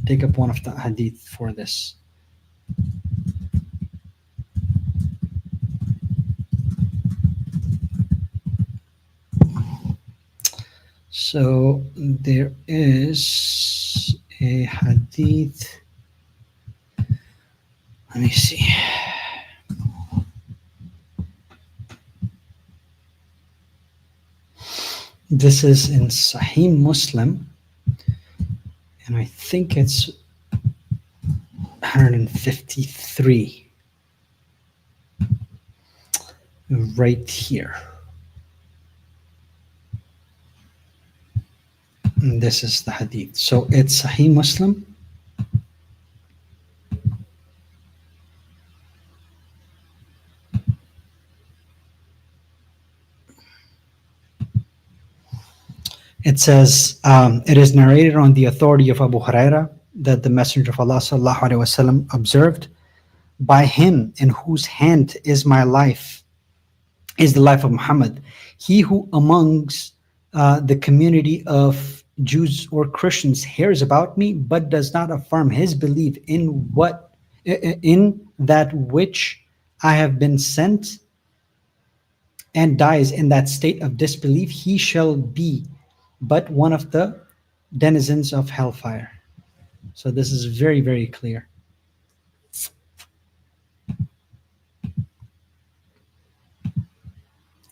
take up one of the hadith for this. So there is a hadith. Let me see. This is in Sahih Muslim, and I think it's 153 right here. And this is the hadith. So it's Sahih Muslim. It says, it is narrated on the authority of Abu Huraira that the Messenger of Allah sallallahu alaihi wasallam observed, "By him in whose hand is my life, is the life of Muhammad. He who amongst the community of Jews or Christians hears about me, but does not affirm his belief in that which I have been sent, and dies in that state of disbelief, he shall be but one of the denizens of hellfire." So this is very, very clear.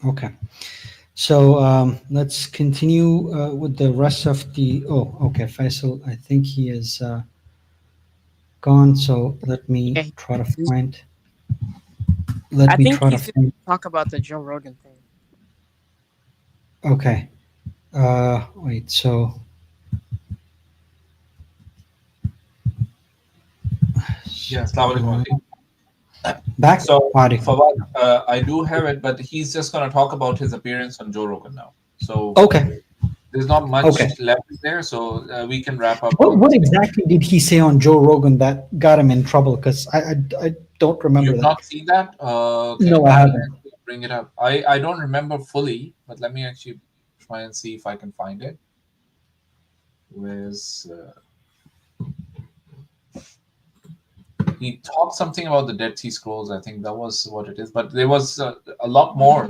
Okay. So let's continue with the rest of the... Oh, okay. Faisal, I think he is gone. So let me try to find...
I think he's going to talk about the Joe Rogan thing.
Okay. Wait, so...
Yeah, assalamu alaikum.
Back.
So, Fawad, I do have it, but he's just going to talk about his appearance on Joe Rogan now. So,
okay.
There's not much left there, so we can wrap up.
What exactly did he say on Joe Rogan that got him in trouble? Because I don't remember.
You've not seen that? Okay,
no, I haven't.
Bring it up. I don't remember fully, but let me actually try and see if I can find it. Where's he talked something about the Dead Sea Scrolls. I think that was what it is. But there was a lot more.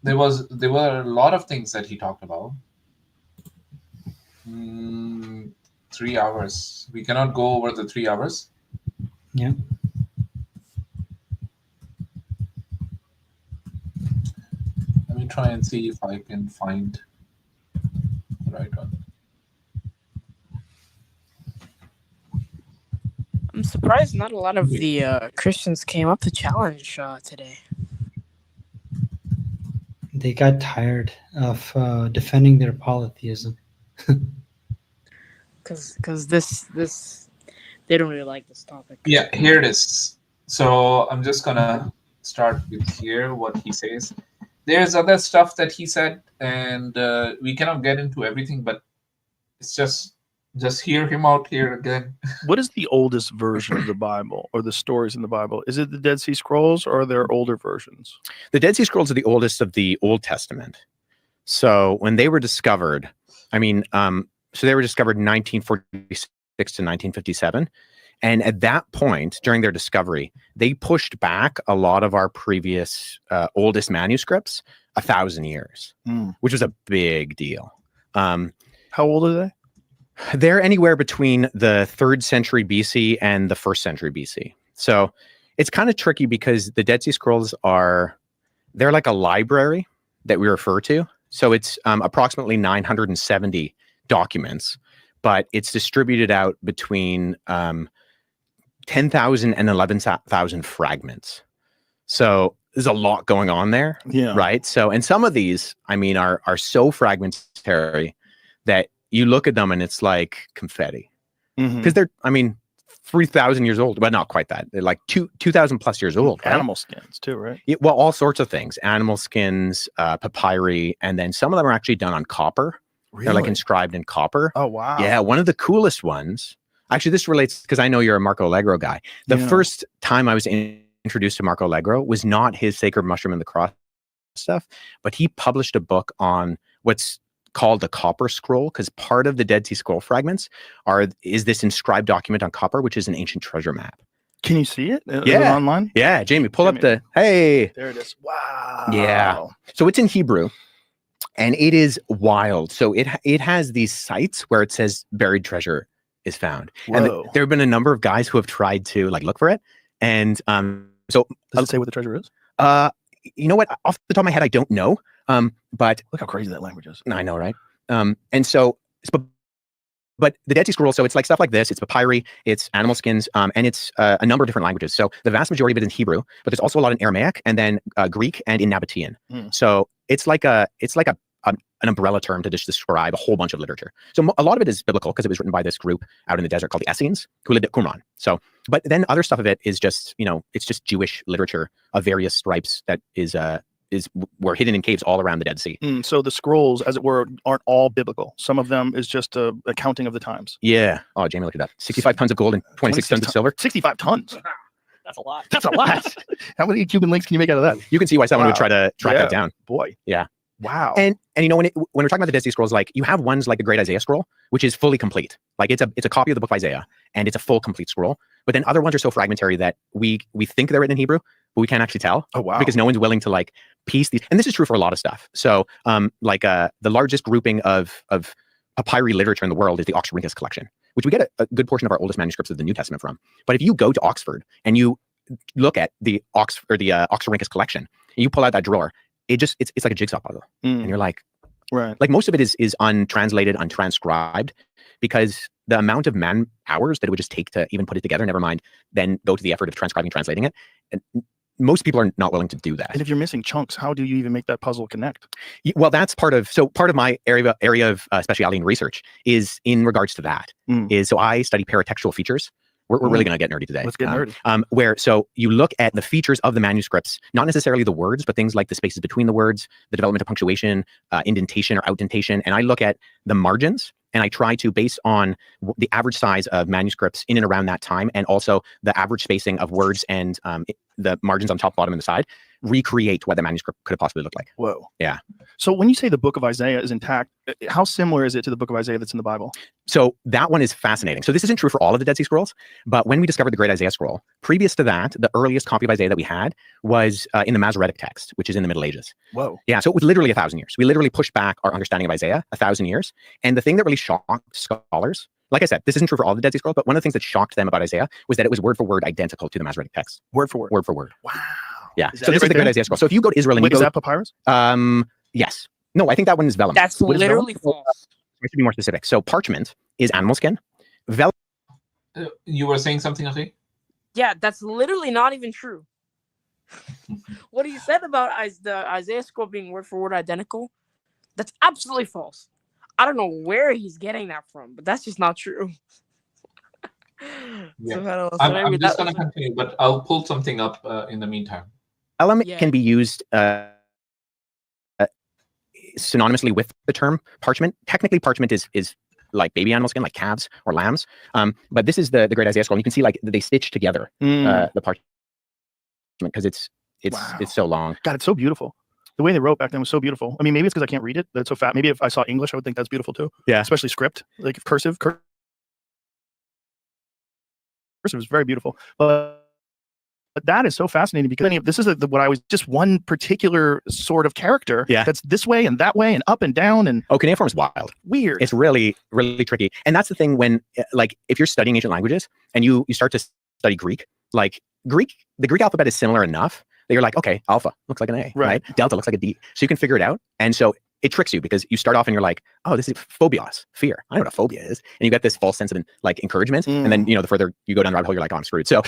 There were a lot of things that he talked about. 3 hours. We cannot go over the 3 hours.
Yeah.
Let me try and see if I can find the right one.
I'm surprised not a lot of the Christians came up to challenge today.
They got tired of defending their polytheism.
Because this they don't really like this topic.
Yeah, here it is. So I'm just gonna start with here what he says. There's other stuff that he said, and we cannot get into everything, but it's just hear him out here again.
What is the oldest version of the Bible or the stories in the Bible? Is it the Dead Sea Scrolls or are there older versions?
The Dead Sea Scrolls are the oldest of the Old Testament. So when they were discovered, so they were discovered in 1946 to 1957. And at that point, during their discovery, they pushed back a lot of our previous oldest manuscripts 1,000 years, which was a big deal.
How old are they?
They're anywhere between the 3rd century BC and the 1st century BC. So it's kind of tricky because the Dead Sea Scrolls they're like a library that we refer to. So it's approximately 970 documents, but it's distributed out between 10,000 and 11,000 fragments. So there's a lot going on there, right? So, and some of these, I mean, are so fragmentary that you look at them and it's like confetti, because they're, I mean, 3,000 years old, but not quite that. They're like 2,000 plus years old. Right?
Animal skins too, right?
Yeah, well, all sorts of things, animal skins, papyri, and then some of them are actually done on copper.
Really?
They're like inscribed in copper.
Oh, wow.
Yeah, one of the coolest ones. Actually, this relates because I know you're a Marco Allegro guy. The first time I was introduced to Marco Allegro was not his Sacred Mushroom and the Cross stuff, but he published a book on what's called the Copper Scroll, because part of the Dead Sea Scroll fragments is this inscribed document on copper, which is an ancient treasure map.
Can you see it? Is
Yeah.
it online?
Yeah, Jamie, pull up the, hey.
There it is. Wow.
Yeah. So it's in Hebrew. And it is wild. So it has these sites where it says buried treasure is found. And there have been a number of guys who have tried to like look for it. And so
does it say what the treasure is?
You know what? Off the top of my head, I don't know. But
look how crazy that language is.
I know, right? And so, but the Dead Sea Scrolls, so it's like stuff like this. It's papyri, it's animal skins, and it's a number of different languages. So the vast majority of it is in Hebrew, but there's also a lot in Aramaic and then Greek and in Nabatean. So it's like an umbrella term to just describe a whole bunch of literature. So a lot of it is biblical because it was written by this group out in the desert called the Essenes who lived at Qumran. So, but then other stuff of it is just, it's just Jewish literature of various stripes that were hidden in caves all around the Dead Sea.
So the scrolls, as it were, aren't all biblical. Some of them is just a accounting of the times.
Yeah. Oh, Jamie, look at that. 65 tons of gold and 26 tons of silver.
65 tons.
That's a lot.
That's a lot. How many Cuban links can you make out of that?
You can see why someone would try to track that down.
Boy.
Yeah.
Wow.
And when we're talking about the Dead Sea Scrolls, like you have ones like the Great Isaiah Scroll, which is fully complete. Like it's a copy of the book of Isaiah, and it's a full complete scroll. But then other ones are so fragmentary that we think they're written in Hebrew, but we can't actually tell.
Oh, wow.
Because no one's willing to like piece these. And this is true for a lot of stuff. So the largest grouping of papyri literature in the world is the Oxyrhynchus collection, which we get a good portion of our oldest manuscripts of the New Testament from. But if you go to Oxford and you look at the Oxyrhynchus collection, and you pull out that drawer, it's like a jigsaw puzzle. And you're like,
right.
Like most of it is untranslated, untranscribed, because the amount of man hours that it would just take to even put it together, never mind, then go to the effort of transcribing, translating it. And most people are not willing to do that.
And if you're missing chunks, how do you even make that puzzle connect?
Well, that's part of my area of speciality and research is in regards to that. So I study paratextual features. We're really going to get nerdy today.
Let's get nerdy.
So you look at the features of the manuscripts, not necessarily the words, but things like the spaces between the words, the development of punctuation, indentation or outdentation. And I look at the margins, and I try to, based on the average size of manuscripts in and around that time, and also the average spacing of words and the margins on top, bottom, and the side, recreate what the manuscript could have possibly looked like.
Whoa.
Yeah.
So when you say the book of Isaiah is intact, how similar is it to the book of Isaiah that's in the Bible?
So that one is fascinating. So this isn't true for all of the Dead Sea Scrolls, but when we discovered the Great Isaiah Scroll, previous to that, the earliest copy of Isaiah that we had was in the Masoretic text, which is in the Middle Ages.
Whoa.
Yeah, so it was literally 1,000 years. We literally pushed back our understanding of Isaiah 1,000 years. And the thing that really shocked scholars, like I said, this isn't true for all the Dead Sea Scrolls, but one of the things that shocked them about Isaiah was that it was word for word identical to the Masoretic text.
Word for word?
Word for word.
Wow.
Yeah. So this is the Great Isaiah Scroll. So if you go to Israel and
Wait,
you go...
is that papyrus?
Yes. No, I think that one is vellum.
That's literally false.
I should be more specific. So parchment is animal skin. Vellum.
You were saying something, okay?
Yeah, that's literally not even true. What he said about the Isaiah scroll being word for word identical, that's absolutely false. I don't know where he's getting that from, but that's just not true.
Yeah. I'm just going to continue, but I'll pull something up in the meantime.
Vellum can be used synonymously with the term parchment. Technically, parchment is like baby animal skin, like calves or lambs. But this is the Great Isaiah Scroll. And you can see like they stitch together the parchment because it's so long.
God, it's so beautiful. The way they wrote back then was so beautiful. I mean, maybe it's because I can't read it, but it's so fat. Maybe if I saw English, I would think that's beautiful too.
Yeah.
Especially script, like cursive is very beautiful. But that is so fascinating because this is what I was just one particular sort of character that's this way and that way and up and down. And
cuneiform is wild.
Weird.
It's really, really tricky. And that's the thing when, like, if you're studying ancient languages and you start to study Greek, like the Greek alphabet is similar enough that you're like, okay, alpha looks like an A, right? Delta looks like a D. So you can figure it out. And so it tricks you because you start off and you're like, oh, this is phobios, fear. I know what a phobia is. And you get this false sense of like encouragement. And then, the further you go down the rabbit hole, you're like, oh, I'm screwed. So,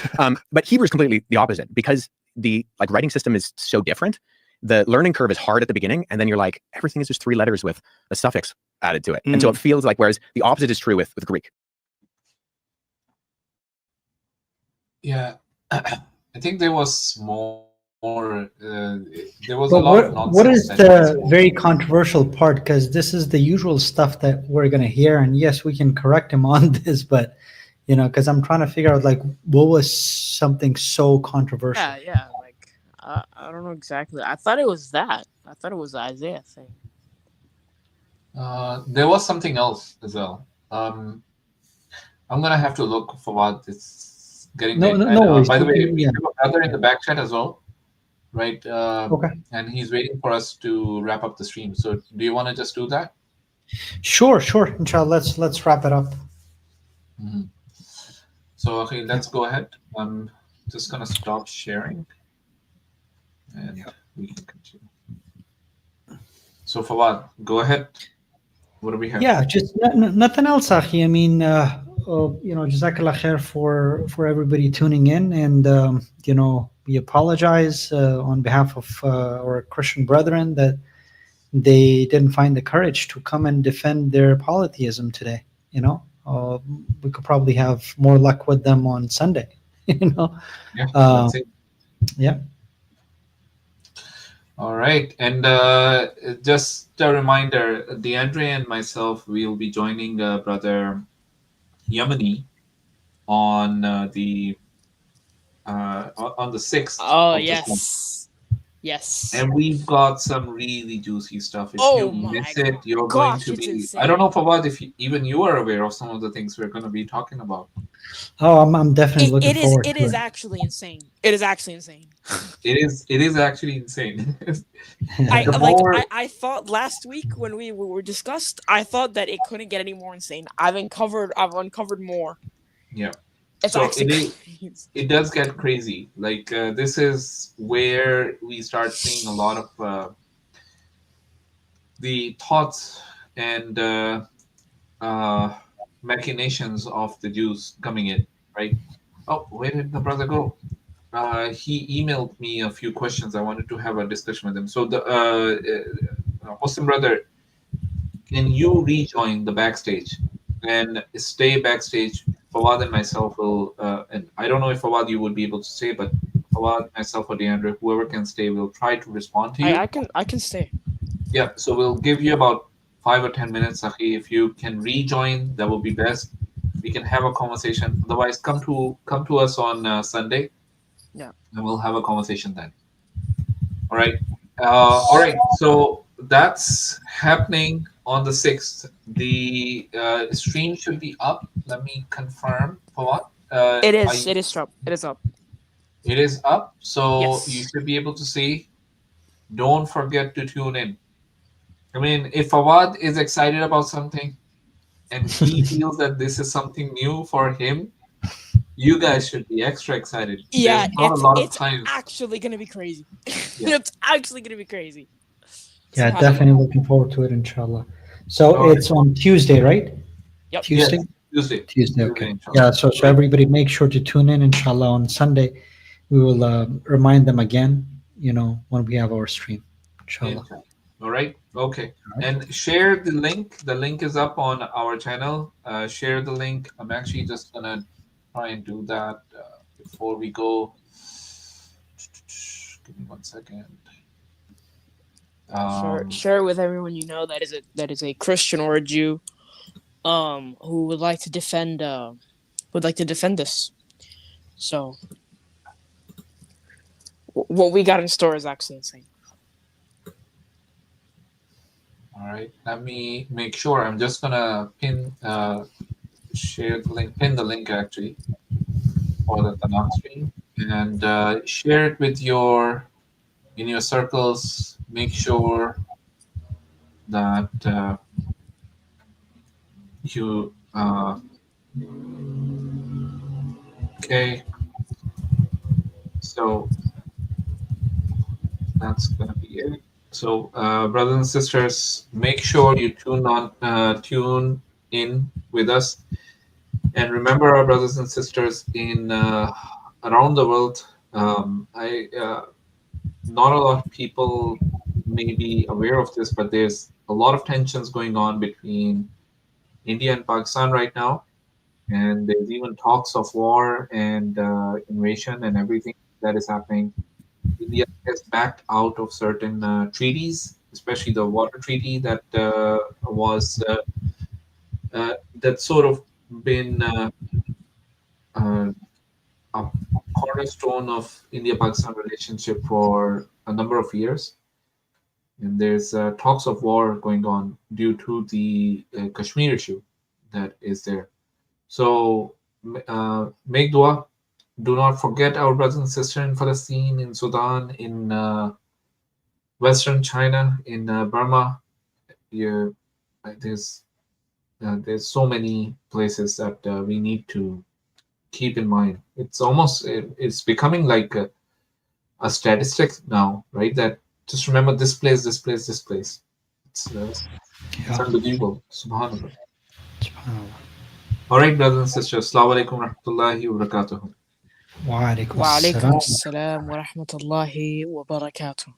but Hebrew is completely the opposite because the like writing system is so different. The learning curve is hard at the beginning. And then you're like, everything is just 3 letters with a suffix added to it. And so it feels like, whereas the opposite is true with Greek.
Yeah. I think there was more. There was
But
a lot of nonsense.
what is the very controversial part? Because this is the usual stuff that we're going to hear. And yes, we can correct him on this, but, because I'm trying to figure out, like, what was something so controversial?
Yeah. Like, I don't know exactly. I thought it was that. I thought it was the Isaiah thing.
There was something else as well. I'm going to have to look for what it's getting.
No worries.
By the way, we have a brother in the back chat as well. Right.
Okay.
And he's waiting for us to wrap up the stream. So do you want to just do that?
Sure. Inshallah, let's wrap it up.
Mm-hmm. So okay, let's go ahead. I'm just gonna stop sharing, and we can continue. So Fawad, go ahead. What do we have?
Yeah, just nothing else, Akhi. I mean, Jazakallah khair for everybody tuning in, and we apologize on behalf of our Christian brethren that they didn't find the courage to come and defend their polytheism today. We could probably have more luck with them on Sunday. Yeah.
All right, and just a reminder, DeAndre and myself will be joining Brother Yamani on the 6th.
Oh, yes.
And we've got some really juicy stuff. If you miss it, you're
going
to be... I don't know, Fawad, if even you are aware of some of the things we're going to be talking about.
Oh, I'm definitely looking forward to it.
It is actually insane. It is actually insane.
It is actually insane.
I thought last week when we were discussed, I thought that it couldn't get any more insane. I've uncovered more.
Yeah.
It's
so
actually
it does get crazy. Like this is where we start seeing a lot of the thoughts and machinations of the Jews coming in, right? Oh, where did the brother go? He emailed me a few questions. I wanted to have a discussion with him. So the Muslim brother, can you rejoin the backstage and stay backstage? Fawad and myself will, and I don't know if Fawad you would be able to stay, but Fawad, myself, or DeAndre, whoever can stay, will try to respond to you.
I can stay.
Yeah, so we'll give you about 5 or 10 minutes, Akhi. If you can rejoin, that would be best. We can have a conversation. Otherwise, come to us on Sunday.
Yeah.
And we'll have a conversation then. All right. All right. So that's happening on the 6th. The stream should be up. Let me confirm for what.
It is. It is up. It is up.
It is up. So
yes.
You should be able to see. Don't forget to tune in. I mean, if Fawad is excited about something and he feels that this is something new for him, you guys should be extra excited.
Yeah,
it's
actually going to be crazy.
Yeah.
It's actually going to be crazy.
Yeah, definitely looking forward to it, inshallah. So it's on Tuesday, right?
Yep.
Tuesday?
Yes,
Tuesday, okay. Yeah, so everybody make sure to tune in, inshallah, on Sunday. We will remind them again, when we have our stream, inshallah.
Yeah. All right. Okay. All right. And share the link. The link is up on our channel. Share the link. I'm actually just going to try and do that before we go. Give me 1 second.
Share with everyone you know that is a Christian or a Jew, who would like to defend this. So, what we got in store is actually insane.
All right, let me make sure. I'm just gonna share the link, pin the link actually for the Tanakh stream. and share it with in your circles. Make sure that you okay. So that's gonna be it. So, brothers and sisters, make sure you tune in with us, and remember, our brothers and sisters in around the world. Not a lot of people may be aware of this, but there's a lot of tensions going on between India and Pakistan right now, and there's even talks of war and invasion and everything that is happening. India has backed out of certain treaties, especially the water treaty that was that sort of been a cornerstone of India-Pakistan relationship for a number of years. And there's talks of war going on due to the Kashmir issue that is there. So make dua. Do not forget our brothers and sisters in Palestine, in Sudan, in Western China, in Burma. There's so many places that we need to keep in mind. It's becoming like a statistic now, right? That just remember this place, this place, this place. It's unbelievable. Subhanallah. All right, brothers and sisters. Assalamu alaikum wa rahmatullahi wa barakatuh.
Wa alaikum
وعليكم
assalam.
السلام ورحمة الله وبركاته.